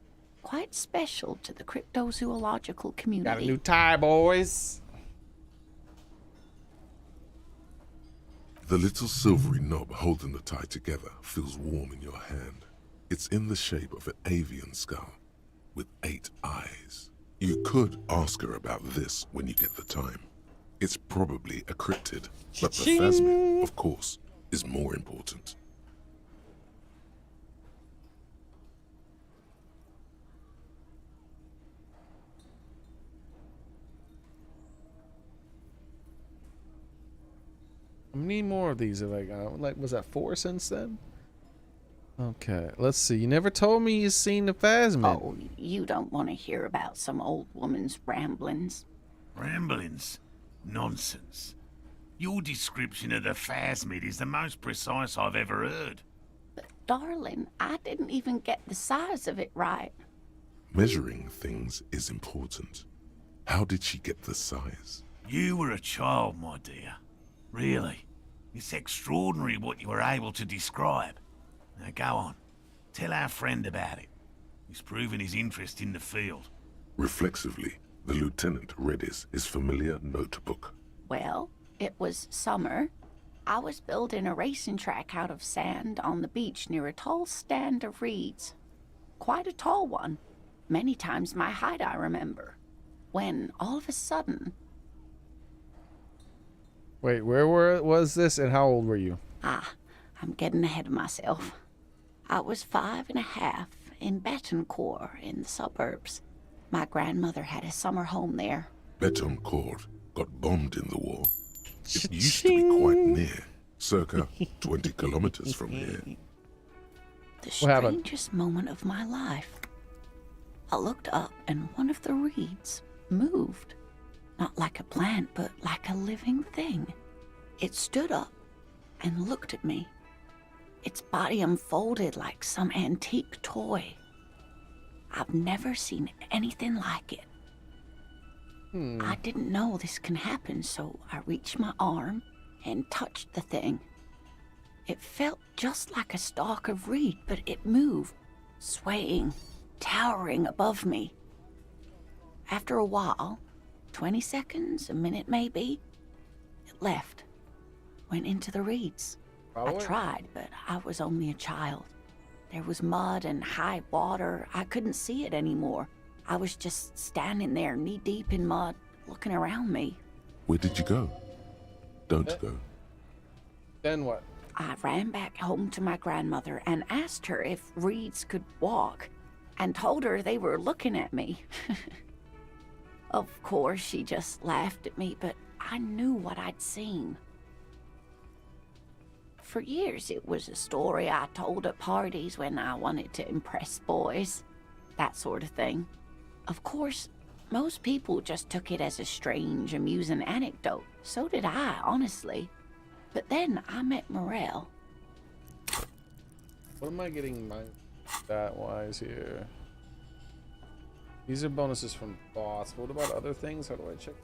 quite special to the cryptozoological community. Got a new tie, boys. The little silvery knob holding the tie together feels warm in your hand. It's in the shape of an avian skull with 8 eyes. You could ask her about this when you get the time. It's probably a cryptid, but the phasmid, of course, is more important. How many more of these have I got? Like, was that 4 since then? Okay, let's see. You never told me you seen the phasmid. Oh, you don't want to hear about some old woman's ramblings. Ramblings? Nonsense. Your description of the phasmid is the most precise I've ever heard. But, darling, I didn't even get the size of it right. Measuring things is important. How did she get the size? You were a child, my dear. Really. It's extraordinary what you were able to describe. Now go on. Tell our friend about it. He's proven his interest in the field. Reflexively, the lieutenant read his familiar notebook. Well, it was summer. I was building a racing track out of sand on the beach near a tall stand of reeds. Quite a tall one. Many times my height, I remember. When, all of a sudden... Wait, where was this and how old were you? I'm getting ahead of myself. I was 5.5 in Betancourt in the suburbs. My grandmother had a summer home there. Betancourt got bombed in the war. It used to be quite near, circa 20 kilometers from here. The strangest moment of my life. I looked up and one of the reeds moved. Not like a plant, but like a living thing. It stood up and looked at me. Its body unfolded like some antique toy. I've never seen anything like it. I didn't know this can happen, so I reached my arm and touched the thing. It felt just like a stalk of reed, but it moved, swaying, towering above me. After a while, 20 seconds, a minute maybe, it left, went into the reeds. I tried, but I was only a child. There was mud and high water. I couldn't see it anymore. I was just standing there knee-deep in mud, looking around me. Where did you go? Don't go. Then what? I ran back home to my grandmother and asked her if reeds could walk, and told her they were looking at me. Of course, she just laughed at me, but I knew what I'd seen. For years, it was a story I told at parties when I wanted to impress boys. That sort of thing. Of course, most people just took it as a strange, amusing anecdote. So did I, honestly. But then I met Morel. What am I getting my stat-wise here? These are bonuses from boss. What about other things? How do I check?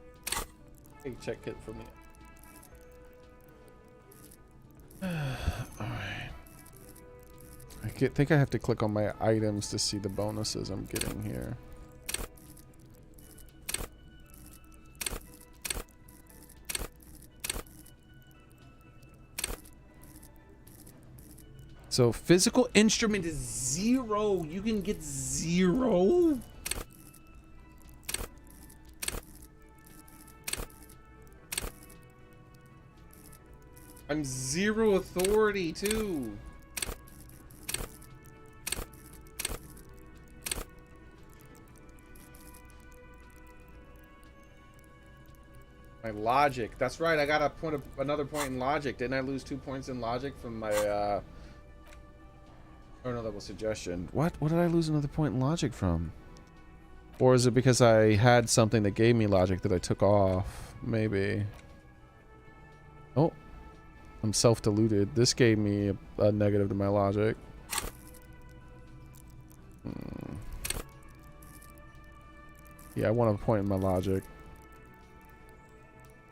Hey, check it for me. Alright. I think I have to click on my items to see the bonuses I'm getting here. So physical instrument is 0. You can get 0. I'm 0 authority too. My logic. That's right. I got another point in logic. Didn't I lose 2 points in logic from my oh no, that was suggestion. What did I lose another point in logic from? Or is it because I had something that gave me logic that I took off? Maybe. Oh, I'm self-deluded. This gave me a negative to my logic. Yeah, I want a point in my logic.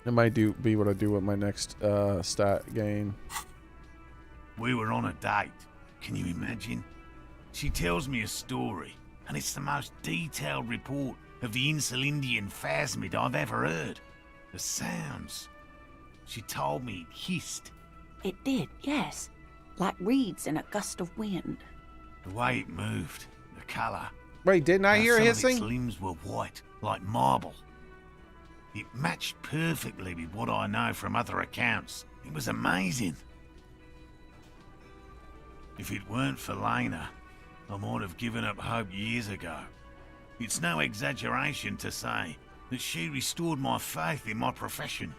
It might be what I do with my next stat gain. We were on a date. Can you imagine? She tells me a story, and it's the most detailed report of the Insulindian phasmid I've ever heard. The sounds. She told me it hissed. It did, yes. Like reeds in a gust of wind. The way it moved, the colour. Wait, didn't I hear some hissing? Of its limbs were white, like marble. It matched perfectly with what I know from other accounts. It was amazing. If it weren't for Lena, I might have given up hope years ago. It's no exaggeration to say that she restored my faith in my profession.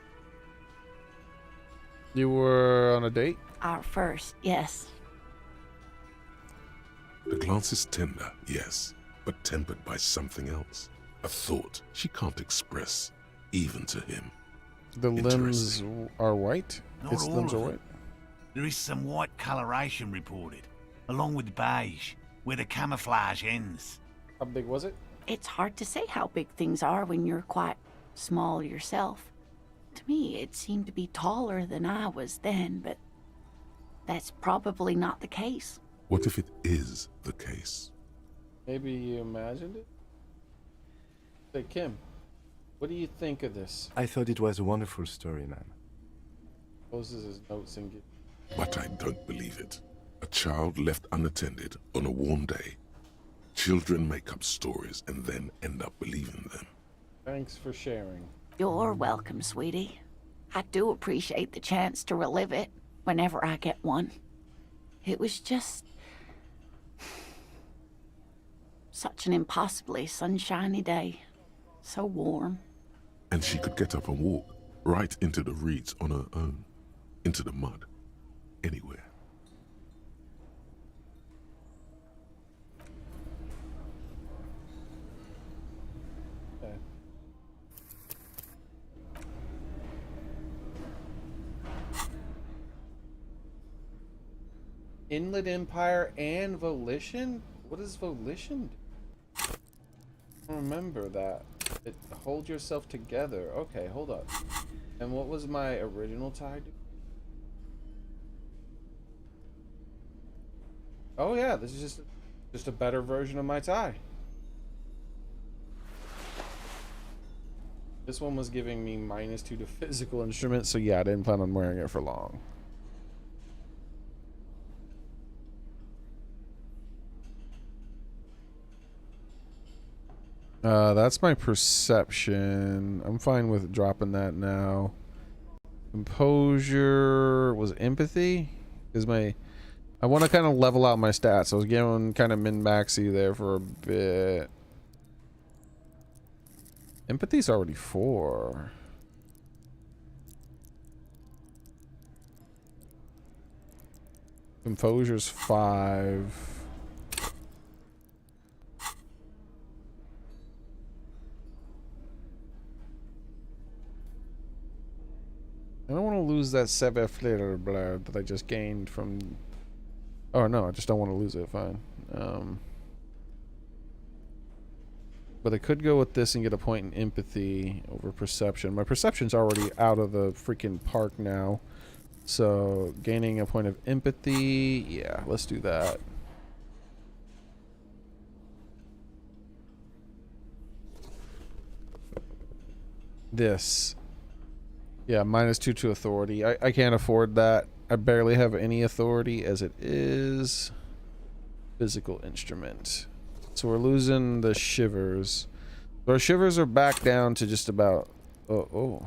You were on a date? Our first, yes. The glance is tender, yes, but tempered by something else. A thought she can't express, even to him. The limbs are white? Not Its all limbs are of it. white? There is some white coloration reported, along with beige, where the camouflage ends. How big was it? It's hard to say how big things are when you're quite small yourself. To me, it seemed to be taller than I was then, but that's probably not the case. What if it is the case? Maybe you imagined it? Say, Kim, what do you think of this? I thought it was a wonderful story, man. Poses his notes and get... But I don't believe it. A child left unattended on a warm day. Children make up stories and then end up believing them. Thanks for sharing. You're welcome, sweetie. I do appreciate the chance to relive it whenever I get one. It was just... such an impossibly sunshiny day. So warm. And she could get up and walk right into the reeds on her own. Into the mud. Anywhere. Okay. Inlet Empire and Volition? What is Volition? I don't remember that. It hold yourself together. Okay, hold up. And what was my original tie? Oh yeah, this is just a better version of my tie. This one was giving me -2 to physical instruments, so yeah, I didn't plan on wearing it for long. That's my perception. I'm fine with dropping that now. Composure was empathy? Is my... I want to kind of level out my stats. I was getting kind of min-maxy there for a bit. Empathy's already 4. Composure's 5. I don't want to lose that savoir-faire blood that I just gained from... Oh no, I just don't want to lose it. Fine. But I could go with this and get a point in empathy over perception. My perception's already out of the freaking park now. So gaining a point of empathy, yeah, let's do that. This. Yeah, -2 to authority. I can't afford that. I barely have any authority as it is. Physical instrument. So we're losing the shivers. So our shivers are back down to just about... Oh.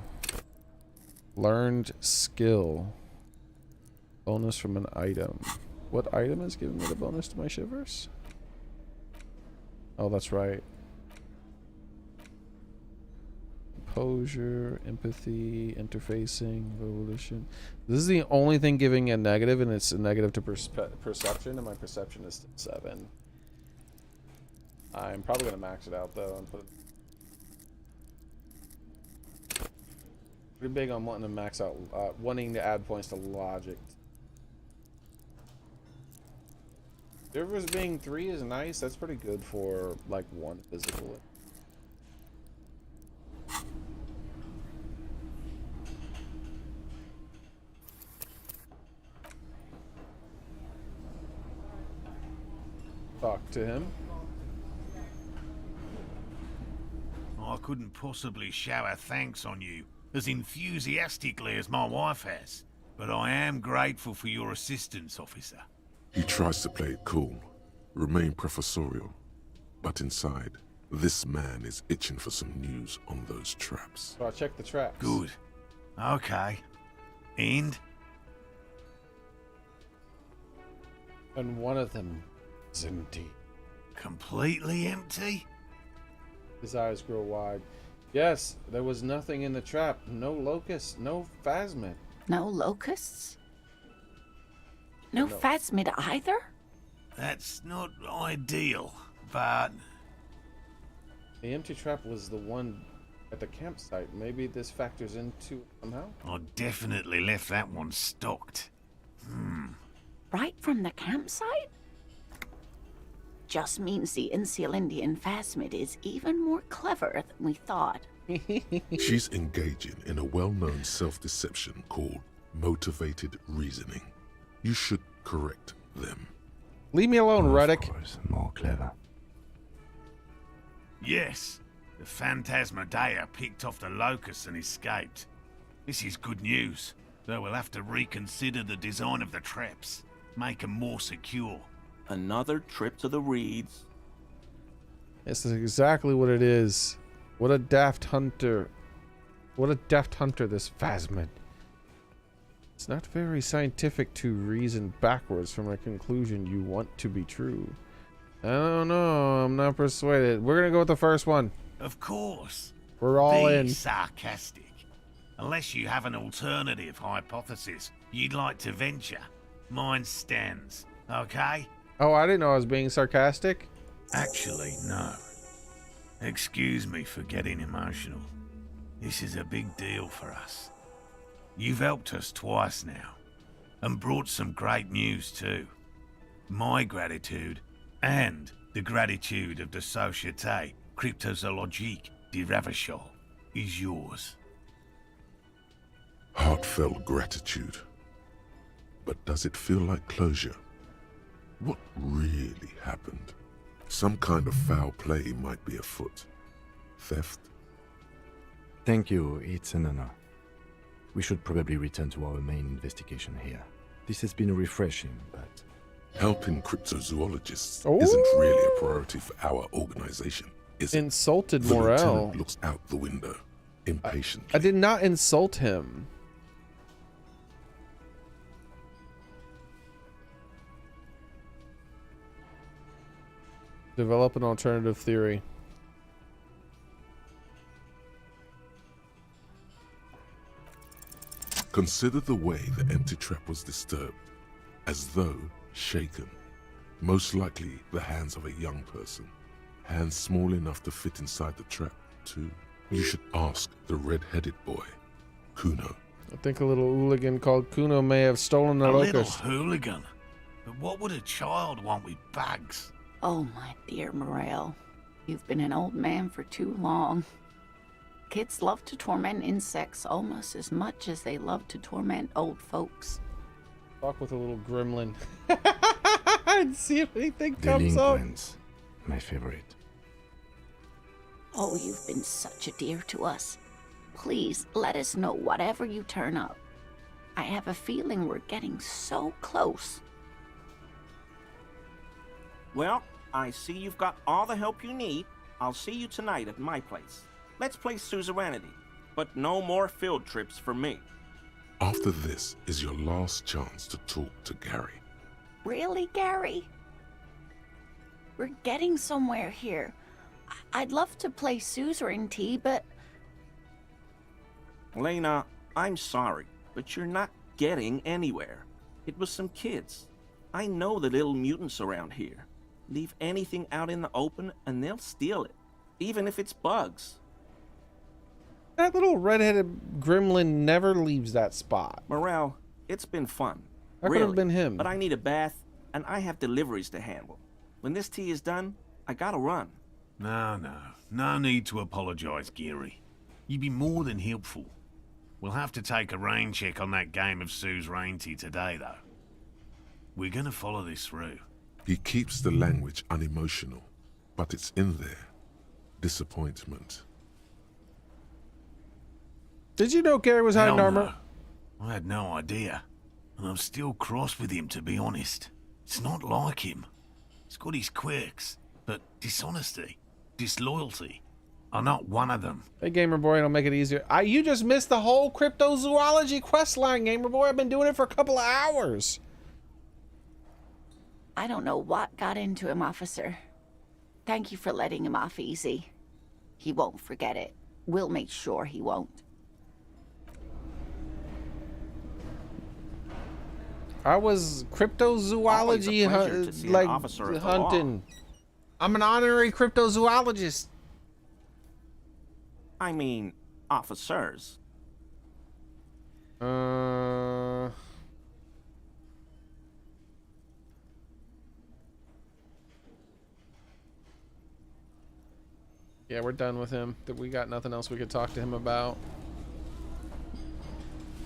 Learned skill. Bonus from an item. What item is giving me the bonus to my shivers? Oh, that's right. Composure, empathy, interfacing, volition. This is the only thing giving a negative, and it's a negative to perception, and my perception is 7. I'm probably gonna max it out though and put it. Pretty big on wanting to max out, wanting to add points to logic. Shivers being 3 is nice. That's pretty good for like 1 physical. Talk to him. I couldn't possibly shower thanks on you as enthusiastically as my wife has, but I am grateful for your assistance, officer. He tries to play it cool, remain professorial, but inside, this man is itching for some news on those traps. So I checked the traps. Good. Okay. And one of them is empty. Completely empty? His eyes grow wide. Yes, there was nothing in the trap. No locusts, no phasmid. No locusts? No phasmid either? That's not ideal, but... The empty trap was the one at the campsite. Maybe this factors into it somehow? I definitely left that one stocked. Right from the campsite? Just means the Insulindian phasmid is even more clever than we thought. She's engaging in a well-known self-deception called motivated reasoning. You should correct them. Leave me alone, Reddick. More clever. Yes, the Phantasmadeia picked off the locusts and escaped. This is good news, though we'll have to reconsider the design of the traps, make them more secure. Another trip to the reeds. This is exactly what it is. What a daft hunter. What a daft hunter, this phasmid. It's not very scientific to reason backwards from a conclusion you want to be true. I don't know. I'm not persuaded. We're gonna go with the first one. Of course. We're all Be in. sarcastic. Unless you have an alternative hypothesis you'd like to venture, mine stands, okay? Oh, I didn't know I was being sarcastic. Actually, no. Excuse me for getting emotional. This is a big deal for us. You've helped us twice now, and brought some great news too. My gratitude, and the gratitude of the Société Cryptozoologique de Ravachol, is yours. Heartfelt gratitude. But does it feel like closure? What really happened? Some kind of foul play might be afoot. Theft? Thank you, it's an honor. We should probably return to our main investigation here. This has been refreshing, but... Helping cryptozoologists isn't really a priority for our organization, is it? Insulted The Morel. lieutenant looks out the window, impatiently. I did not insult him. Develop an alternative theory. Consider the way the empty trap was disturbed, as though shaken. Most likely the hands of a young person. Hands small enough to fit inside the trap, too. You should ask the red-headed boy, Kuno. I think a little hooligan called Kuno may have stolen the locust. Little hooligan? But what would a child want with bags? Oh, my dear Morel. You've been an old man for too long. Kids love to torment insects almost as much as they love to torment old folks. Talk with a little gremlin. And see if anything comes up. Delinquents, my favorite. Oh, you've been such a dear to us. Please, let us know whatever you turn up. I have a feeling we're getting so close. Well, I see you've got all the help you need. I'll see you tonight at my place. Let's play suzerainty, but no more field trips for me. After this is your last chance to talk to Gary. Really, Gary? We're getting somewhere here. I'd love to play suzerainty, but... Lena, I'm sorry, but you're not getting anywhere. It was some kids. I know the little mutants around here. Leave anything out in the open and they'll steal it, even if it's bugs. That little red-headed gremlin never leaves that spot. Morel, it's been fun. That could have been him. But I need a bath, and I have deliveries to handle. When this tea is done, I gotta run. No need to apologize, Gary. You've been more than helpful. We'll have to take a rain check on that game of suzerainty today, though. We're gonna follow this through. He keeps the language unemotional, but it's in there. Disappointment. Did you know Gary was hiding armor? I had no idea. And I'm still cross with him, to be honest. It's not like him. He's got his quirks, but dishonesty, disloyalty are not one of them. Hey, Gamer Boy, it'll make it easier. You just missed the whole cryptozoology quest line, Gamer Boy. I've been doing it for a couple of hours. I don't know what got into him, officer. Thank you for letting him off easy. He won't forget it. We'll make sure he won't. I was cryptozoology hunting. I'm an honorary cryptozoologist. I mean, officers. Yeah, we're done with him. We got nothing else we could talk to him about.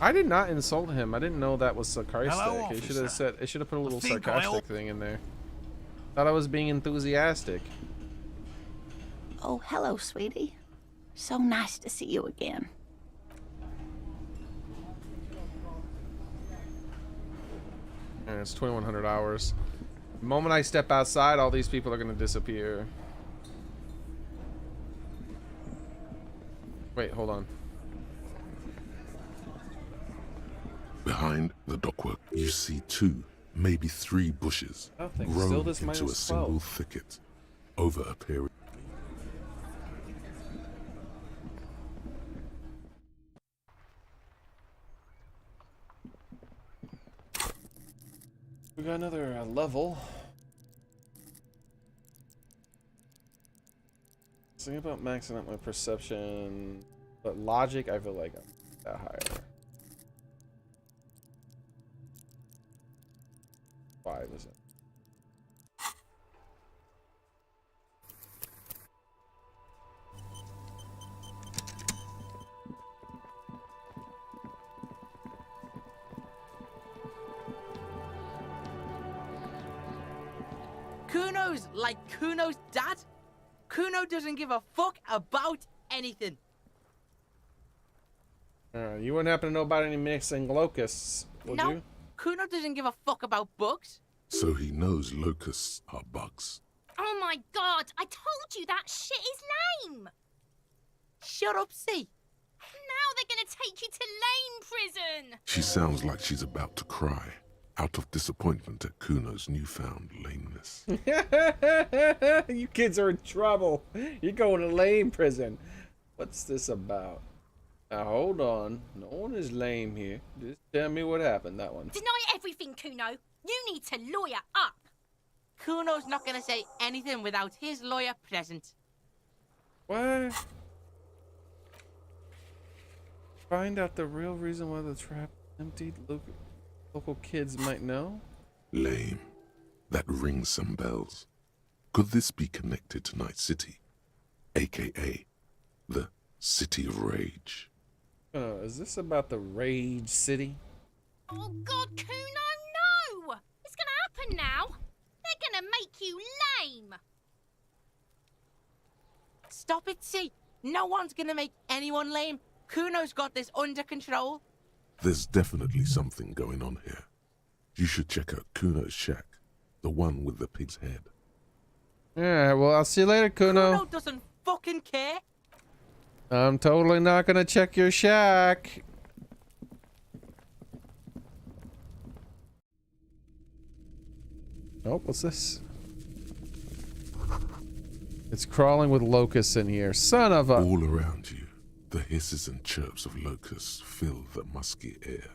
I did not insult him. I didn't know that was sarcastic. Hello, It should have said. It should have put a little think sarcastic thing in there. Thought I was being enthusiastic. Oh, hello, sweetie. So nice to see you again. And it's 2,100 hours. The moment I step outside, all these people are gonna disappear. Wait, hold on. Behind the dockwork, you see 2, maybe 3 bushes Nothing. grown Still this into a minus single 12. thicket over a period. We got another level. Think about maxing out my perception, but logic, I feel like I'm that higher. 5 is it? Kuno's like Kuno's dad? Kuno doesn't give a fuck about anything. You wouldn't happen to know about any mixing locusts, would No, you? Kuno doesn't give a fuck about bugs. So he knows locusts are bugs. Oh my god, I told you that shit is lame! Shut up, C. Now they're gonna take you to lame prison! She sounds like she's about to cry, out of disappointment at Kuno's newfound lameness. You kids are in trouble. You're going to lame prison. What's this about? Now hold on. No one is lame here. Just tell me what happened, that one. Deny everything, Kuno. You need to lawyer up. Kuno's not gonna say anything without his lawyer present. What? Find out the real reason why the trap emptied. Local kids might know. Lame. That rings some bells. Could this be connected to Night City? AKA the City of Rage. Is this about the Rage City? Oh god, Kuno, no! It's gonna happen now. They're gonna make you lame. Stop it, C. No one's gonna make anyone lame. Kuno's got this under control. There's definitely something going on here. You should check out Kuno's shack, the one with the pig's head. Yeah, well, I'll see you later, Kuno. Kuno doesn't fucking care. I'm totally not gonna check your shack. Oh, what's this? It's crawling with locusts in here. Son of a... All around you, the hisses and chirps of locusts fill the musky air.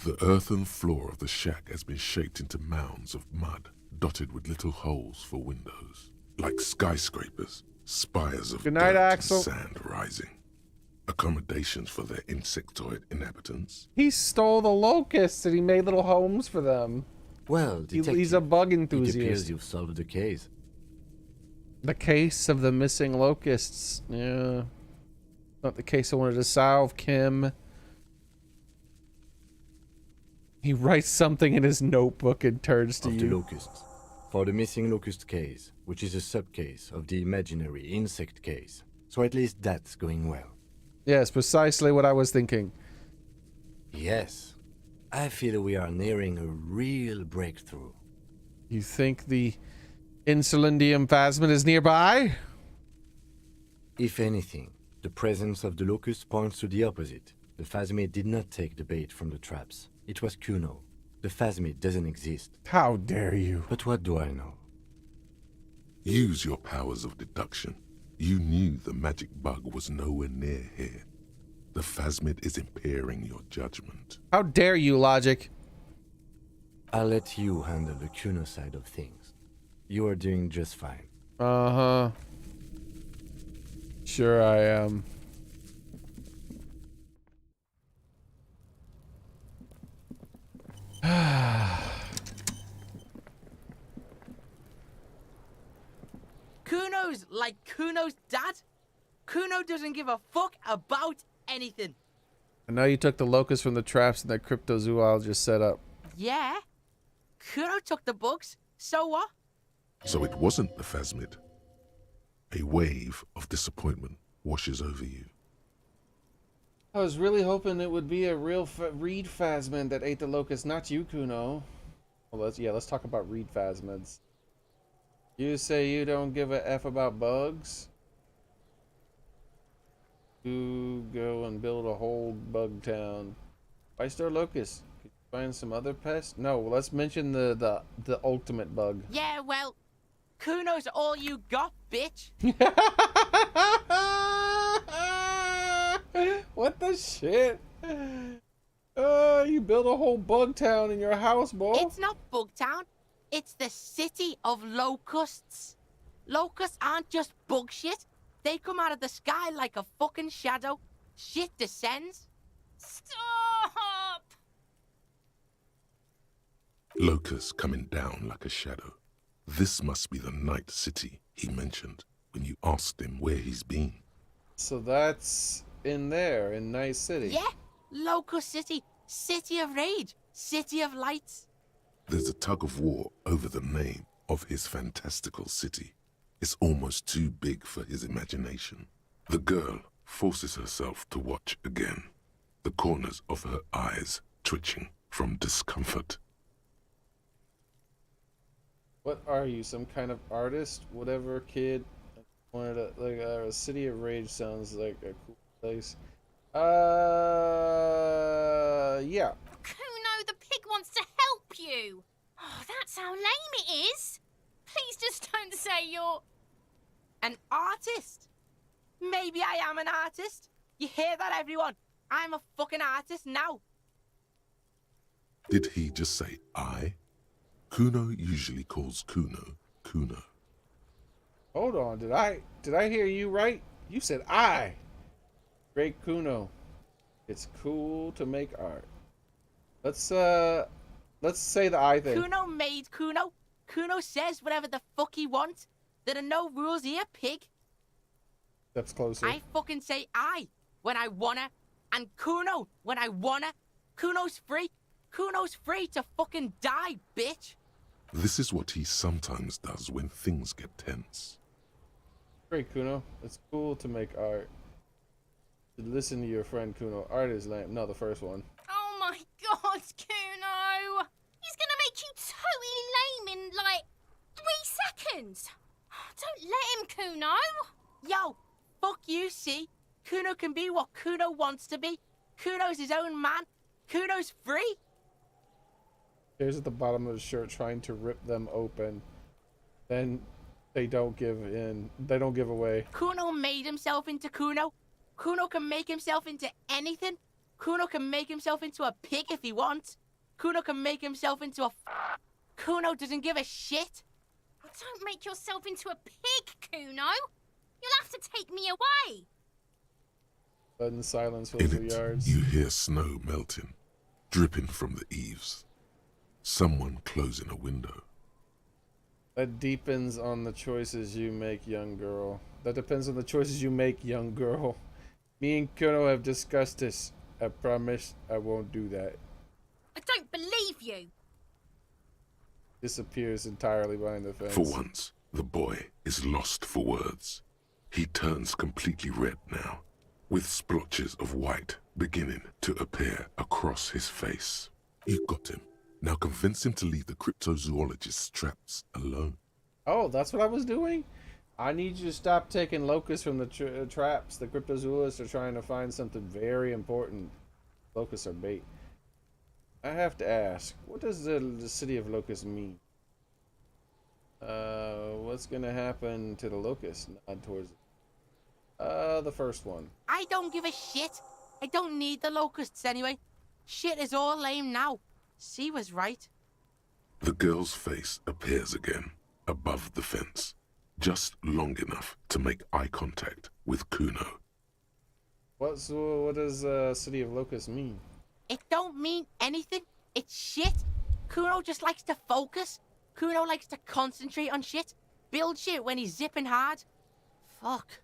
The earthen floor of the shack has been shaped into mounds of mud, dotted with little holes for windows. Like skyscrapers, spires of Good night, dirt Axel. and sand rising. Accommodations for their insectoid inhabitants. He stole the locusts and he made little homes for them. Well, detective, he's a bug it enthusiast. appears you've solved the case. The case of the missing locusts. Yeah. Not the case I wanted to solve, Kim. He writes something in his notebook and turns to Of you. the locusts. For the missing locust case, which is a subcase of the imaginary insect case. So at least that's going well. Yes, precisely what I was thinking. Yes. I feel we are nearing a real breakthrough. You think the Insulindium phasmid is nearby? If anything, the presence of the locust points to the opposite. The phasmid did not take the bait from the traps. It was Kuno. The phasmid doesn't exist. How dare you? But what do I know? Use your powers of deduction. You knew the magic bug was nowhere near here. The phasmid is impairing your judgment. How dare you, Logic? I'll let you handle the Kuno side of things. You are doing just fine. Uh-huh. Sure I am. Kuno's like Kuno's dad. Kuno doesn't give a fuck about anything. I know you took the locusts from the traps that cryptozoologist set up. Yeah. Kuno took the bugs. So what? So it wasn't the phasmid. A wave of disappointment washes over you. I was really hoping it would be a real reed phasmid that ate the locust, not you, Kuno. Well, let's talk about reed phasmids. You say you don't give a F about bugs? You go and build a whole bug town. Why store locusts? Could you find some other pests? No, let's mention the ultimate bug. Yeah, well, Kuno's all you got, bitch. What the shit? You build a whole bug town in your house, boy. It's not Bugtown. It's the city of locusts. Locusts aren't just bug shit. They come out of the sky like a fucking shadow. Shit descends. Stop! Locusts coming down like a shadow. This must be the night city he mentioned when you asked him where he's been. So that's in there, in Night City. Yeah, Locust City. City of rage. City of lights. There's a tug of war over the name of his fantastical city. It's almost too big for his imagination. The girl forces herself to watch again, the corners of her eyes twitching from discomfort. What are you, some kind of artist? Whatever, kid. Wanted to, like, a City of Rage sounds like a cool place. Yeah. Kuno, the pig wants to help you. Oh, that's how lame it is. Please just don't say you're... An artist. Maybe I am an artist. You hear that, everyone? I'm a fucking artist now. Did he just say I? Kuno usually calls Kuno, Kuno. Hold on, did I hear you right? You said I. Great Kuno. It's cool to make art. Let's say the I thing. Kuno made Kuno. Kuno says whatever the fuck he wants. There are no rules here, pig. Steps closer. I fucking say I when I wanna, and Kuno when I wanna. Kuno's free. Kuno's free to fucking die, bitch. This is what he sometimes does when things get tense. Great Kuno. It's cool to make art. Listen to your friend Kuno. Art is lame. No, the first one. Oh my Yo, fuck you, see? Kuno can be what Kuno wants to be. Kuno's his own man. Kuno's free. Here's at the bottom of the shirt trying to rip them open. Then they don't give in. They don't give away. Kuno made himself into Kuno. Kuno can make himself into anything. Kuno can make himself into a pig if he wants. Kuno can make himself into a... Kuno doesn't give a shit. Don't make yourself into a pig, Kuno. You'll have to take me away. Sudden silence fills the In it, yards. you hear snow melting, dripping from the eaves. Someone closing a window. That deepens on the choices you make, young girl. That depends on the choices you make, young girl. Me and Kuno have discussed this. I promise I won't do that. I don't believe you. Disappears entirely behind the fence. For once, the boy is lost for words. He turns completely red now, with splotches of white beginning to appear across his face. You got him. Now convince him to leave the cryptozoologist's traps alone. Oh, that's what I was doing? I need you to stop taking locusts from the traps. The cryptozoologists are trying to find something very important. Locusts are bait. I have to ask, what does the city of locusts mean? What's gonna happen to the locusts? Nod towards the first one. I don't give a shit. I don't need the locusts anyway. Shit is all lame now. C was right. The girl's face appears again, above the fence, just long enough to make eye contact with Kuno. What does city of locusts mean? It don't mean anything. It's shit. Kuno just likes to focus. Kuno likes to concentrate on shit. Build shit when he's zipping hard. Fuck.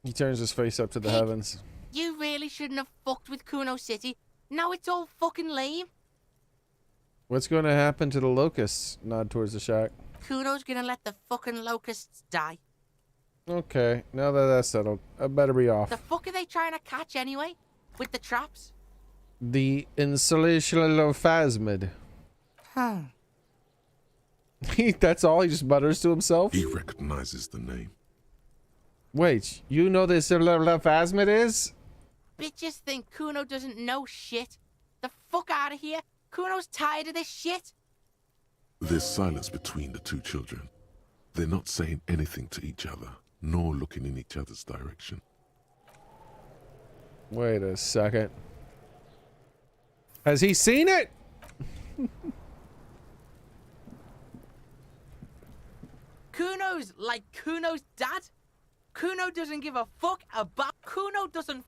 He turns his face up to the heavens. You really shouldn't have fucked with Kuno City. Now it's all fucking lame. What's going to happen to the locusts? Nod towards the shack. Kuno's gonna let the fucking locusts die. Okay, now that that's settled, I better be off. The fuck are they trying to catch anyway? With the traps? The insulophasmid. Huh. That's all? He just mutters to himself? He recognizes the name. Wait, you know the insulophasmid is? Bitches think Kuno doesn't know shit. The fuck out of here. Kuno's tired of this shit. There's silence between the two children. They're not saying anything to each other, nor looking in each other's direction. Wait a second. Has he seen it? Kuno's like Kuno's dad. Kuno doesn't give a fuck about... Kuno doesn't...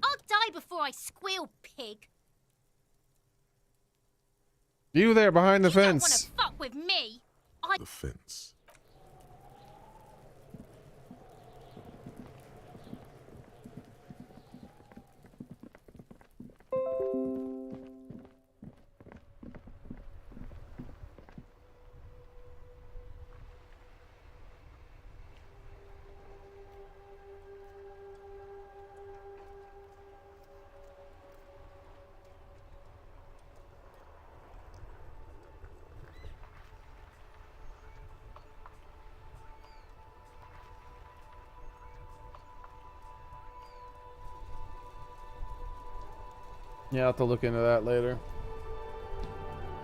I'll die before I squeal, pig. You there behind the You don't fence. wanna fuck with me. The fence. Yeah, I'll have to look into that later.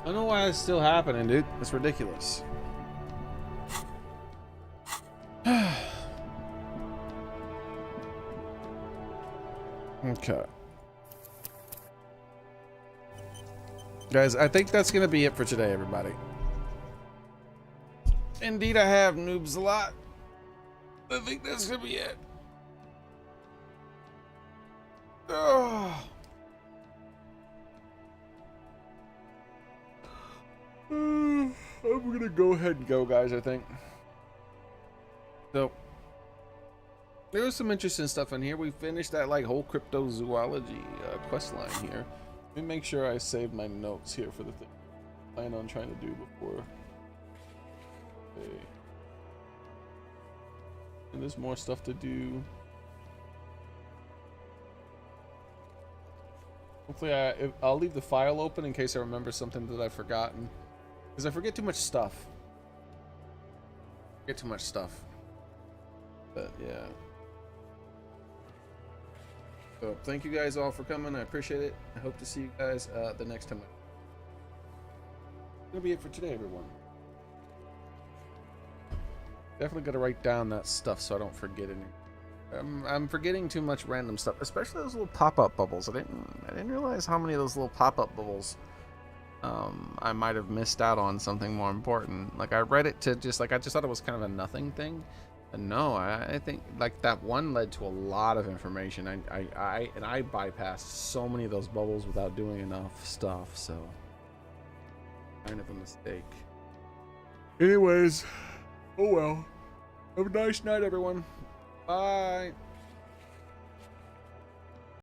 I don't know why it's still happening, dude. It's ridiculous. Okay. Guys, I think that's going to be it for today, everybody. Indeed, I have noobs a lot. I think that's going to be it. Oh. I'm gonna go ahead and go, guys, I think. So, there was some interesting stuff in here. We finished that, like, whole cryptozoology quest line here. Let me make sure I saved my notes here for the thing I plan on trying to do before. Okay. And there's more stuff to do. Hopefully, I'll leave the file open in case I remember something that I've forgotten. Because I forget too much stuff. Get too much stuff. But yeah. So thank you guys all for coming. I appreciate it. I hope to see you guys the next time. That'll be it for today, everyone. Definitely got to write down that stuff so I don't forget any. I'm forgetting too much random stuff, especially those little pop-up bubbles. I didn't realize how many of those little pop-up bubbles I might have missed out on something more important. Like I read it to just like I just thought it was kind of a nothing thing. And no, I think like that one led to a lot of information. I bypassed so many of those bubbles without doing enough stuff. So kind of a mistake. Anyways, oh well. Have a nice night, everyone. Bye.